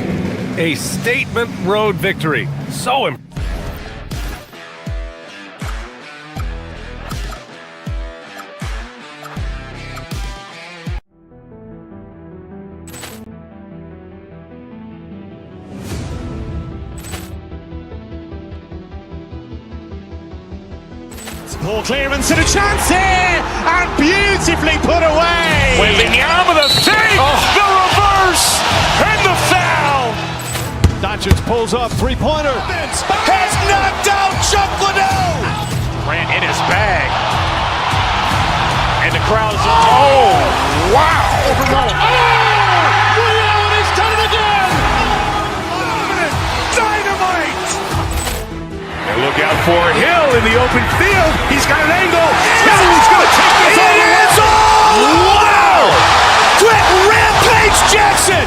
A statement road victory. So impressive. Ball clearance and a chance here, and beautifully put away. Wembanyama with a fake, the reverse, and the foul. Doncic pulls up, three-pointer. Has knocked out Chuck Liddell. Ran in his bag. And the crowd's wow! Overrun. Liddell has done it again. Dynamite. And look out for Hill in the open field. He's got an angle. Hill's going to take this all the way. Wow! Quick rampage Jackson.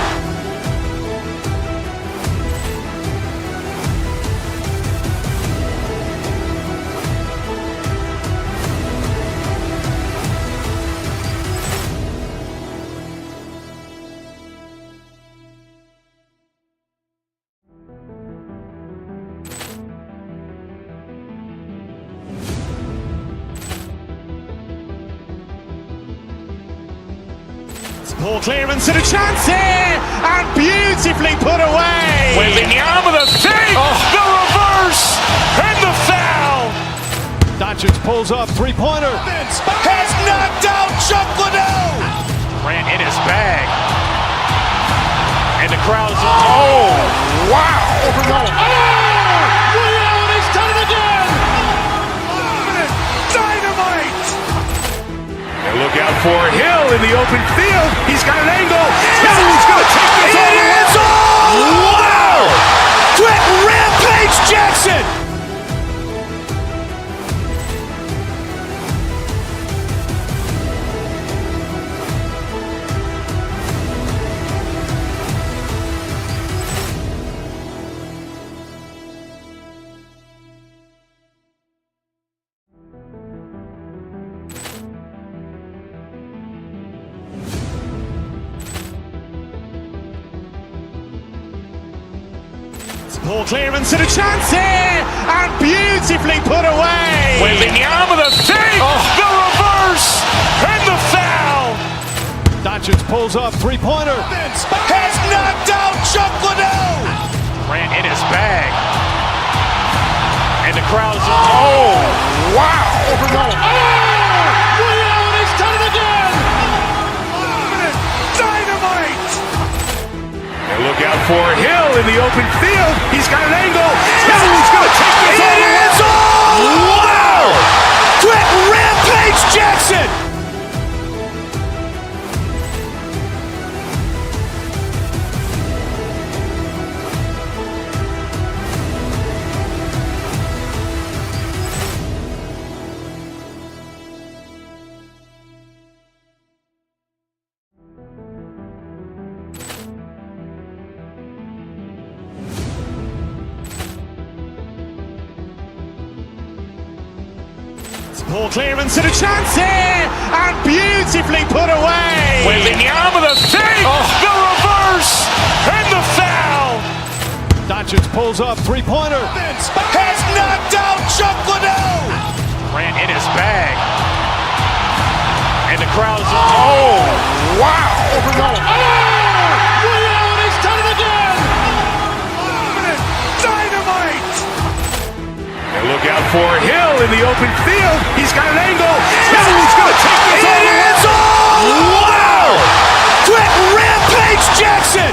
Ball clearance and a chance here, and beautifully put away. Wembanyama with a fake, the reverse, and the foul. Doncic pulls up, three-pointer. Has knocked out Chuck Liddell. Ran in his bag. And the crowd's wow! Overrun. Liddell has done it again. Dynamite. And look out for Hill in the open field. He's got an angle. Hill's going to take this all the way. Wow! Quick rampage Jackson. Ball clearance and a chance here, and beautifully put away. Wembanyama with a fake, the reverse, and the foul. Doncic pulls up, three-pointer. Has knocked out Chuck Liddell. Ran in his bag. And the crowd's wow! Overrun. Liddell has done it again. Dynamite. And look out for Hill in the open field. He's got an angle. Hill's going to take this all the way. Wow! Quick rampage Jackson. Ball clearance and a chance here, and beautifully put away. Wembanyama with a fake, the reverse, and the foul. Doncic pulls up, three-pointer. Has knocked out Chuck Liddell. Ran in his bag. And the crowd's wow! Overrun. Liddell has done it again. Dynamite. And look out for Hill in the open field. He's got an angle. Hill's going to take this all the way. Wow! Quick rampage Jackson.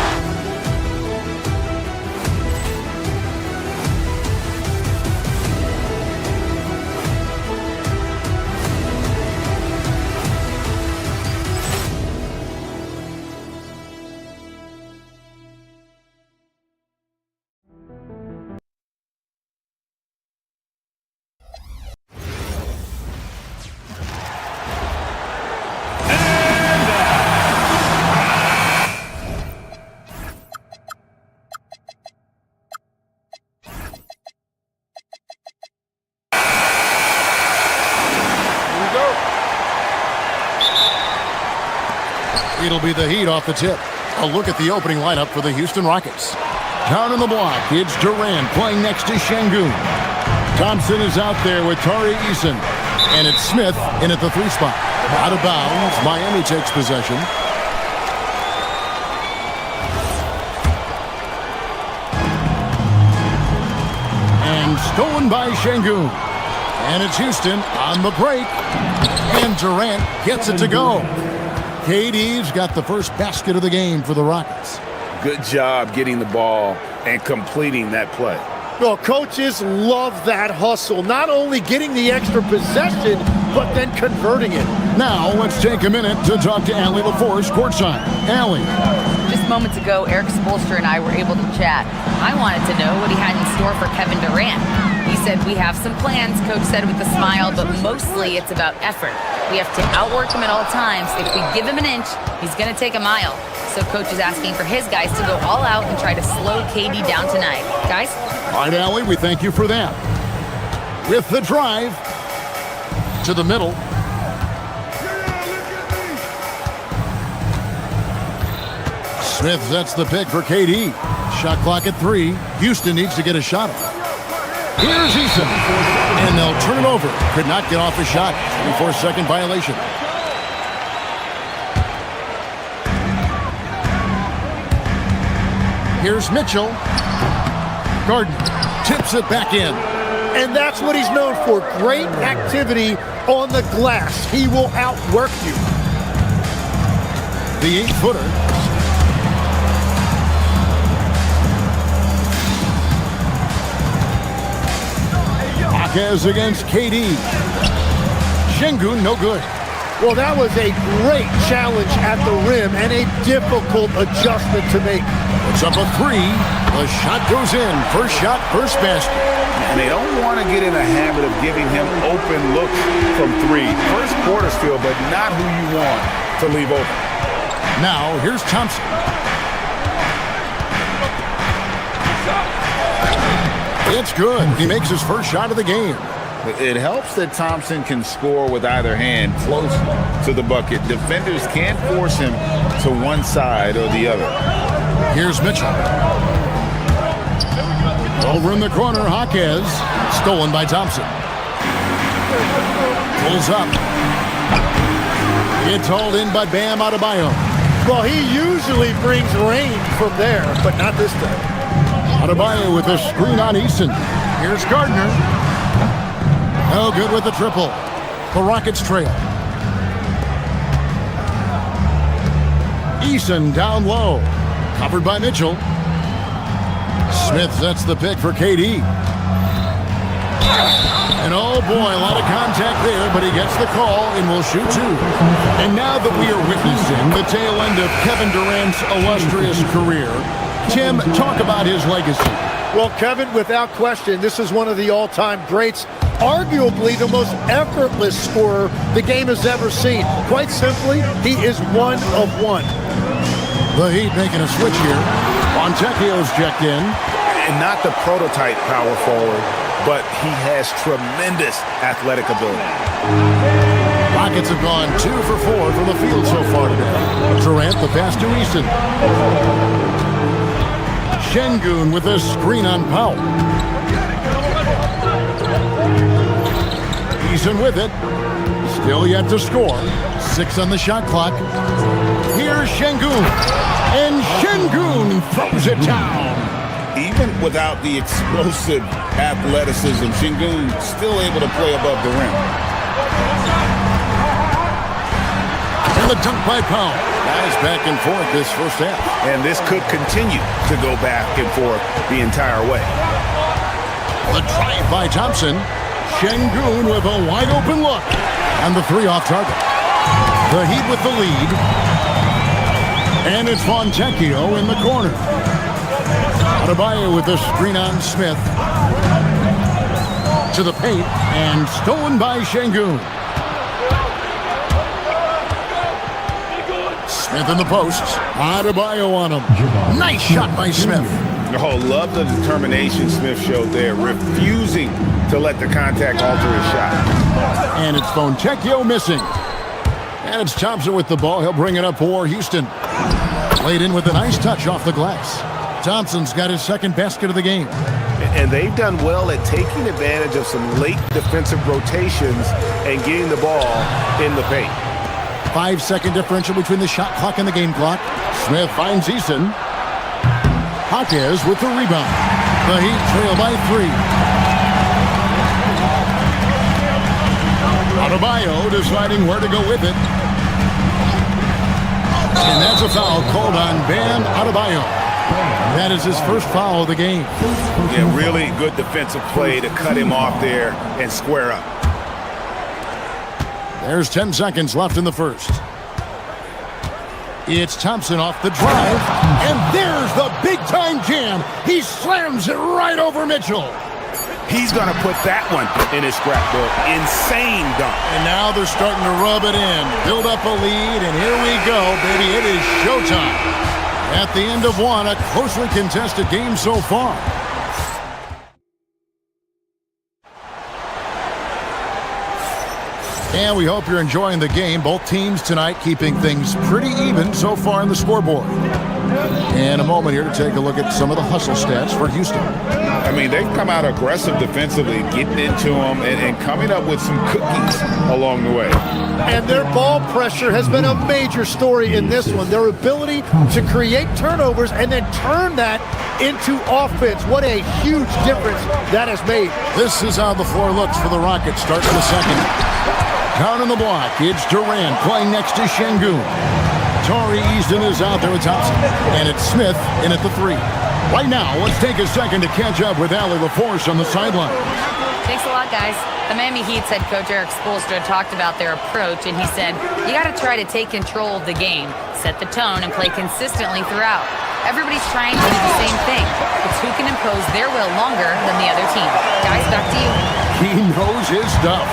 It'll be the Heat off the tip. A look at the opening lineup for the Houston Rockets. Down in the block, it's Durant playing next to Şengün. Thompson is out there with Tari Eason. And it's Smith in at the 3 spot. Out of bounds, Miami takes possession. And stolen by Şengün. And it's Houston on the break. And Durant gets it to go. KD's got the first basket of the game for the Rockets. Good job getting the ball and completing that play. Well, coaches love that hustle. Not only getting the extra possession, but then converting it. Now, let's take a minute to talk to Allie LaForce courtside. Allie. Just moments ago, Eric Spoelstra and I were able to chat. I wanted to know what he had in store for Kevin Durant. He said, we have some plans, Coach said with a smile, but mostly it's about effort. We have to outwork him at all times. If we give him an inch, he's going to take a mile. So Coach is asking for his guys to go all out and try to slow KD down tonight. Guys? All right, Allie, we thank you for that. With the drive to the middle. Smith sets the pick for KD. Shot clock at 3. Houston needs to get a shot off. Here's Eason. And they'll turn it over. Could not get off a shot. 24-second violation. Here's Mitchell. Gardner tips it back in. And that's what he's known for. Great activity on the glass. He will outwork you. The 8-footer. Hawkes against KD. Şengün, no good. Well, that was a great challenge at the rim and a difficult adjustment to make. It's up a 3. The shot goes in. First shot, first basket. And they don't want to get in a habit of giving him open looks from 3. First quarter's feel, but not who you want to leave open. Now, here's Thompson. It's good. He makes his first shot of the game. It helps that Thompson can score with either hand close to the bucket. Defenders can't force him to one side or the other. Here's Mitchell. Over in the corner, Hawkes. Stolen by Thompson. Pulls up. It's hauled in by Bam Adebayo. Well, he usually brings rain from there, but not this time. Adebayo with a screen on Eason. Here's Gardner. No good with the triple. The Rockets trail. Eason down low. Covered by Mitchell. Smith sets the pick for KD. And oh boy, a lot of contact there, but he gets the call and will shoot 2. And now that we are witnessing the tail end of Kevin Durant's illustrious career, Tim, talk about his legacy. Well, Kevin, without question, this is one of the all-time greats. Arguably the most effortless scorer the game has ever seen. Quite simply, he is one of one. The Heat making a switch here. Fontecchio's checked in. And not the prototype power forward, but he has tremendous athletic ability. Rockets have gone 2 for 4 from the field so far today. Durant the pass to Eason. Şengün with a screen on Powell. Eason with it. Still yet to score. 6 on the shot clock. Here's Şengün. And Şengün throws it down. Even without the explosive athleticism, Şengün still able to play above the rim. And the dunk by Powell. Nice back and forth this first half. And this could continue to go back and forth the entire way. The drive by Thompson. Şengün with a wide open look. And the 3 off target. The Heat with the lead. And it's Fontecchio in the corner. Adebayo with the screen on Smith. To the paint. And stolen by Şengün. Smith in the post. Adebayo on him. Nice shot by Smith. Oh, love the determination Smith showed there, refusing to let the contact alter his shot. And it's Fontecchio missing. And it's Thompson with the ball. He'll bring it up for Houston. Played in with a nice touch off the glass. Thompson's got his second basket of the game. And they've done well at taking advantage of some late defensive rotations and getting the ball in the paint. 5-second differential between the shot clock and the game clock. Smith finds Eason. Hawkes with the rebound. The Heat trail by 3. Adebayo deciding where to go with it. And that's a foul called on Bam Adebayo. That is his first foul of the game. Yeah, really good defensive play to cut him off there and square up. There's 10 seconds left in the first. It's Thompson off the drive, and there's the big-time jam. He slams it right over Mitchell. He's going to put that one in his scrapbook. Insane dunk. And now they're starting to rub it in, build up a lead, and here we go, baby. It is showtime. At the end of one, a closely contested game so far. And we hope you're enjoying the game. Both teams tonight keeping things pretty even so far on the scoreboard. And a moment here to take a look at some of the hustle stats for Houston. I mean, they've come out aggressive defensively, getting into them and coming up with some cookies along the way. And their ball pressure has been a major story in this one. Their ability to create turnovers and then turn that into offense. What a huge difference that has made. This is how the floor looks for the Rockets. Starts the second. Down on the block, it's Durant playing next to Şengün. Torrey Easton is out there with Thompson. And it's Smith in at the three. Right now, let's take a second to catch up with Allie LaForce on the sideline. Thanks a lot, guys. The Miami Heat's head coach Eric Spoelstra talked about their approach, and he said, you got to try to take control of the game, set the tone, and play consistently throughout. Everybody's trying to do the same thing. It's who can impose their will longer than the other team. Guys, back to you. He knows his stuff.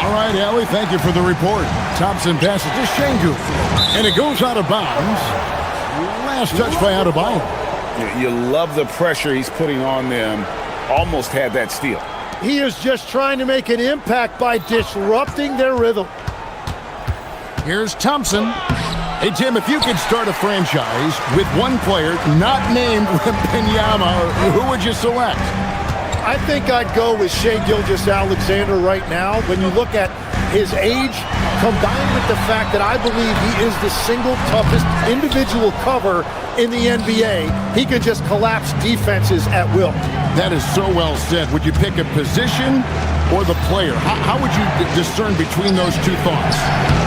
All right, Allie, thank you for the report. Thompson passes to Şengün, and it goes out of bounds. Last touch by Adebayo. You love the pressure he's putting on them. Almost had that steal. He is just trying to make an impact by disrupting their rhythm. Here's Thompson. Hey, Tim, if you could start a franchise with one player not named Wembanyama, who would you select? I think I'd go with Shai Gilgeous-Alexander right now. When you look at his age, combined with the fact that I believe he is the single toughest individual cover in the NBA, he can just collapse defenses at will. That is so well said. Would you pick a position or the player? How would you discern between those two thoughts?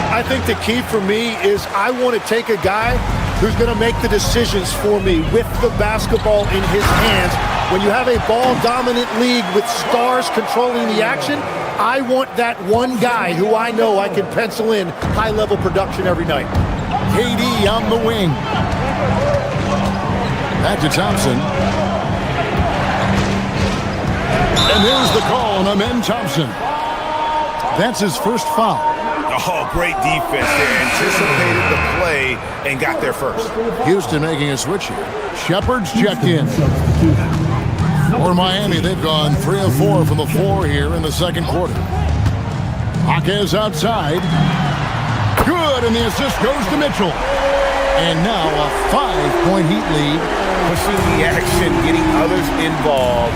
I think the key for me is I want to take a guy who's going to make the decisions for me with the basketball in his hands. When you have a ball-dominant league with stars controlling the action, I want that one guy who I know I can pencil in high-level production every night. KD on the wing. Back to Thompson. And there's the call on Amen Thompson. That's his first foul. Oh, great defense there. Anticipated the play and got there first. Houston making a switch here. Shepard's checked in. For Miami, they've gone 3 of 4 from the floor here in the second quarter. Jaquez outside. Good, and the assist goes to Mitchell. And now a 5-point Heat lead. Pushing the action, getting others involved.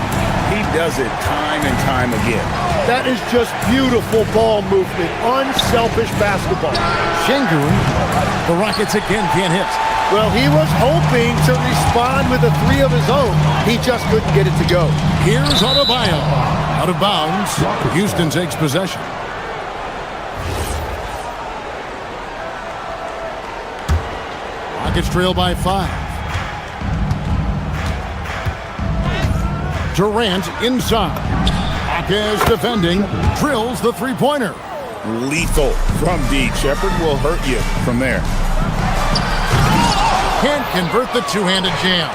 He does it time and time again. That is just beautiful ball movement, unselfish basketball. Şengün, the Rockets again can't hit. Well, he was hoping to respond with a three of his own. He just couldn't get it to go. Here's Adebayo. Out of bounds. Houston takes possession. Rockets trail by 5. Durant inside. Jaquez defending. Drills the three-pointer. Lethal from D. Shepard will hurt you from there. Can't convert the two-handed jam.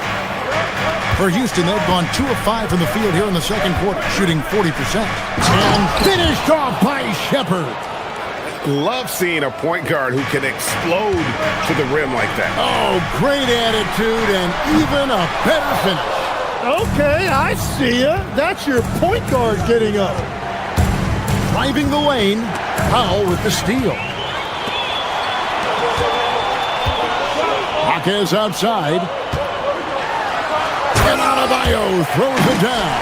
For Houston, they've gone 2 of 5 from the field here in the second quarter, shooting 40%. And finished off by Shepard. Love seeing a point guard who can explode to the rim like that. Oh, great attitude and even a better finish. Okay, I see ya. That's your point guard getting up. Driving the lane. Powell with the steal. Jaquez outside. And Adebayo throws it down.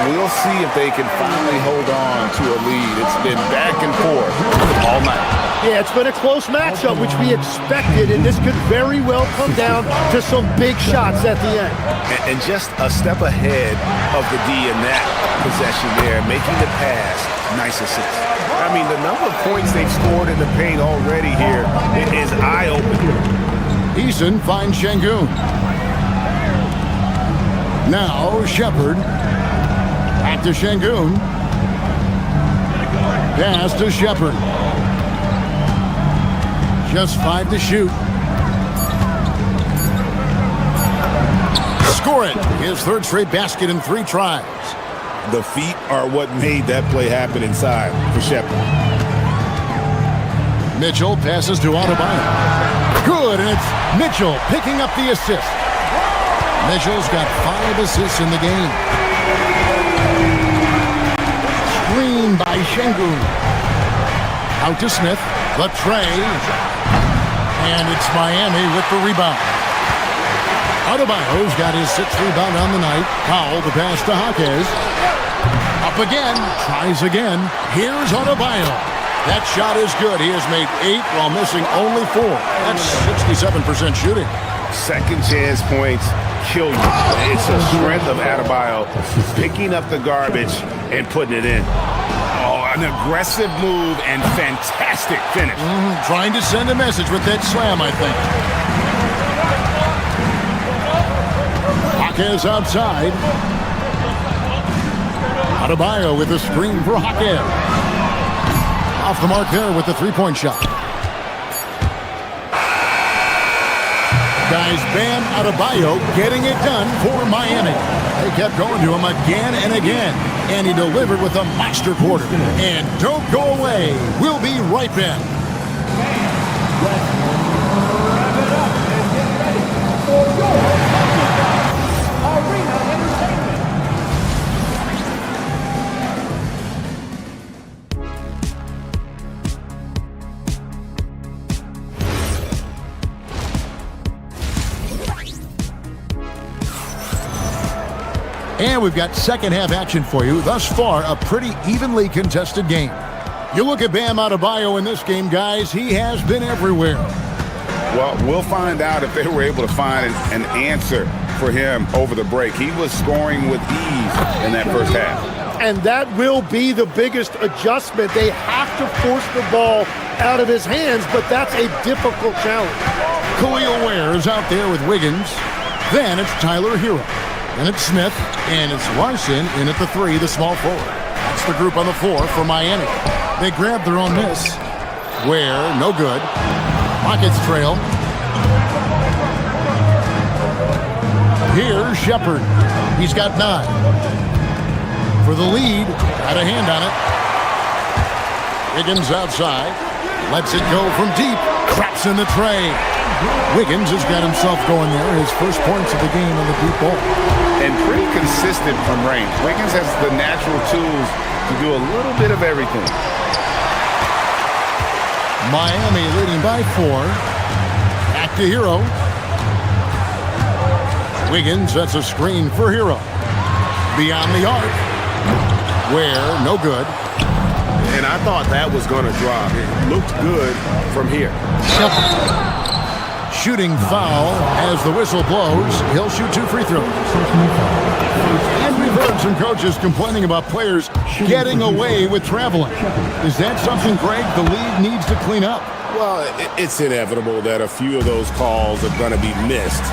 We'll see if they can finally hold on to a lead. It's been back and forth all night. Yeah, it's been a close matchup, which we expected, and this could very well come down to some big shots at the end. And just a step ahead of the D in that possession there, making the pass. Nice assist. I mean, the number of points they've scored in the paint already here is eye-opening. Eason finds Şengün. Now Shepard. Back to Şengün. Pass to Shepard. Just 5 to shoot. Score it. His third straight basket in 3 tries. The feet are what made that play happen inside for Shepard. Mitchell passes to Adebayo. Good, and it's Mitchell picking up the assist. Mitchell's got 5 assists in the game. Screen by Şengün. Out to Smith. The tray. And it's Miami with the rebound. Adebayo's got his 6th rebound on the night. Powell the pass to Jaquez. Up again. Tries again. Here's Adebayo. That shot is good. He has made 8 while missing only 4. That's 67% shooting. Second chance points kill you. It's the strength of Adebayo picking up the garbage and putting it in. Oh, an aggressive move and fantastic finish. Trying to send a message with that slam, I think. Jaquez outside. Adebayo with a screen for Jaquez. Off the mark there with the 3-point shot. Guys, Bam Adebayo getting it done for Miami. They kept going to him again and again, and he delivered with a monster quarter. And don't go away. We'll be right back. And we've got second half action for you. Thus far, a pretty evenly contested game. You look at Bam Adebayo in this game, guys, he has been everywhere. Well, we'll find out if they were able to find an answer for him over the break. He was scoring with ease in that first half. And that will be the biggest adjustment. They have to force the ball out of his hands, but that's a difficult challenge. Khalil Ware is out there with Wiggins. Then it's Tyler Hero. And it's Smith, and it's Larson in at the 3, the small forward. That's the group on the 4 for Miami. They grab their own miss. Ware, no good. Rockets trail. Here's Shepard. He's got 9. For the lead, got a hand on it. Wiggins outside. Lets it go from deep. Traps in the tray. Wiggins has got himself going there. His first points of the game on the deep ball. And pretty consistent from range. Wiggins has the natural tools to do a little bit of everything. Miami leading by 4. Back to Hero. Wiggins, that's a screen for Hero. Beyond the arc. Ware, no good. And I thought that was going to drop. It looked good from here. Shooting foul as the whistle blows. He'll shoot 2 free throws. And we've heard some coaches complaining about players getting away with traveling. Is that something, Greg, the league needs to clean up? Well, it's inevitable that a few of those calls are going to be missed.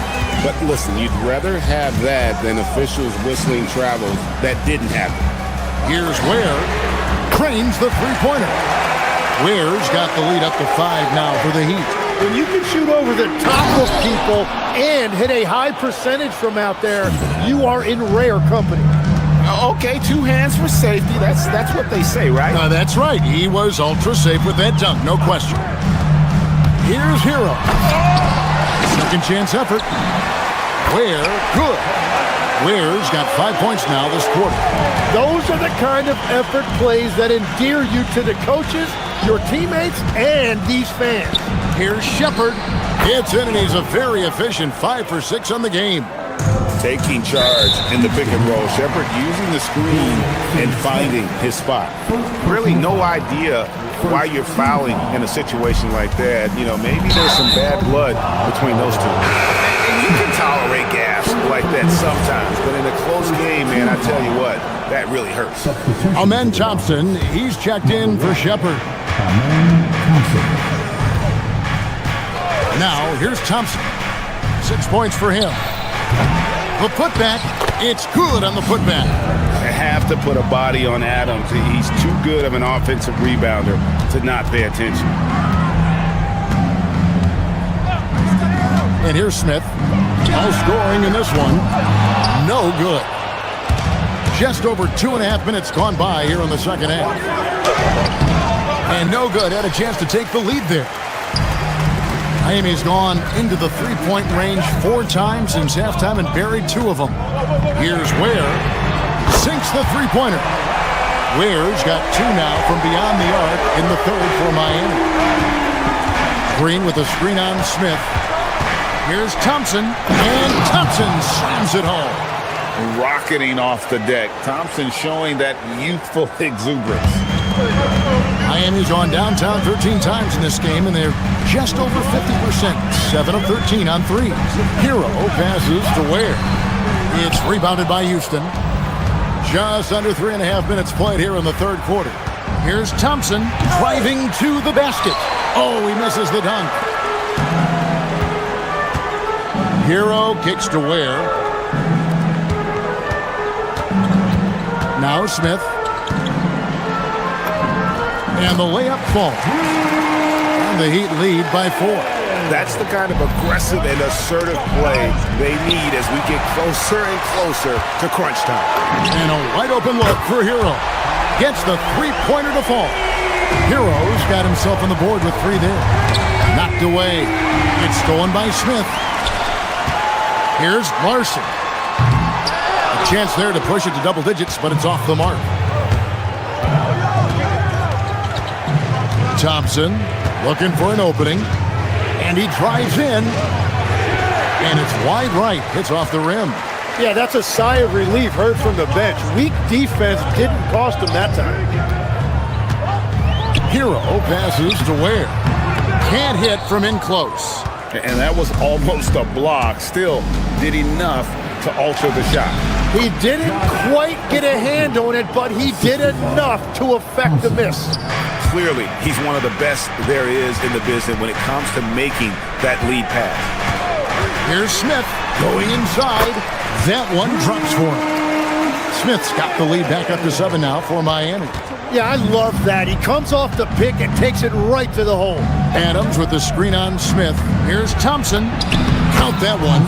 But listen, you'd rather have that than officials whistling travels that didn't happen. Here's Ware. Cranes the three-pointer. Ware's got the lead up to 5 now for the Heat. When you can shoot over the top of people and hit a high percentage from out there, you are in rare company. Okay, 2 hands for safety. That's what they say, right? That's right. He was ultra safe with that dunk, no question. Here's Hero. Second chance effort. Ware, good. Ware's got 5 points now this quarter. Those are the kind of effort plays that endear you to the coaches, your teammates, and these fans. Here's Shepard. It's in, and he's a very efficient 5 for 6 on the game. taking charge in the pick and roll. Shepard using the screen and finding his spot. Really no idea why you're fouling in a situation like that. You know, maybe there's some bad blood between those two. And you can tolerate gas like that sometimes, but in a close game, man, I tell you what, that really hurts. Amen Thompson, he's checked in for Shepard. Now, here's Thompson. 6 points for him. The putback, it's good on the putback. I have to put a body on Adams. He's too good of an offensive rebounder to not pay attention. And here's Smith. All scoring in this one. No good. Just over 2.5 minutes gone by here in the second half. And no good. Had a chance to take the lead there. Miami's gone into the three-point range 4 times since halftime and buried 2 of them. Here's Ware. Sinks the three-pointer. Ware's got 2 now from beyond the arc in the third for Miami. Green with a screen on Smith. Here's Thompson, and Thompson slams it home. Rocketing off the deck. Thompson showing that youthful exuberance. Miami's gone downtown 13 times in this game, and they're just over 50%. 7 of 13 on threes. Hero passes to Ware. It's rebounded by Houston. Just under 3.5 minutes played here in the third quarter. Here's Thompson driving to the basket. Oh, he misses the dunk. Hero kicks to Ware. Now Smith. And the layup falls. And the Heat lead by 4. That's the kind of aggressive and assertive play they need as we get closer and closer to crunch time. And a wide open look for Hero. Gets the three-pointer to fall. Hero's got himself on the board with 3 there. Knocked away. It's stolen by Smith. Here's Larson. A chance there to push it to double digits, but it's off the mark. Thompson looking for an opening. And he drives in. And it's wide right. Hits off the rim. Yeah, that's a sigh of relief heard from the bench. Weak defense didn't cost him that time. Hero passes to Ware. Can't hit from in close. And that was almost a block. Still did enough to alter the shot. He didn't quite get a hand on it, but he did enough to affect the miss. Clearly, he's one of the best there is in the business when it comes to making that lead pass. Here's Smith going inside. That one drops for him. Smith's got the lead back up to 7 now for Miami. Yeah, I love that. He comes off the pick and takes it right to the hole. Adams with the screen on Smith. Here's Thompson. Count that one.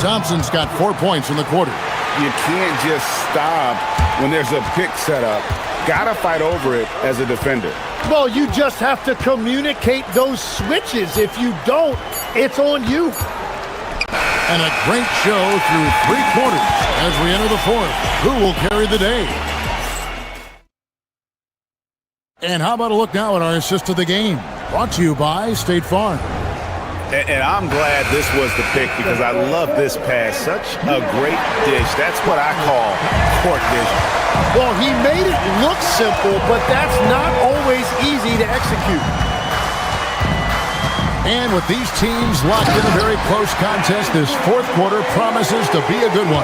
Thompson's got 4 points in the quarter. You can't just stop when there's a pick set up. Gotta fight over it as a defender. Well, you just have to communicate those switches. If you don't, it's on you. And a great show through 3 quarters as we enter the fourth. Who will carry the day? And how about a look now at our assist of the game? Brought to you by State Farm. And I'm glad this was the pick because I love this pass. Such a great dish. That's what I call court vision. Well, he made it look simple, but that's not always easy to execute. And with these teams locked in a very close contest, this fourth quarter promises to be a good one.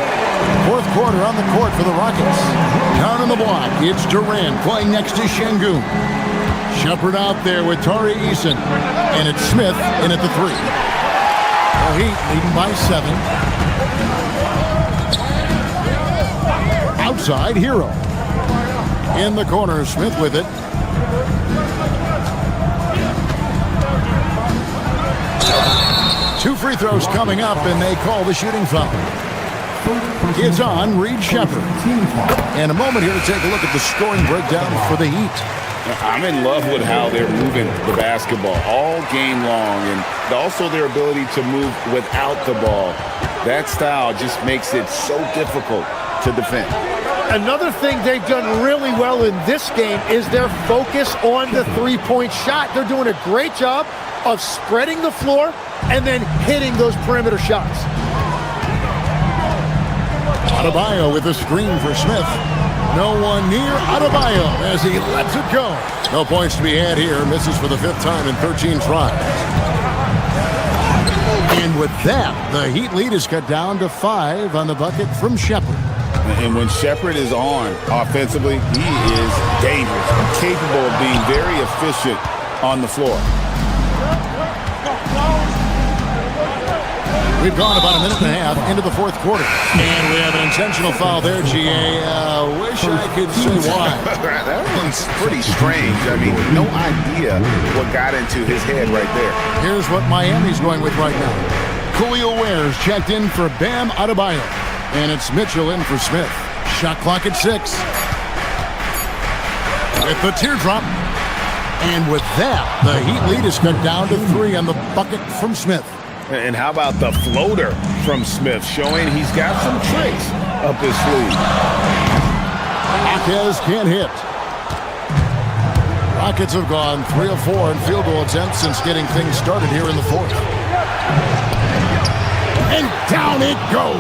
Fourth quarter on the court for the Rockets. Down on the block, it's Durant playing next to Şengün. Shepard out there with Tari Eason. And it's Smith in at the 3. The Heat leading by 7. Outside, Hero. In the corner, Smith with it. Two free throws coming up, and they call the shooting foul. It's on Reed Shepard. And a moment here to take a look at the scoring breakdown for the Heat. I'm in love with how they're moving the basketball all game long and also their ability to move without the ball. That style just makes it so difficult to defend. Another thing they've done really well in this game is their focus on the three-point shot. They're doing a great job of spreading the floor and then hitting those perimeter shots. Adebayo with a screen for Smith. No one near Adebayo as he lets it go. No points to be had here. Misses for the 5th time in 13 tries. And with that, the Heat lead is cut down to 5 on the bucket from Shepherd. And when Shepherd is on offensively, he is dangerous, capable of being very efficient on the floor. We've gone about a minute and a half into the 4th quarter. And we have an intentional foul there, GA. Wish I could say why. That one's pretty strange. I mean, no idea what got into his head right there. Here's what Miami's going with right now. Khalil Ware's checked in for Bam Adebayo. And it's Mitchell in for Smith. Shot clock at 6. With the teardrop. And with that, the Heat lead is cut down to 3 on the bucket from Smith. And how about the floater from Smith, showing he's got some tricks up his sleeve. Marquez can't hit. Rockets have gone 3 of 4 in field goal attempts since getting things started here in the 4th. And down it goes.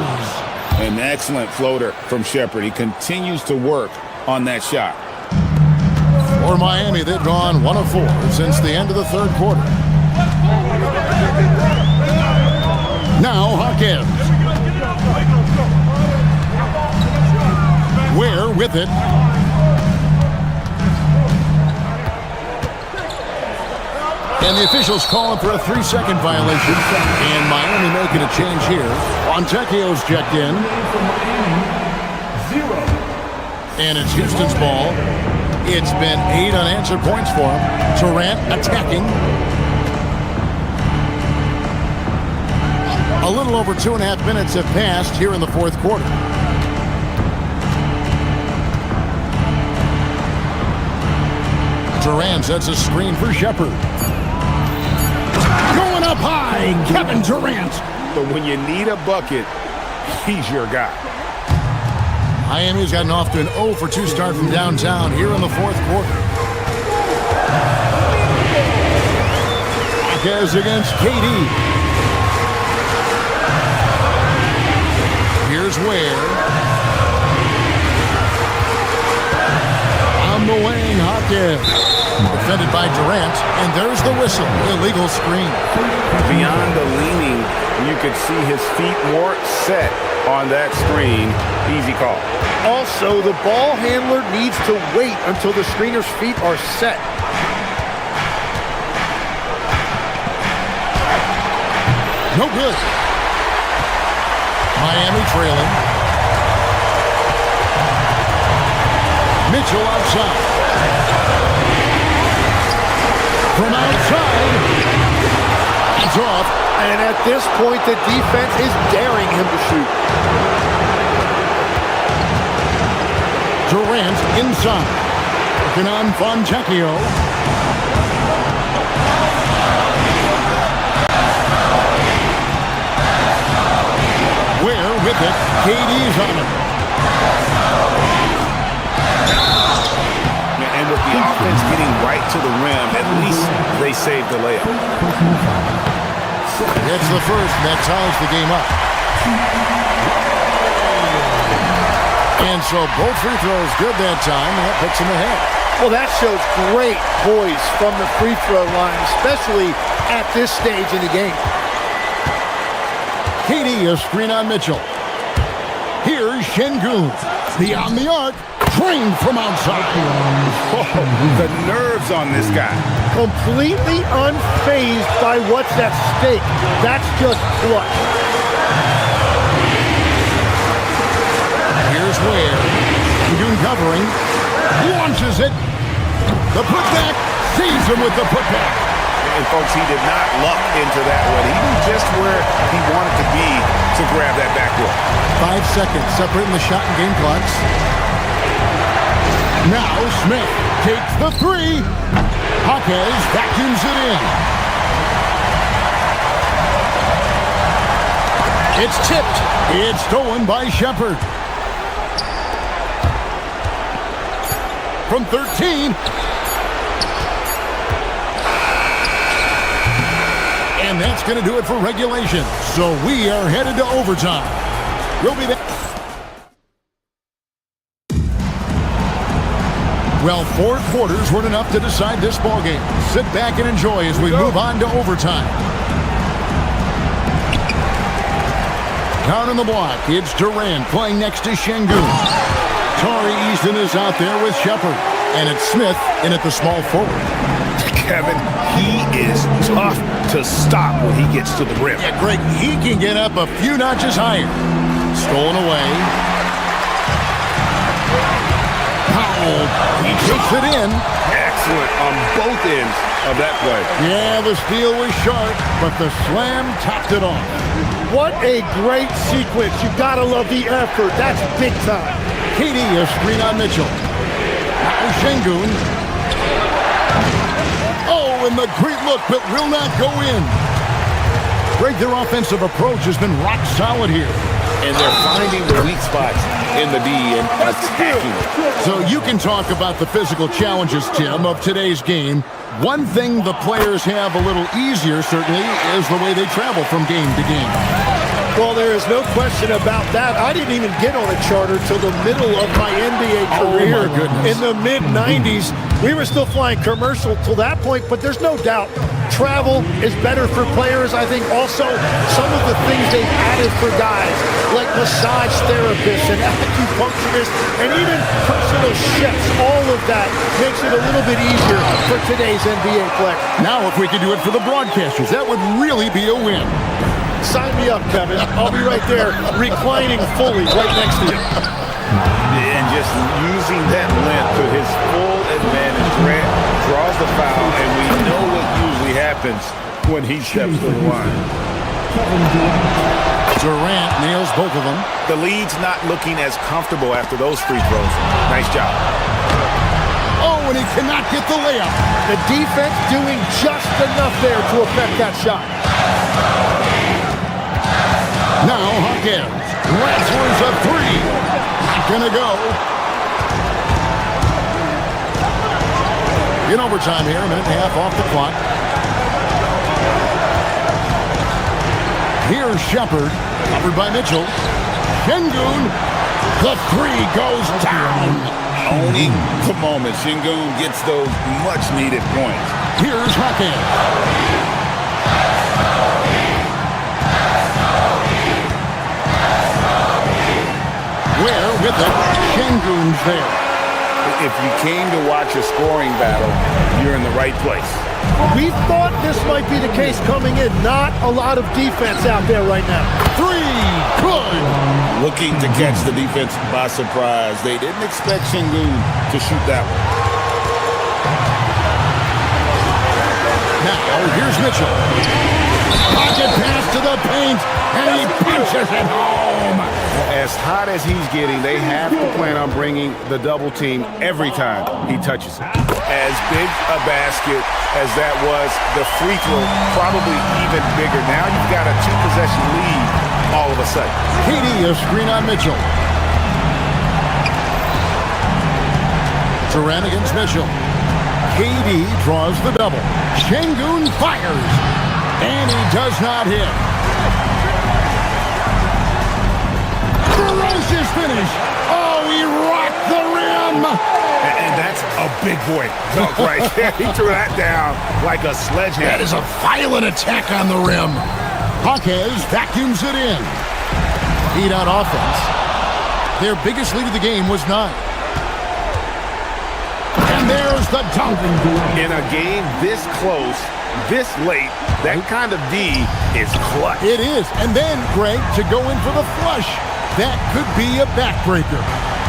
An excellent floater from Shepherd. He continues to work on that shot. For Miami, they've gone 1 of 4 since the end of the 3rd quarter. Now Hawkins. Ware with it. And the officials calling for a 3-second violation. And Miami making a change here. Fontecchio's checked in. And it's Houston's ball. It's been 8 unanswered points for him. Durant attacking. A little over 2.5 minutes have passed here in the 4th quarter. Durant sets a screen for Shepherd. Going up high, Kevin Durant. But when you need a bucket, he's your guy. Miami's gotten off to an 0 for 2 start from downtown here in the 4th quarter. Marquez against KD. Here's Ware. On the wing, Hawkins. Defended by Durant, and there's the whistle. Illegal screen. Beyond the leaning, you could see his feet weren't set on that screen. Easy call. Also, the ball handler needs to wait until the screener's feet are set. No good. Miami trailing. Mitchell outside. From outside. It's off. And at this point, the defense is daring him to shoot. Durant inside. Working on Fontecchio. Ware with it. KD's on it. And with the offense getting right to the rim, at least they saved the layup. It's the first, and that ties the game up. And so both free throws good that time, and that puts him ahead. Well, that shows great poise from the free throw line, especially at this stage in the game. KD, a screen on Mitchell. Here's Şengün. Beyond the arc, trained from outside. Oh, the nerves on this guy. Completely unfazed by what's at stake. That's just clutch. Here's Ware. Şengün covering. Launches it. The putback. Sees him with the putback. And folks, he did not luck into that one. He knew just where he wanted to be to grab that backboard. 5 seconds separating the shot and game clocks. Now Smith takes the 3. Hawkins vacuums it in. It's tipped. It's stolen by Shepherd. From 13. And that's going to do it for regulation. So we are headed to overtime. We'll be back. Well, 4 quarters weren't enough to decide this ballgame. Sit back and enjoy as we move on to overtime. Down on the block, it's Durant playing next to Şengün. Tari Easton is out there with Shepard. And it's Smith in at the small forward. Kevin, he is tough to stop when he gets to the rim. Yeah, Greg, he can get up a few notches higher. Stolen away. Powell, he takes it in. Excellent on both ends of that play. Yeah, the steal was sharp, but the slam topped it off. What a great sequence. You gotta love the effort. That's big time. KD, a screen on Mitchell. Now Şengün. Oh, and the great look, but will not go in. Greg, their offensive approach has been rock solid here. And they're finding the weak spots in the D and attacking it. So you can talk about the physical challenges, Tim, of today's game. One thing the players have a little easier, certainly, is the way they travel from game to game. Well, there is no question about that. I didn't even get on a charter till the middle of my NBA career. Oh, my goodness. In the mid-90s. We were still flying commercial till that point, but there's no doubt travel is better for players. I think also some of the things they've added for guys, like massage therapists and acupuncturists and even personal chefs, all of that makes it a little bit easier for today's NBA play. Now, if we could do it for the broadcasters, that would really be a win. Sign me up, Kevin. I'll be right there reclining fully right next to you. And just using that length to his full advantage. Durant draws the foul, and we know what usually happens when he steps to the line. Durant nails both of them. The lead's not looking as comfortable after those free throws. Nice job. Oh, and he cannot get the layup. The defense doing just enough there to affect that shot. Now Hawkins wrestles a three. Not gonna go. In overtime here, a minute and a half off the clock. Here's Shepard, covered by Mitchell. Şengün, the three goes down. Owning the moment. Şengün gets those much-needed points. Here's Hawkins. Where with it, Şengün's there. If you came to watch a scoring battle, you're in the right place. We thought this might be the case coming in. Not a lot of defense out there right now. Three, good. Looking to catch the defense by surprise. They didn't expect Şengün to shoot that one. Now, here's Mitchell. Pocket pass to the paint, and he punches it home. As hot as he's getting, they have to plan on bringing the double team every time he touches it. As big a basket as that was, the free throw probably even bigger. Now you've got a 2-possession lead all of a sudden. KD, a screen on Mitchell. Durant against Mitchell. KD draws the double. Şengün fires, and he does not hit. Ferocious finish. Oh, he rocked the rim. And that's a big boy dunk right there. He threw that down like a sledgehammer. That is a violent attack on the rim. Hawkins vacuums it in. Beat out offense. Their biggest lead of the game was 9. And there's the dunk. In a game this close, this late, that kind of D is clutch. It is. And then, Greg, to go in for the flush. That could be a backbreaker.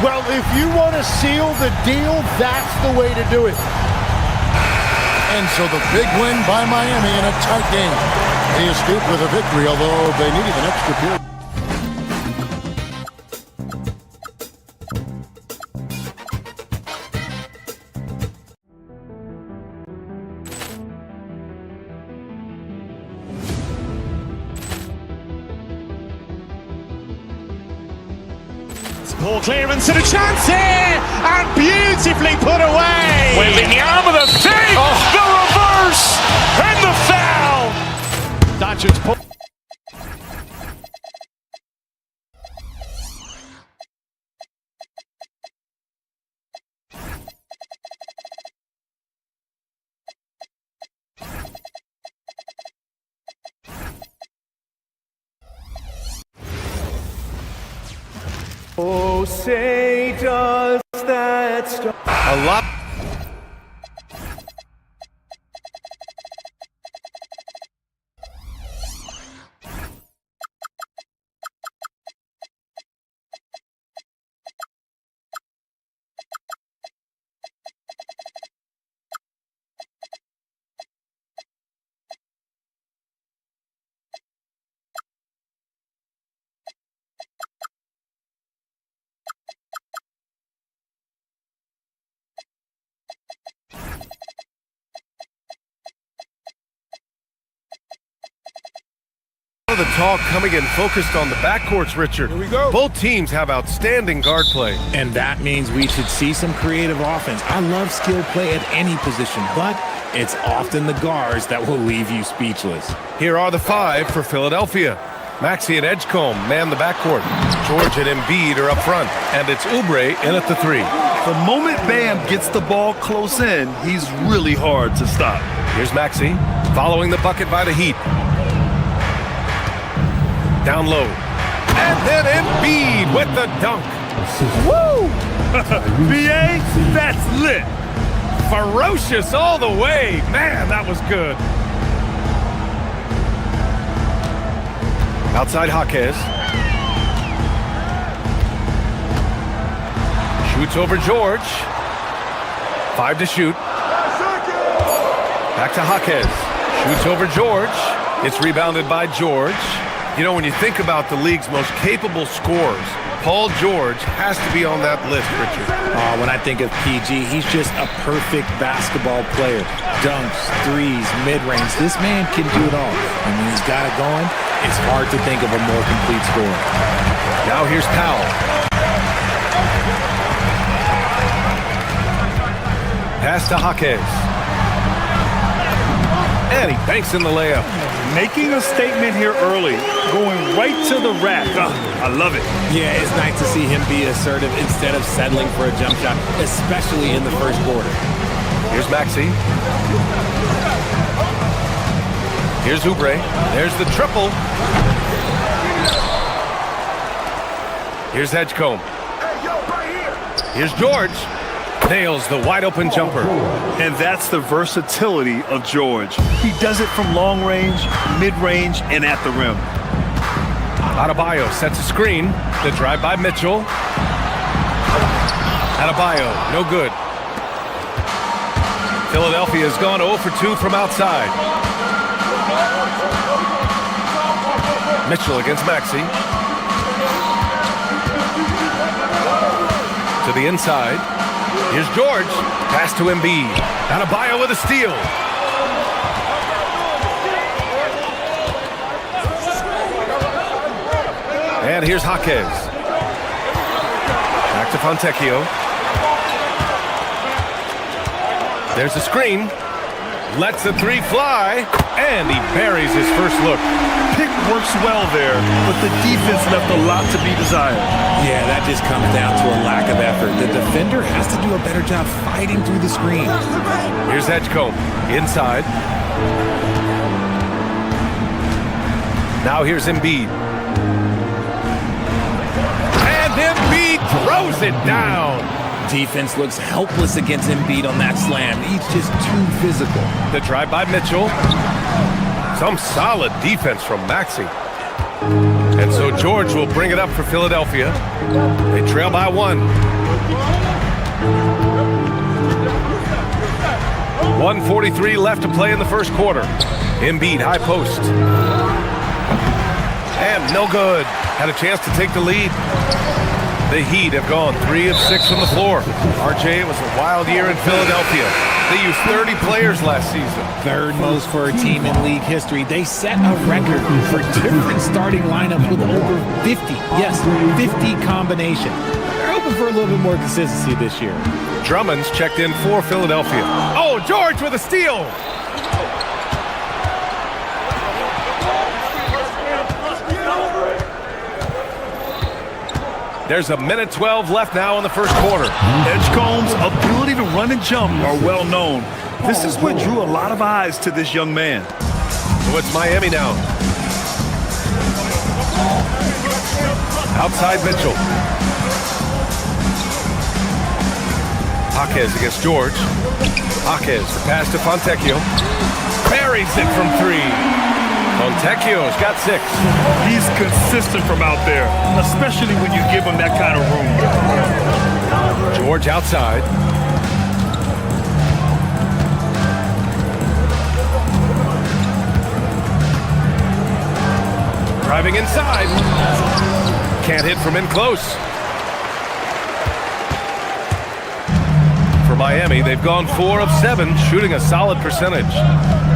Well, if you want to seal the deal, that's the way to do it. And so the big win by Miami in a tight game. They escaped with a victory, although they needed an extra period. Ball clearance and a chance here, and beautifully put away. Waving the arm of the fake, the reverse, and the foul. Doncic's pull. Oh, say does that start? A lot. The talk coming in focused on the backcourts, Richard. Here we go. Both teams have outstanding guard play. And that means we should see some creative offense. I love skill play at any position, but it's often the guards that will leave you speechless. Here are the 5 for Philadelphia. Maxey and Edgecombe man the backcourt. George and Embiid are up front. And it's Oubre in at the 3. The moment Bam gets the ball close in, he's really hard to stop. Here's Maxey following the bucket by the Heat. Down low. And then Embiid with the dunk. Woo! BA, that's lit. Ferocious all the way. Man, that was good. Outside Jaquez. Shoots over George. 5 to shoot. Back to Jaquez. Shoots over George. It's rebounded by George. You know, when you think about the league's most capable scorers, Paul George has to be on that list, Richard. When I think of PG, he's just a perfect basketball player. Dunks, threes, mid-range. This man can do it all. And when he's got it going, it's hard to think of a more complete scorer. Now here's Powell. Pass to Jaquez. And he banks in the layup. Making a statement here early, going right to the rack. I love it. Yeah, it's nice to see him be assertive instead of settling for a jump shot, especially in the first quarter. Here's Maxey. Here's Oubre. There's the triple. Here's Edgecombe. Here's George. Nails the wide-open jumper. And that's the versatility of George. He does it from long range, mid-range, and at the rim. Adebayo sets a screen. The drive by Mitchell. Adebayo, no good. Philadelphia has gone 0 for 2 from outside. Mitchell against Maxey. To the inside. Here's George. Pass to Embiid. Adebayo with a steal. And here's Jaquez. Back to Fontecchio. There's a screen. Lets the 3 fly. And he buries his first look. Pick works well there, but the defense left a lot to be desired. Yeah, that just comes down to a lack of effort. The defender has to do a better job fighting through the screen. Here's Edgecombe. Inside. Now here's Embiid. And Embiid throws it down. Defense looks helpless against Embiid on that slam. He's just too physical. The drive by Mitchell. Some solid defense from Maxey. And so George will bring it up for Philadelphia. They trail by 1. 1:43 left to play in the first quarter. Embiid high post. And no good. Had a chance to take the lead. The Heat have gone 3 of 6 from the floor. RJ, it was a wild year in Philadelphia. They used 30 players last season. Third most for a team in league history. They set a record for different starting lineups with over 50. Yes, 50 combination. They're hoping for a little bit more consistency this year. Drummond's checked in for Philadelphia. Oh, George with a steal. There's a minute 12 left now in the first quarter. Edgecombe's ability to run and jump are well known. This is what drew a lot of eyes to this young man. So it's Miami now. Outside Mitchell. Jaquez against George. Jaquez, the pass to Fontecchio. Buries it from 3. Fontecchio's got 6. He's consistent from out there, especially when you give him that kind of room. George outside. Driving inside. Can't hit from in close. For Miami, they've gone 4 of 7, shooting a solid percentage.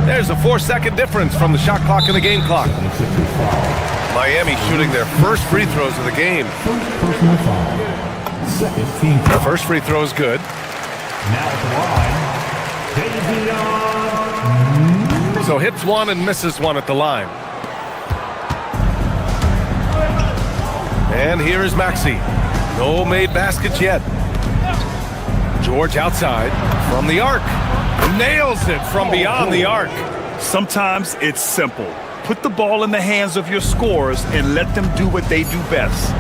There's a 4-second difference from the shot clock and the game clock. Miami shooting their first free throws of the game. Personal foul. Second team. The first free throw is good. Now at the line, So hits 1 and misses 1 at the line. And here is Maxey. No made baskets yet. George outside from the arc. Nails it from beyond the arc. Sometimes it's simple. Put the ball in the hands of your scorers and let them do what they do best.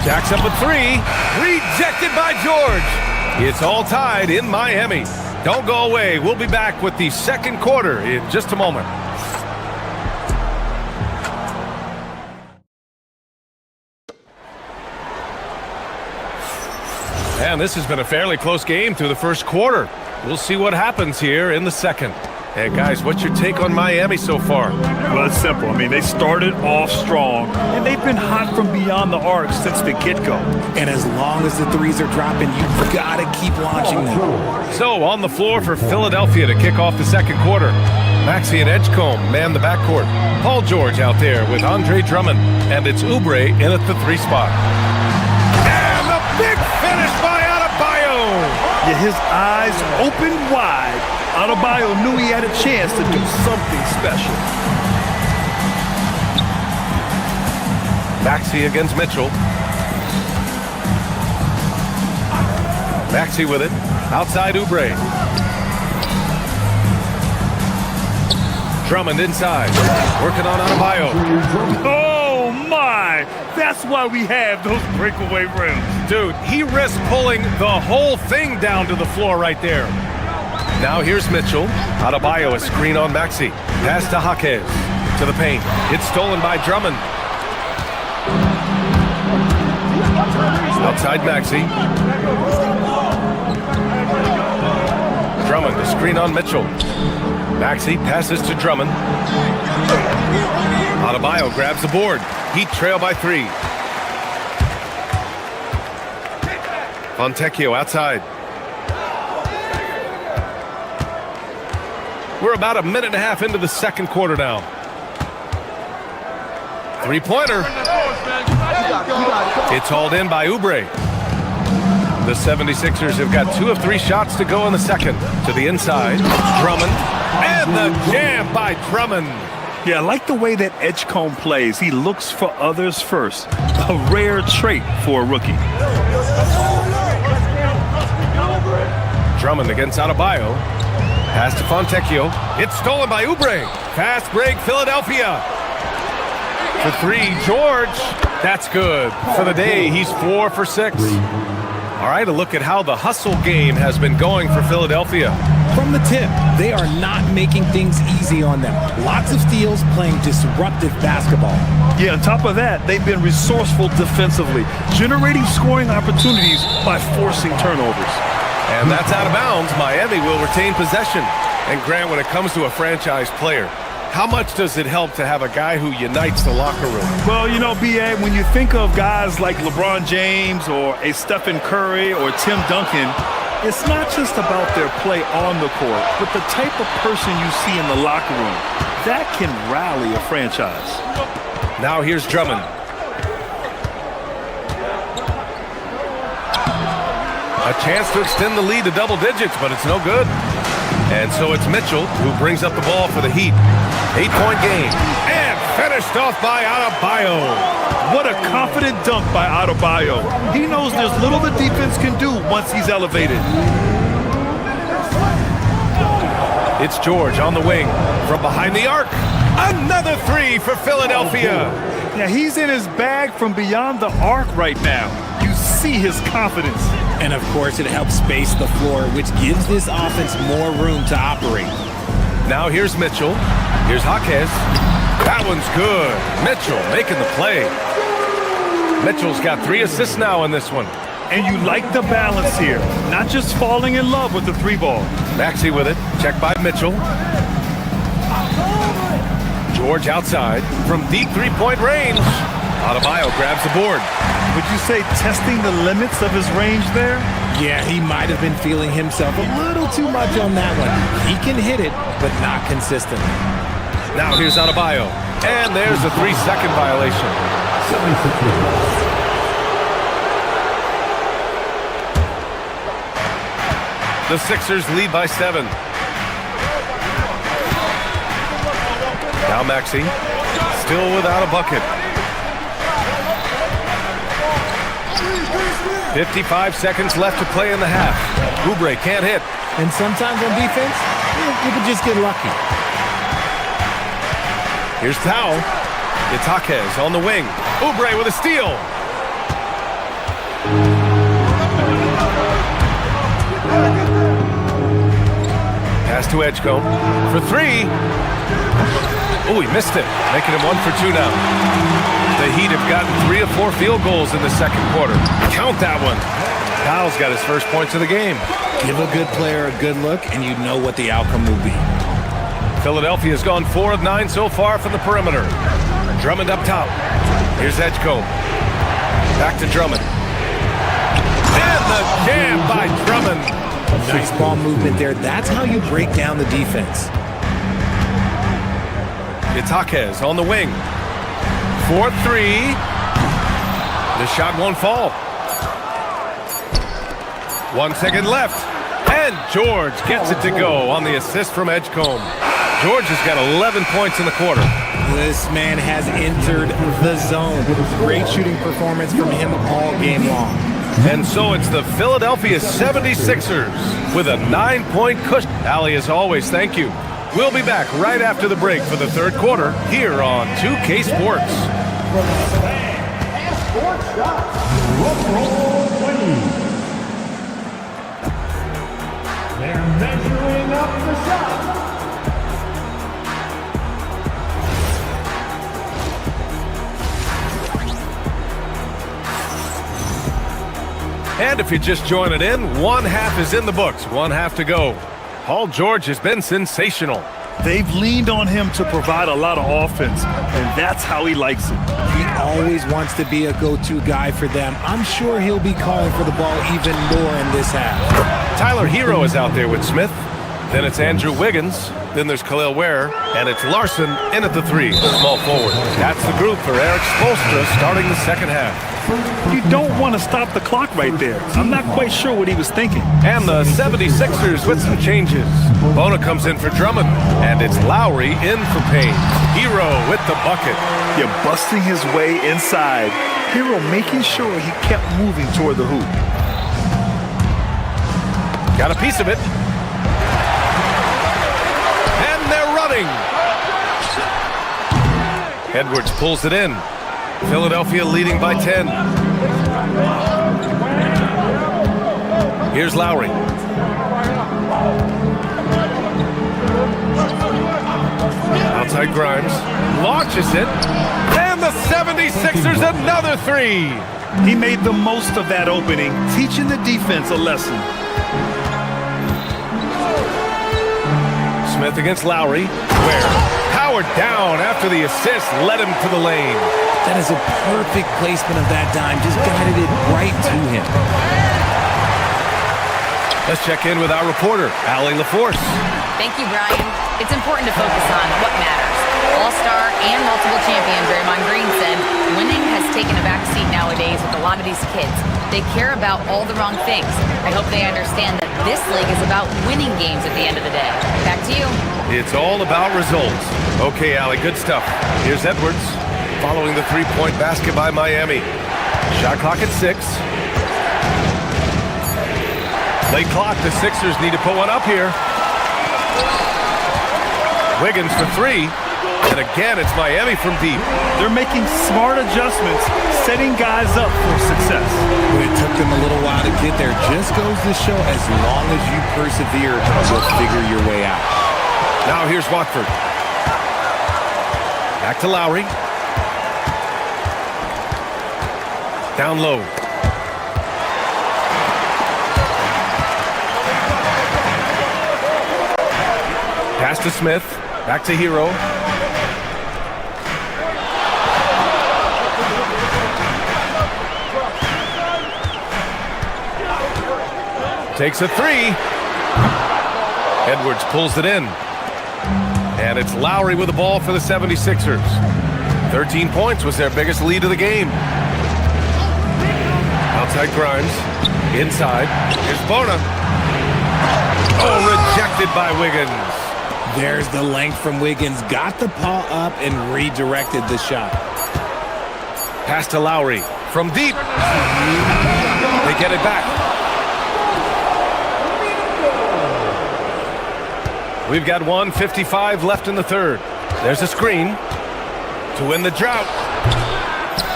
Jacks up a 3. Rejected by George. It's all tied in Miami. Don't go away. We'll be back with the second quarter in just a moment. And this has been a fairly close game through the first quarter. We'll see what happens here in the second. Hey, guys, what's your take on Miami so far? Well, it's simple. I mean, they started off strong, and they've been hot from beyond the arc since the get-go. And as long as the threes are dropping, you've got to keep launching them. So, on the floor for Philadelphia to kick off the second quarter. Maxey and Edgecombe man the backcourt. Paul George out there with Andre Drummond. And it's Oubre in at the 3 spot. And the big finish by Adebayo! Yeah, his eyes opened wide. Adebayo knew he had a chance to do something special. Maxey against Mitchell. Maxey with it. Outside Oubre. Drummond inside. Working on Adebayo. Oh, my! That's why we have those breakaway rims. Dude, he risked pulling the whole thing down to the floor right there. Now here's Mitchell. Adebayo, a screen on Maxey. Pass to Jaquez. To the paint. It's stolen by Drummond. Outside Maxey. Drummond, the screen on Mitchell. Maxey passes to Drummond. Adebayo grabs the board. Heat trail by 3. Fontecchio outside. We're about a minute and a half into the second quarter now. 3-pointer. It's hauled in by Oubre. The 76ers have got 2 of 3 shots to go in the second. To the inside. Drummond. And the jam by Drummond. Yeah, I like the way that Edgecombe plays. He looks for others first. A rare trait for a rookie. Drummond against Adebayo. Pass to Fontecchio. It's stolen by Oubre. Fast break, Philadelphia. For 3, George. That's good. For the day, he's 4 for 6. All right, a look at how the hustle game has been going for Philadelphia. From the tip, they are not making things easy on them. Lots of steals, playing disruptive basketball. Yeah, on top of that, they've been resourceful defensively, generating scoring opportunities by forcing turnovers. And that's out of bounds. Miami will retain possession. And Grant, when it comes to a franchise player, how much does it help to have a guy who unites the locker room? Well, you know, B.A., when you think of guys like LeBron James or a Stephen Curry or Tim Duncan, it's not just about their play on the court, but the type of person you see in the locker room. That can rally a franchise. Now here's Drummond. A chance to extend the lead to double digits, but it's no good. And so it's Mitchell who brings up the ball for the Heat. 8-point game. And finished off by Adebayo. What a confident dunk by Adebayo. He knows there's little the defense can do once he's elevated. It's George on the wing from behind the arc. Another 3 for Philadelphia. Yeah, he's in his bag from beyond the arc right now. You see his confidence. And, of course, it helps space the floor, which gives this offense more room to operate. Now here's Mitchell. Here's Jaquez. That one's good. Mitchell making the play. Mitchell's got 3 assists now in this one. And you like the balance here. Not just falling in love with the 3-ball. Maxey with it. Checked by Mitchell. George outside from deep 3-point range. Adebayo grabs the board. Would you say testing the limits of his range there? Yeah, he might have been feeling himself a little too much on that one. He can hit it, but not consistently. Now here's Adebayo. And there's a 3-second violation. 76ers. The Sixers lead by 7. Now Maxey, still without a bucket. 55 seconds left to play in the half. Oubre can't hit. And sometimes on defense, you can just get lucky. Here's Tau. It's Jaquez on the wing. Oubre with a steal. Pass to Edgecombe for 3. Oh, he missed it, making him 1 for 2 now. The Heat have gotten 3 of 4 field goals in the second quarter. Count that one. Powell's got his first points of the game. Give a good player a good look, and you know what the outcome will be. Philadelphia's gone 4 of 9 so far from the perimeter. Drummond up top. Here's Edgecombe. Back to Drummond. And the jam by Drummond. Nice ball movement there. That's how you break down the defense. It's Jaquez on the wing. 4-3. The shot won't fall. 1 second left. And George gets it to go on the assist from Edgecombe. George has got 11 points in the quarter. This man has entered the zone. Great shooting performance from him all game long. And so it's the Philadelphia 76ers with a 9-point cushion. Allie, as always, thank you. We'll be back right after the break for the third quarter here on 2K Sports. They're measuring up the shot. And if you're just joining in, 1 half is in the books, 1 half to go. Paul George has been sensational. They've leaned on him to provide a lot of offense, and that's how he likes it. He always wants to be a go-to guy for them. I'm sure he'll be calling for the ball even more in this half. Tyler Hero is out there with Smith. Then it's Andrew Wiggins. Then there's Khalil Ware. And it's Larson in at the 3, small forward. That's the group for Eric Spoelstra starting the second half. You don't want to stop the clock right there. I'm not quite sure what he was thinking. And the 76ers with some changes. Bona comes in for Drummond. And it's Lowry in for Payne. Hero with the bucket. You're busting his way inside. Hero making sure he kept moving toward the hoop. Got a piece of it. And they're running. Edwards pulls it in. Philadelphia leading by 10. Here's Lowry. Outside Grimes. Launches it. And the 76ers another 3. He made the most of that opening, teaching the defense a lesson. Smith against Lowry. Where? Howard down after the assist led him to the lane. That is a perfect placement of that dime. Just guided it right to him. Let's check in with our reporter, Allie LaForce. Thank you, Brian. It's important to focus on what matters. All-star and multiple champion Draymond Green said winning has taken a backseat nowadays with a lot of these kids. They care about all the wrong things. I hope they understand that this league is about winning games at the end of the day. Back to you. It's all about results. Okay, Allie, good stuff. Here's Edwards following the 3-point basket by Miami. Shot clock at 6. Late clock, the Sixers need to put one up here. Wiggins for 3. And again, it's Miami from deep. They're making smart adjustments, setting guys up for success. But it took them a little while to get there. Just goes to show as long as you persevere, you'll figure your way out. Now here's Watford. Back to Lowry. Down low. Pass to Smith. Back to Hero. Takes a three. Edwards pulls it in. And it's Lowry with the ball for the 76ers. 13 points was their biggest lead of the game. Outside Grimes. Inside. Here's Bona. Oh, rejected by Wiggins. There's the length from Wiggins. Got the paw up and redirected the shot. Pass to Lowry. From deep. They get it back. We've got 1:55 left in the third. There's a screen to win the drought.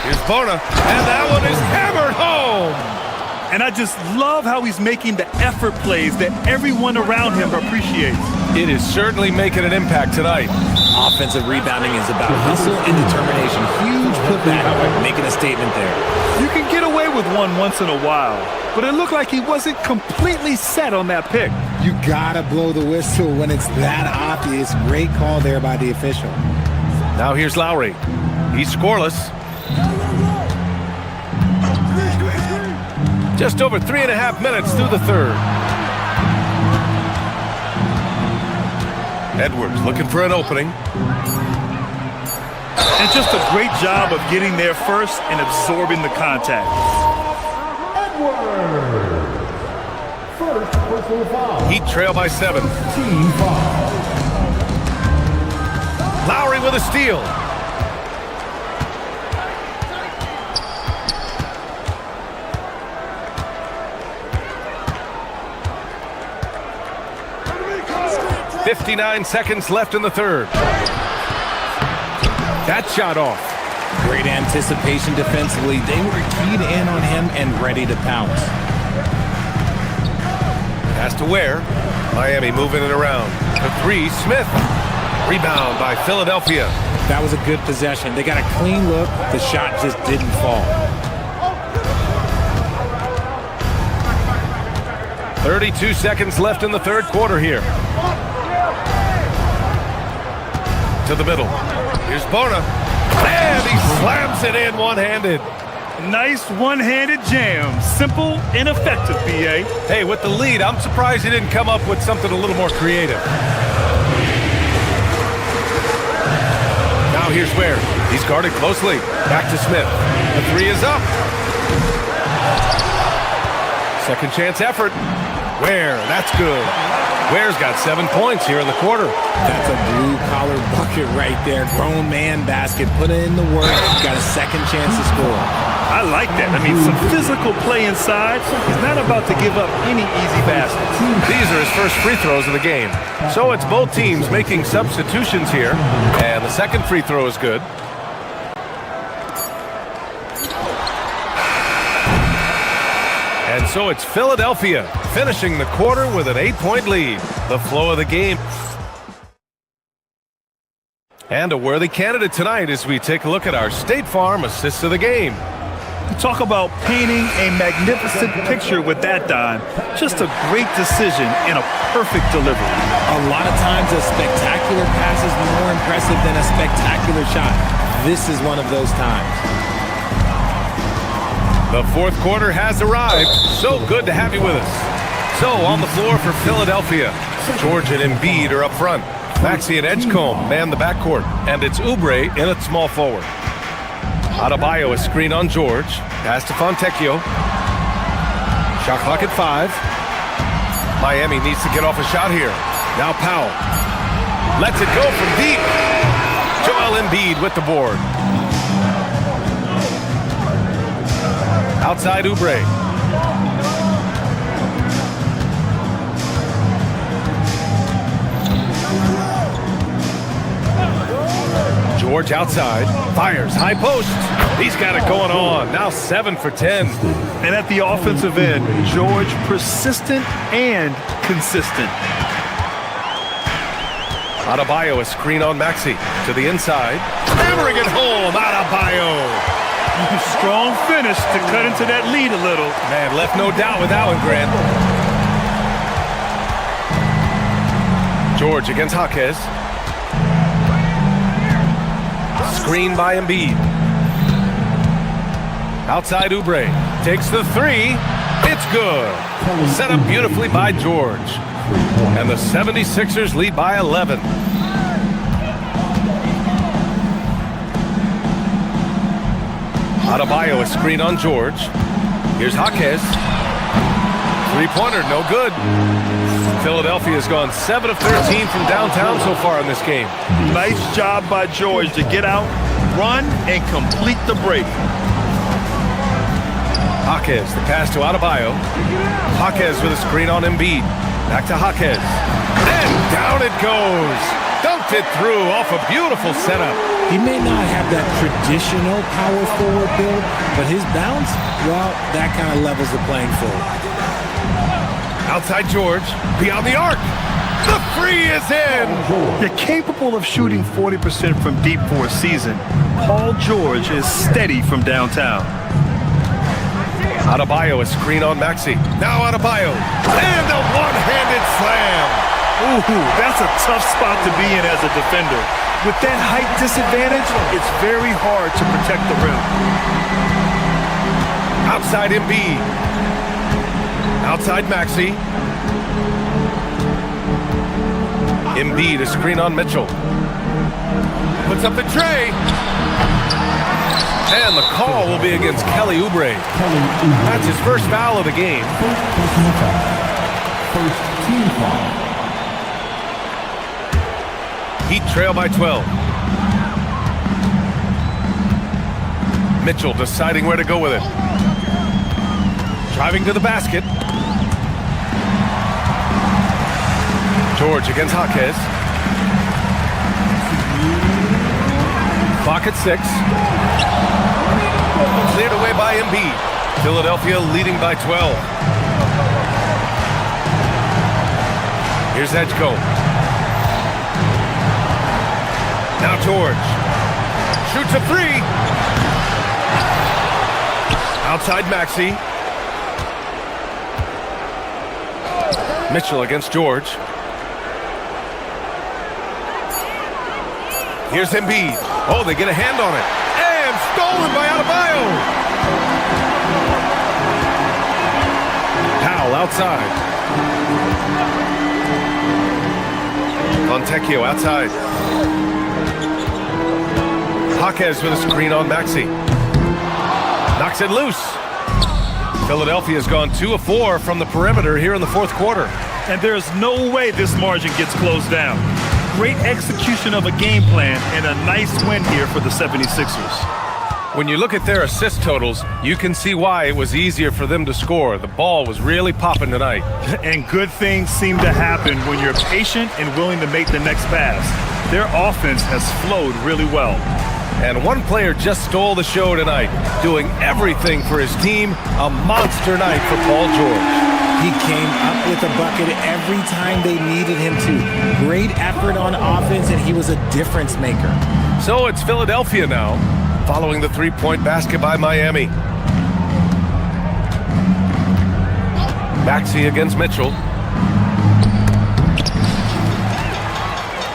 Here's Bona, and that one is hammered home. And I just love how he's making the effort plays that everyone around him appreciates. It is certainly making an impact tonight. Offensive rebounding is about hustle and determination. Huge putback, making a statement there. You can get away with one once in a while, but it looked like he wasn't completely set on that pick. You gotta blow the whistle when it's that obvious. Great call there by the official. Now here's Lowry. He's scoreless. Just over 3.5 minutes through the third. Edwards looking for an opening. And just a great job of getting there first and absorbing the contact. First personal foul. Heat trail by 7. Team foul. Lowry with a steal. .59 seconds left in the third. That shot off. Great anticipation defensively. They were keyed in on him and ready to pounce. Pass to Ware. Miami moving it around. The three, Smith. Rebound by Philadelphia. That was a good possession. They got a clean look. The shot just didn't fall. 32 seconds left in the third quarter here. To the middle. Here's Bona. And he slams it in one-handed. Nice one-handed jam. Simple and effective, B.A. Hey, with the lead, I'm surprised he didn't come up with something a little more creative. Now here's Ware. He's guarded closely. Back to Smith. The three is up. Second chance effort. Ware, that's good. Ware's got 7 points here in the quarter. That's a blue-collar bucket right there. Grown man basket. Put in the work. Got a second chance to score. I like that. I mean, some physical play inside. He's not about to give up any easy baskets. These are his first free throws of the game. So it's both teams making substitutions here. And the second free throw is good. And so it's Philadelphia finishing the quarter with an 8-point lead. The flow of the game. And a worthy candidate tonight as we take a look at our State Farm assists of the game. Talk about painting a magnificent picture with that dime. Just a great decision and a perfect delivery. A lot of times a spectacular pass is more impressive than a spectacular shot. This is one of those times. The fourth quarter has arrived. So good to have you with us. So on the floor for Philadelphia, George and Embiid are up front. Maxey and Edgecombe man the backcourt, and it's Oubre in at small forward. Adebayo a screen on George. Pass to Fontecchio. Shot clock at 5. Miami needs to get off a shot here. Now Powell. Lets it go from deep. Joel Embiid with the board. Outside Oubre. George outside, fires, high post. He's got it going on. Now 7 for 10. And at the offensive end, George persistent and consistent. Adebayo, a screen on Maxey. To the inside. Hammering it home. Adebayo. Strong finish to cut into that lead a little. Man, left no doubt with that one, Grant. George against Jaquez. Screen by Embiid. Outside Oubre. Takes the three. It's good. Set up beautifully by George. And the 76ers lead by 11. Adebayo, a screen on George. Here's Jaquez. Three-pointer, no good. Philadelphia's gone 7 of 13 from downtown so far in this game. Nice job by George to get out, run, and complete the break. Jaquez, the pass to Adebayo. Jaquez with a screen on Embiid. Back to Jaquez. And down it goes. Dunked it through off a beautiful setup. He may not have that traditional power forward build, but his bounce, well, that kind of levels the playing field. Outside George, beyond the arc. The three is in. You're capable of shooting 40% from deep for a season. Paul George is steady from downtown. Adebayo, a screen on Maxey. Now Adebayo. And a one-handed slam. Ooh, that's a tough spot to be in as a defender. With that height disadvantage, it's very hard to protect the rim. Outside Embiid. Outside Maxey. Embiid, a screen on Mitchell. Puts up the tray. And the call will be against Kelly Oubre. That's his first foul of the game. First team foul. Heat trail by 12. Mitchell deciding where to go with it. Driving to the basket. George against Jaquez. Clock at 6. Cleared away by Embiid. Philadelphia leading by 12. Here's Edgecombe. Now George. Shoots a three. Outside Maxey. Mitchell against George. Here's Embiid. Oh, they get a hand on it. And stolen by Adebayo. Powell outside. Fontecchio outside. Jaquez with a screen on Maxey. Knocks it loose. Philadelphia's gone 2 of 4 from the perimeter here in the fourth quarter. And there's no way this margin gets closed down. Great execution of a game plan and a nice win here for the 76ers. When you look at their assist totals, you can see why it was easier for them to score. The ball was really popping tonight. And good things seem to happen when you're patient and willing to make the next pass. Their offense has flowed really well. And one player just stole the show tonight, doing everything for his team. A monster night for Paul George. He came up with a bucket every time they needed him to. Great effort on offense, and he was a difference maker. So it's Philadelphia now, following the three-point basket by Miami. Maxey against Mitchell.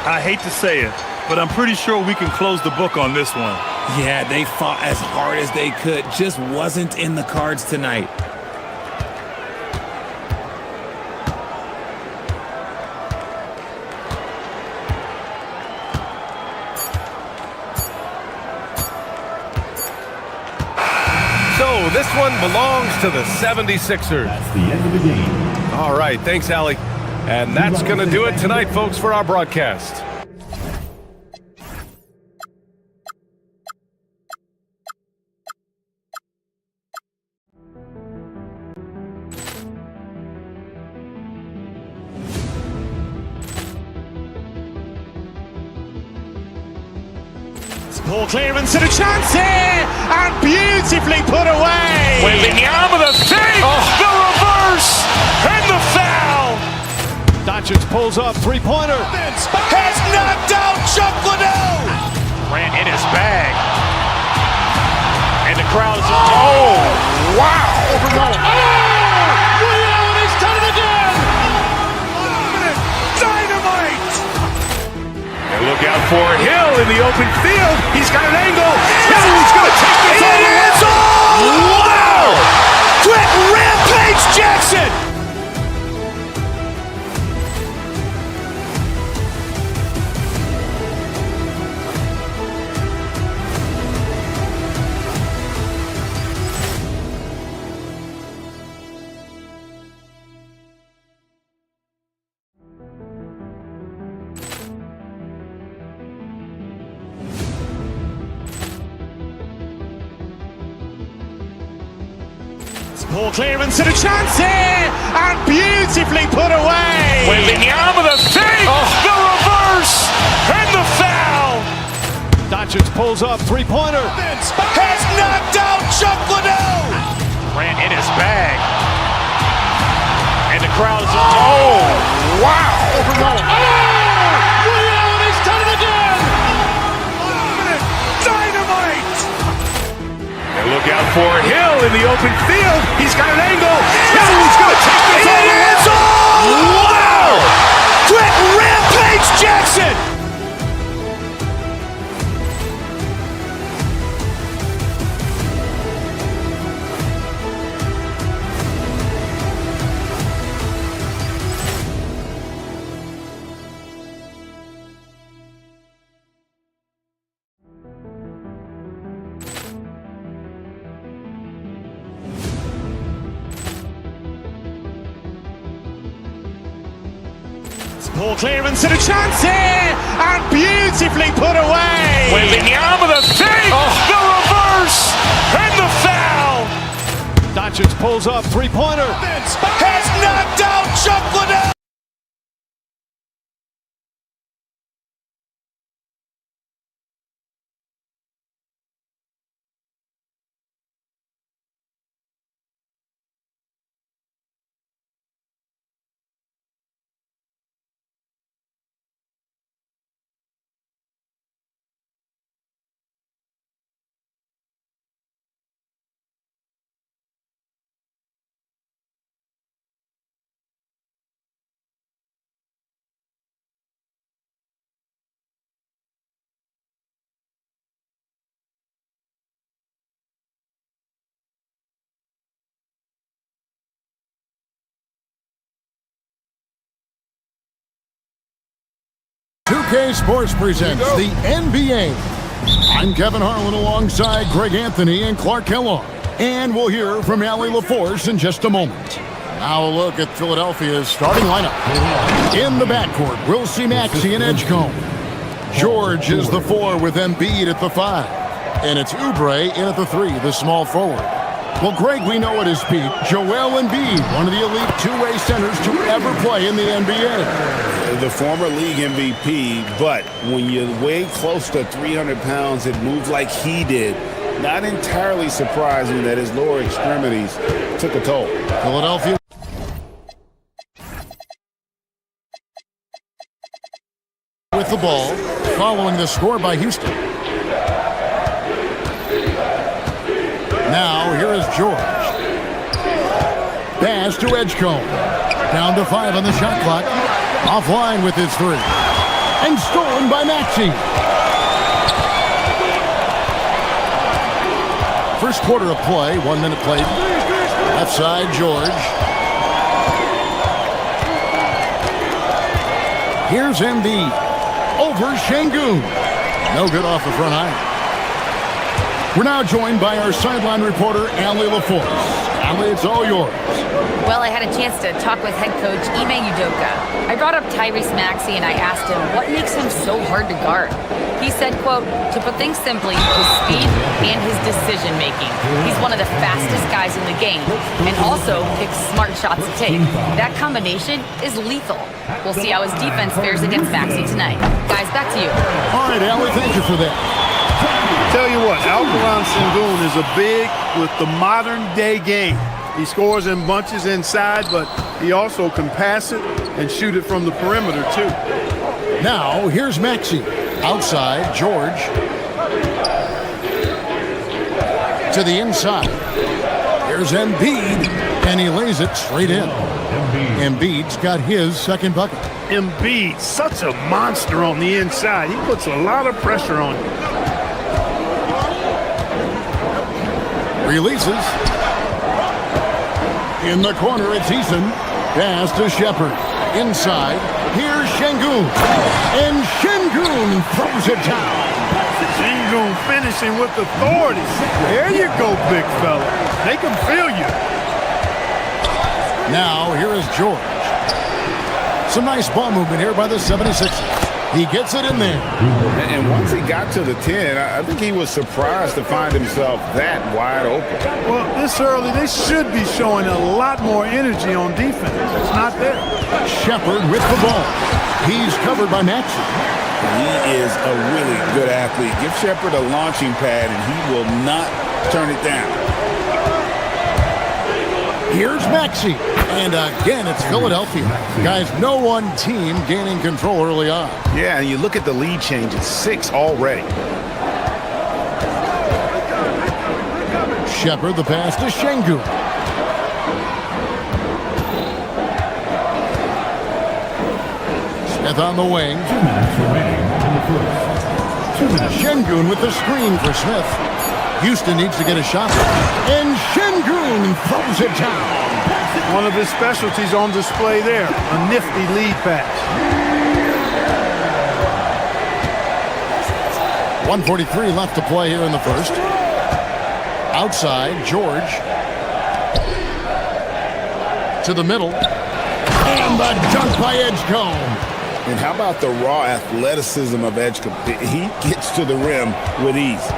I hate to say it, but I'm pretty sure we can close the book on this one. Yeah, they fought as hard as they could. Just wasn't in the cards tonight. So this one belongs to the 76ers. That's the end of the game. All right, thanks, Allie. And that's going to do it tonight, folks, for our broadcast. Poor clearance and a chance here, and beautifully put away. Wembanyama the fake, the reverse, and the foul. Doncic pulls up, three-pointer. Has knocked out Chuck Liddell. Ran in his bag. And the crowd is, oh, wow. Allen has done it again. Dynamite. And look out for Hill in the open field. He's got an angle. Hill's going to take this all the way. Wow. Quick rampage Jackson. Poor clearance and a chance here, and beautifully put away. Wembanyama the fake, the reverse, and the foul. Doncic pulls up, three-pointer. Has knocked out Chuck Liddell. Ran in his bag. And the crowd is, oh, wow. Allen has done it again. Dynamite. And look out for Hill in the open field. He's got an angle. Hill's going to take this all the way. Wow. Quick rampage Jackson. Poor clearance and a chance here, and beautifully put away. Wembanyama the fake, the reverse, and the foul. Doncic pulls up, three-pointer. Has knocked out Chuck Liddell. Sports presents the NBA. I'm Kevin Harlan alongside Greg Anthony and Clark Kellogg. And we'll hear from Allie LaForce in just a moment. Now a look at Philadelphia's starting lineup. In the backcourt, we'll see Maxey and Edgecombe. George is the 4 with Embiid at the 5. And it's Oubre in at the 3, the small forward. Well, Greg, we know at his peak, Joel Embiid, one of the elite two-way centers to ever play in the NBA. The former league MVP, but when you weigh close to 300 pounds and move like he did, not entirely surprising that his lower extremities took a toll. Philadelphia with the ball, following the score by Houston. Now, here is George. Pass to Edgecombe. Down to 5 on the shot clock. Offline with his 3. And stolen by Maxey. First quarter of play, 1 minute played. Left side, George. Here's Embiid. Over Şengün. No good off the front iron. We're now joined by our sideline reporter, Allie LaForce. Allie, it's all yours. Well, I had a chance to talk with head coach Ime Udoka. I brought up Tyrese Maxey and I asked him what makes him so hard to guard. He said, quote, to put things simply, his speed and his decision-making. He's one of the fastest guys in the game and also picks smart shots to take. That combination is lethal. We'll see how his defense fares against Maxey tonight. Guys, back to you. All right, Allie, thank you for that. Tell you what, Alperen Sengun is a big with the modern-day game. He scores in bunches inside, but he also can pass it and shoot it from the perimeter, too. Now, here's Maxey. Outside, George. To the inside. Here's Embiid, and he lays it straight in. Embiid's got his second bucket. Embiid, such a monster on the inside. He puts a lot of pressure on you. Releases. In the corner, it's Eason. Pass to Shepard. Inside, here's Sengun. And Sengun throws it down. Sengun finishing with authority. There you go, big fella. They can feel you. Now, here is George. Some nice ball movement here by the 76ers. He gets it in there. And once he got to the 10, I think he was surprised to find himself that wide open. Well, this early, they should be showing a lot more energy on defense. It's not there. Shepard with the ball. He's covered by Maxey. He is a really good athlete. Give Shepard a launching pad, and he will not turn it down. Here's Maxey. And again, it's Philadelphia. Guys, no one team gaining control early on. Yeah, and you look at the lead change. It's 6 already. Shepard, the pass to Sengun. Smith on the wing. 2 minutes remaining in the first. 2 minutes. Sengun with the screen for Smith. Houston needs to get a shot. And Sengun throws it down. One of his specialties on display there. A nifty lead pass. 1:43 left to play here in the first. Outside, George. To the middle. And the dunk by Edgecombe. And how about the raw athleticism of Edgecombe? He gets to the rim with ease.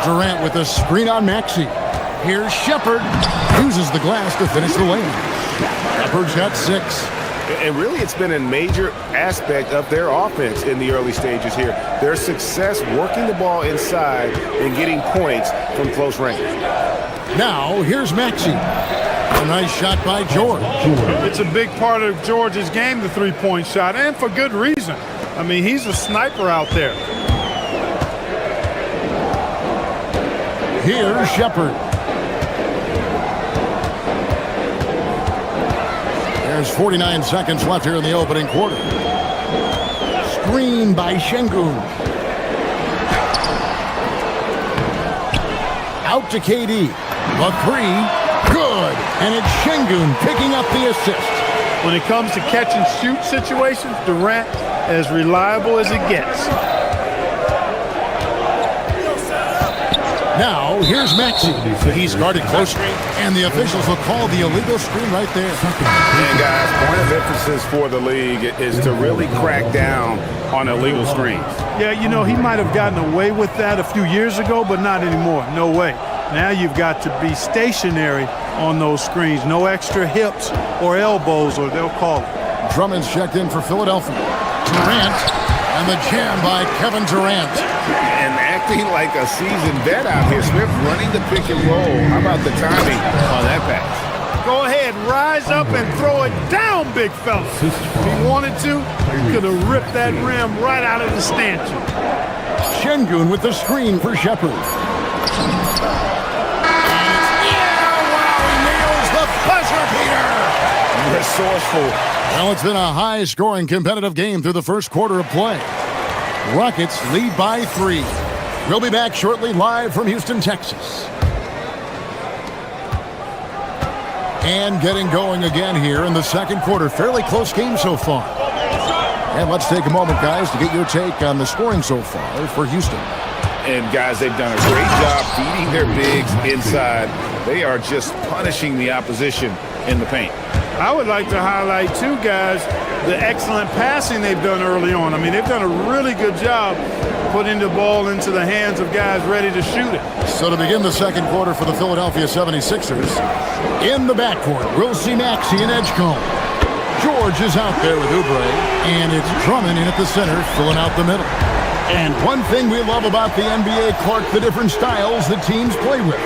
Durant with a screen on Maxey. Here's Shepard. Uses the glass to finish the lane. Shepard's got 6. And really, it's been a major aspect of their offense in the early stages here. Their success working the ball inside and getting points from close range. Now, here's Maxey. A nice shot by George. It's a big part of George's game, the three-point shot, and for good reason. I mean, he's a sniper out there. Here's Shepard. There's 49 seconds left here in the opening quarter. Screen by Sengun. Out to KD. A 3. Good. And it's Sengun picking up the assist. When it comes to catch and shoot situations, Durant as reliable as it gets. Now, here's Maxey. He's guarded closely, and the officials will call the illegal screen right there. And guys, point of emphasis for the league is to really crack down on illegal screens. Yeah, you know, he might have gotten away with that a few years ago, but not anymore. No way. Now you've got to be stationary on those screens. No extra hips or elbows, or they'll call it. Drummond's checked in for Philadelphia. Durant, and the jam by Kevin Durant. And acting like a seasoned vet out here. Smith running the pick and roll. How about the timing on that pass? Go ahead, rise up and throw it down, big fella. If he wanted to, he could have ripped that rim right out of the stanchion. Sengun with the screen for Shepard. Resourceful. Well, it's been a high-scoring competitive game through the first quarter of play. Rockets lead by 3. We'll be back shortly live from Houston, Texas. And getting going again here in the second quarter. Fairly close game so far. And let's take a moment, guys, to get your take on the scoring so far for Houston. And, guys, they've done a great job feeding their bigs inside. They are just punishing the opposition in the paint. I would like to highlight, too, guys, the excellent passing they've done early on. I mean, they've done a really good job putting the ball into the hands of guys ready to shoot it. So to begin the second quarter for the Philadelphia 76ers, in the backcourt, we'll see Maxey and Edgecombe. George is out there with Oubre, and it's Drummond in at the center, filling out the middle. And one thing we love about the NBA, Clark, the different styles that teams play with.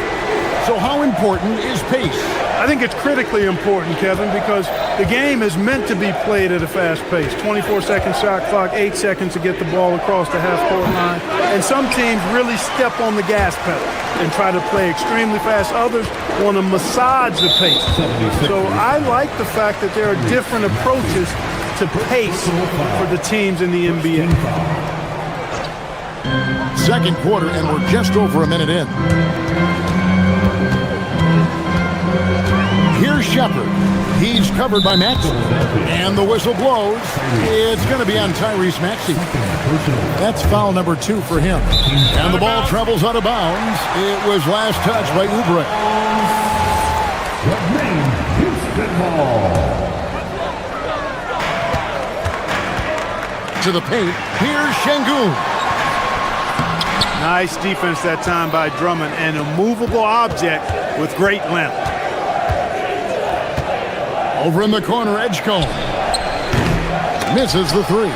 So how important is pace? I think it's critically important, Kevin, because the game is meant to be played at a fast pace. 24-second shot clock, 8 seconds to get the ball across the half-court line. And some teams really step on the gas pedal and try to play extremely fast. Others want to massage the pace. So I like the fact that there are different approaches to pace for the teams in the NBA. Second quarter, and we're just over a minute in. Here's Shepard. He's covered by Maxey. And the whistle blows. It's going to be on Tyrese Maxey. That's foul number 2 for him. And the ball travels out of bounds. It was last touched by Oubre. To the paint. Here's Şengün. Nice defense that time by Drummond, and a movable object with great length. Over in the corner, Edgecombe. Misses the 3.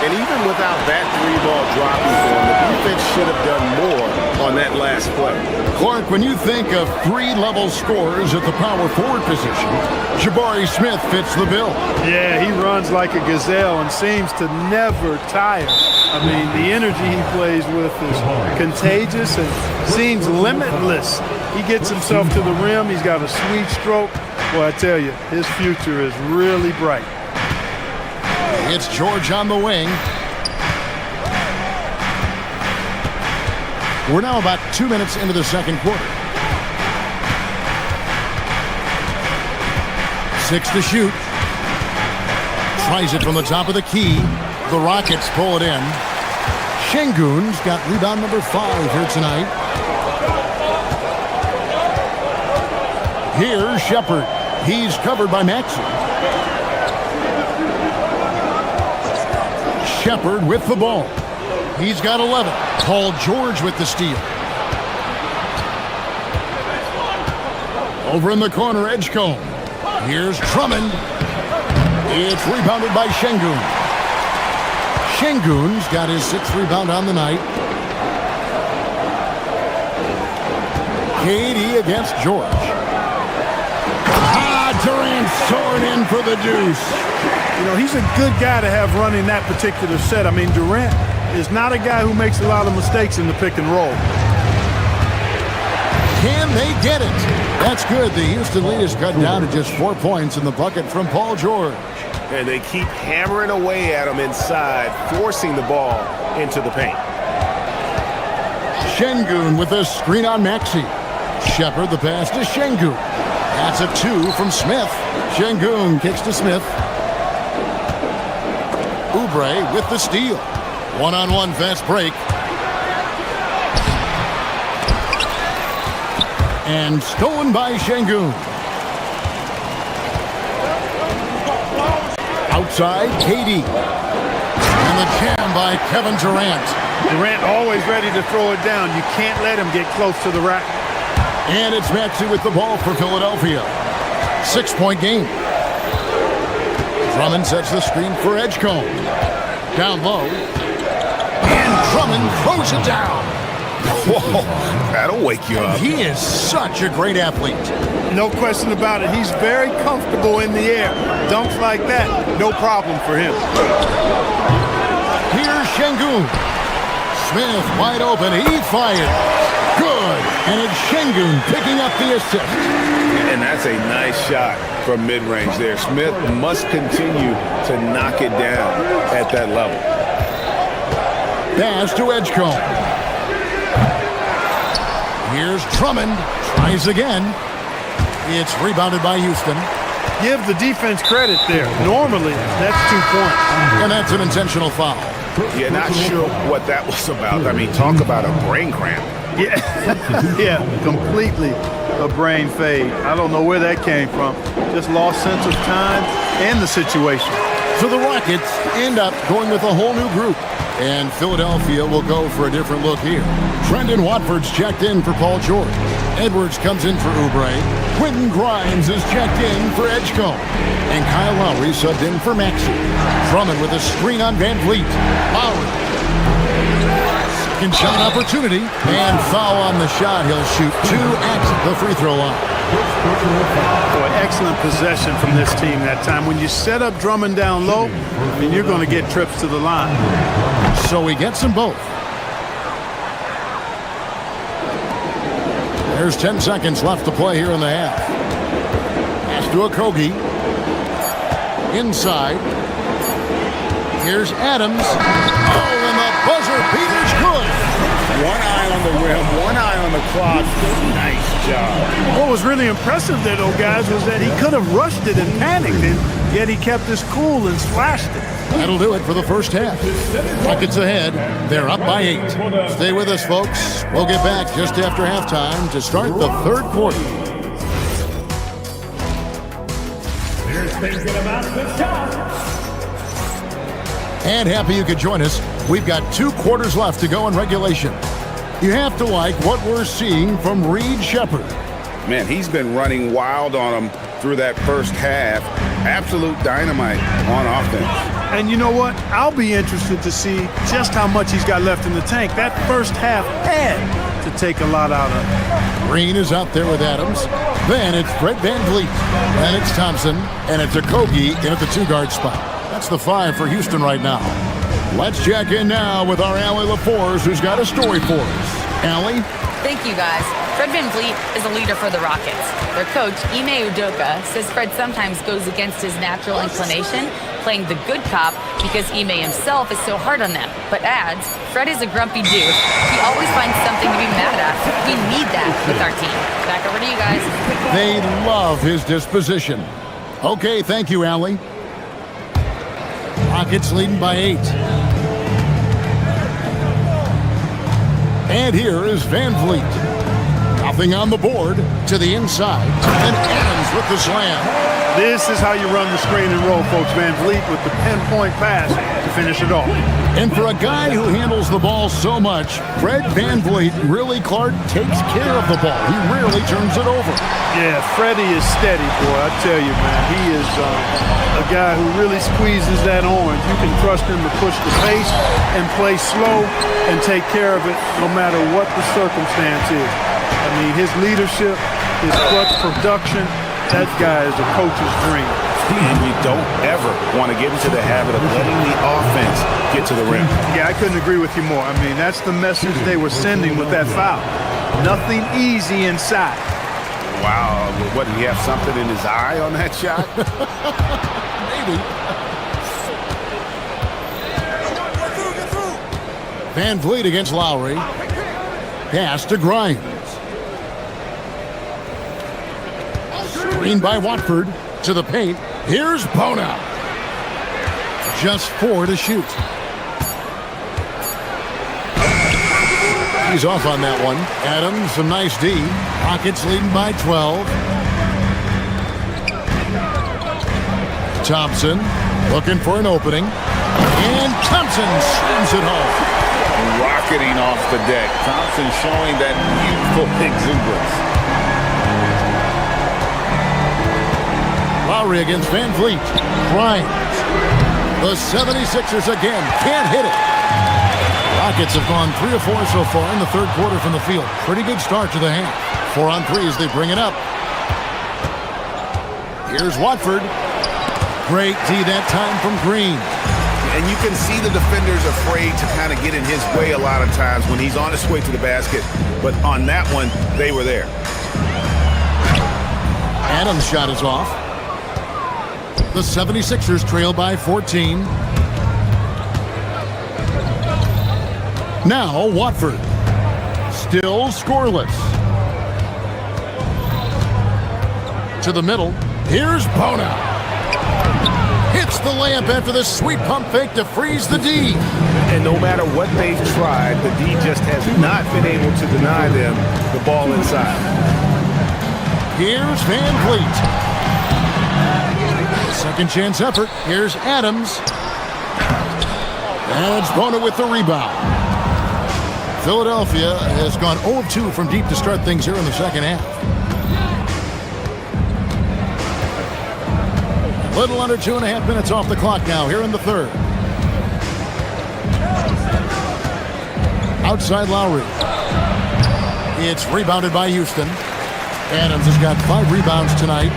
And even without that 3-ball dropping for him, the defense should have done more on that last play. Clark, when you think of 3-level scorers at the power forward position, Jabari Smith fits the bill. Yeah, he runs like a gazelle and seems to never tire. I mean, the energy he plays with is contagious and seems limitless. He gets himself to the rim. He's got a sweet stroke. Well, I tell you, his future is really bright. It's George on the wing. We're now about 2 minutes into the second quarter. 6 to shoot. Tries it from the top of the key. The Rockets pull it in. Şengün's got rebound number 5 here tonight. Here's Shepard. He's covered by Maxey. Shepard with the ball. He's got 11. Paul George with the steal. Over in the corner, Edgecombe. Here's Drummond. It's rebounded by Şengün. Şengün's got his 6th rebound on the night. KD against George. Durant soaring in for the deuce. You know, he's a good guy to have running that particular set. I mean, Durant is not a guy who makes a lot of mistakes in the pick and roll. Can they get it? That's good. The Houston lead is cut down to just 4 points in the bucket from Paul George. And they keep hammering away at him inside, forcing the ball into the paint. Şengün with a screen on Maxey. Shepard the pass to Şengün. That's a 2 from Smith. Şengün kicks to Smith. Oubre with the steal. One-on-one fast break. And stolen by Şengün. Outside, KD. And the jam by Kevin Durant. Durant always ready to throw it down. You can't let him get close to the rack. And it's Maxey with the ball for Philadelphia. 6-point game. Drummond sets the screen for Edgecombe. Down low. And Drummond throws it down. Whoa, that'll wake you up. He is such a great athlete. No question about it. He's very comfortable in the air. Dunks like that, no problem for him. Here's Şengün. Smith wide open. He fires. Good. And it's Şengün picking up the assist. And that's a nice shot from mid-range there. Smith must continue to knock it down at that level. Pass to Edgecombe. Here's Drummond. Tries again. It's rebounded by Houston. Give the defense credit there. Normally, that's 2 points. And that's an intentional foul. Yeah, not sure what that was about. I mean, talk about a brain cramp. Yeah, yeah, completely a brain fade. I don't know where that came from. Just lost sense of time and the situation. So the Rockets end up going with a whole new group. And Philadelphia will go for a different look here. Trendon Watford's checked in for Paul George. Edwards comes in for Oubre. Quentin Grimes is checked in for Edgecombe. And Kyle Lowry subbed in for Maxey. Drummond with a screen on Van Vliet. Lowry. Second shot opportunity. And foul on the shot. He'll shoot 2 at the free throw line. Boy, excellent possession from this team that time. When you set up Drummond down low, then you're going to get trips to the line. So he gets them both. There's 10 seconds left to play here in the half. Pass to Okogie. Inside. Here's Adams. Oh, and the buzzer beater's good. One eye on the rim, one eye on the clock. Nice job. What was really impressive there, though, guys, was that he could have rushed it and panicked, and yet he kept his cool and slashed it. That'll do it for the first half. Rockets ahead. They're up by 8. Stay with us, folks. We'll get back just after halftime to start the third quarter. And happy you could join us. We've got 2 quarters left to go in regulation. You have to like what we're seeing from Reed Shepherd. Man, he's been running wild on them through that first half. Absolute dynamite on offense. And you know what? I'll be interested to see just how much he's got left in the tank. That first half had to take a lot out of it. Green is out there with Adams. Then it's Fred VanVleet. Then it's Thompson. And it's Okogie in at the 2-guard spot. That's the 5 for Houston right now. Let's check in now with our Allie LaForce, who's got a story for us. Allie? Thank you, guys. Fred VanVleet is a leader for the Rockets. Their coach, Ime Udoka, says Fred sometimes goes against his natural inclination, playing the good cop because Ime himself is so hard on them, but adds, Fred is a grumpy dude. He always finds something to be mad at. We need that with our team. Back over to you guys. They love his disposition. Okay, thank you, Allie. Rockets leading by 8. And here is VanVleet. Nothing on the board to the inside. And Adams with the slam. This is how you run the screen and roll, folks. VanVleet with the pinpoint pass to finish it off. And for a guy who handles the ball so much, Fred VanVleet really, Clark, takes care of the ball. He rarely turns it over. Yeah, Freddie is steady, boy. I tell you, man. He is a guy who really squeezes that orange. You can trust him to push the pace and play slow and take care of it no matter what the circumstance is. I mean, his leadership, his clutch production, that guy is a coach's dream. And you don't ever want to get into the habit of letting the offense get to the rim. Yeah, I couldn't agree with you more. I mean, that's the message they were sending with that foul. Nothing easy inside. Wow, what, did he have something in his eye on that shot? Maybe. VanVleet against Lowry. Pass to Grimes. Screen by Watford to the paint. Here's Bona. Just 4 to shoot. He's off on that one. Adams, some nice D. Rockets leading by 12. Thompson looking for an opening. And Thompson slams it home. Rocketing off the deck. Thompson showing that youthful exuberance. Lowry against VanVleet. Grimes. The 76ers again can't hit it. Rockets have gone 3 of 4 so far in the third quarter from the field. Pretty good start to the half. 4 on 3 as they bring it up. Here's Watford. Great D that time from Green. And you can see the defenders afraid to kind of get in his way a lot of times when he's on his way to the basket. But on that one, they were there. Adams' shot is off. The 76ers trail by 14. Now Watford. Still scoreless. To the middle. Here's Bona. Hits the layup after the sweet pump fake to freeze the D. And no matter what they've tried, the D just has not been able to deny them the ball inside. Here's VanVleet. Second chance effort. Here's Adams. And it's Bona with the rebound. Philadelphia has gone 0 of 2 from deep to start things here in the second half. A little under 2.5 minutes off the clock now here in the third. Outside Lowry. It's rebounded by Houston. Adams has got 5 rebounds tonight.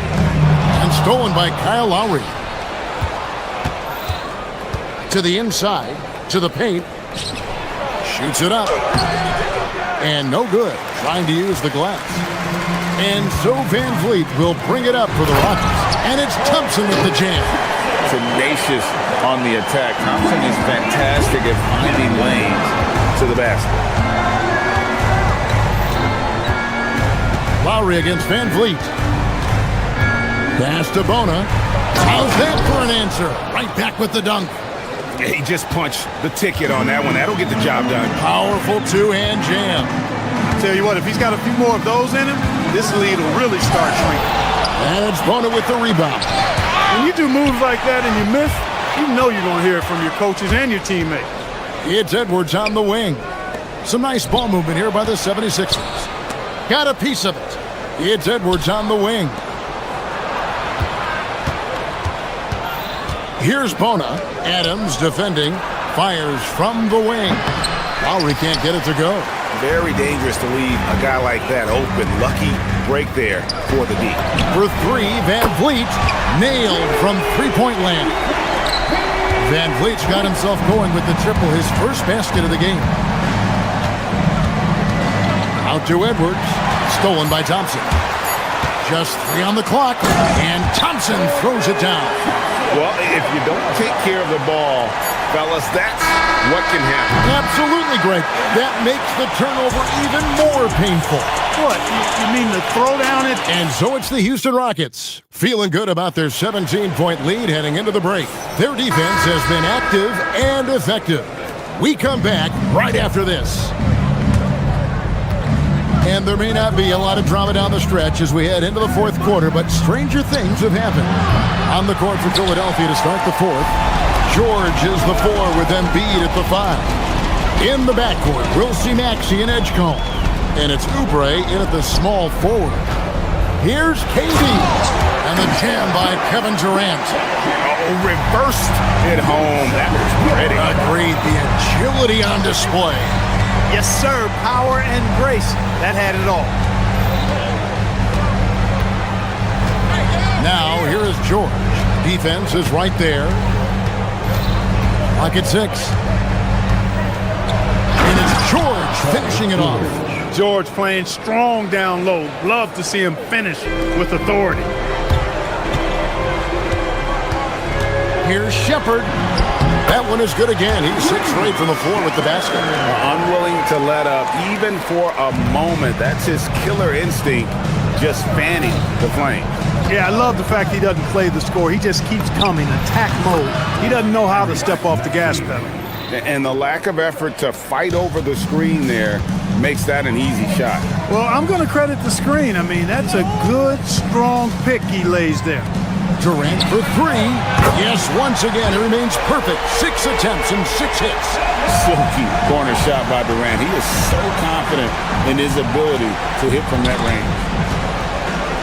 And stolen by Kyle Lowry. To the inside, to the paint. Shoots it up. And no good. Trying to use the glass. And so Van Vliet will bring it up for the Rockets. And it's Thompson with the jam. Tenacious on the attack. Thompson is fantastic at finding lanes to the basket. Lowry against Van Vliet. Pass to Bona. How's that for an answer? Right back with the dunk. He just punched the ticket on that one. That'll get the job done. Powerful two-hand jam. Tell you what, if he's got a few more of those in him, this lead will really start shrinking. And it's Bona with the rebound. When you do moves like that and you miss, you know you're going to hear it from your coaches and your teammates. It's Edwards on the wing. Some nice ball movement here by the 76ers. Got a piece of it. It's Edwards on the wing. Here's Bona. Adams defending. Fires from the wing. Lowry can't get it to go. Very dangerous to leave a guy like that open. Lucky break there for the D. For 3, Van Vliet nailed from three-point land. Van Vliet's got himself going with the triple, his first basket of the game. Out to Edwards. Stolen by Thompson. Just 3 on the clock, and Thompson throws it down. Well, if you don't take care of the ball, fellas, that's what can happen. Absolutely, Greg. That makes the turnover even more painful. What? You mean the throw down it? And so it's the Houston Rockets. Feeling good about their 17-point lead heading into the break. Their defense has been active and effective. We come back right after this. And there may not be a lot of drama down the stretch as we head into the fourth quarter, but stranger things have happened. On the court for Philadelphia to start the fourth, George is the 4 with Embiid at the 5. In the backcourt, we'll see Maxey and Edgecombe. And it's Oubre in at the small forward. Here's KD. And the jam by Kevin Durant. Oh, reversed it home. That was pretty. Agreed. The agility on display. Yes, sir. Power and grace. That had it all. Now, here is George. Defense is right there. Lock at 6. And it's George finishing it off. George playing strong down low. Love to see him finish with authority. Here's Shepard. That one is good again. He's 6 straight from the floor with the basket. Unwilling to let up, even for a moment. That's his killer instinct, just fanning the flame. Yeah, I love the fact he doesn't play the score. He just keeps coming, attack mode. He doesn't know how to step off the gas pedal. And the lack of effort to fight over the screen there makes that an easy shot. Well, I'm going to credit the screen. I mean, that's a good, strong pick he lays there. Durant for 3. Yes, once again, it remains perfect. 6 attempts and 6 hits. Silky corner shot by Durant. He is so confident in his ability to hit from that range.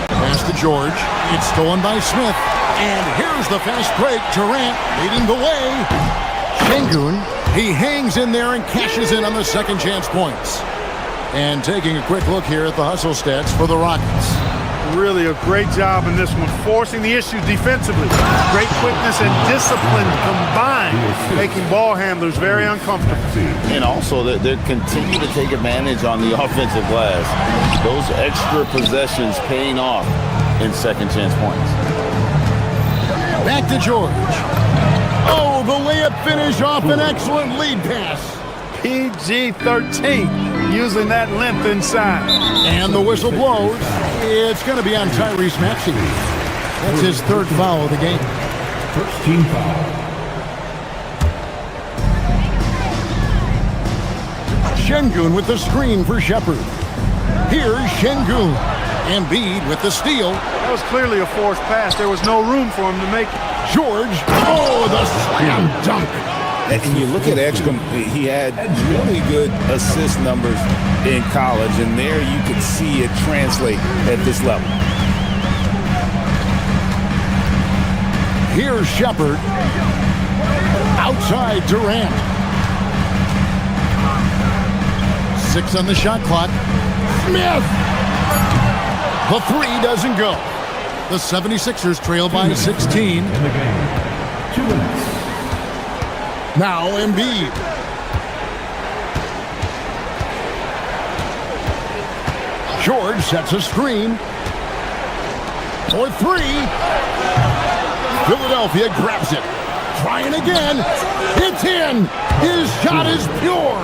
Pass to George. It's stolen by Smith. And here's the fast break. Durant leading the way. Şengün, he hangs in there and cashes in on the second chance points. And taking a quick look here at the hustle stats for the Rockets. Really a great job in this one, forcing the issues defensively. Great quickness and discipline combined, making ball handlers very uncomfortable. And also, they continue to take advantage on the offensive glass. Those extra possessions paying off in second chance points. Back to George. Oh, the layup finish off an excellent lead pass. PG-13, using that length inside. And the whistle blows. It's going to be on Tyrese Maxey. That's his 3rd foul of the game. First team foul. Şengün with the screen for Shepard. Here's Şengün. Embiid with the steal. That was clearly a forced pass. There was no room for him to make it. George. Oh, the slam dunk. And you look at Edgecombe, he had really good assist numbers in college, and there you could see it translate at this level. Here's Shepard. Outside Durant. 6 on the shot clock. Smith! The three doesn't go. The 76ers trail by 16. In the game. 2 minutes. Now Embiid. George sets a screen. For 3. Philadelphia grabs it. Trying again. It's in. His shot is pure.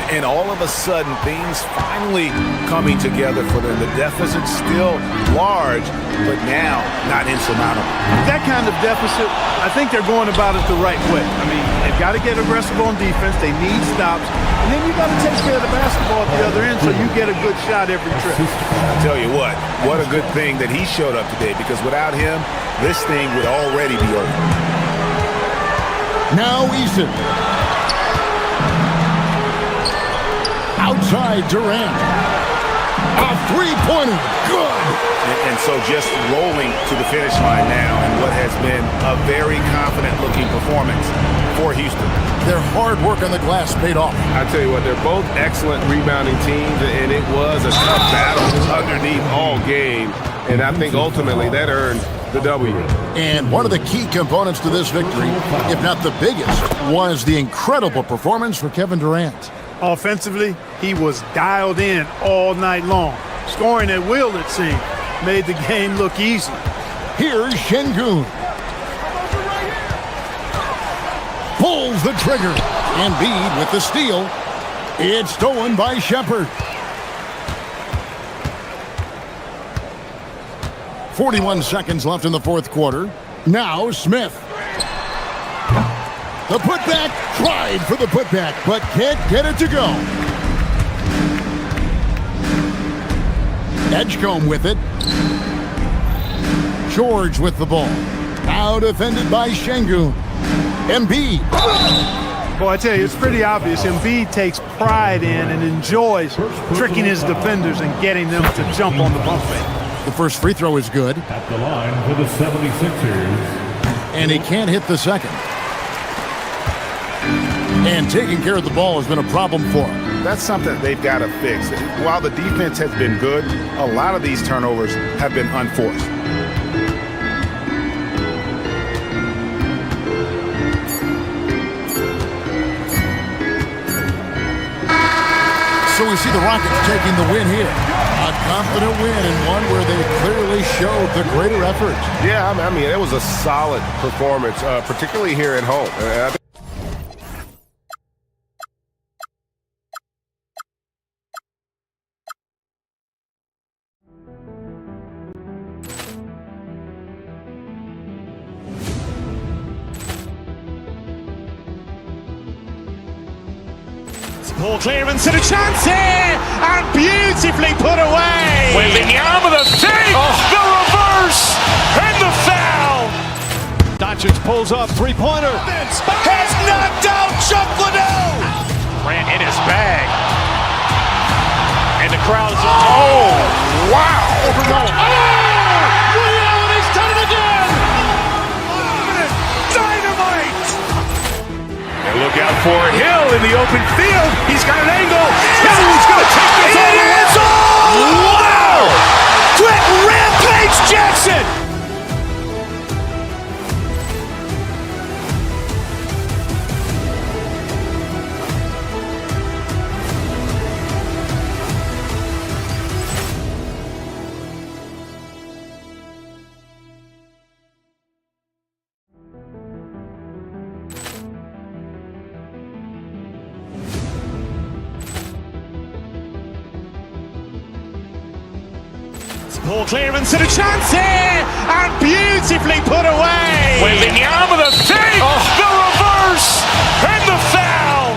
And all of a sudden, things finally coming together for them. The deficit's still large, but now not insurmountable. That kind of deficit, I think they're going about it the right way. I mean, they've got to get aggressive on defense. They need stops. And then you got to take care of the basketball at the other end so you get a good shot every trip. I'll tell you what a good thing that he showed up today, because without him, this thing would already be over. Now Eason. Outside Durant. A three-pointer. Good. And so just rolling to the finish line now in what has been a very confident-looking performance for Houston. Their hard work on the glass paid off. I tell you what, they're both excellent rebounding teams, and it was a tough battle underneath all game. And I think ultimately that earned the W. And one of the key components to this victory, if not the biggest, was the incredible performance for Kevin Durant. Offensively, he was dialed in all night long. Scoring at will, it seemed, made the game look easy. Here's Şengün. Pulls the trigger. Embiid with the steal. It's stolen by Shepherd. 41 seconds left in the fourth quarter. Now Smith. The putback, tried for the putback, but can't get it to go. Edgecombe with it. George with the ball. Now defended by Şengün. Embiid. Boy, I tell you, it's pretty obvious. Embiid takes pride in and enjoys tricking his defenders and getting them to jump on the bump fake. The first free throw is good. At the line for the 76ers. And he can't hit the second. And taking care of the ball has been a problem for him. That's something they've got to fix. While the defense has been good, a lot of these turnovers have been unforced. So we see the Rockets taking the win here. A confident win and one where they clearly showed the greater effort. Yeah, I mean, it was a solid performance, particularly here at home. I think Ball clearance and a chance here, and beautifully put away. Wembanyama the fake, the reverse, and the foul. Doncic pulls up, three-pointer. Has knocked out Chuck Liddell. Ran in his bag, and the crowd is wow! Reality's done it again. Dynamite. And look out for Hill in the open field. He's got an angle. He's going to take this all the way. Wow! Quick rampage Jackson. Ball clearance and a chance here, and beautifully put away. Wembanyama the fake, the reverse, and the foul.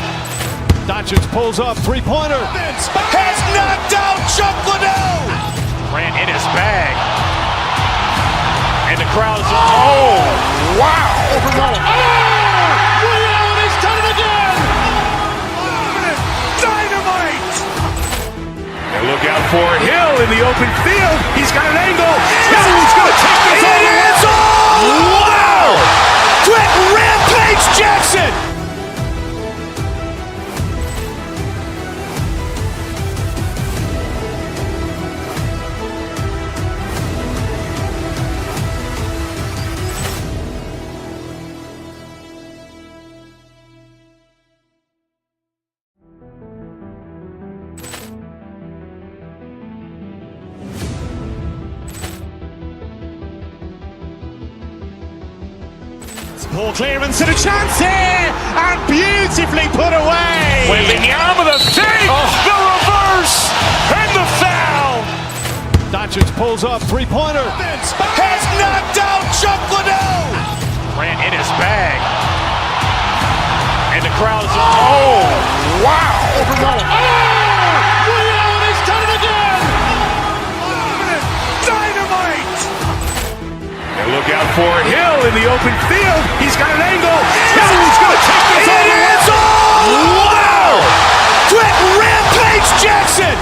Doncic pulls up, three-pointer. Has knocked out Chuck Liddell. Ran in his bag, and the crowd is wow! Reality's done it again. Dynamite. And look out for Hill in the open field. He's got an angle. Hill's going to take this all the way. Wow! Quick rampage Jackson. Poor clearance and a chance here, and beautifully put away. Wembanyama the save, the reverse, and the foul. Doncic pulls up, three-pointer. Has knocked out Chuck Liddell. Ran in his bag. And the crowd is, oh, wow. Overruled. And he's done it again. Dynamite. And look out for Hill in the open field. He's got an angle. He's going to take this all the way. Wow. Quick Rampage Jackson.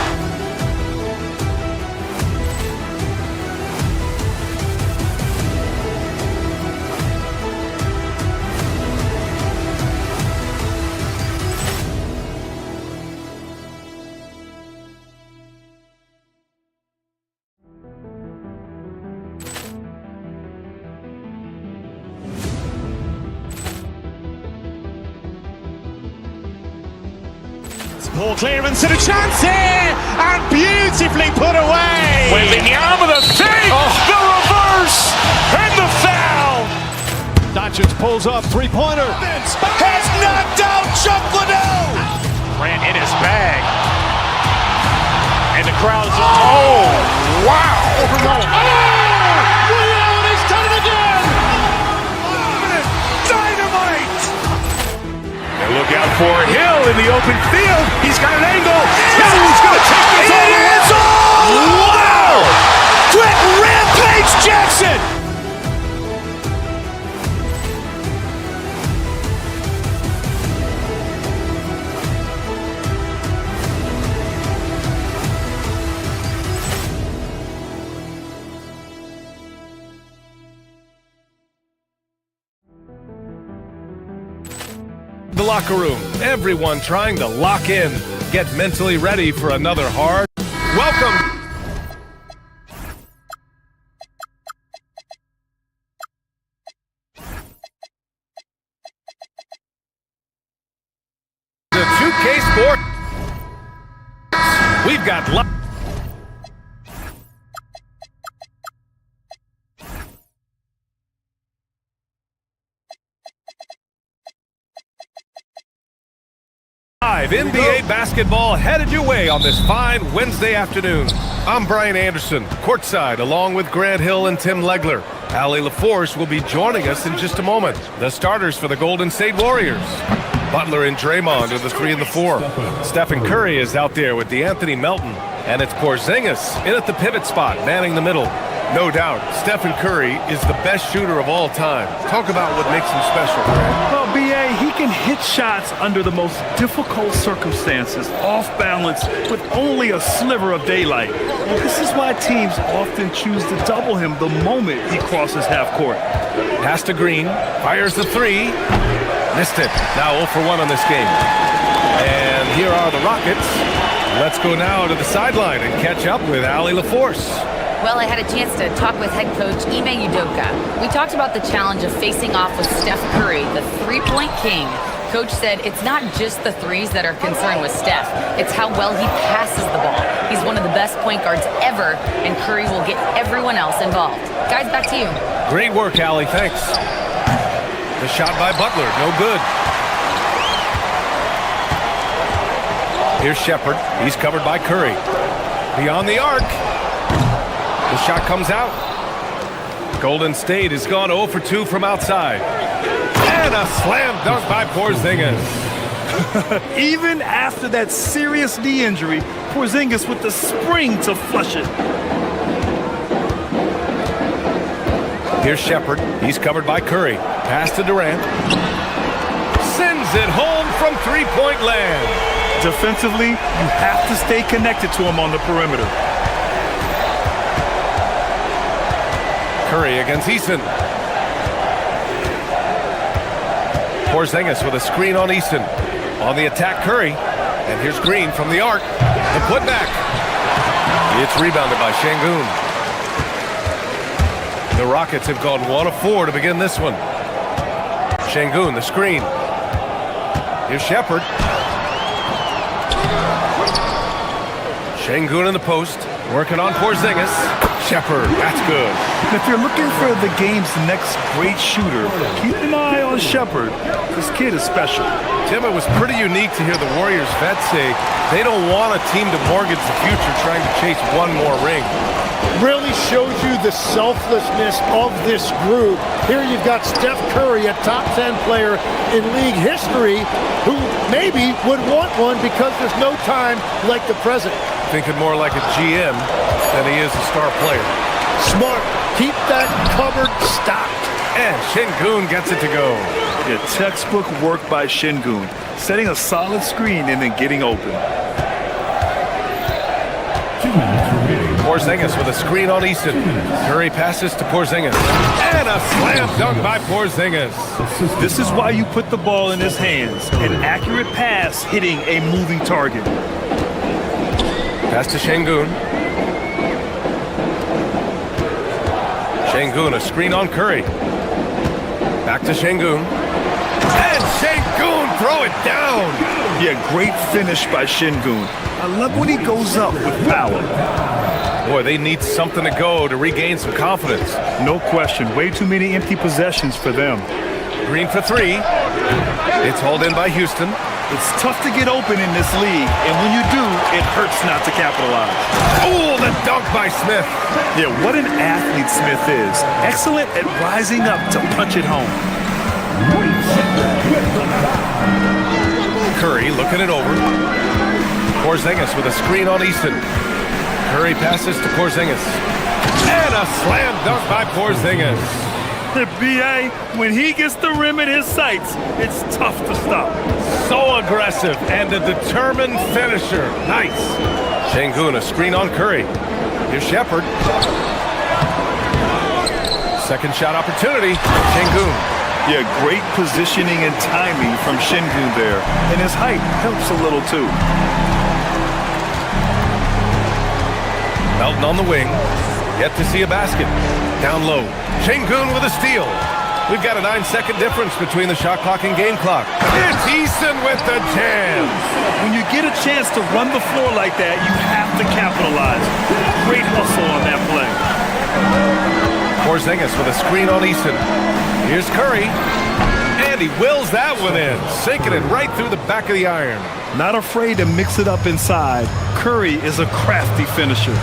Poor clearance and a chance here, and beautifully put away. Wembanyama the save, the reverse, and the foul. Doncic pulls up, three-pointer. Has knocked out Chuck Liddell. Ran in his bag. And the crowd is, oh, wow. Overruled. And he's done it again. Dynamite. And look out for Hill in the open field. He's got an angle. He's going to take this all the way. Wow. Quick Rampage Jackson. The locker room, everyone trying to lock in, get mentally ready for another hard. Welcome to 2K Sports. We've got live NBA basketball headed your way on this fine Wednesday afternoon. I'm Brian Anderson, courtside, along with Grant Hill and Tim Legler. Allie LaForce will be joining us in just a moment. The starters for the Golden State Warriors. Butler and Draymond are the 3 and the 4. Stephen Curry is out there with DeAnthony Melton. And it's Porzingis in at the pivot spot, manning the middle. No doubt, Stephen Curry is the best shooter of all time. Talk about what makes him special, Grant. Well, B.A., he can hit shots under the most difficult circumstances, off balance, with only a sliver of daylight. And this is why teams often choose to double him the moment he crosses half court. Pass to Green, fires the 3. Missed it. Now 0 for 1 on this game. And here are the Rockets. Let's go now to the sideline and catch up with Allie LaForce. Well, I had a chance to talk with head coach Ime Udoka. We talked about the challenge of facing off with Steph Curry, the three-point king. Coach said it's not just the threes that are concerned with Steph. It's how well he passes the ball. He's one of the best point guards ever, and Curry will get everyone else involved. Guys, back to you. Great work, Allie. Thanks. The shot by Butler, no good. Here's Shepherd. He's covered by Curry. Beyond the arc. The shot comes out. Golden State has gone 0 for 2 from outside. And a slam dunk by Porzingis. Even after that serious knee injury, Porzingis with the spring to flush it. Here's Shepherd. He's covered by Curry. Pass to Durant. Sends it home from three-point land. Defensively, you have to stay connected to him on the perimeter. Curry against Easton. Porzingis with a screen on Easton. On the attack, Curry. And here's Green from the arc. The putback. It's rebounded by Şengün. The Rockets have gone 1 of 4 to begin this one. Şengün, the screen. Here's Shepherd. Şengün in the post. Working on Porzingis. Shepard, that's good. If you're looking for the game's next great shooter, keep an eye on Shepard. This kid is special. Tim, it was pretty unique to hear the Warriors vets say they don't want a team to mortgage the future trying to chase one more ring. Really shows you the selflessness of this group. Here you've got Steph Curry, a top 10 player in league history, who maybe would want one because there's no time like the present. Thinking more like a GM than he is a star player. Smart. Keep that cupboard stocked. And Şengün gets it to go. Yeah, textbook work by Şengün, setting a solid screen and then getting open. 2 minutes remaining. Porzingis with a screen on Easton. Curry passes to Porzingis. And a slam dunk by Porzingis. This is why you put the ball in his hands. An accurate pass hitting a moving target. Pass to Şengün. Şengün, a screen on Curry. Back to Şengün. And Şengün, throw it down. Yeah, great finish by Şengün. I love when he goes up with power. Boy, they need something to go to regain some confidence. No question. Way too many empty possessions for them. Green for three. It's hauled in by Houston. It's tough to get open in this league, and when you do, it hurts not to capitalize. Oh, the dunk by Smith. Yeah, what an athlete Smith is. Excellent at rising up to punch it home. Curry looking it over. Porzingis with a screen on Easton. Curry passes to Porzingis. And a slam dunk by Porzingis. The BA, when he gets the rim in his sights, it's tough to stop. So aggressive and a determined finisher. Nice. Şengün, a screen on Curry. Here's Shepard. Second shot opportunity. Şengün. Yeah, great positioning and timing from Şengün there. And his height helps a little too. Melton on the wing. Yet to see a basket. Down low. Şengün with a steal. We've got a 9-second difference between the shot clock and game clock. It's Easton with the jam. When you get a chance to run the floor like that, you have to capitalize. Great hustle on that play. Porzingis with a screen on Easton. Here's Curry. And he wills that one in, sinking it right through the back of the iron. Not afraid to mix it up inside. Curry is a crafty finisher.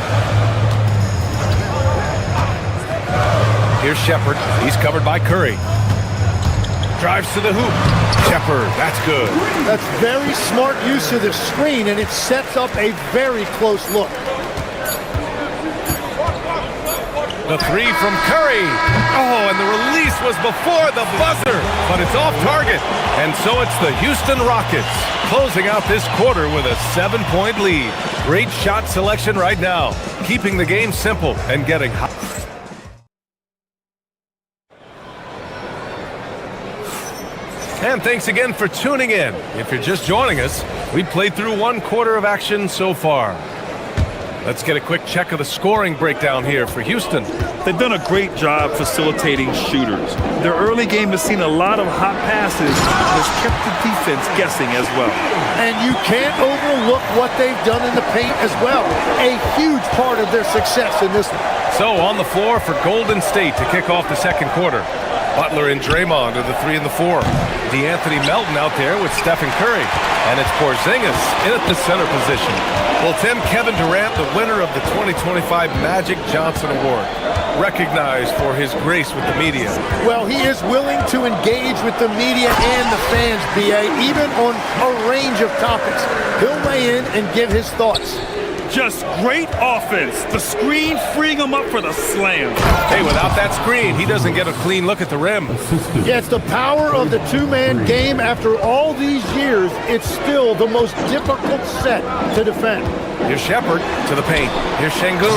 Here's Shepard. He's covered by Curry. Drives to the hoop. Shepard, that's good. That's very smart use of the screen, and it sets up a very close look. The three from Curry. Oh, and the release was before the buzzer, but it's off target. And so it's the Houston Rockets closing out this quarter with a 7-point lead. Great shot selection right now, keeping the game simple and getting hot. And thanks again for tuning in. If you're just joining us, we've played through 1 quarter of action so far. Let's get a quick check of the scoring breakdown here for Houston. They've done a great job facilitating shooters. Their early game has seen a lot of hot passes, has kept the defense guessing as well. And you can't overlook what they've done in the paint as well. A huge part of their success in this one. So on the floor for Golden State to kick off the second quarter. Butler and Draymond are the 3 and the 4. DeAnthony Melton out there with Stephen Curry. And it's Porzingis in at the center position. Well, Tim, Kevin Durant, the winner of the 2025 Magic Johnson Award, recognized for his grace with the media. Well, he is willing to engage with the media and the fans, BA, even on a range of topics. He'll weigh in and give his thoughts. Just great offense. The screen freeing him up for the slam. Hey, without that screen, he doesn't get a clean look at the rim. Yeah, it's the power of the two-man game. After all these years, it's still the most difficult set to defend. Here's Shepard to the paint. Here's Şengün.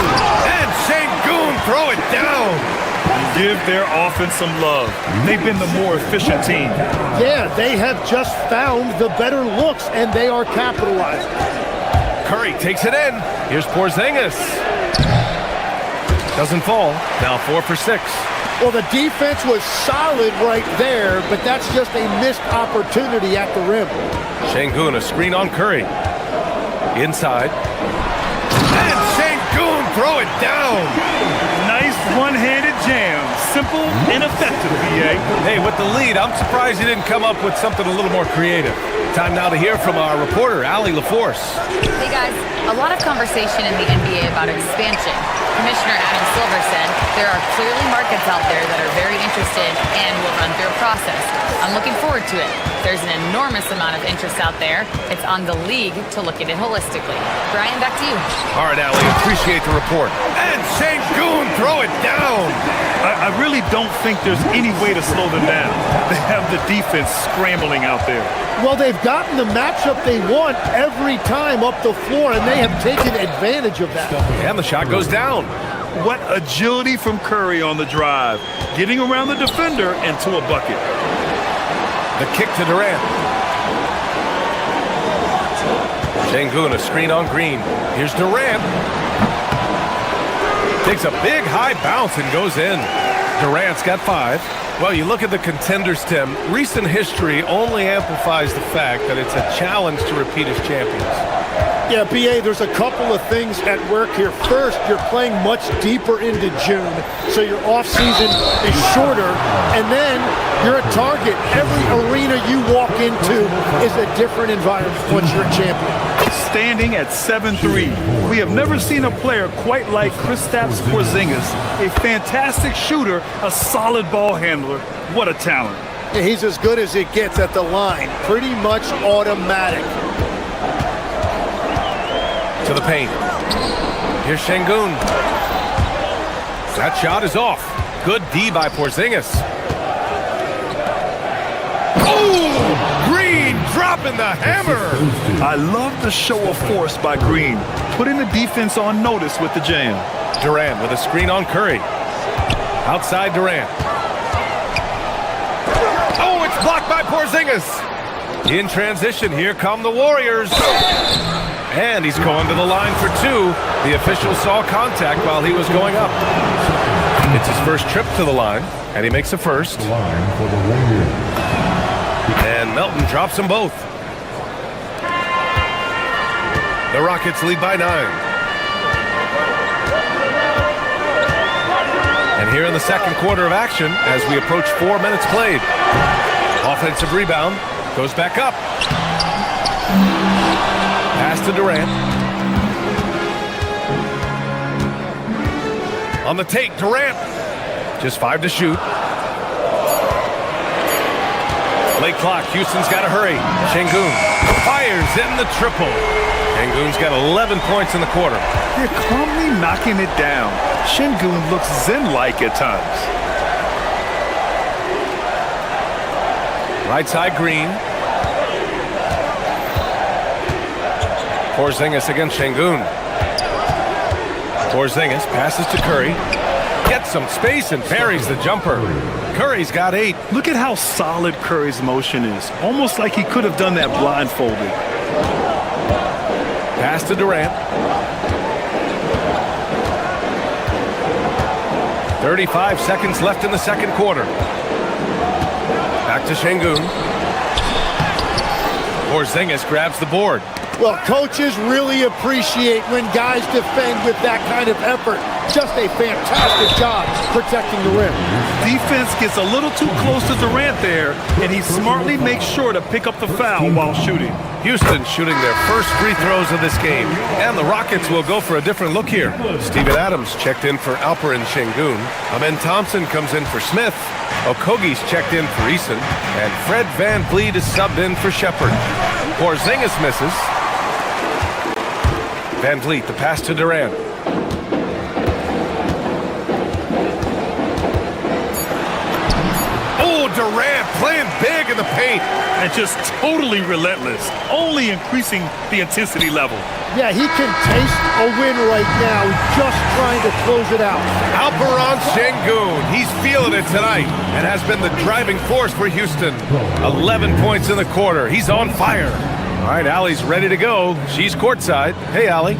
And Şengün, throw it down. Give their offense some love. They've been the more efficient team. Yeah, they have just found the better looks, and they are capitalizing. Curry takes it in. Here's Porzingis. Doesn't fall. Now 4 for 6. Well, the defense was solid right there, but that's just a missed opportunity at the rim. Şengün, a screen on Curry. Inside. And Şengün throw it down. Nice one-handed jam. Simple and effective, BA. Hey, with the lead, I'm surprised he didn't come up with something a little more creative. Time now to hear from our reporter, Allie LaForce. Hey guys, a lot of conversation in the NBA about expansion. Commissioner Adam Silver said there are clearly markets out there that are very interested and will run through a process. I'm looking forward to it. There's an enormous amount of interest out there. It's on the league to look at it holistically. Brian, back to you. All right, Allie, appreciate the report. And Sengun, throw it down. I really don't think there's any way to slow them down. They have the defense scrambling out there. Well, they've gotten the matchup they want every time up the floor, and they have taken advantage of that. And the shot goes down. What agility from Curry on the drive. Getting around the defender into a bucket. The kick to Durant. Sengun, a screen on Green. Here's Durant. Takes a big high bounce and goes in. Durant's got 5. Well, you look at the contenders, Tim. Recent history only amplifies the fact that it's a challenge to repeat as champions. Yeah, BA, there's a couple of things at work here. First, you're playing much deeper into June, so your offseason is shorter, and then you're a target. Every arena you walk into is a different environment once you're a champion. Standing at 7'3", we have never seen a player quite like Kristaps Porzingis, a fantastic shooter, a solid ball handler. What a talent. Yeah, he's as good as it gets at the line. Pretty much automatic. To the paint. Here's Sengun. That shot is off. Good D by Porzingis. Oh! Green dropping the hammer. I love the show of force by Green, putting the defense on notice with the jam. Durant with a screen on Curry. Outside Durant. Oh, it's blocked by Porzingis. In transition, here come the Warriors. And he's going to the line for 2. The official saw contact while he was going up. It's his first trip to the line, and he makes a first. And Melton drops them both. The Rockets lead by 9. And here in the second quarter of action, as we approach 4 minutes played. Offensive rebound, goes back up. Pass to Durant. On the take, Durant. Just 5 to shoot. Late clock, Houston's got to hurry. Sengun fires in the triple. Sengun's got 11 points in the quarter. They're calmly knocking it down. Sengun looks zen-like at times. Right side, Green. Porzingis against Sengun. Porzingis passes to Curry. Gets some space and parries the jumper. Curry's got 8. Look at how solid Curry's motion is. Almost like he could have done that blindfolded. Pass to Durant. 35 seconds left in the second quarter. Back to Sengun. Porzingis grabs the board. Well, coaches really appreciate when guys defend with that kind of effort. Just a fantastic job protecting the rim. Defense gets a little too close to Durant there, and he smartly makes sure to pick up the foul while shooting. Houston shooting their first free throws of this game. And the Rockets will go for a different look here. Steven Adams checked in for Alperen Sengun. Amen Thompson comes in for Smith. Okogie's checked in for Eason. And Fred VanVleet is subbed in for Shepard. Porzingis misses. VanVleet, the pass to Durant. Oh, Durant playing big in the paint. And just totally relentless, only increasing the intensity level. Yeah, he can taste a win right now, just trying to close it out. Alperen Sengun, he's feeling it tonight and has been the driving force for Houston. 11 points in the quarter. He's on fire. All right, Allie's ready to go. She's courtside. Hey, Allie.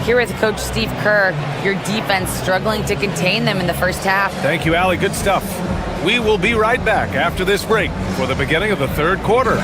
Here with Coach Steve Kerr, your defense struggling to contain them in the first half. Thank you, Allie. Good stuff. We will be right back after this break for the beginning of the third quarter.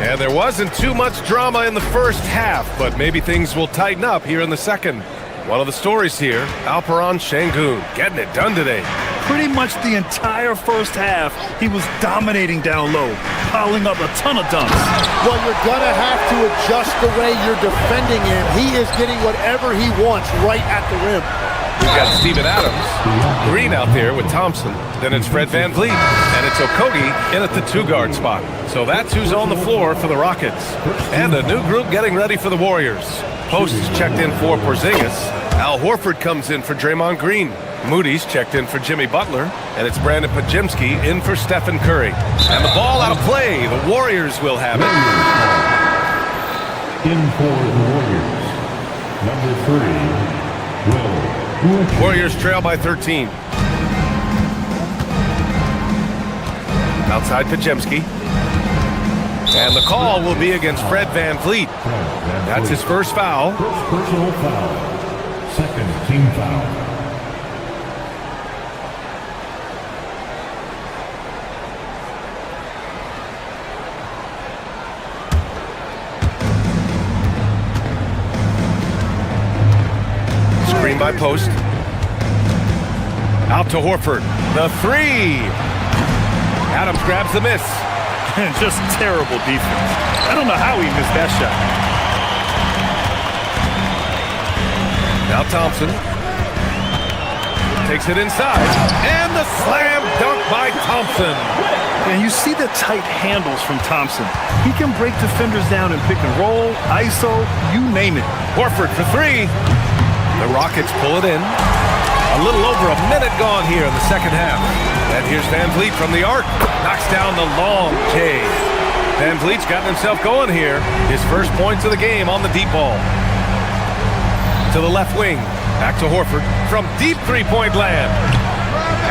And there wasn't too much drama in the first half, but maybe things will tighten up here in the second. One of the stories here, Alperon Şengün getting it done today. Pretty much the entire first half, he was dominating down low, piling up a ton of dunks. Well, you're going to have to adjust the way you're defending him. He is getting whatever he wants right at the rim. We've got Steven Adams, Green out there with Thompson. Then it's Fred VanVleet, and it's Okogie in at the two-guard spot. So that's who's on the floor for the Rockets. And a new group getting ready for the Warriors. Post is checked in for Porzingis. Al Horford comes in for Draymond Green. Moody's checked in for Jimmy Butler, and it's Brandon Pajimski in for Stephen Curry. And the ball out of play. The Warriors will have it. In for the Warriors, number 3, Will. Warriors trail by 13. Outside Pajimski. And the call will be against Fred VanVleet. That's his first foul. First personal foul. Second team foul. Screen by Post. Out to Horford. The three. Adams grabs the miss. Just terrible defense. I don't know how he missed that shot. Now Thompson takes it inside, and the slam dunk by Thompson. And you see the tight handles from Thompson. He can break defenders down in pick and roll, ISO, you name it. Horford for three. The Rockets pull it in. A little over a minute gone here in the second half. And here's VanVleet from the arc. Knocks down the long J. VanVleet's gotten himself going here. His first points of the game on the deep ball. To the left wing. Back to Horford from deep three-point land.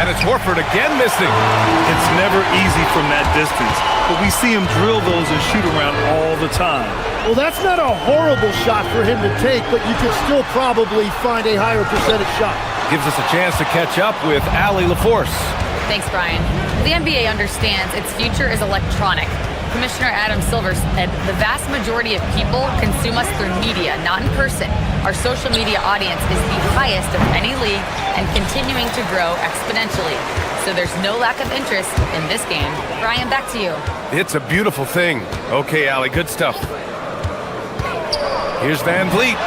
And it's Horford again missing. It's never easy from that distance, but we see him drill those and shoot around all the time. Well, that's not a horrible shot for him to take, but you could still probably find a higher percentage shot. Gives us a chance to catch up with Allie LaForce. Thanks, Brian. The NBA understands its future is electronic. Commissioner Adam Silver said the vast majority of people consume us through media, not in person. Our social media audience is the highest of any league and continuing to grow exponentially. So there's no lack of interest in this game. Brian, back to you. It's a beautiful thing. Okay, Allie, good stuff. Here's VanVleet.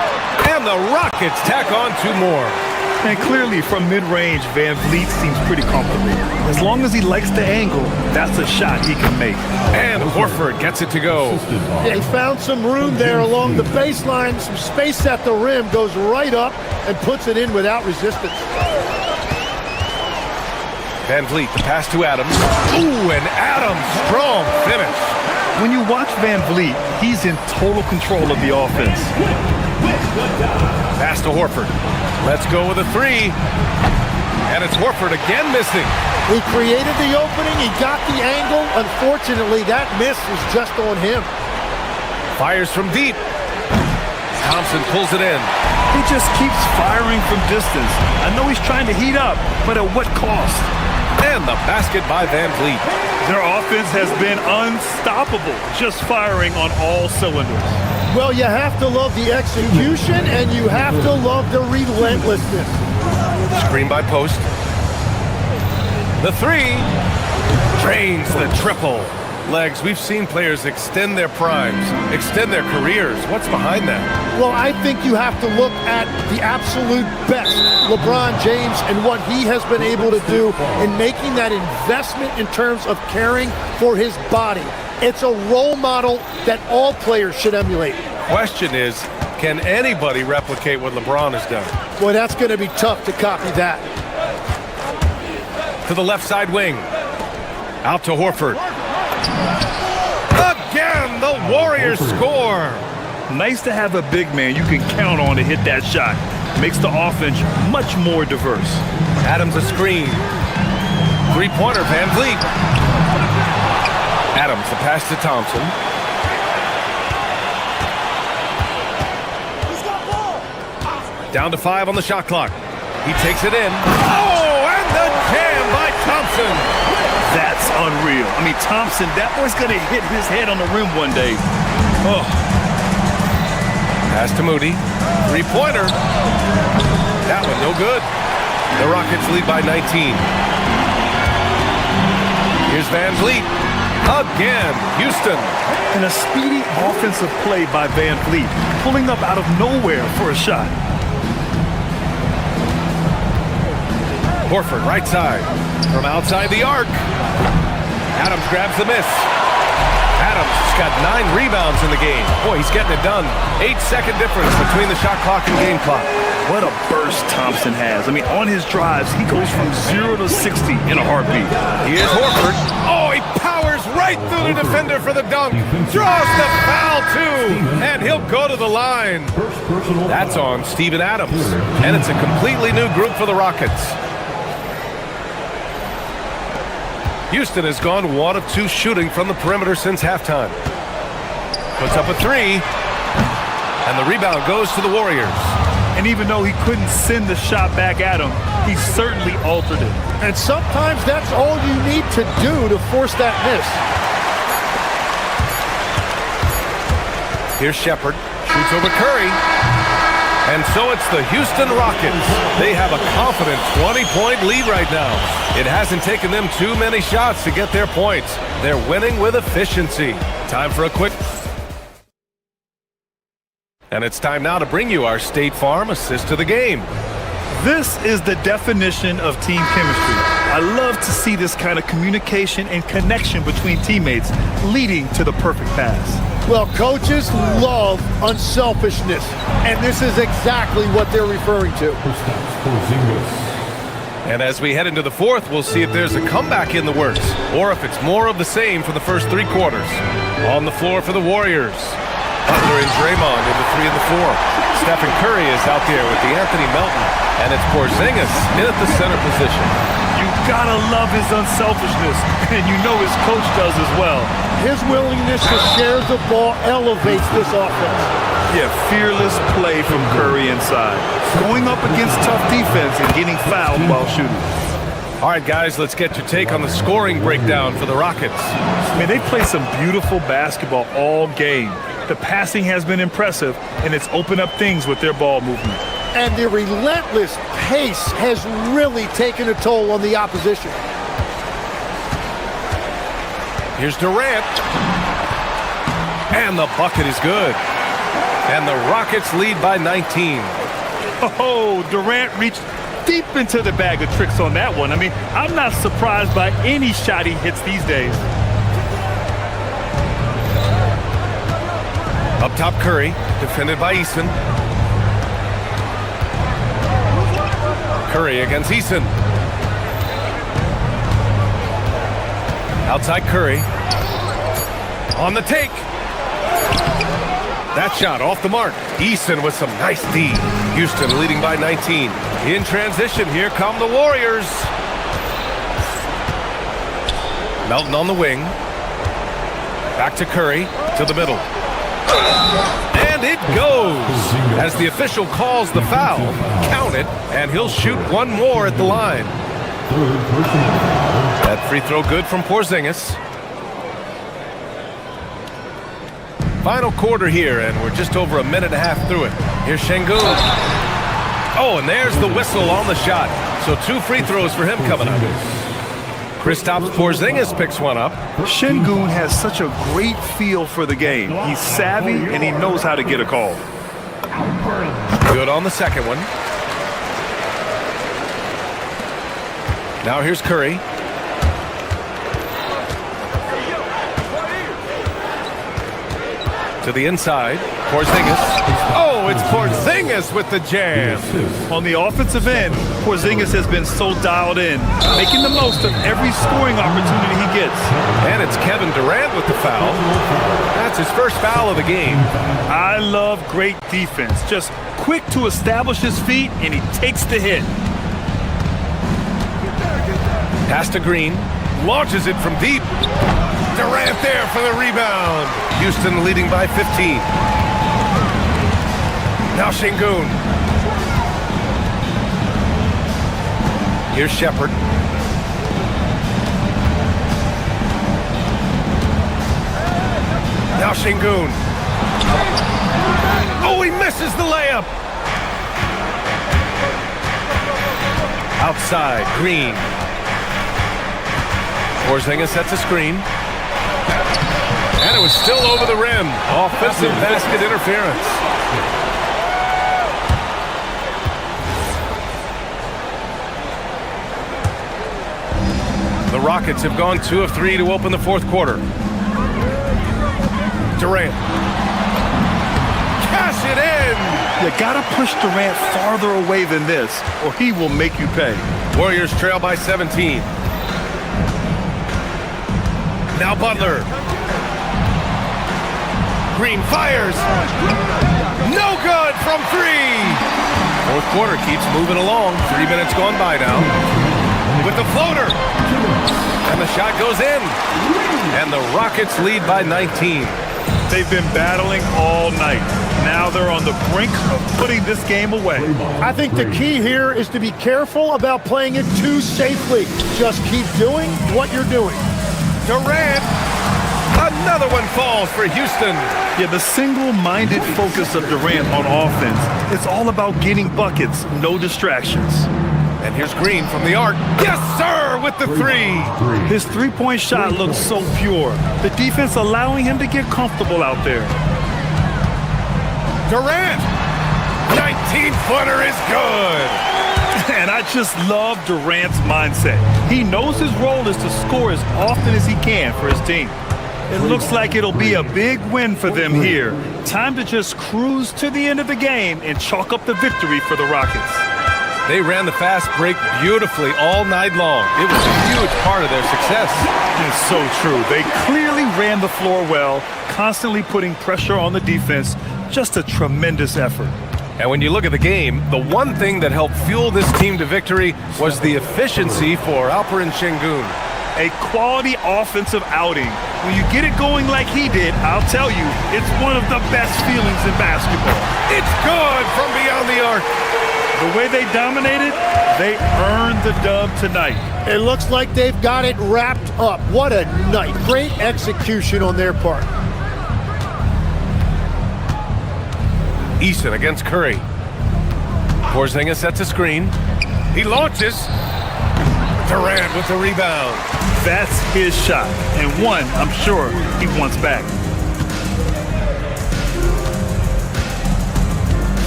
And the Rockets tack on two more. And clearly, from mid-range, VanVleet seems pretty comfortable. As long as he likes the angle, that's a shot he can make. And Horford gets it to go. Yeah, he found some room there along the baseline, some space at the rim, goes right up and puts it in without resistance. VanVleet, the pass to Adams. Ooh, and Adams, strong finish. When you watch VanVleet, he's in total control of the offense. Pass to Horford. Let's go with a three. And it's Horford again missing. He created the opening. He got the angle. Unfortunately, that miss was just on him. Fires from deep. Thompson pulls it in. He just keeps firing from distance. I know he's trying to heat up, but at what cost? And the basket by VanVleet. Their offense has been unstoppable, just firing on all cylinders. Well, you have to love the execution, and you have to love the relentlessness. Screen by Post. The three. Drains the triple. Legs, we've seen players extend their primes, extend their careers. What's behind that? Well, I think you have to look at the absolute best, LeBron James, and what he has been able to do in making that investment in terms of caring for his body. It's a role model that all players should emulate. Question is, can anybody replicate what LeBron has done? Boy, that's going to be tough to copy that. To the left side wing. Out to Horford. Again, the Warriors score. Nice to have a big man you can count on to hit that shot. Makes the offense much more diverse. Adams a screen. Three-pointer, VanVleet. Adams, the pass to Thompson. Down to 5 on the shot clock. He takes it in. Oh, and the jam by Thompson. That's unreal. I mean, Thompson, that boy's going to hit his head on the rim one day. Oh. Pass to Moody. Three-pointer. That one no good. The Rockets lead by 19. Here's Van Vliet. Again, Houston. And a speedy offensive play by Van Vliet, pulling up out of nowhere for a shot. Horford, right side. From outside the arc. Adams grabs the miss. Adams has got 9 rebounds in the game. Boy, he's getting it done. 8-second difference between the shot clock and game clock. What a burst Thompson has. I mean, on his drives, he goes from 0 to 60 in a heartbeat. Here's Horford. Oh, he powers right through the defender for the dunk. Draws the foul, too. And he'll go to the line. That's on Steven Adams. And it's a completely new group for the Rockets. Houston has gone 1 of 2 shooting from the perimeter since halftime. Puts up a 3. And the rebound goes to the Warriors. And even though he couldn't send the shot back at him, he certainly altered it. And sometimes that's all you need to do to force that miss. Here's Shepard. Shoots over Curry. And so it's the Houston Rockets. They have a confident 20-point lead right now. It hasn't taken them too many shots to get their points. They're winning with efficiency. Time for a quick... And it's time now to bring you our State Farm assist to the game. This is the definition of team chemistry. I love to see this kind of communication and connection between teammates leading to the perfect pass. Well, coaches love unselfishness, and this is exactly what they're referring to. And as we head into the fourth, we'll see if there's a comeback in the works, or if it's more of the same for the first 3 quarters. On the floor for the Warriors. Butler and Draymond in the 3 and the 4. Stephen Curry is out there with DeAnthony Melton, and it's Porzingis in at the center position. You gotta love his unselfishness, and you know his coach does as well. His willingness to share the ball elevates this offense. Yeah, fearless play from Curry inside. Going up against tough defense and getting fouled while shooting. All right, guys, let's get your take on the scoring breakdown for the Rockets. Man, they play some beautiful basketball all game. The passing has been impressive, and it's opened up things with their ball movement. And the relentless pace has really taken a toll on the opposition. Here's Durant. And the bucket is good. And the Rockets lead by 19. Oh, Durant reached deep into the bag of tricks on that one. I mean, I'm not surprised by any shot he hits these days. Up top, Curry, defended by Eason. Curry against Eason. Outside Curry. On the take. That shot off the mark. Eason with some nice D. Houston leading by 19. In transition, here come the Warriors. Melton on the wing. Back to Curry, to the middle. And it goes as the official calls the foul. Count it, and he'll shoot one more at the line. That free throw good from Porzingis. Final quarter here, and we're just over a minute and a half through it. Here's Şengün. Oh, and there's the whistle on the shot. So 2 free throws for him coming up. Kristaps Porzingis picks one up. Şengün has such a great feel for the game. He's savvy, and he knows how to get a call. Good on the second one. Now here's Curry. To the inside, Porzingis. Oh, it's Porzingis with the jam. On the offensive end, Porzingis has been so dialed in, making the most of every scoring opportunity he gets. And it's Kevin Durant with the foul. That's his first foul of the game. I love great defense. Just quick to establish his feet, and he takes the hit. Pass to Green. Launches it from deep. Durant there for the rebound. Houston leading by 15. Now Şengün. Here's Shepard. Now Şengün. Oh, he misses the layup. Outside, Green. Porzingis sets a screen. And it was still over the rim. Offensive basket interference. The Rockets have gone 2 of 3 to open the fourth quarter. Durant. Cash it in! You gotta push Durant farther away than this, or he will make you pay. Warriors trail by 17. Now Butler. Green fires. No good from 3. Fourth quarter keeps moving along. 3 minutes gone by now. With the floater. And the shot goes in. And the Rockets lead by 19. They've been battling all night. Now they're on the brink of putting this game away. I think the key here is to be careful about playing it too safely. Just keep doing what you're doing. Durant. Another one falls for Houston. Yeah, the single-minded focus of Durant on offense. It's all about getting buckets, no distractions. And here's Green from the arc. Yes, sir, with the 3. His three-point shot looks so pure. The defense allowing him to get comfortable out there. Durant. 19-footer is good. And I just love Durant's mindset. He knows his role is to score as often as he can for his team. It looks like it'll be a big win for them here. Time to just cruise to the end of the game and chalk up the victory for the Rockets. They ran the fast break beautifully all night long. It was a huge part of their success. It's so true. They clearly ran the floor well, constantly putting pressure on the defense. Just a tremendous effort. And when you look at the game, the one thing that helped fuel this team to victory was the efficiency for Alperen Şengün. A quality offensive outing. When you get it going like he did, I'll tell you, it's one of the best feelings in basketball. It's good from beyond the arc. The way they dominated, they earned the dub tonight. It looks like they've got it wrapped up. What a night. Great execution on their part. Eason against Curry. Porzingis sets a screen. He launches. Durant with the rebound. That's his shot, and one I'm sure he wants back.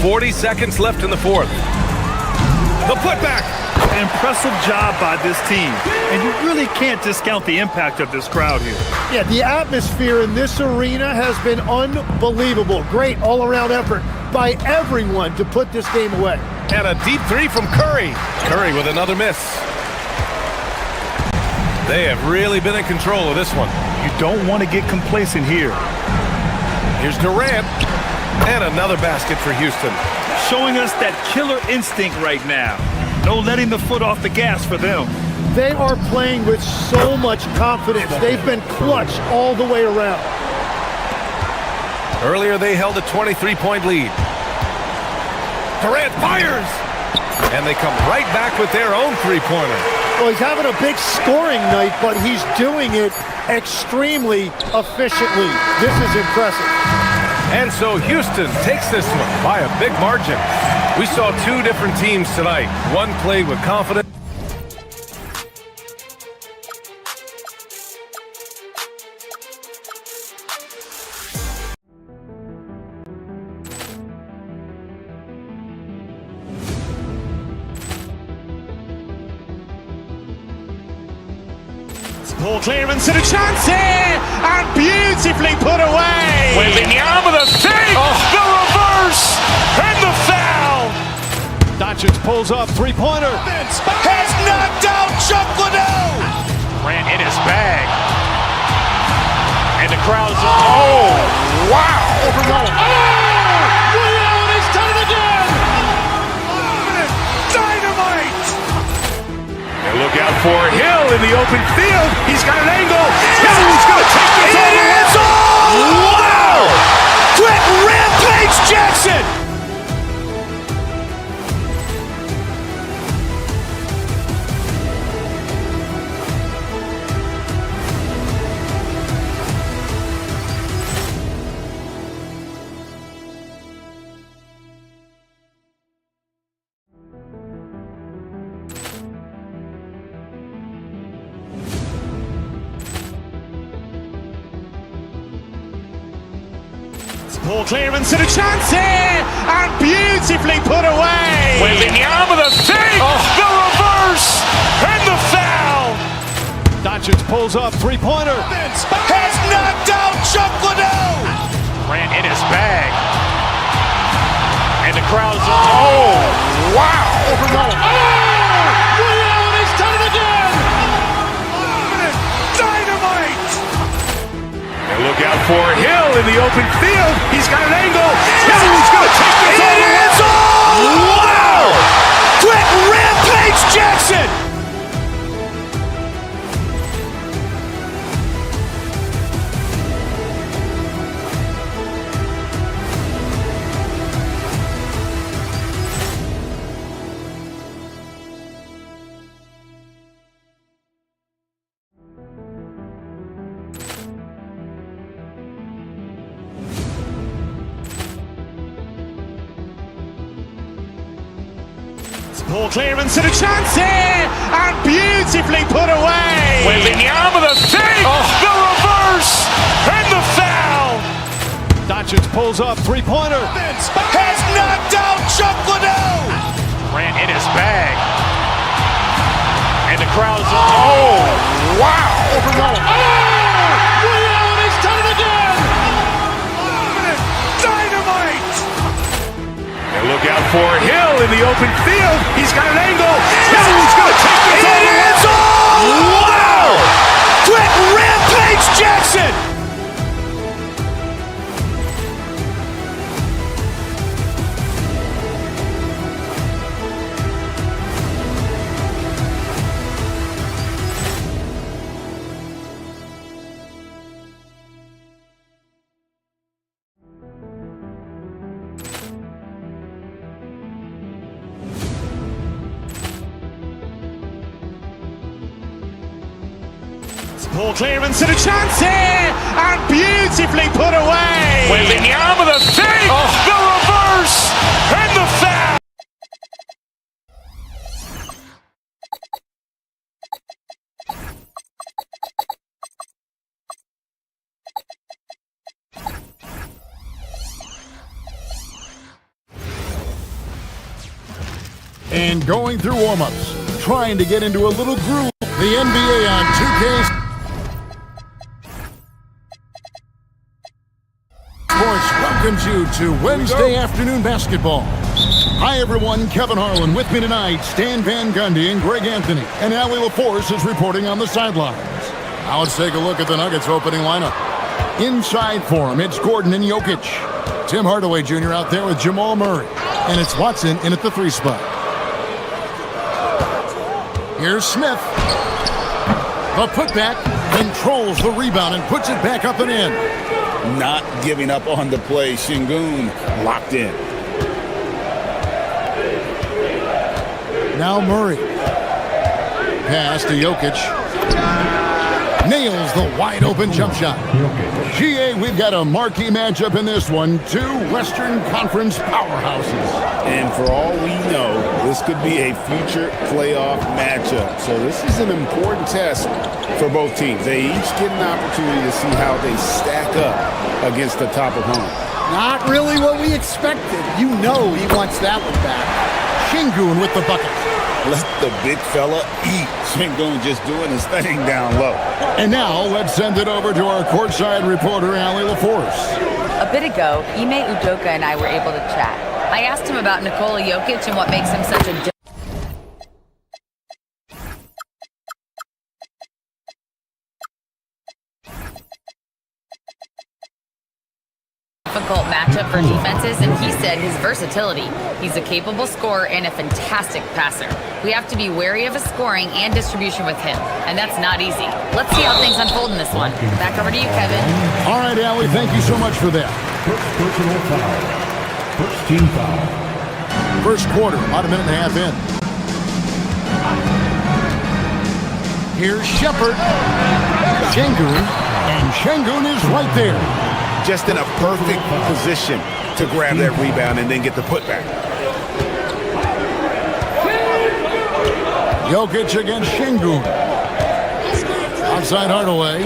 40 seconds left in the fourth. The putback. Impressive job by this team, and you really can't discount the impact of this crowd here. Yeah, the atmosphere in this arena has been unbelievable. Great all-around effort by everyone to put this game away. And a deep 3 from Curry. Curry with another miss. They have really been in control of this one. You don't want to get complacent here. Here's Durant. And another basket for Houston. Showing us that killer instinct right now. No letting the foot off the gas for them. They are playing with so much confidence. They've been clutch all the way around. Earlier they held a 23-point lead. Durant fires! And they come right back with their own three-pointer. Well, he's having a big scoring night, but he's doing it extremely efficiently. This is impressive. And so Houston takes this one by a big margin. We saw 2 different teams tonight. One played with confidence. Poor clearance and a chance here, and beautifully put away. Wembanyama with a save, the reverse, and the foul. Doncic pulls up, three-pointer. Has knocked out Chuck Liddell. Ran in his bag, and the crowd is oh wow! Overrolling. Leon has done it again. Dynamite! Look out for Hill in the open field. He's got an angle. Hill's going to take this all the way. It's all! Wow! Quick Rampage Jackson! Ball clearance and a chance here, and beautifully put away. Waving the arm of the thing, the reverse, and the foul. Doncic pulls up, three-pointer. Has knocked out Chuck Liddell. Ran in his bag. And the crowd's Oh, wow. Liddell, and he's done it again. Dynamite. And look out for Hill in the open field. He's got an angle. Hill's going to take this all the way. Wow! Quick rampage Jackson. Ball clearance and a chance here, and beautifully put away. Waving the arm of the thing, the reverse, and the foul. Doncic pulls up, three-pointer. Has knocked out Chuck Liddell. Ran in his bag. And the crowd's Wow. Liddell, and he's done it again. Dynamite. And look out for Hill in the open field. He's got an angle. Hill's going to take this all the way. Wow! Quick rampage Jackson. Ball clearance and a chance here, and beautifully put away. Waving the arm of the thing, the reverse, and the foul. And going through warm-ups, trying to get into a little groove. The NBA on 2K Sports welcomes you to Wednesday afternoon basketball. Hi everyone, Kevin Harlan with me tonight, Stan Van Gundy and Greg Anthony. And Allie LaForce is reporting on the sidelines. Now let's take a look at the Nuggets opening lineup. Inside for him, it's Gordon and Jokic. Tim Hardaway Jr. out there with Jamal Murray. And it's Watson in at the 3 spot. Here's Smith. The putback, controls the rebound and puts it back up and in. Not giving up on the play. Şengün locked in. Now Murray. Pass to Jokic. Nails the wide-open jump shot. GA, we've got a marquee matchup in this one. 2 Western Conference powerhouses. And for all we know, this could be a future playoff matchup. So this is an important test for both teams. They each get an opportunity to see how they stack up against the top opponent. Not really what we expected. You know he wants that one back. Şengün with the bucket. Let the big fella eat. Şengün just doing his thing down low. And now let's send it over to our courtside reporter, Allie LaForce. A bit ago, Ime Udoka and I were able to chat. I asked him about Nikola Jokic and what makes him such a difficult matchup for defenses, and he said his versatility. He's a capable scorer and a fantastic passer. We have to be wary of his scoring and distribution with him, and that's not easy. Let's see how things unfold in this one. Back over to you, Kevin. All right, Allie, thank you so much for that. First personal foul. First team foul. First quarter, about a minute and a half in. Here's Shepherd. Şengün, and Şengün is right there. Just in a perfect position to grab that rebound and then get the putback. Jokic against Şengün. Outside Hardaway.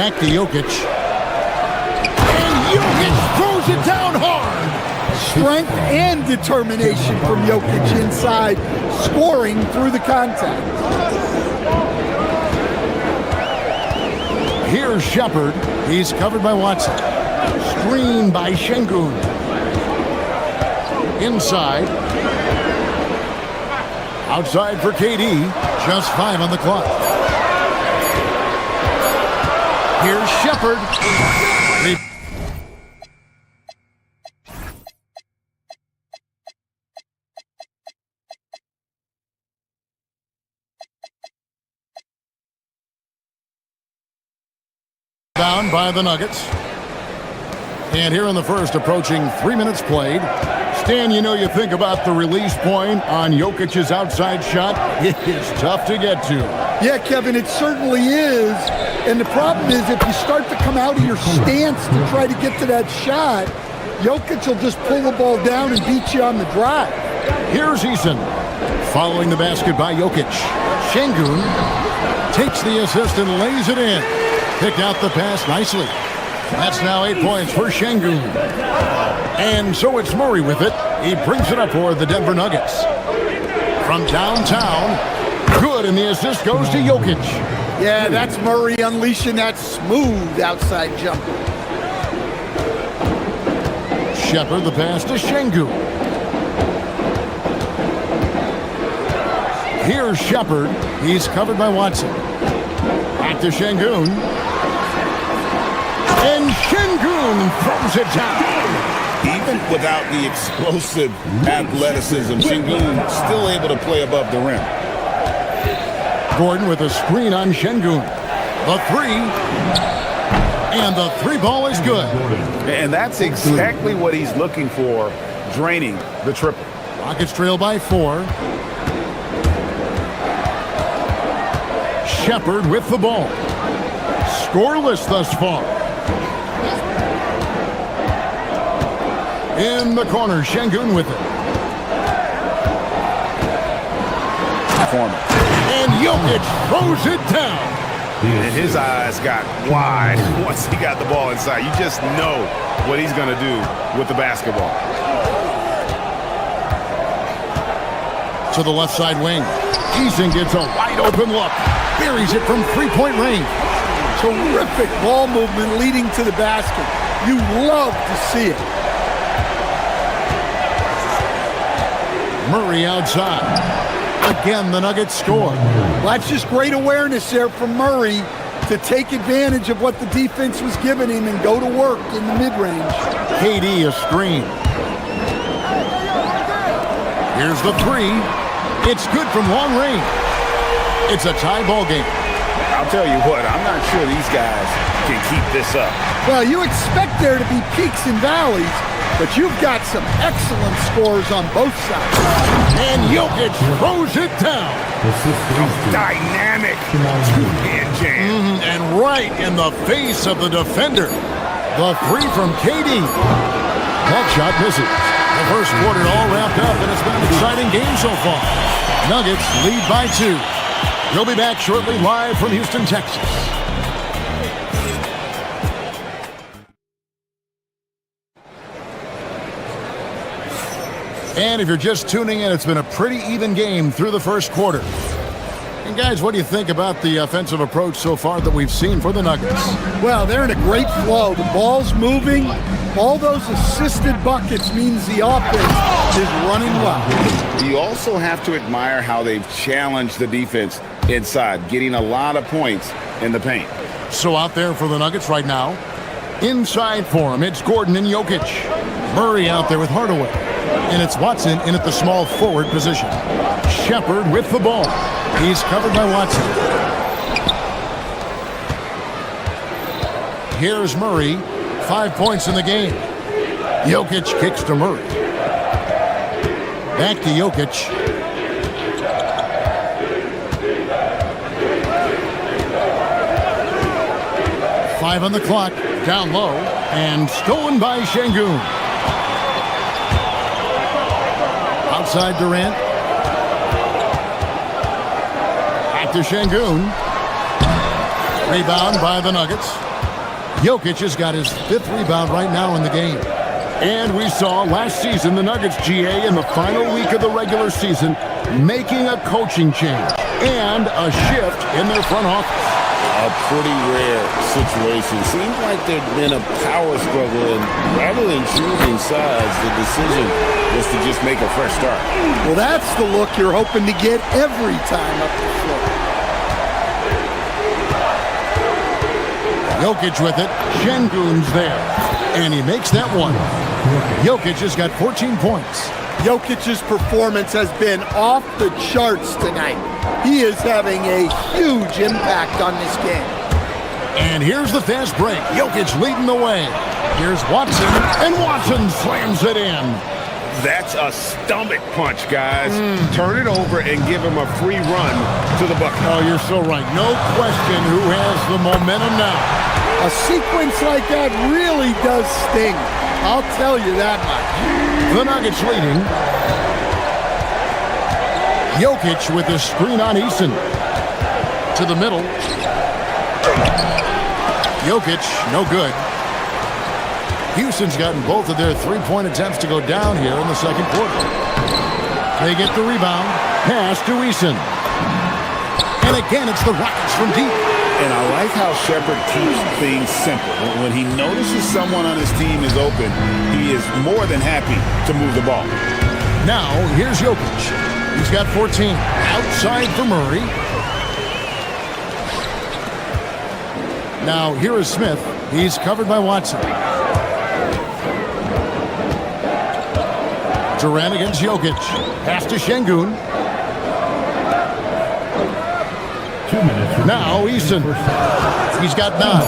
Back to Jokic. And Jokic throws it down hard. Strength and determination from Jokic inside, scoring through the contact. Here's Shepard. He's covered by Watson. Screen by Şengün. Inside. Outside for KD. Just 5 on the clock. Here's Shepard. Down by the Nuggets. And here in the first, approaching 3 minutes played. Stan, you know, you think about the release point on Jokic's outside shot. It is tough to get to. Yeah, Kevin, it certainly is. And the problem is if you start to come out of your stance to try to get to that shot, Jokic will just pull the ball down and beat you on the drive. Here's Eason. Following the basket by Jokic. Şengün takes the assist and lays it in. Picked out the pass nicely. That's now 8 points for Şengün. And so it's Murray with it. He brings it up for the Denver Nuggets. From downtown, good, and the assist goes to Jokic. Yeah, that's Murray unleashing that smooth outside jumper. Shepard the pass to Şengün. Here's Shepard. He's covered by Watson. Back to Şengün. And Şengün throws it down. Even without the explosive athleticism, Şengün still able to play above the rim. Gordon with a screen on Şengün. The three. And the three ball is good. And that's exactly what he's looking for, draining the triple. Rockets trail by 4. Shepard with the ball. Scoreless thus far. In the corner, Şengün with it. And Jokic throws it down. And his eyes got wide once he got the ball inside. You just know what he's going to do with the basketball. To the left side wing. Eason gets a wide open look. Buries it from three-point range. Terrific ball movement leading to the basket. You love to see it. Murray outside. Again, the Nuggets score. Well, that's just great awareness there from Murray to take advantage of what the defense was giving him and go to work in the mid-range. KD a screen. Here's the three. It's good from long range. It's a tie ball game. I'll tell you what, I'm not sure these guys can keep this up. Well, you expect there to be peaks and valleys, but you've got some excellent scores on both sides. And Jokic throws it down. Dynamic two-hand jam. And right in the face of the defender. The three from KD. That shot misses. The first quarter all wrapped up, and it's been an exciting game so far. Nuggets lead by 2. We'll be back shortly live from Houston, Texas. And if you're just tuning in, it's been a pretty even game through the first quarter. And guys, what do you think about the offensive approach so far that we've seen for the Nuggets? Well, they're in a great flow. The ball's moving. All those assisted buckets means the offense is running well. You also have to admire how they've challenged the defense inside, getting a lot of points in the paint. So out there for the Nuggets right now, inside for him, it's Gordon and Jokic. Murray out there with Hardaway. And it's Watson in at the small forward position. Shepard with the ball. He's covered by Watson. Here's Murray. 5 points in the game. Jokic kicks to Murray. Back to Jokic. Five on the clock. Down low. And stolen by Şengün. Outside Durant. Back to Şengün. Rebound by the Nuggets. Jokic has got his 5th rebound right now in the game. And we saw last season the Nuggets, GA, in the final week of the regular season, making a coaching change and a shift in their front office. A pretty rare situation. Seems like there'd been a power struggle, and rather than choosing sides, the decision was to just make a fresh start. Well, that's the look you're hoping to get every time up the floor. Jokic with it. Şengün's there. And he makes that one. Jokic has got 14 points. Jokic's performance has been off the charts tonight. He is having a huge impact on this game. And here's the fast break. Jokic leading the way. Here's Watson, and Watson slams it in. That's a stomach punch, guys. Turn it over and give him a free run to the bucket. Oh, you're so right. No question who has the momentum now. A sequence like that really does sting. I'll tell you that much. The Nuggets leading. Jokic with a screen on Eason. To the middle. Jokic, no good. Houston's gotten both of their three-point attempts to go down here in the second quarter. They get the rebound. Pass to Eason. And again, it's the Rockets from deep. And I like how Shepherd keeps things simple. When he notices someone on his team is open, he is more than happy to move the ball. Now, here's Jokic. He's got 14. Outside for Murray. Now, here is Smith. He's covered by Watson. Durant against Jokic. Pass to Şengün. 2 minutes. Now Eason. He's got 9.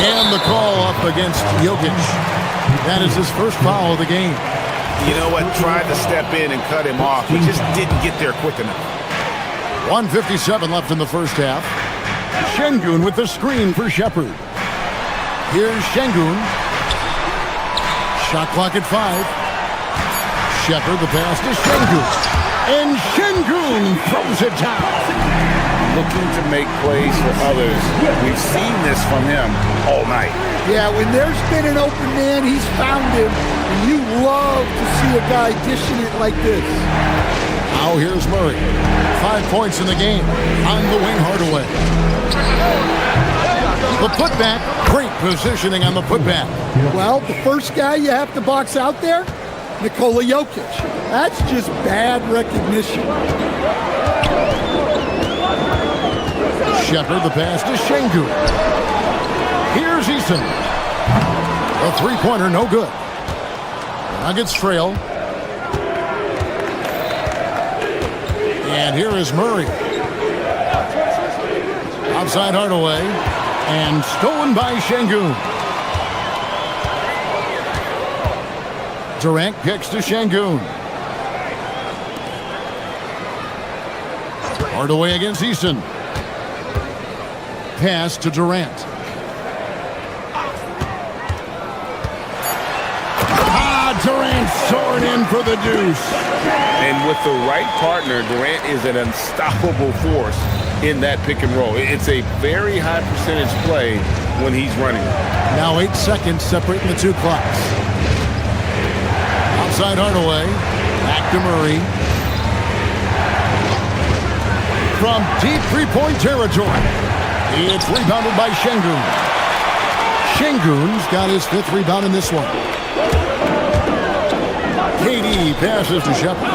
And the call up against Jokic. That is his first foul of the game. You know what? Tried to step in and cut him off. He just didn't get there quick enough. 1:57 left in the first half. Şengün with the screen for Shepherd. Here's Şengün. Shot clock at 5. Shepherd, the pass to Şengün. And Şengün throws it down. Looking to make plays for others. We've seen this from him all night. Yeah, when there's been an open man, he's found him. And you love to see a guy dishing it like this. Now here's Murray. 5 points in the game. On the wing, Hardaway. The putback. Great positioning on the putback. Well, the first guy you have to box out there, Nikola Jokic. That's just bad recognition. Shepherd, the pass to Şengün. Here's Eason. A three-pointer, no good. Nuggets trail. And here is Murray. Outside Hardaway. And stolen by Şengün. Durant kicks to Şengün. Hardaway against Eason. Pass to Durant. Durant soaring in for the deuce. And with the right partner, Durant is an unstoppable force in that pick and roll. It's a very high percentage play when he's running. Now 8 seconds separating the two clocks. Outside Hardaway. Back to Murray. From deep three-point territory. It's rebounded by Şengün. Şengün's got his 5th rebound in this one. KD passes to Shepherd.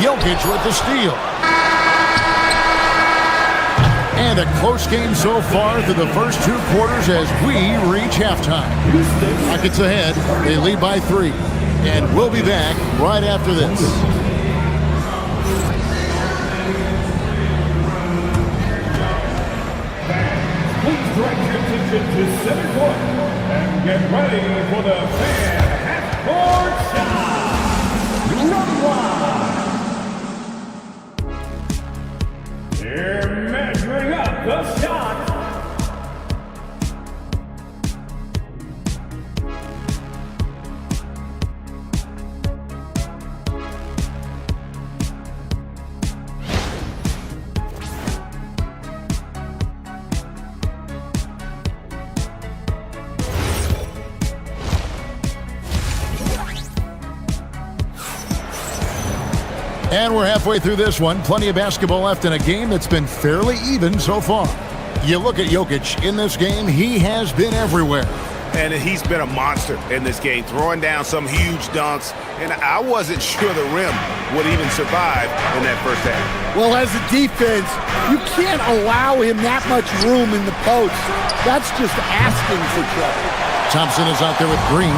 Jokic with the steal. And a close game so far through the first 2 quarters as we reach halftime. Rockets ahead. They lead by 3. And we'll be back right after this. Please direct your attention to center court and get ready for the fan half-court shot. Run one. Here measuring up the shot. And we're halfway through this one. Plenty of basketball left in a game that's been fairly even so far. You look at Jokic in this game, he has been everywhere. And he's been a monster in this game, throwing down some huge dunks. And I wasn't sure the rim would even survive in that first half. Well, as a defense, you can't allow him that much room in the post. That's just asking for trouble. Thompson is out there with Green.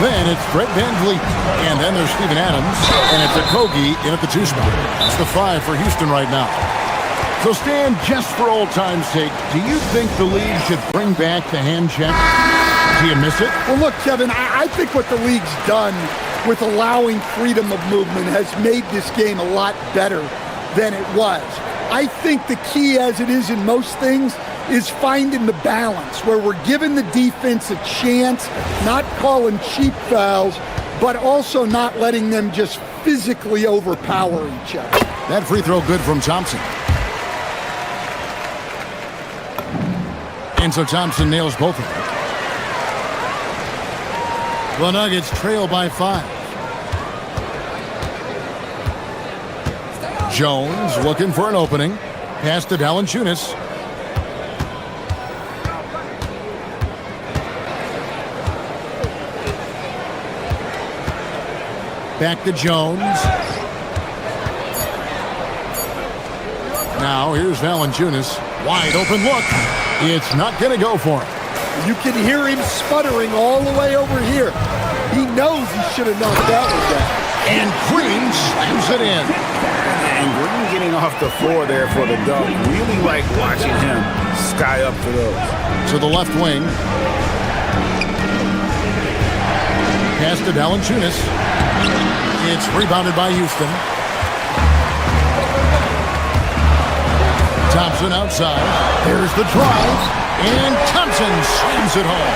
Then it's Fred VanVleet. And then there's Steven Adams. And it's Okogie in at the 2 spot. It's the 5 for Houston right now. So, Stan, just for old time's sake, do you think the league should bring back the hand check? Do you miss it? Well, look, Kevin, I think what the league's done with allowing freedom of movement has made this game a lot better than it was. I think the key, as it is in most things, is finding the balance where we're giving the defense a chance, not calling cheap fouls, but also not letting them just physically overpower each other. That free throw good from Thompson. And so Thompson nails both of them. The Nuggets trail by 5. Jones looking for an opening. Pass to Valanciunas. Back to Jones. Now here's Valanciunas. Wide open look. It's not going to go for him. You can hear him sputtering all the way over here. He knows he should have knocked that with that. And Green slams it in. And Green getting off the floor there for the dunk. Really like watching him sky up for those. To the left wing. Pass to Valanciunas. It's rebounded by Houston. Thompson outside. There's the drive. And Thompson slams it home.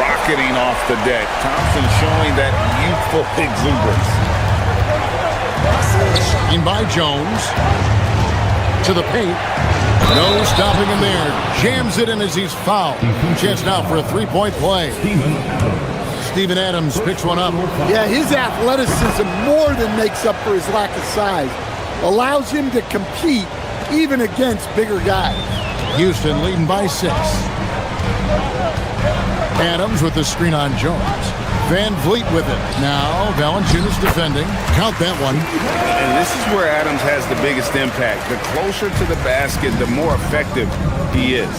Rocketing off the deck. Thompson showing that youthful exuberance. In by Jones. To the paint. No stopping him there. Jams it in as he's fouled. Chance now for a 3-point play. Steven Adams picks one up. Yeah, his athleticism more than makes up for his lack of size. Allows him to compete even against bigger guys. Houston leading by 6. Adams with the screen on Jones. VanVleet with it. Now Valanciunas defending. Count that one. And this is where Adams has the biggest impact. The closer to the basket, the more effective he is.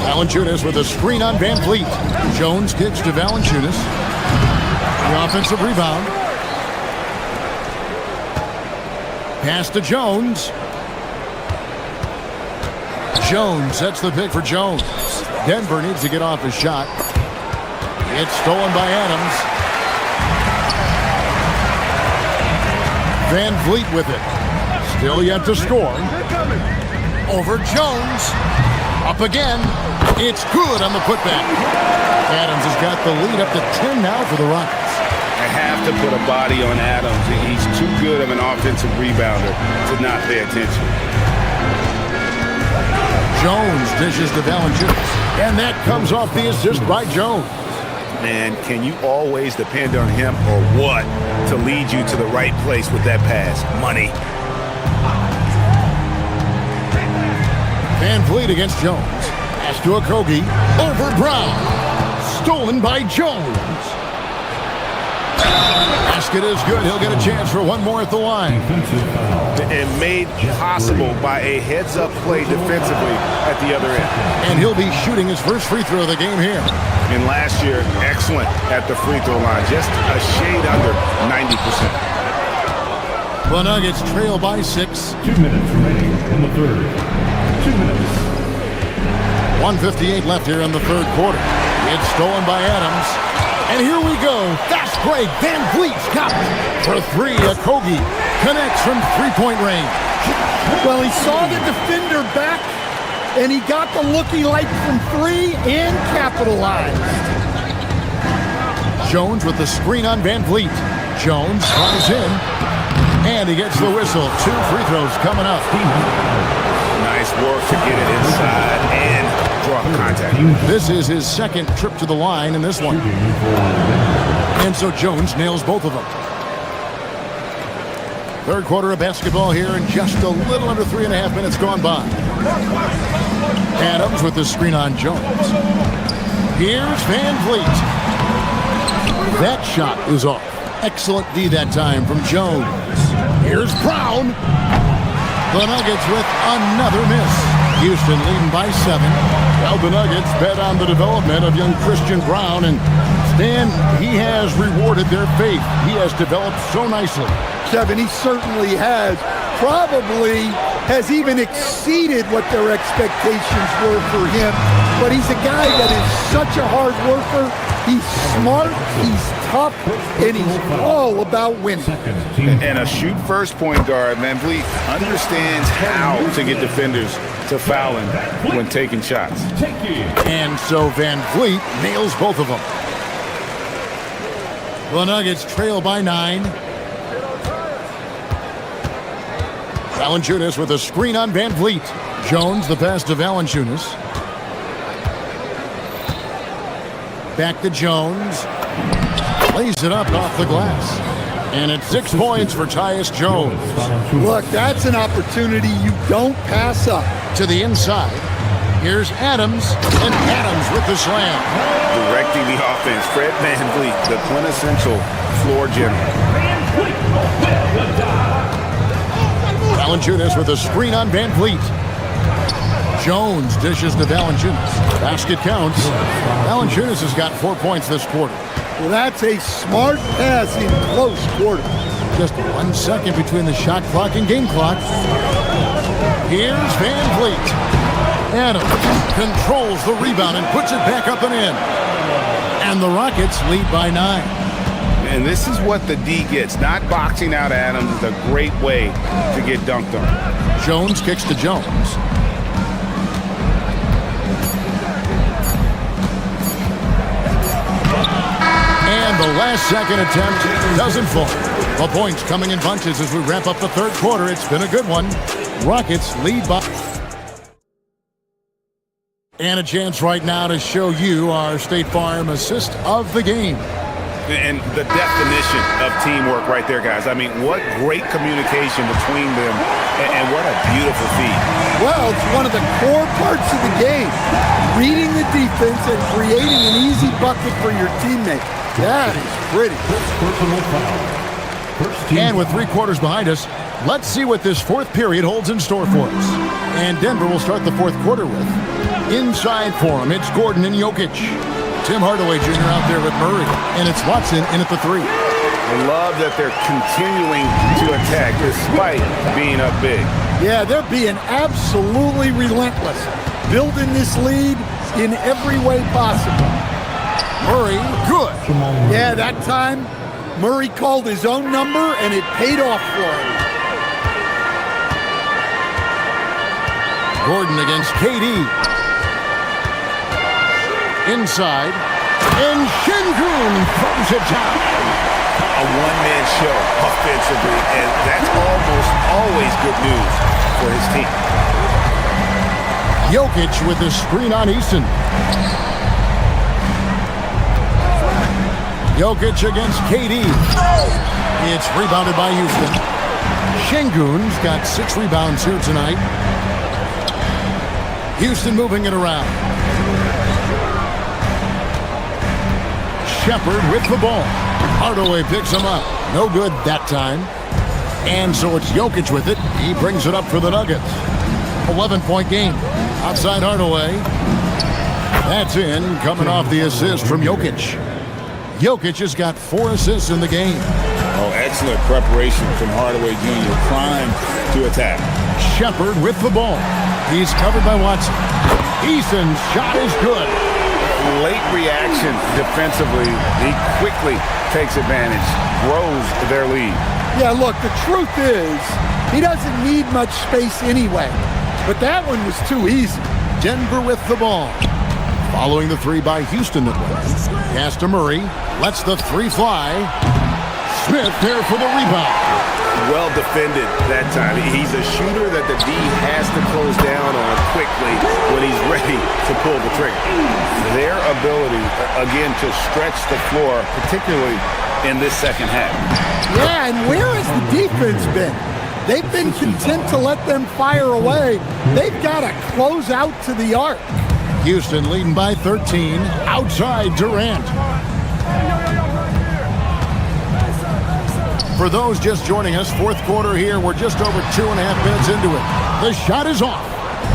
Valanciunas with a screen on VanVleet. Jones kicks to Valanciunas. The offensive rebound. Pass to Jones. Jones sets the pick for Jones. Denver needs to get off his shot. It's stolen by Adams. VanVleet with it. Still yet to score. Over Jones. Up again. It's good on the putback. Adams has got the lead up to 10 now for the Rockets. I have to put a body on Adams. He's too good of an offensive rebounder to not pay attention. Jones dishes to Valanciunas. And that comes off the assist by Jones. Man, can you always depend on him or what to lead you to the right place with that pass? Money. VanVleet against Jones. Pass to Okogie. Over Brown. Stolen by Jones. Basket is good. He'll get a chance for one more at the line. And made possible by a heads-up play defensively at the other end. And he'll be shooting his first free throw of the game here. And last year, excellent at the free throw line. Just a shade under 90%. The Nuggets trail by 6. 2 minutes remaining in the third. 2 minutes. 1:58 left here in the third quarter. It's stolen by Adams. And here we go. Fast break. VanVleet's got it. For 3, Okogie connects from 3-point range. Well, he saw the defender back, and he got the looky like from 3 and capitalized. Jones with the screen on VanVleet. Jones flies in, and he gets the whistle. 2 free throws coming up. Nice work to get it inside and draw contact. This is his second trip to the line in this one. And so Jones nails both of them. Third quarter of basketball here in just a little under 3.5 minutes gone by. Adams with the screen on Jones. Here's Van Vliet. That shot is off. Excellent D that time from Jones. Here's Brown. The Nuggets with another miss. Houston leading by 7. Now the Nuggets bet on the development of young Christian Brown, and Stan, he has rewarded their faith. He has developed so nicely. Kevin, he certainly has. Probably has even exceeded what their expectations were for him. But he's a guy that is such a hard worker. He's smart, he's tough, and he's all about winning. And a shoot-first point guard, Van Vliet understands how to get defenders to foul him when taking shots. And so Van Vliet nails both of them. The Nuggets trail by 9. Valanciunas with a screen on Van Vliet. Jones the pass to Valanciunas. Back to Jones. Lays it up off the glass. And it's 6 points for Tyus Jones. Look, that's an opportunity you don't pass up. To the inside. Here's Adams. And Adams with the slam. Directing the offense, Fred VanVleet, the quintessential floor general. Valanciunas with a screen on Van Vliet. Jones dishes to Valanciunas. Basket counts. Valanciunas has got 4 points this quarter. Well, that's a smart pass in close quarter. Just 1 second between the shot clock and game clock. Here's Van Vliet. Adams controls the rebound and puts it back up and in. And the Rockets lead by 9. And this is what the D gets. Not boxing out Adams is a great way to get dunked on. Jones kicks to Jones. And the last second attempt doesn't fall. The points coming in bunches as we wrap up the third quarter. It's been a good one. Rockets lead by... And a chance right now to show you our State Farm assist of the game. And the definition of teamwork right there, guys. I mean, what great communication between them, and what a beautiful feed. Well, it's one of the core parts of the game. Reading the defense and creating an easy bucket for your teammate. That is pretty. And with 3 quarters behind us, let's see what this fourth period holds in store for us. And Denver will start the fourth quarter with. Inside for him, it's Gordon and Jokic. Tim Hardaway Jr. out there with Murray. And it's Watson in at the 3. I love that they're continuing to attack despite being up big. Yeah, they're being absolutely relentless. Building this lead in every way possible. Murray, good. Yeah, that time Murray called his own number and it paid off for him. Gordon against KD. Inside. And Şengün throws it down. A one-man show offensively, and that's almost always good news for his team. Jokic with the screen on Easton. Jokic against KD. It's rebounded by Houston. Şengün's got 6 rebounds here tonight. Houston moving it around. Shepard with the ball. Hardaway picks him up. No good that time. And so it's Jokic with it. He brings it up for the Nuggets. 11-point game. Outside Hardaway. That's in, coming off the assist from Jokic. Jokic has got 4 assists in the game. Oh, excellent preparation from Hardaway Jr. Primed to attack. Shepard with the ball. He's covered by Watson. Easton's shot is good. Late reaction defensively. He quickly takes advantage, grows their lead. Yeah, look, the truth is, he doesn't need much space anyway. But that one was too easy. Denver with the ball. Following the 3 by Houston that way. Pass to Murray. Lets the 3 fly. Smith there for the rebound. Well defended that time. He's a shooter that the D has to close down on quickly when he's ready to pull the trigger. Their ability, again, to stretch the floor, particularly in this second half. Yeah, and where has the defense been? They've been content to let them fire away. They've got to close out to the arc. Houston leading by 13. Outside Durant. For those just joining us, fourth quarter here. We're just over 2.5 minutes into it. The shot is off.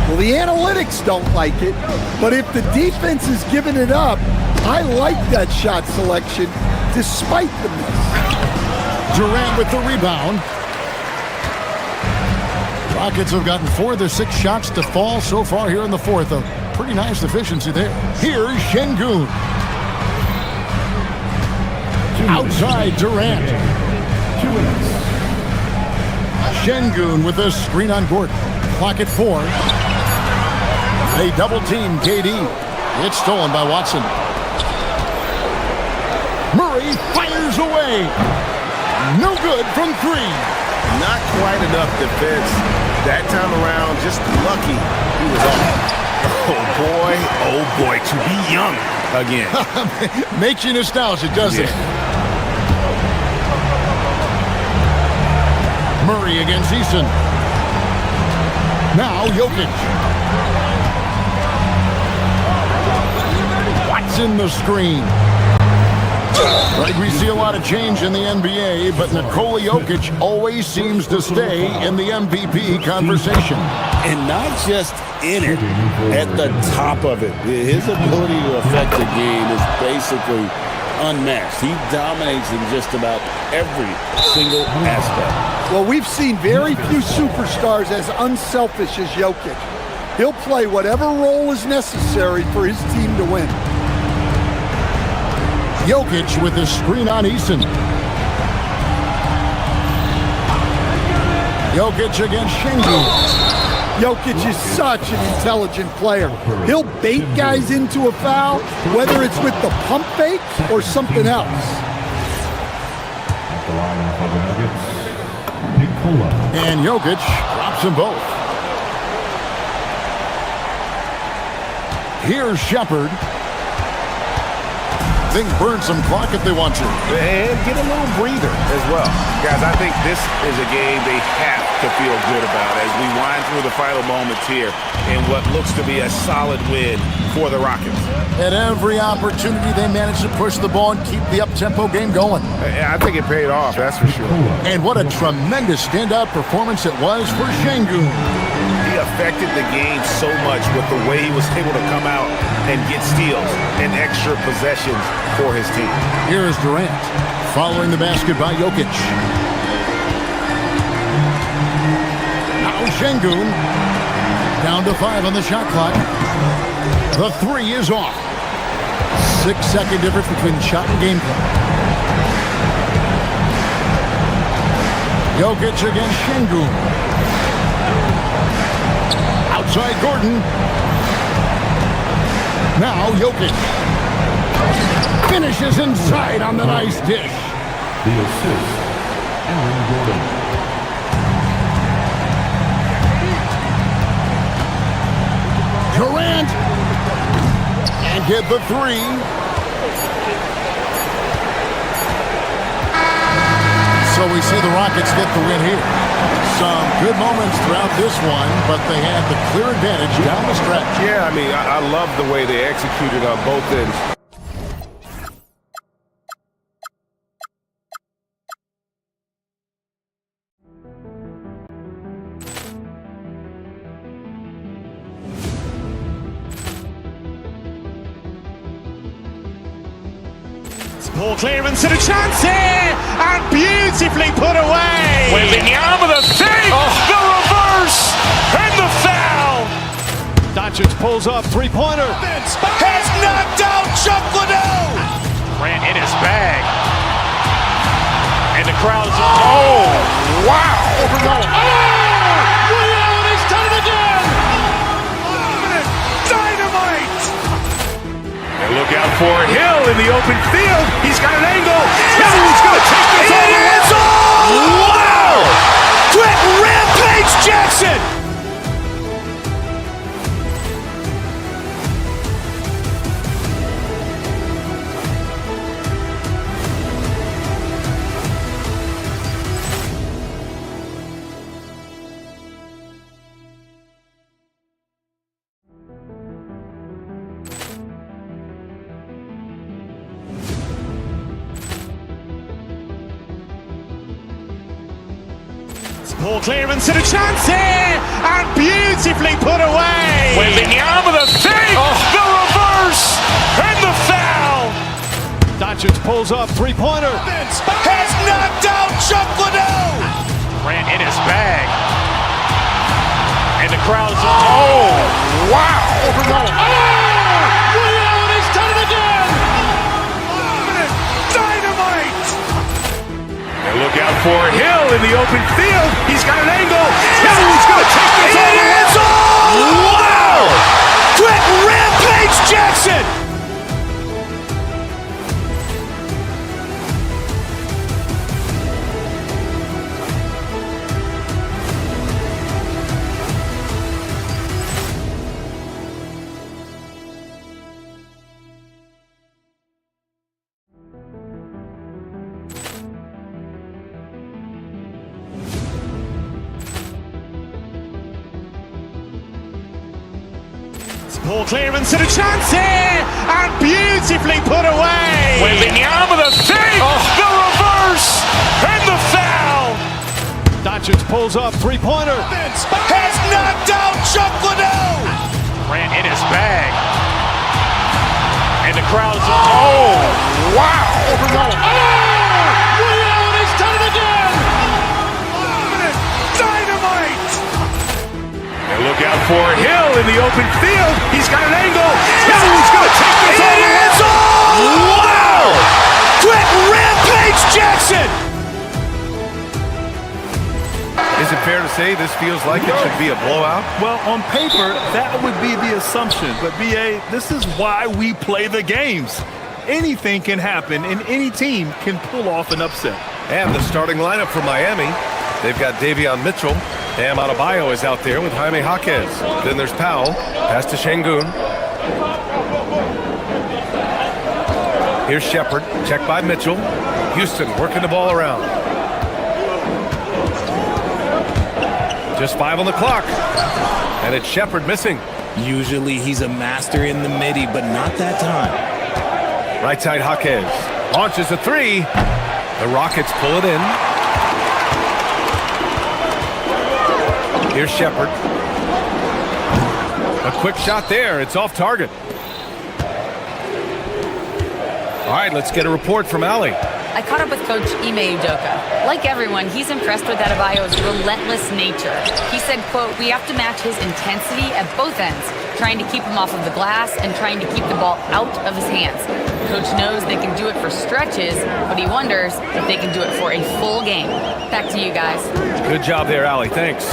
Well, the analytics don't like it, but if the defense is giving it up, I like that shot selection despite the miss. Durant with the rebound. Rockets have gotten 4 of their 6 shots to fall so far here in the fourth. A pretty nice efficiency there. Here's Şengün. Outside Durant. Şengün with a screen on Gordon. Clock at 4. They double team KD. It's stolen by Watson. Murray fires away. No good from 3. Not quite enough defense that time around. Just lucky he was off. Oh boy, to be young again. Makes you nostalgic, doesn't it? Murray against Eason. Now Jokic. Watson the screen. Right, we see a lot of change in the NBA, but Nikola Jokic always seems to stay in the MVP conversation. And not just in it, at the top of it. His ability to affect the game is basically unmatched. He dominates in just about every single aspect. Well, we've seen very few superstars as unselfish as Jokic. He'll play whatever role is necessary for his team to win. Jokic with the screen on Eason. Jokic against Şengün. Jokic is such an intelligent player. He'll bait guys into a foul, whether it's with the pump fake or something else. And Jokic drops them both. Here's Shepard. Think burn some clock if they want to. And get a little breather as well. Guys, I think this is a game they have to feel good about as we wind through the final moments here in what looks to be a solid win for the Rockets. At every opportunity, they managed to push the ball and keep the up-tempo game going. I think it paid off, that's for sure. And what a tremendous standout performance it was for Şengün. He affected the game so much with the way he was able to come out and get steals and extra possessions for his team. Here's Durant following the basket by Jokic. Now Şengün down to 5 on the shot clock. The 3 is off. 6-second difference between shot and game clock. Jokic against Şengün. Outside Gordon. Now Jokic finishes inside on the nice dish. The assist, Aaron Gordon. Durant and get the 3. So we see the Rockets get the win here. Some good moments throughout this one, but they had the clear advantage down the stretch. Yeah, I mean, I love the way they executed on both ends. Ball clearance and a chance here, and beautifully put away. Wembanyama with the save, the reverse, and the foul. Doncic pulls up, three-pointer. Has knocked out Chuck Liddell. Grant in his bag, and the crowd is wow! Overruled. Allen has done it again. Dynamite. Look out for Hill in the open field. He's got an angle. He's going to take this all the way. Wow! Quick rampage Jackson. Ball clearance and a chance here, and beautifully put away. Wembanyama the save, the reverse, and the foul. Doncic pulls up, three-pointer. Has knocked out Chuck Liddell. Ran in his bag. And the crowd's wow! Liddell, he's done it again. Dynamite! And look out for Hill in the open field. He's got an angle. Hill's going to take this all the way. Wow! Quick rampage Jackson! Ball clearance and a chance here, and beautifully put away. Wembanyama the save, the reverse, and the foul. Doncic pulls up, three-pointer. Has knocked out Chuck Liddell. Ran in his bag. And the crowd's wow! Liddell, he's done it again. Dynamite! And look out for Hill in the open field. He's got an angle. Hill's going to take this all the way. Wow! Quick rampage Jackson! Is it fair to say this feels like it should be a blowout? Well, on paper, that would be the assumption. But, B.A., this is why we play the games. Anything can happen, and any team can pull off an upset. And the starting lineup for Miami. They've got Davion Mitchell. Bam Adebayo is out there with Jaime Jaquez. Then there's Powell. Pass to Şengün. Here's Shepherd. Checked by Mitchell. Houston working the ball around. Just 5 on the clock. And it's Shepherd missing. Usually he's a master in the midi, but not that time. Right side Jaquez. Launches a three. The Rockets pull it in. Here's Shepherd. A quick shot there. It's off target. All right, let's get a report from Allie. I caught up with Coach Ime Udoka. Like everyone, he's impressed with Adebayo's relentless nature. He said, quote, "We have to match his intensity at both ends, trying to keep him off of the glass and trying to keep the ball out of his hands. Coach knows they can do it for stretches, but he wonders if they can do it for a full game." Back to you guys. Good job there, Allie. Thanks.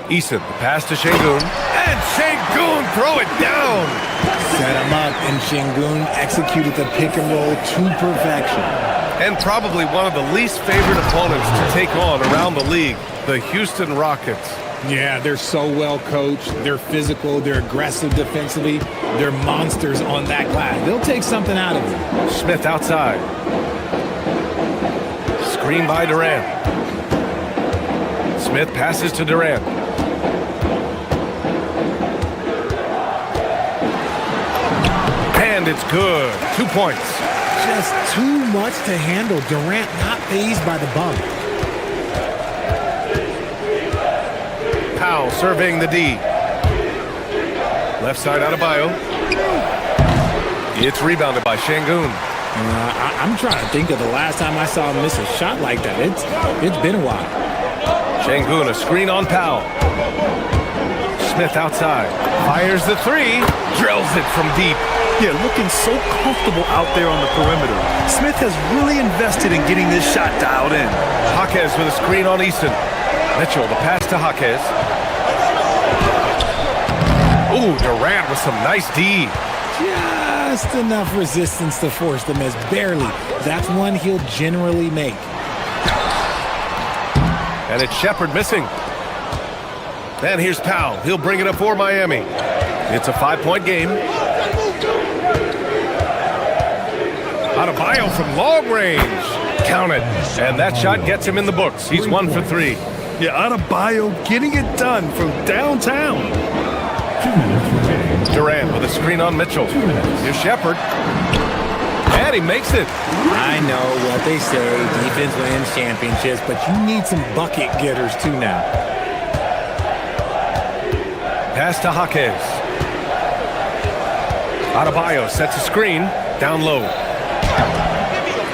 Eason, the pass to Şengün. And Şengün, throw it down. Set him up, and Şengün executed the pick and roll to perfection. And probably one of the least favored opponents to take on around the league, the Houston Rockets. Yeah, they're so well coached. They're physical. They're aggressive defensively. They're monsters on that glass. They'll take something out of it. Smith outside. Screen by Durant. Smith passes to Durant. And it's good. 2 points. Just too much to handle. Durant not fazed by the bump. Powell surveying the D. Left side Adebayo. It's rebounded by Şengün. I'm trying to think of the last time I saw him miss a shot like that. It's been a while. Şengün, a screen on Powell. Smith outside. Fires the three. Drills it from deep. Yeah, looking so comfortable out there on the perimeter. Smith has really invested in getting this shot dialed in. Jaquez with a screen on Easton. Mitchell, the pass to Jaquez. Ooh, Durant with some nice D. Just enough resistance to force the miss. Barely. That's one he'll generally make. And it's Shepherd missing. And here's Powell. He'll bring it up for Miami. It's a 5-point game. Adebayo from long range. Count it. And that shot gets him in the books. He's 1 for 3. Yeah, Adebayo getting it done from downtown. 2 minutes remaining. Durant with a screen on Mitchell. Here's Shepherd. And he makes it. I know what they say, defense wins championships, but you need some bucket getters too now. Pass to Jaquez. Adebayo sets a screen. Down low.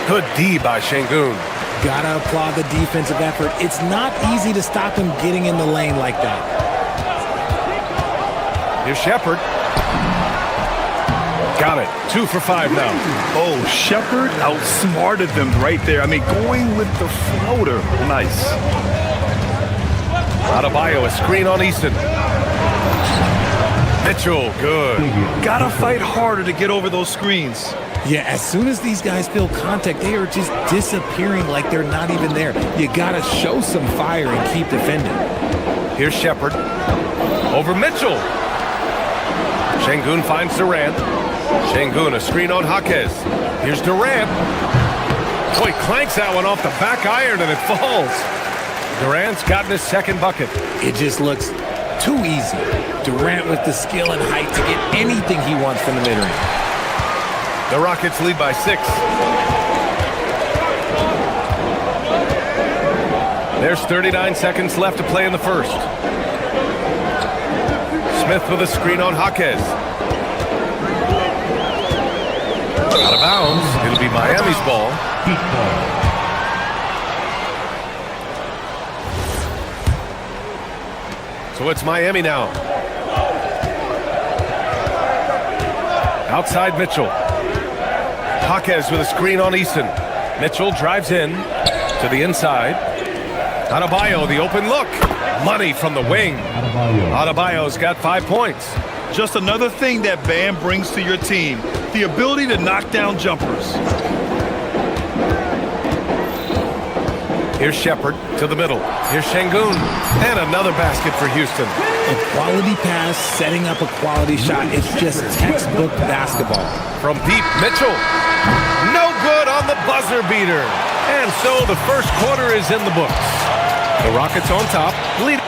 Good D by Şengün. Gotta applaud the defensive effort. It's not easy to stop him getting in the lane like that. Here's Shepherd. Got it. 2 for 5 now. Oh, Shepherd outsmarted them right there. I mean, going with the floater. Nice. Adebayo, a screen on Easton. Mitchell, good. Gotta fight harder to get over those screens. Yeah, as soon as these guys feel contact, they are just disappearing like they're not even there. You gotta show some fire and keep defending. Here's Shepherd. Over Mitchell. Şengün finds Durant. Şengün, a screen on Jaquez. Here's Durant. Boy, clanks that one off the back iron and it falls. Durant's gotten his second bucket. It just looks too easy. Durant with the skill and height to get anything he wants from the mid-range. The Rockets lead by 6. There's 39 seconds left to play in the first. Smith with a screen on Jaquez. Out of bounds. It'll be Miami's ball. So it's Miami now. Outside Mitchell. Jaquez with a screen on Easton. Mitchell drives in to the inside. Adebayo, the open look. Money from the wing. Adebayo's got 5 points. Just another thing that Bam brings to your team. The ability to knock down jumpers. Here's Shepherd to the middle. Here's Şengün. And another basket for Houston. A quality pass, setting up a quality shot. It's just textbook basketball. From deep, Mitchell. No good on the buzzer beater. And so the first quarter is in the books. The Rockets on top. Lead.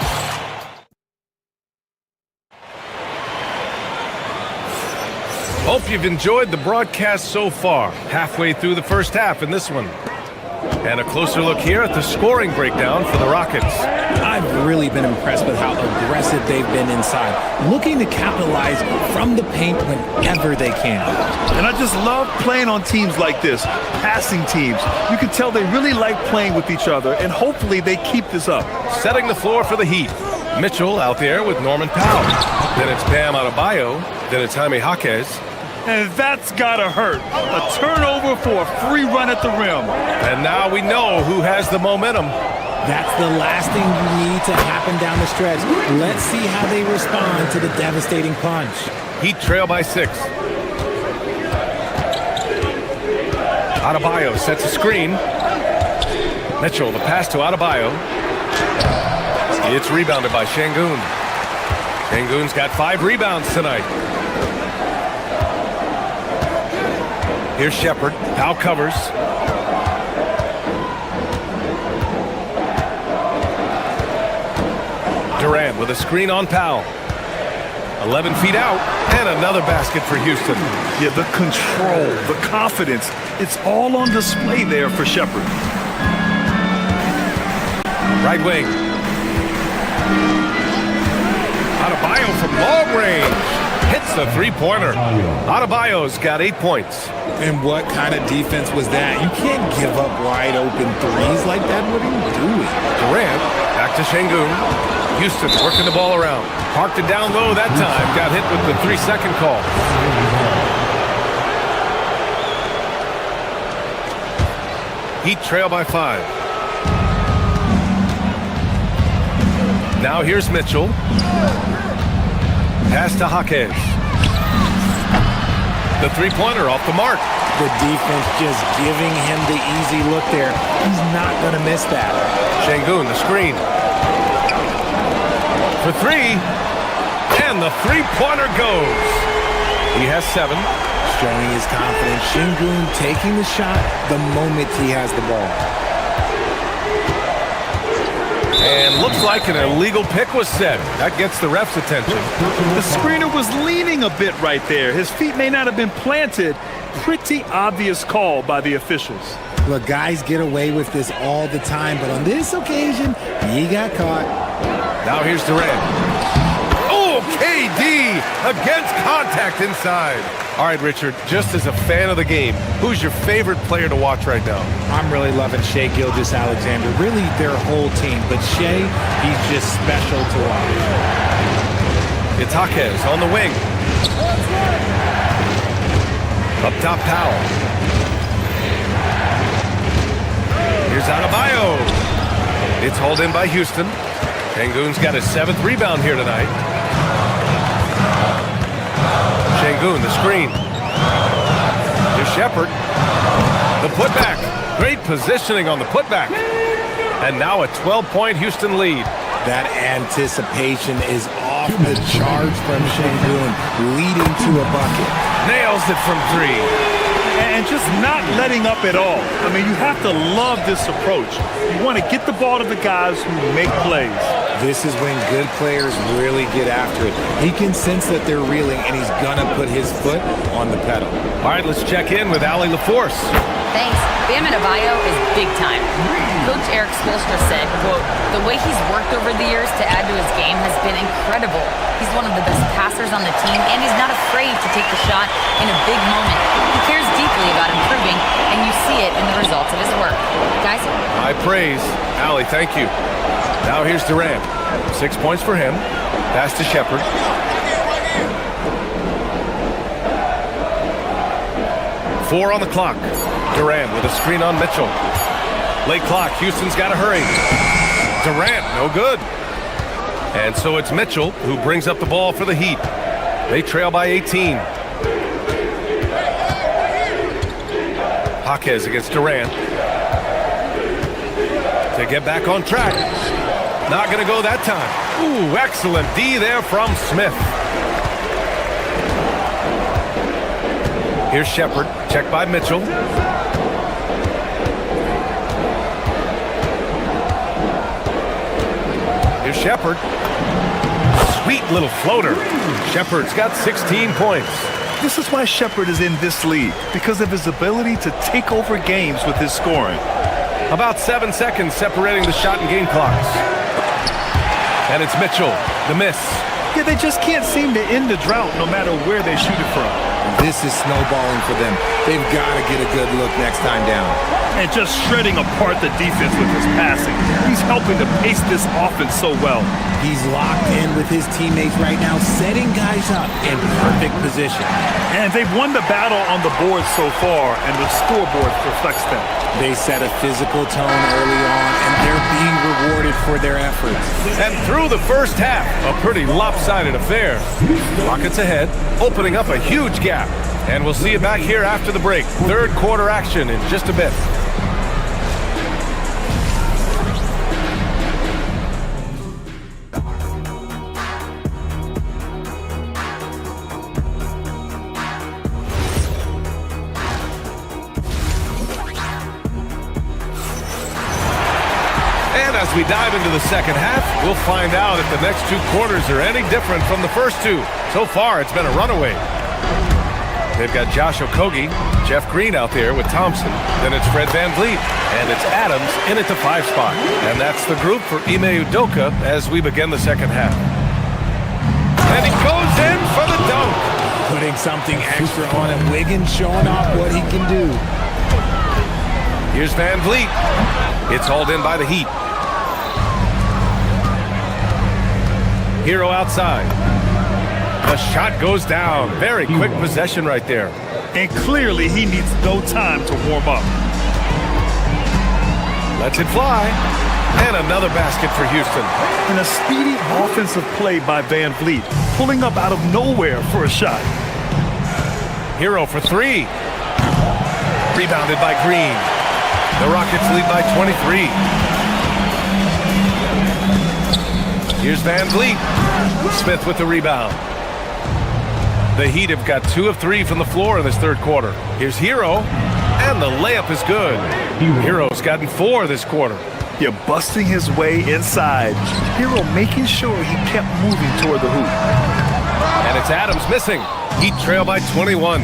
Hope you've enjoyed the broadcast so far. Halfway through the first half in this one. And a closer look here at the scoring breakdown for the Rockets. I've really been impressed with how aggressive they've been inside, looking to capitalize from the paint whenever they can. And I just love playing on teams like this, passing teams. You can tell they really like playing with each other, and hopefully they keep this up. Setting the floor for the Heat. Mitchell out there with Norman Powell. Then it's Bam Adebayo. Then it's Jaime Jaquez. And that's gotta hurt. A turnover for a free run at the rim. And now we know who has the momentum. That's the last thing you need to happen down the stretch. Let's see how they respond to the devastating punch. Heat trail by 6. Adebayo sets a screen. Mitchell, the pass to Adebayo. It's rebounded by Şengün. Şengün's got 5 rebounds tonight. Here's Shepherd. Powell covers. Durant with a screen on Powell. 11 feet out. And another basket for Houston. Yeah, the control, the confidence. It's all on display there for Shepherd. Right wing. Adebayo from long range. Hits the three-pointer. Adebayo's got 8 points. And what kind of defense was that? You can't give up wide open threes like that. What are you doing? Durant back to Şengün. Houston working the ball around. Parked it down low that time. Got hit with the 3-second call. Heat trail by 5. Now here's Mitchell. Pass to Jaquez. The three-pointer off the mark. The defense just giving him the easy look there. He's not going to miss that. Şengün, the screen. For 3. And the three-pointer goes. He has 7. Showing his confidence. Şengün taking the shot the moment he has the ball. And looks like an illegal pick was set. That gets the ref's attention. The screener was leaning a bit right there. His feet may not have been planted, pretty obvious call by the officials. Look, guys get away with this all the time, but on this occasion, he got caught. Now here's Durant. Oh, KD against contact inside. All right, Richard, just as a fan of the game, who's your favorite player to watch right now? I'm really loving Shai Gilgeous-Alexander, really their whole team, but Shai, he's just special to watch. It's Jaquez on the wing. Up top, Powell. Here's Adebayo. It's hauled in by Houston. Şengün's got his 7th rebound here tonight. Şengün, the screen. To Shepherd. The putback. Great positioning on the putback. And now a 12-point Houston lead. That anticipation is off the charts from Şengün, leading to a bucket. Nails it from 3. And just not letting up at all. I mean, you have to love this approach. You want to get the ball to the guys who make plays. This is when good players really get after it. He can sense that they're reeling, and he's going to put his foot on the pedal. All right, let's check in with Allie LaForce. Thanks. Bam Adebayo is big time. Coach Eric Spoelstra said, quote, "The way he's worked over the years to add to his game has been incredible. He's one of the best passers on the team, and he's not afraid to take the shot in a big moment. He cares deeply about improving, and you see it in the results of his work." Guys? High praise. Allie, thank you. Now here's Durant. 6 points for him. Pass to Shepherd. Four on the clock. Durant with a screen on Mitchell. Late clock. Houston's got to hurry. Durant, no good. And so it's Mitchell who brings up the ball for the Heat. They trail by 18. Jaquez against Durant. To get back on track. Not going to go that time. Ooh, excellent D there from Smith. Here's Shepherd. Checked by Mitchell. Here's Shepherd. Sweet little floater. Shepherd's got 16 points. This is why Shepherd is in this league, because of his ability to take over games with his scoring. About 7 seconds separating the shot and game clocks. And it's Mitchell, the miss. Yeah, they just can't seem to end the drought no matter where they shoot it from. This is snowballing for them. They've got to get a good look next time down. And just shredding apart the defense with his passing. He's helping to pace this offense so well. He's locked in with his teammates right now, setting guys up in perfect position. And they've won the battle on the board so far, and the scoreboard reflects that. They set a physical tone early on, and they're being rewarded for their efforts. And through the first half, a pretty lopsided affair. Rockets ahead, opening up a huge gap. And we'll see you back here after the break. Third quarter action in just a bit. As we dive into the second half, we'll find out if the next 2 quarters are any different from the first 2. So far, it's been a runaway. They've got Josh Okogie, Jeff Green out there with Thompson. Then it's Fred VanVleet, and it's Adams in at the 5 spot. And that's the group for Ime Udoka as we begin the second half. And he goes in for the dunk. Putting something extra on him. Wiggins showing off what he can do. Here's VanVleet. It's hauled in by the Heat. Hero outside. The shot goes down. Very quick possession right there. And clearly he needs no time to warm up. Lets it fly. And another basket for Houston. And a speedy offensive play by VanVleet, pulling up out of nowhere for a shot. Hero for 3. Rebounded by Green. The Rockets lead by 23. Here's VanVleet. Smith with the rebound. The Heat have got 2 of 3 from the floor in this third quarter. Here's Hero, and the layup is good. Hero's gotten 4 this quarter. Yeah, busting his way inside. Hero making sure he kept moving toward the hoop. And it's Adams missing. Heat trail by 21.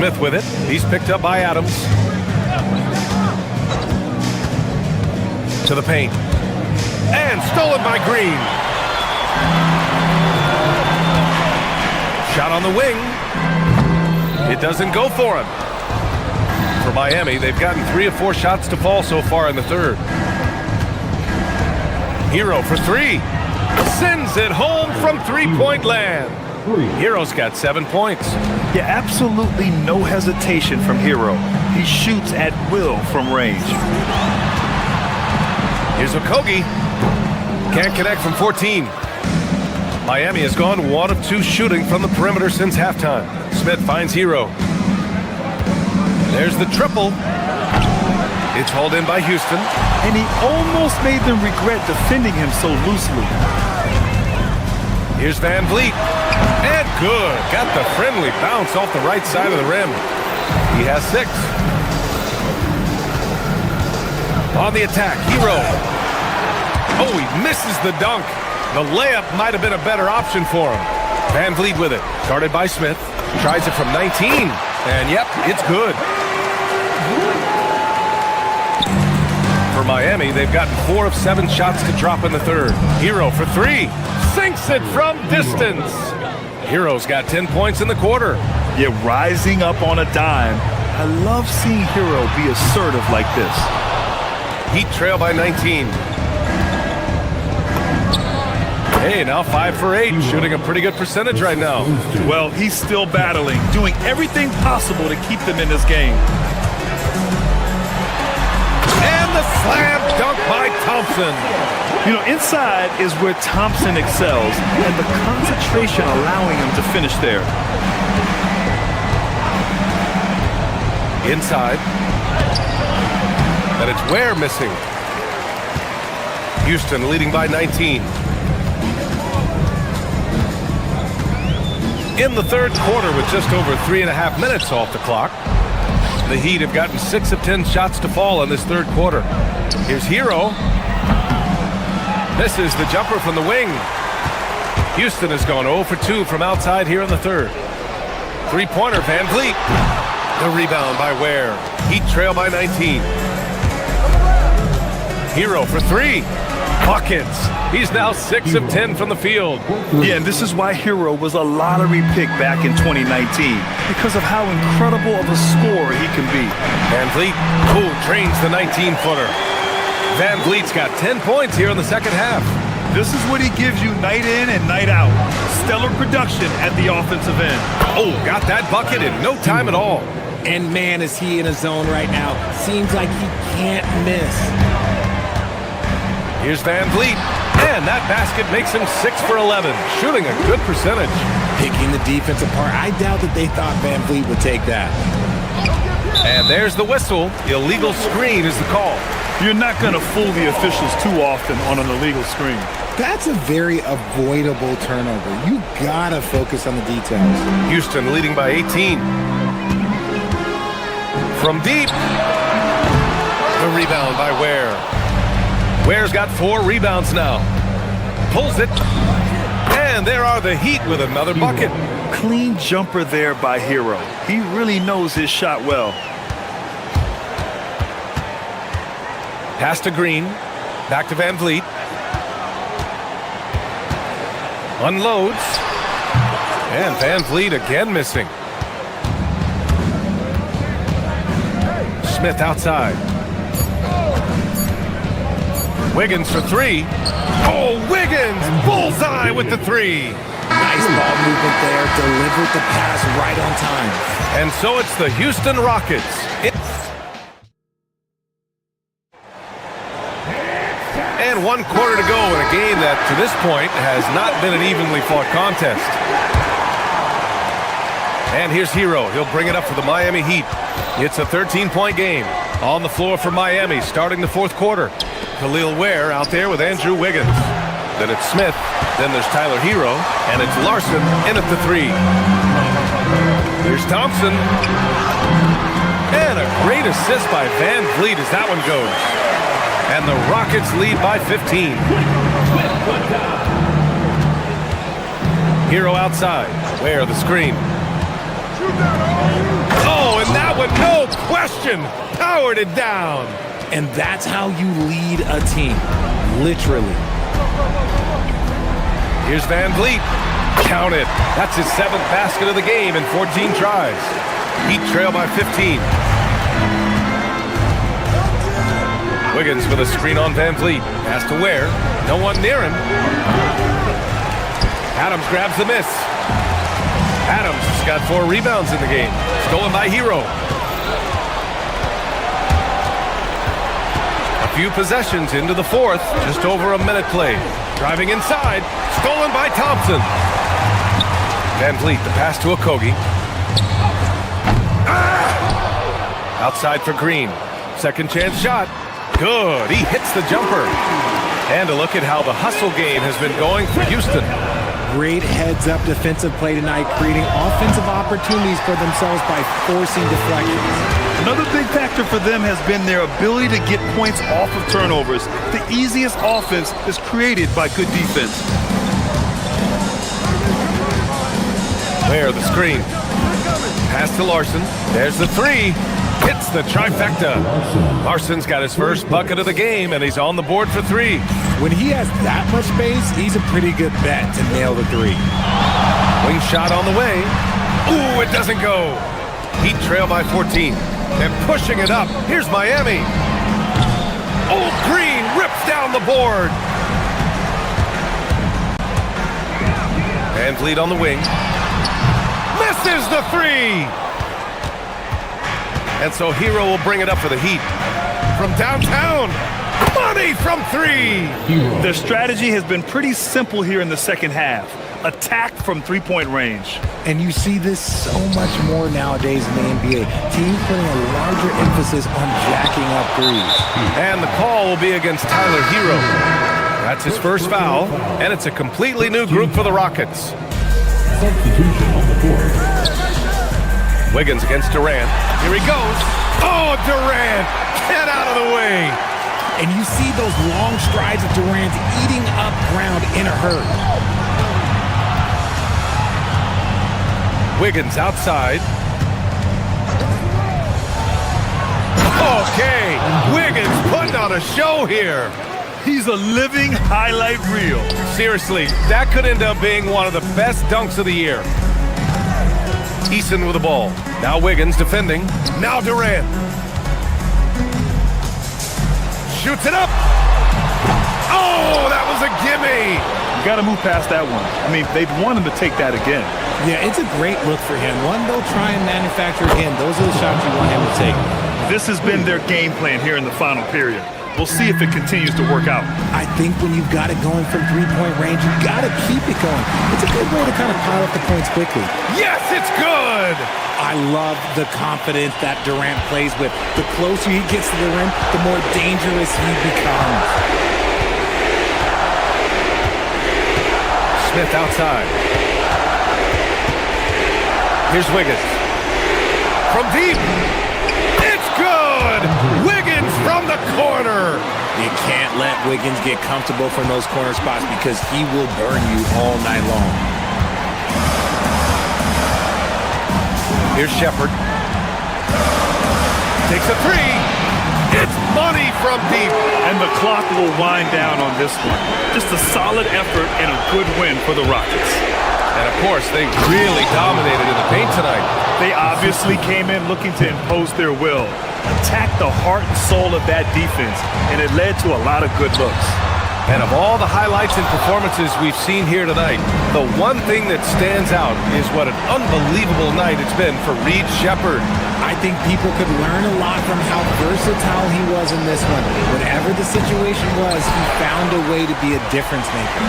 Smith with it. He's picked up by Adams. To the paint. And stolen by Green. Shot on the wing. It doesn't go for him. For Miami, they've gotten 3 of 4 shots to fall so far in the third. Hero for 3. Sends it home from three-point land. Hero's got 7 points. Yeah, absolutely no hesitation from Hero. He shoots at will from range. Here's Okogie. Can't connect from 14. Miami has gone 1 of 2 shooting from the perimeter since halftime. Smith finds Hero. There's the triple. It's hauled in by Houston. And he almost made them regret defending him so loosely. Here's Van Vliet. And good. Got the friendly bounce off the right side of the rim. He has 6. On the attack, Hero. Oh, he misses the dunk. The layup might have been a better option for him. Van Vliet with it. Guarded by Smith. Tries it from 19. And yep, it's good. For Miami, they've gotten 4 of 7 shots to drop in the third. Hero for 3. Sinks it from distance. Hero's got 10 points in the quarter. Yeah, rising up on a dime. I love seeing Hero be assertive like this. Heat trail by 19. Hey, now 5 for 8, shooting a pretty good percentage right now. Well, he's still battling, doing everything possible to keep them in this game. And the slam dunk by Thompson. You know, inside is where Thompson excels, and the concentration allowing him to finish there. Inside. And it's Ware missing. Houston leading by 19. In the third quarter with just over 3.5 minutes off the clock. The Heat have gotten 6 of 10 shots to fall in this third quarter. Here's Hero. Misses the jumper from the wing. Houston has gone 0 for 2 from outside here in the third. Three-pointer, Van Vliet. The rebound by Ware. Heat trail by 19. Hero for 3. Buckets. He's now 6 of 10 from the field. Yeah, and this is why Hero was a lottery pick back in 2019, because of how incredible of a scorer he can be. Van Vliet, trains the 19-footer. Van Vliet's got 10 points here in the second half. This is what he gives you night in and night out. Stellar production at the offensive end. Oh, got that bucket in no time at all. And man, is he in a zone right now. Seems like he can't miss. Here's Van Vliet. And that basket makes him 6 for 11, shooting a good percentage. Picking the defense apart. I doubt that they thought Van Vliet would take that. And there's the whistle. Illegal screen is the call. You're not going to fool the officials too often on an illegal screen. That's a very avoidable turnover. You gotta focus on the details. Houston leading by 18. From deep. The rebound by Ware. Ware's got 4 rebounds now. Pulls it. And there are the Heat with another bucket. Clean jumper there by Hero. He really knows his shot well. Pass to Green. Back to Van Vliet. Unloads. And Van Vliet again missing. Smith outside. Wiggins for 3. Oh, Wiggins! Bullseye with the 3. Nice ball movement there. Delivered the pass right on time. And so it's the Houston Rockets. And 1 quarter to go in a game that, to this point, has not been an evenly fought contest. And here's Hero. He'll bring it up for the Miami Heat. It's a 13-point game. On the floor for Miami, starting the fourth quarter. Khalil Ware out there with Andrew Wiggins. Then it's Smith. Then there's Tyler Hero. And it's Larson in at the 3. Here's Thompson. And a great assist by Van Vliet as that one goes. And the Rockets lead by 15. Hero outside. Ware the screen. Oh, one, no question, powered it down. And that's how you lead a team, literally. Here's Van Vliet. Count it. That's his 7th basket of the game in 14 tries. Heat trail by 15. Wiggins with a screen on Van Vliet. Pass to Ware. No one near him. Adams grabs the miss. Adams has got 4 rebounds in the game. Stolen by Hero. A few possessions into the 4th. Just over a minute played. Driving inside. Stolen by Thompson. Van Vliet, the pass to Okogie. Outside for Green. Second chance shot. Good. He hits the jumper. And a look at how the hustle game has been going for Houston. Great heads-up defensive play tonight, creating offensive opportunities for themselves by forcing deflections. Another big factor for them has been their ability to get points off of turnovers. The easiest offense is created by good defense. Ware, the screen. Pass to Larson. There's the 3. Hits the trifecta. Larson's got his first bucket of the game, and he's on the board for 3. When he has that much space, he's a pretty good bet to nail the 3. Wing shot on the way. Ooh, it doesn't go. Heat trail by 14. And pushing it up. Here's Miami. Old Green rips down the board. Van Vliet on the wing. Misses the 3. And so Hero will bring it up for the Heat. From downtown, money from 3. Their strategy has been pretty simple here in the second half. Attack from three-point range. And you see this so much more nowadays in the NBA. Teams putting a larger emphasis on jacking up threes. And the call will be against Tyler Hero. That's his first foul, and it's a completely new group for the Rockets. Substitution on the court. Wiggins against Durant. Here he goes. Oh, Durant! Get out of the way! And you see those long strides of Durant eating up ground in a hurry. Wiggins outside. Okay, Wiggins putting on a show here. He's a living highlight reel. Seriously, that could end up being one of the best dunks of the year. Eason with the ball. Now Wiggins defending. Now Durant. Shoots it up. Oh, that was a gimme. You got to move past that one. I mean, they'd want him to take that again. Yeah, it's a great look for him. One they'll try and manufacture again. Those are the shots you want him to take. This has been their game plan here in the final period. We'll see if it continues to work out. I think when you've got it going from three-point range, you got to keep it going. It's a good way to kind of pile up the points quickly. Yes, it's good! I love the confidence that Durant plays with. The closer he gets to the rim, the more dangerous he becomes. Smith outside. Here's Wiggins. From deep. It's good! Wiggins from the corner. You can't let Wiggins get comfortable from those corner spots because he will burn you all night long. Here's Shepherd. Takes a 3. It's money from deep. And the clock will wind down on this one. Just a solid effort and a good win for the Rockets. And of course, they really dominated in the paint tonight. They obviously came in looking to impose their will, attack the heart and soul of that defense, and it led to a lot of good looks. And of all the highlights and performances we've seen here tonight, the one thing that stands out is what an unbelievable night it's been for Reed Shepherd. I think people could learn a lot from how versatile he was in this one. Whatever the situation was, he found a way to be a difference maker.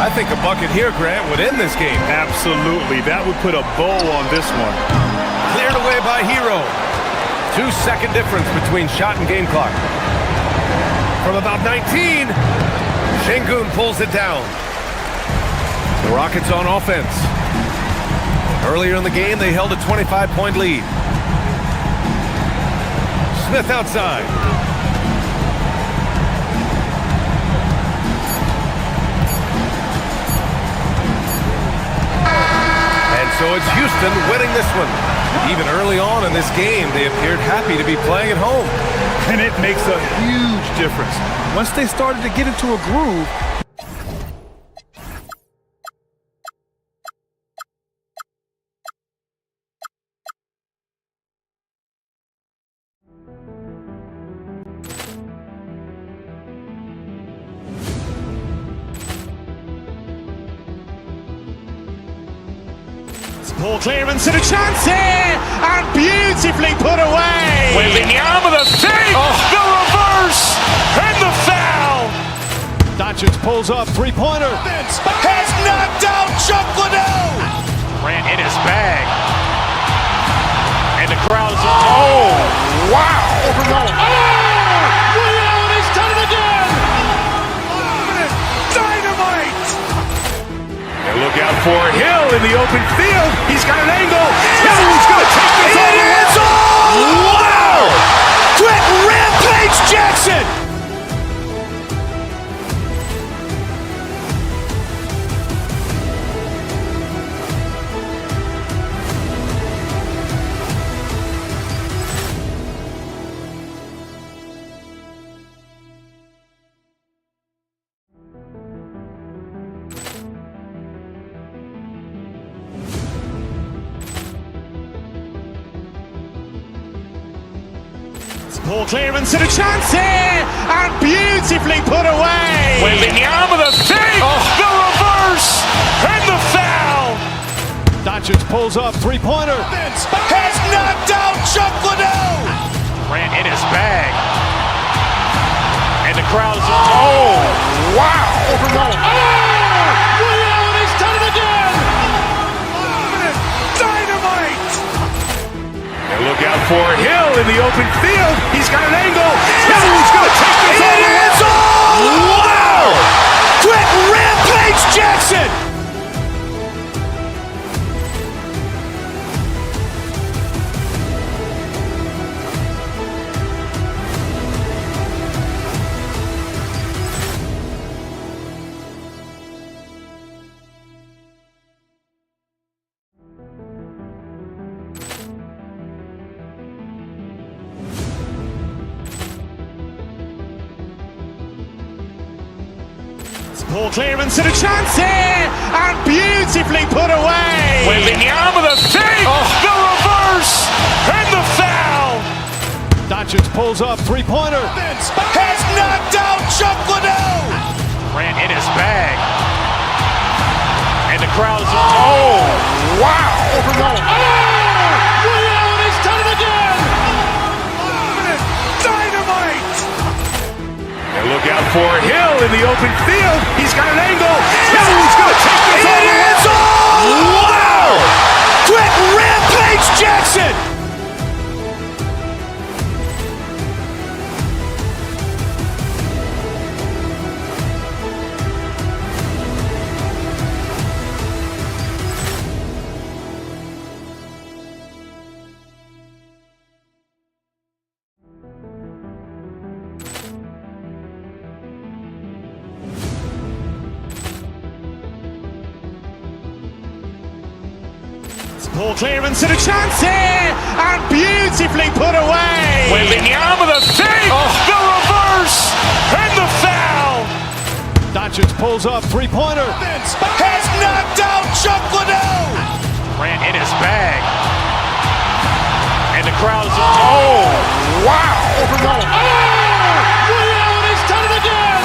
I think a bucket here, Grant, would end this game. Absolutely. That would put a bow on this one. Cleared away by Hero. 2-second difference between shot and game clock. From about 19, Şengün pulls it down. The Rockets on offense. Earlier in the game, they held a 25-point lead. Smith outside. And so it's Houston winning this one. Even early on in this game, they appeared happy to be playing at home. And it makes a huge difference. Once they started to get into a groove, Ball clearance and a chance here, and beautifully put away. Wembanyama with a save, the reverse, and the foul. Doncic pulls up, three-pointer. Has knocked out Chuck Liddell. Ran in his bag. And the crowd is, oh, wow. Liddell, and he's done it again. Dynamite. And look out for Hill in the open field. He's got an angle. Hill's going to take this all the way. Wow! Quick Rampage Jackson. Ball clearance and a chance here, and beautifully put away. Wembanyama with a save, the reverse, and the foul. Doncic pulls up, three-pointer. Has knocked out Chuck Liddell. Ran in his bag. And the crowd is, oh, wow. Liddell, and he's done it again. Dynamite. And look out for Hill in the open field. He's got an angle. Hill's going to take this all the way. Wow! Quick Rampage Jackson. Ball clearance and a chance here, and beautifully put away. Wembanyama with a save, the reverse, and the foul. Doncic pulls up, three-pointer. Has knocked out Chuck Liddell. Ran in his bag. And the crowd is, oh, wow. Liddell, and he's done it again. Dynamite. And look out for Hill in the open field. He's got an angle. Hill's going to take this all the way. Wow! Quick Rampage Jackson. Ball clearance and a chance here, and beautifully put away. Wembanyama with a save, the reverse, and the foul. Doncic pulls up, three-pointer. Has knocked out Chuck Liddell. Ran in his bag. And the crowd is, oh, wow. Liddell, and he's done it again.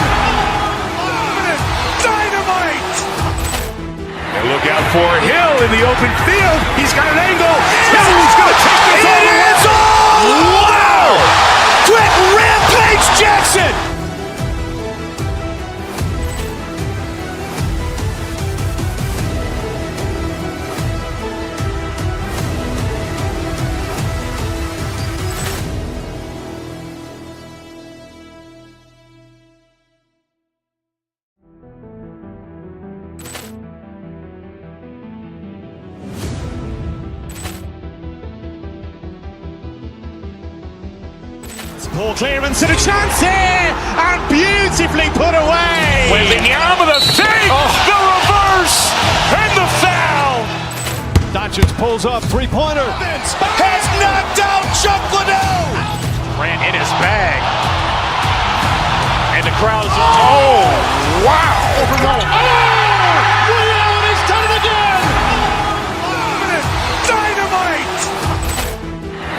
Dynamite. And look out for Hill in the open field. He's got an angle. Hill's going to take this all the way. Wow! Quick Rampage Jackson. Ball clearance and a chance here, and beautifully put away. Wembanyama with a save, the reverse, and the foul. Doncic Doncic pulls up, three-pointer. Vince has knocked out Chuck Liddell. Grant in his bag. And the crowd is... Oh, wow. Over goal. Oh! Ray Allen has done it again. Dynamite.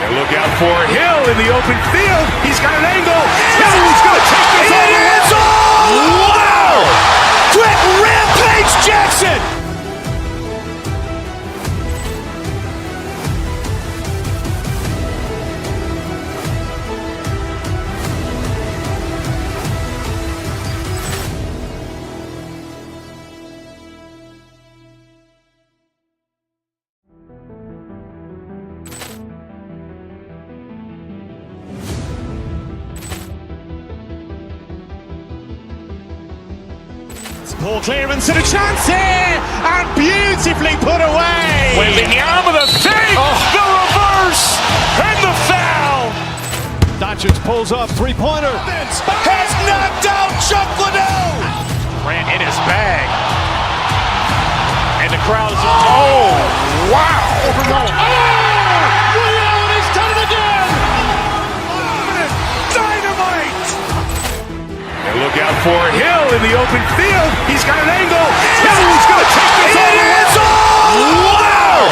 And look out for Hill in the open field. He's got an angle. Hill's going to take this all the way. Wow! Quick Rampage Jackson. Ball clearance and a chance here, and beautifully put away. Wembanyama the fake, the reverse, and the foul. Doncic pulls up, three-pointer. Vince has knocked out Chuck Liddell. Grant in his bag, and the crowd is... Oh, wow! Over goal. Oh! Ray Allen has done it again. Dynamite! And look out for Hill in the open field. He's got an angle. Hill's going to take this all the way. Wow!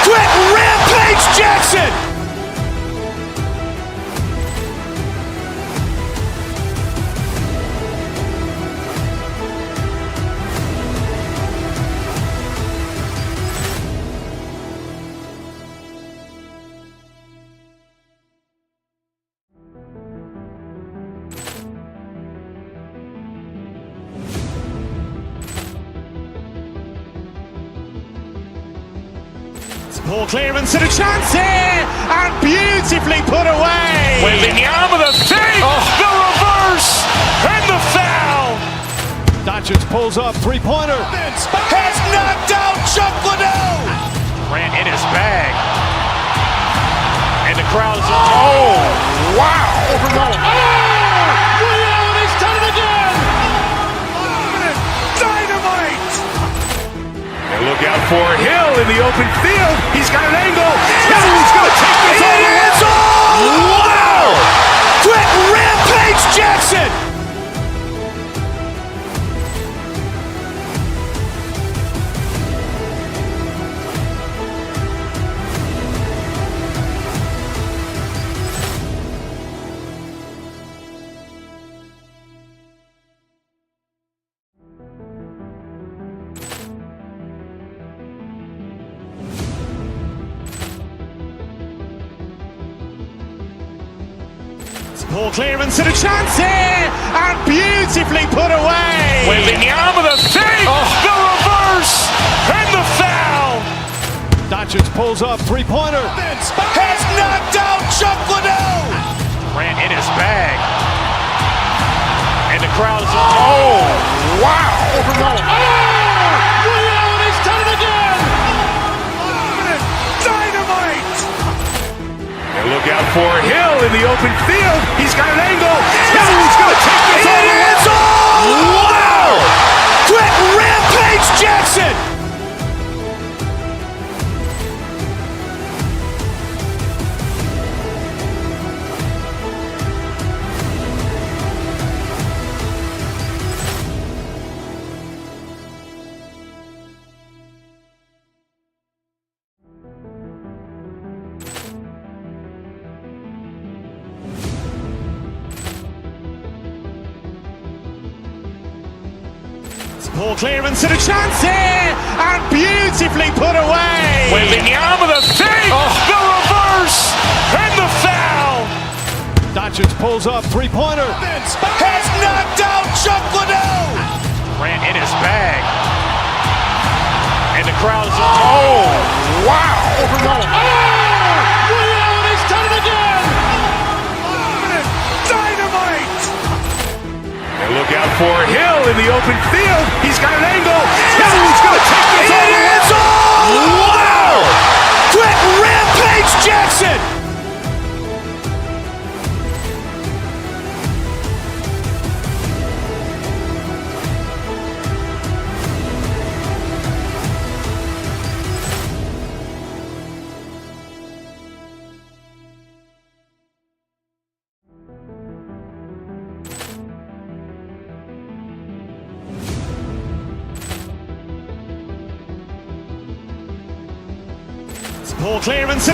Quick Rampage Jackson. Ball clearance and a chance here, and beautifully put away. Wembanyama the fake, the reverse, and the foul. Doncic pulls up, three-pointer. Vince has knocked out Chuck Liddell. Grant in his bag, and the crowd is... Oh, wow! Over goal. Oh! Ray Allen has done it again. Dynamite! And look out for Hill in the open field. He's got an angle. Hill's going to take this all the way. Wow! Quick Rampage Jackson. Ball clearance and a chance here, and beautifully put away. Wembanyama the fake, the reverse, and the foul. Doncic pulls up, three-pointer. Vince has knocked out Chuck Liddell. Grant in his bag, and the crowd is... Oh, wow! Over goal. Oh! Ray Allen has done it again. Dynamite! And look out for Hill in the open field. He's got an angle. Hill's going to take this all the way. Wow! Quick Rampage Jackson. Ball clearance and a chance here, and beautifully put away. Wembanyama the fake, the reverse, and the foul. Doncic pulls up, three-pointer. Vince has knocked out Chuck Liddell. Grant in his bag, and the crowd is... Oh, wow! Over goal. Oh! Ray Allen has done it again. Dynamite! And look out for Hill in the open field. He's got an angle. Hill's going to take this all the way. Wow! Quick Rampage Jackson. Poor clearance.